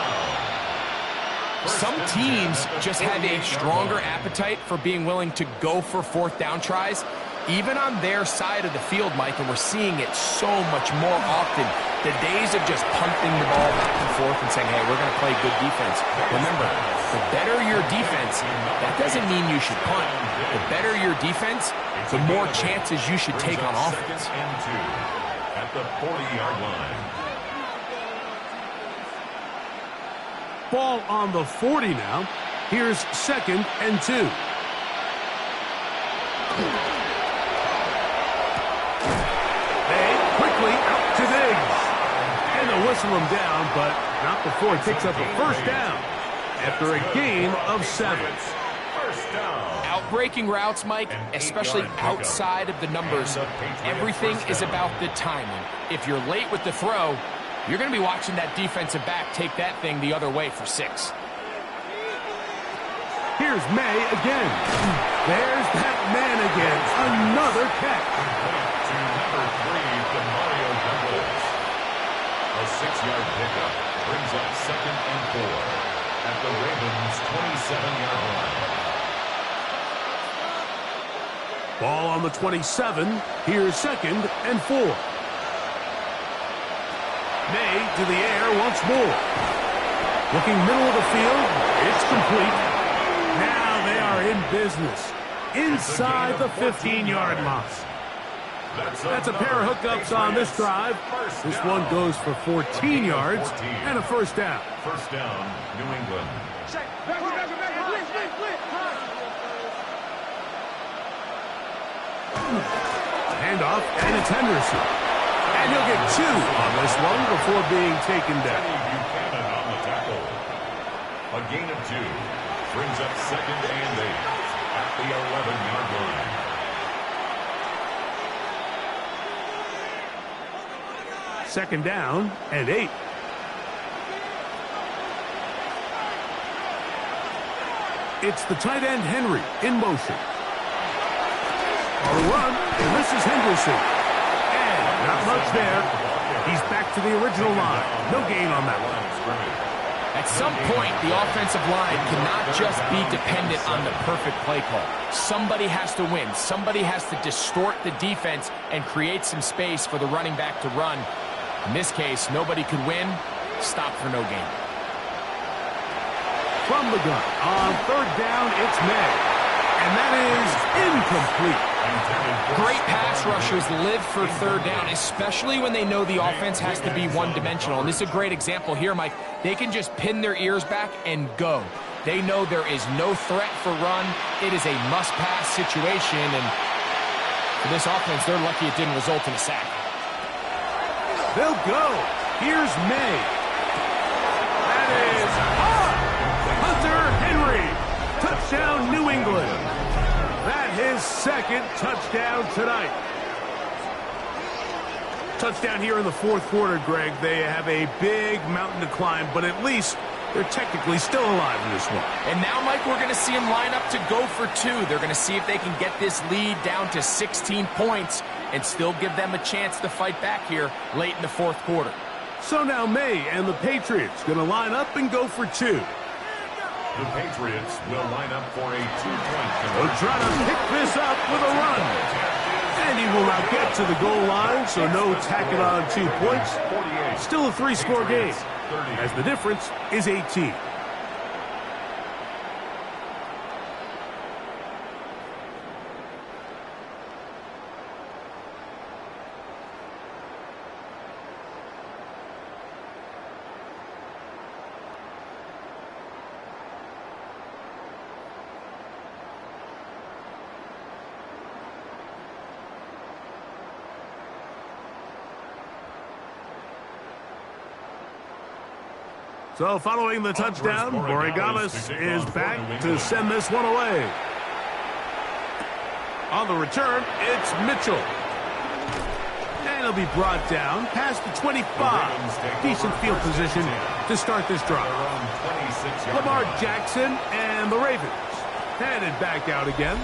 Some teams just have a stronger appetite for being willing to go for 4th down tries, even on their side of the field, Mike, and we're seeing it so much more often. The days of just punting the ball back and forth and saying, hey, we're going to play good defense. Remember, the better your defense, that doesn't mean you should punt. The better your defense, the more chances you should take on offense. And 2 at the 40-yard line. Ball on the 40 now. Here's 2nd and 2. They quickly out to Diggs. And they'll whistle him down, but not before he picks up a 1st down after a gain of 7. First down. Outbreaking routes, Mike, especially outside of the numbers, everything is about the timing. If you're late with the throw, you're going to be watching that defensive back take that thing the other way for 6. Here's May again. There's that man again. Another catch. To number 3, Mario Douglas. A 6-yard pickup brings up 2nd and 4 at the Ravens' 27-yard line. Ball on the 27. Here's 2nd and 4. May to the air once more. Looking middle of the field. It's complete. Now they are in business. Inside the 15-yard line. That's a pair of hookups on this drive. This one goes for 14 yards and a 1st down. First down, New England. Handoff, and it's Henderson. And he'll get 2 on this one before being taken down. Buchanan on the tackle. A gain of 2 brings up 2nd and 8 at the 11-yard line. Second down and 8. It's the tight end Henry in motion. On the run, and this is Henderson. And not much there. He's back to the original line. No gain on that one. At some point, the offensive line cannot just be dependent on the perfect play call. Somebody has to win. Somebody has to distort the defense and create some space for the running back to run. In this case, nobody could win. Stop for no gain. From the gun, on 3rd down, it's May. And that is incomplete. Great pass rushers live for 3rd down, especially when they know the offense has to be one-dimensional. And this is a great example here, Mike. They can just pin their ears back and go. They know there is no threat for run. It is a must-pass situation, and for this offense, they're lucky it didn't result in a sack. They'll go. Here's May. That is Hunter Henry. Touchdown, New England. That his 2nd touchdown tonight. Touchdown here in the 4th quarter, Greg. They have a big mountain to climb, but at least they're technically still alive in this one. And now, Mike, we're going to see them line up to go for 2. They're going to see if they can get this lead down to 16 points and still give them a chance to fight back here late in the 4th quarter. So now May and the Patriots going to line up and go for 2. The Patriots will line up for a 2-point They'll conversion. try to pick this up with a run. And he will not get to the goal line, so no tacking on 2 points. Still a 3-score game, as the difference is 18. So following the touchdown, Borregales is back to send this one away. On the return, it's Mitchell. And And he'll be brought down past the 25. Decent field position to start this drive. Lamar Jackson and the Ravens headed back out again.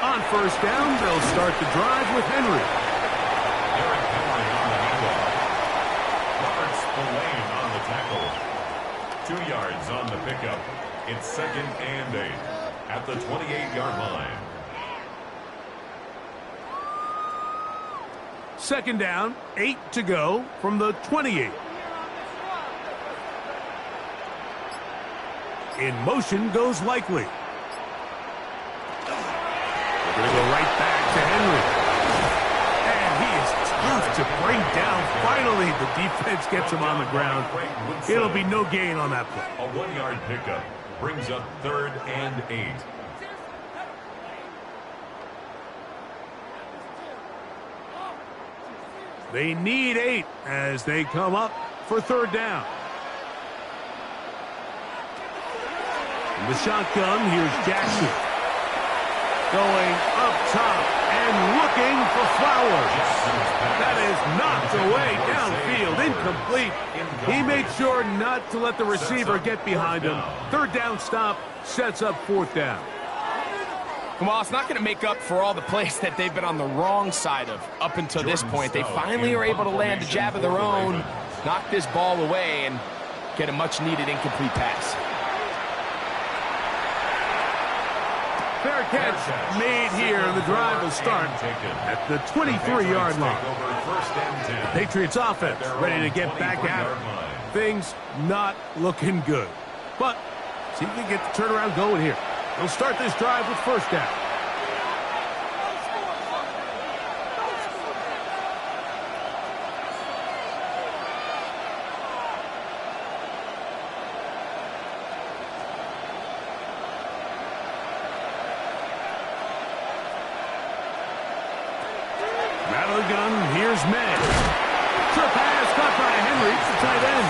On first down, they'll start the drive with Henry. Derrick Henry on the handoff. Robert Spillane on the tackle. 2 yards on the pickup. It's 2nd and 8 at the 28-yard line. 2nd down, 8 to go from the 28. In motion goes Likely. Going to go right back to Henry. And he is tough to bring down. Finally, the defense gets him on the ground. It'll be no gain on that play. A 1-yard pickup brings up 3rd and 8. They need 8 as they come up for 3rd down. In the shotgun, here's Jackson. Going up top and looking for Flowers. That is knocked away downfield, incomplete. He made sure not to let the receiver get behind him. 3rd down stop sets up 4th down. Well, it's not going to make up for all the plays that they've been on the wrong side of up until this point. They finally are able to land a jab of their own, knock this ball away, and get a much-needed incomplete pass. Fair catch made here, and the drive will start at the 23-yard line. The Patriots offense ready to get back at it. Things not looking good. But see if we can get the turnaround going here. They'll start this drive with 1st down. Out of the gun, here's May. Short pass caught by Henry, the tight end.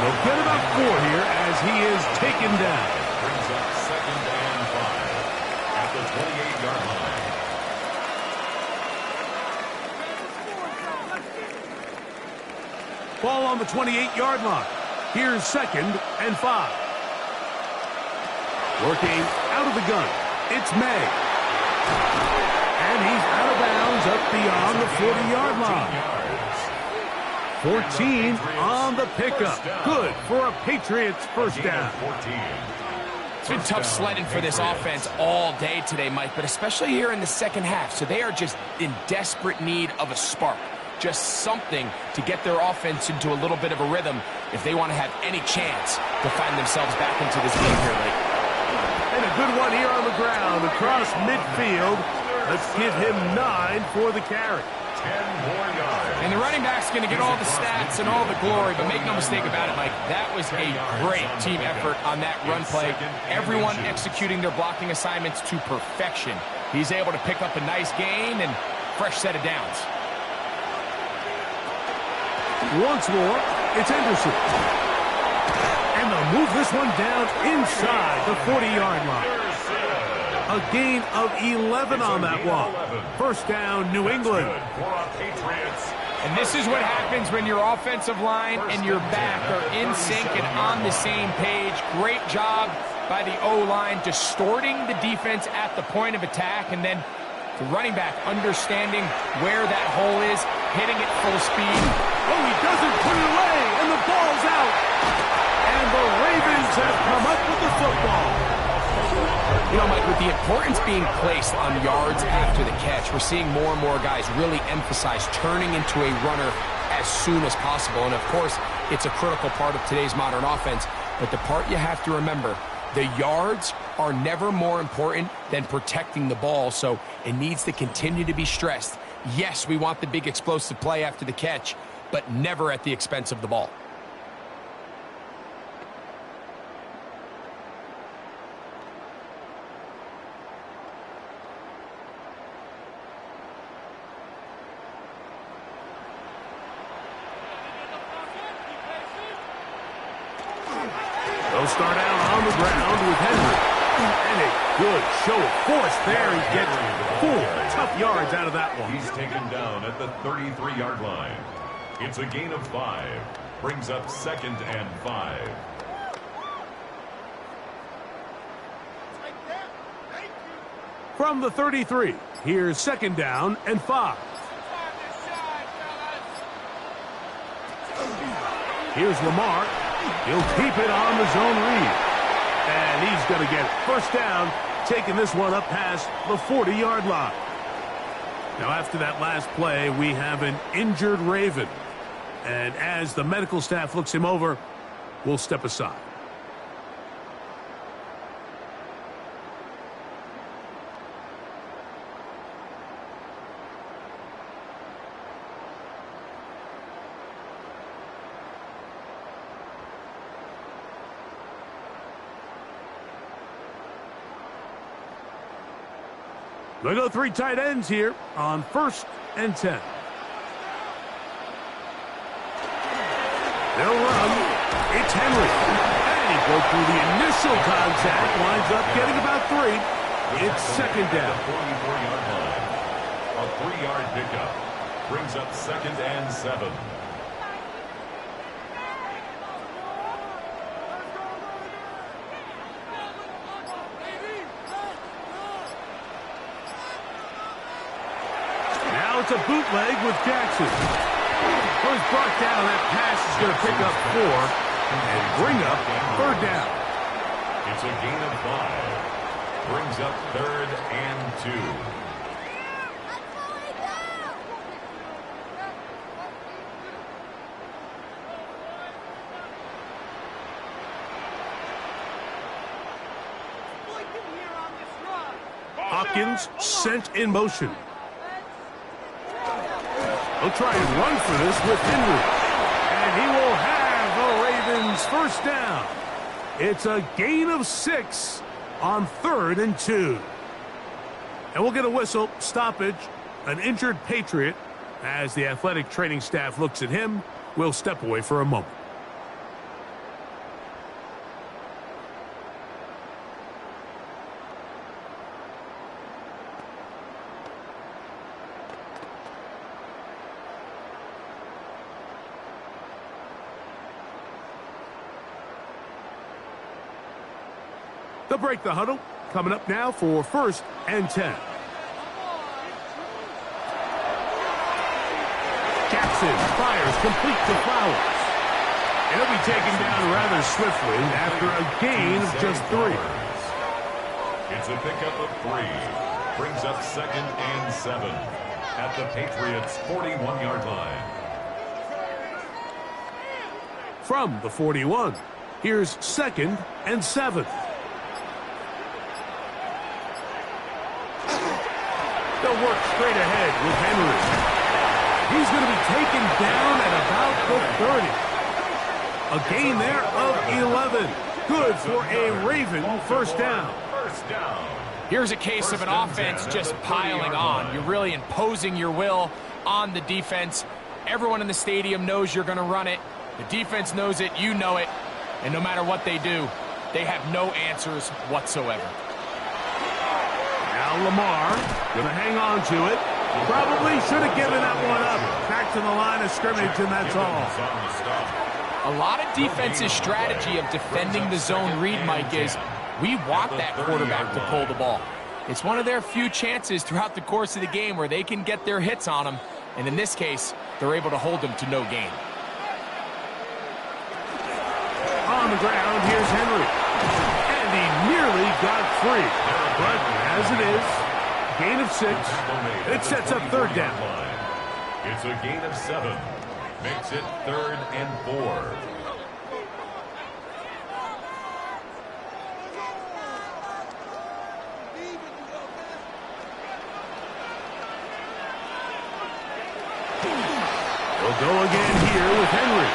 They'll get about 4 here as he is taken down. Brings up 2nd and 5 at the 28-yard line. Ball on the 28-yard line. Here's 2nd and 5. Working out of the gun, it's May. And he's out of bounds up beyond the 40-yard line. 14 on the pickup. Good for a Patriots 1st down. It's been tough sledding for this offense all day today, Mike, but especially here in the 2nd half. So they are just in desperate need of a spark. Just something to get their offense into a little bit of a rhythm if they want to have any chance to find themselves back into this game here late. And a good one here on the ground across midfield. Let's give him 9 for the carry. 10 more yards. And the running back's going to get all the stats and all the glory, but make no mistake about it, Mike, that was a great team effort on that run play. Everyone executing their blocking assignments to perfection. He's able to pick up a nice gain and fresh set of downs. Once more, it's Henderson. And they'll move this one down inside the 40-yard line. A gain of 11 on that one. 1st down, New England. And this is what happens when your offensive line and your back are in sync and on the same page. Great job by the O-line distorting the defense at the point of attack, and then the running back understanding where that hole is, hitting it full speed. Oh, he doesn't put it away, and the ball's out. And the Ravens have come up with the football. You know, Mike, with the importance being placed on yards after the catch, we're seeing more and more guys really emphasize turning into a runner as soon as possible. And, of course, it's a critical part of today's modern offense. But the part you have to remember, the yards are never more important than protecting the ball, so it needs to continue to be stressed. Yes, we want the big explosive play after the catch, but never at the expense of the ball. on the ground with Henry. And a good show of force there. He gets 4 tough yards out of that one. He's taken down at the 33-yard line. It's a gain of 5. Brings up 2nd and 5. From the 33, here's 2nd down and 5. Here's Lamar. He'll keep it on the zone read. And he's going to get it. First down, taking this one up past the 40-yard line. Now, after that last play, we have an injured Raven. And as the medical staff looks him over, we'll step aside. They go 3 tight ends here on 1st and 10. They'll run. It's Henry. And he broke through the initial contact. Winds up getting about 3. It's 2nd down. 44-yard line. A 3-yard pickup. Brings up 2nd and 7. It's a bootleg with Jackson. He's brought down. That pass is going to pick up 4 and bring up 3rd down. It's a gain of 5. Brings up 3rd and 2. Hopkins sent in motion. He'll try and run for this with Henry. And he will have the Ravens first down. It's a gain of 6 on 3rd and 2. And we'll get a whistle, stoppage, an injured Patriot. As the athletic training staff looks at him, we'll step away for a moment. They'll break the huddle. Coming up now for 1st and 10. Jackson fires complete to Flowers. And he'll be taken down rather swiftly after a gain of just 3. It's a pickup of 3. Brings up 2nd and 7 at the Patriots' 41-yard line. From the 41, here's 2nd and 7. They'll work straight ahead with Henry. He's going to be taken down at about the 30. A gain there of 11. Good for a Raven first down. Here's a case of an offense just piling on. You're really imposing your will on the defense. Everyone in the stadium knows you're going to run it. The defense knows it. You know it. And no matter what they do, they have no answers whatsoever. Now Lamar going to hang on to it. Probably should have given that one up. Back to the line of scrimmage, and that's all. A lot of defense's strategy of defending the zone read, Mike, is we want that quarterback to pull the ball. It's one of their few chances throughout the course of the game where they can get their hits on him. And in this case, they're able to hold him to no gain. On the ground, here's Henry. And he nearly got free. But as it is, gain of 6. It sets up 3rd down. It's a gain of 7. Makes it 3rd and 4. They'll go again here with Henry.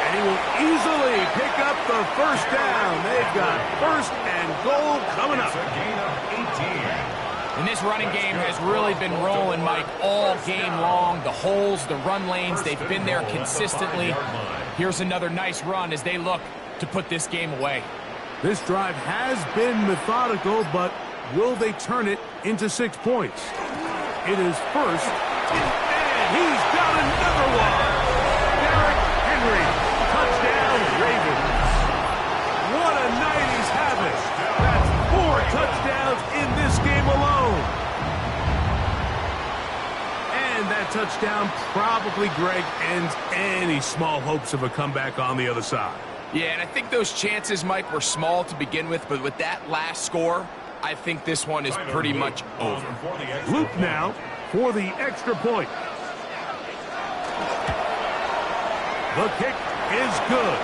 And he will easily pick up the first down. They've got 1st and goal coming up. It's a gain of 18. And this running game has really been rolling, Mike, all game long. The holes, the run lanes, they've been there consistently. Here's another nice run as they look to put this game away. This drive has been methodical, but will they turn it into 6 points? It is first, and he's got another one. Derrick Henry, touchdown Ravens. What a night he's having. That's 4 touchdowns in this game alone. And that touchdown probably, Greg, ends any small hopes of a comeback on the other side. Yeah, and I think those chances, Mike, were small to begin with, but with that last score, I think this one is pretty much over. Luke now for the extra point. The kick is good.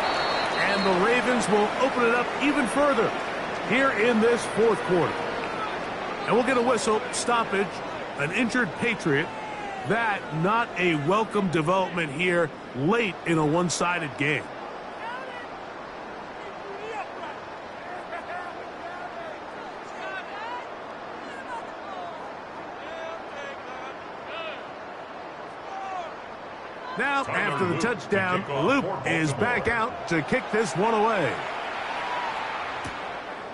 And the Ravens will open it up even further here in this fourth quarter. And we'll get a whistle, stoppage, an injured Patriot. That not a welcome development here late in a one-sided game. Now, after the touchdown, Luke is back out to kick this one away.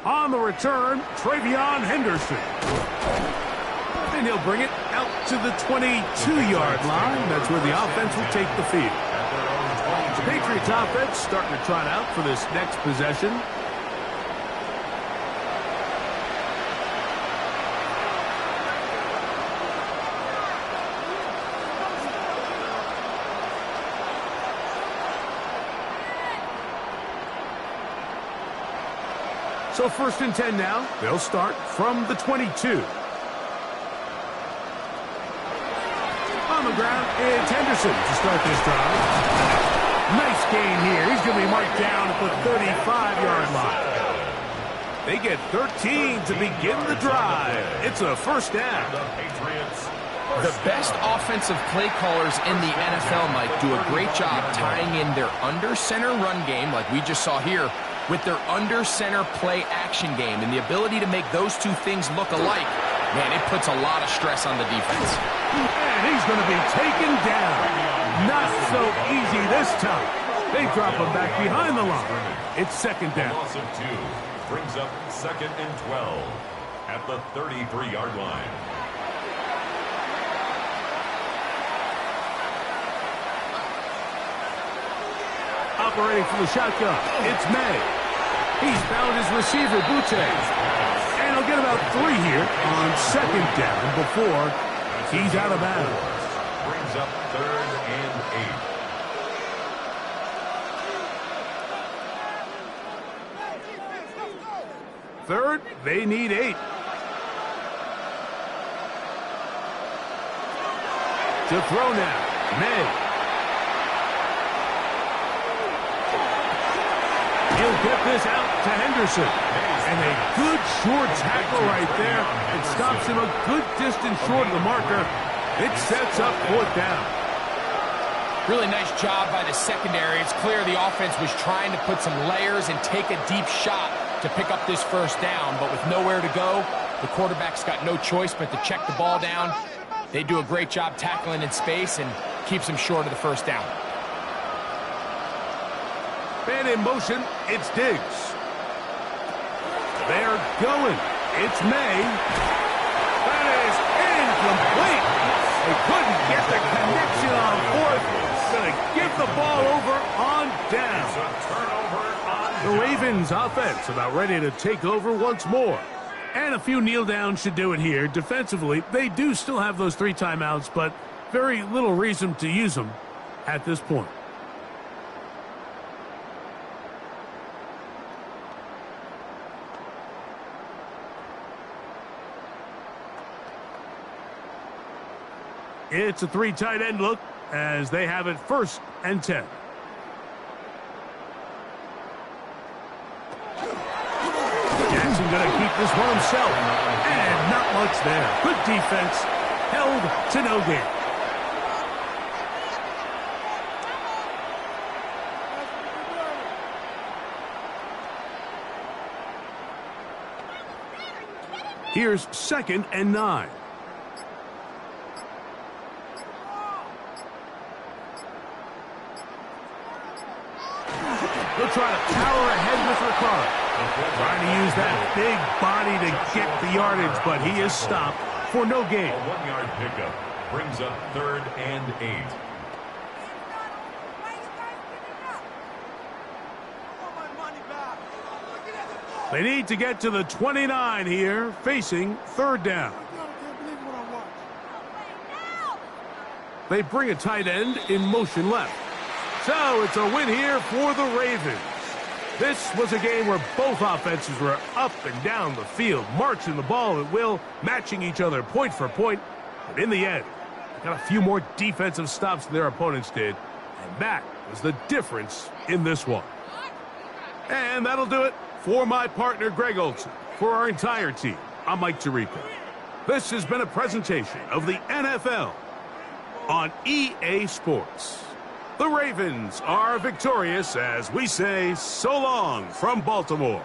On the return, Travion Henderson. And he'll bring it out to the 22-yard line. That's where the offense will take the field. The Patriots offense starting to trot out for this next possession. So 1st and 10 now. They'll start from the 22. On the ground, it's Henderson to start this drive. Nice gain here. He's going to be marked down at the 35-yard line. They get 13 to begin the drive. It's a first down. The best offensive play callers in the NFL, Mike, do a great job tying in their under-center run game, like we just saw here, with their under-center play action game. And the ability to make those two things look alike, man, it puts a lot of stress on the defense. And he's going to be taken down. Not so easy this time. They drop him back behind the line. It's 2nd down. Loss of 2 brings up 2nd and 12 at the 33-yard line. Operating from the shotgun, it's May. He's found his receiver, Butte. And he'll get about 3 here on 2nd down before he's out of bounds. Brings up 3rd and 8. 3rd, they need 8. To throw now, May. He'll get this out to Henderson. And a good short tackle right there. It stops him a good distance short of the marker. It sets up 4th down. Really nice job by the secondary. It's clear the offense was trying to put some layers and take a deep shot to pick up this 1st down. But with nowhere to go, the quarterback's got no choice but to check the ball down. They do a great job tackling in space and keeps him short of the 1st down. Man in motion, it's Diggs. They're going. It's May. That is incomplete. They couldn't get the connection on 4th. Going to give the ball over on down. The Ravens offense about ready to take over once more. And a few kneel downs should do it here. Defensively, they do still have those 3 timeouts, but very little reason to use them at this point. It's a 3 tight end look as they have it 1st and 10. Jackson going to keep this one himself. And not much there. Good defense. Held to no gain. Here's 2nd and 9. try to power ahead with Ricardo. Trying to use that big body to get the yardage, but he is stopped for no gain. A 1-yard pickup brings up 3rd and 8. They need to get to the 29 here, facing 3rd down. They bring a tight end in motion left. So it's a win here for the Ravens. This was a game where both offenses were up and down the field, marching the ball at will, matching each other point for point. But in the end, they got a few more defensive stops than their opponents did. And that was the difference in this one. And that'll do it for my partner, Greg Olson. For our entire team, I'm Mike Tirico. This has been a presentation of the NFL on EA Sports. The Ravens are victorious as we say so long from Baltimore.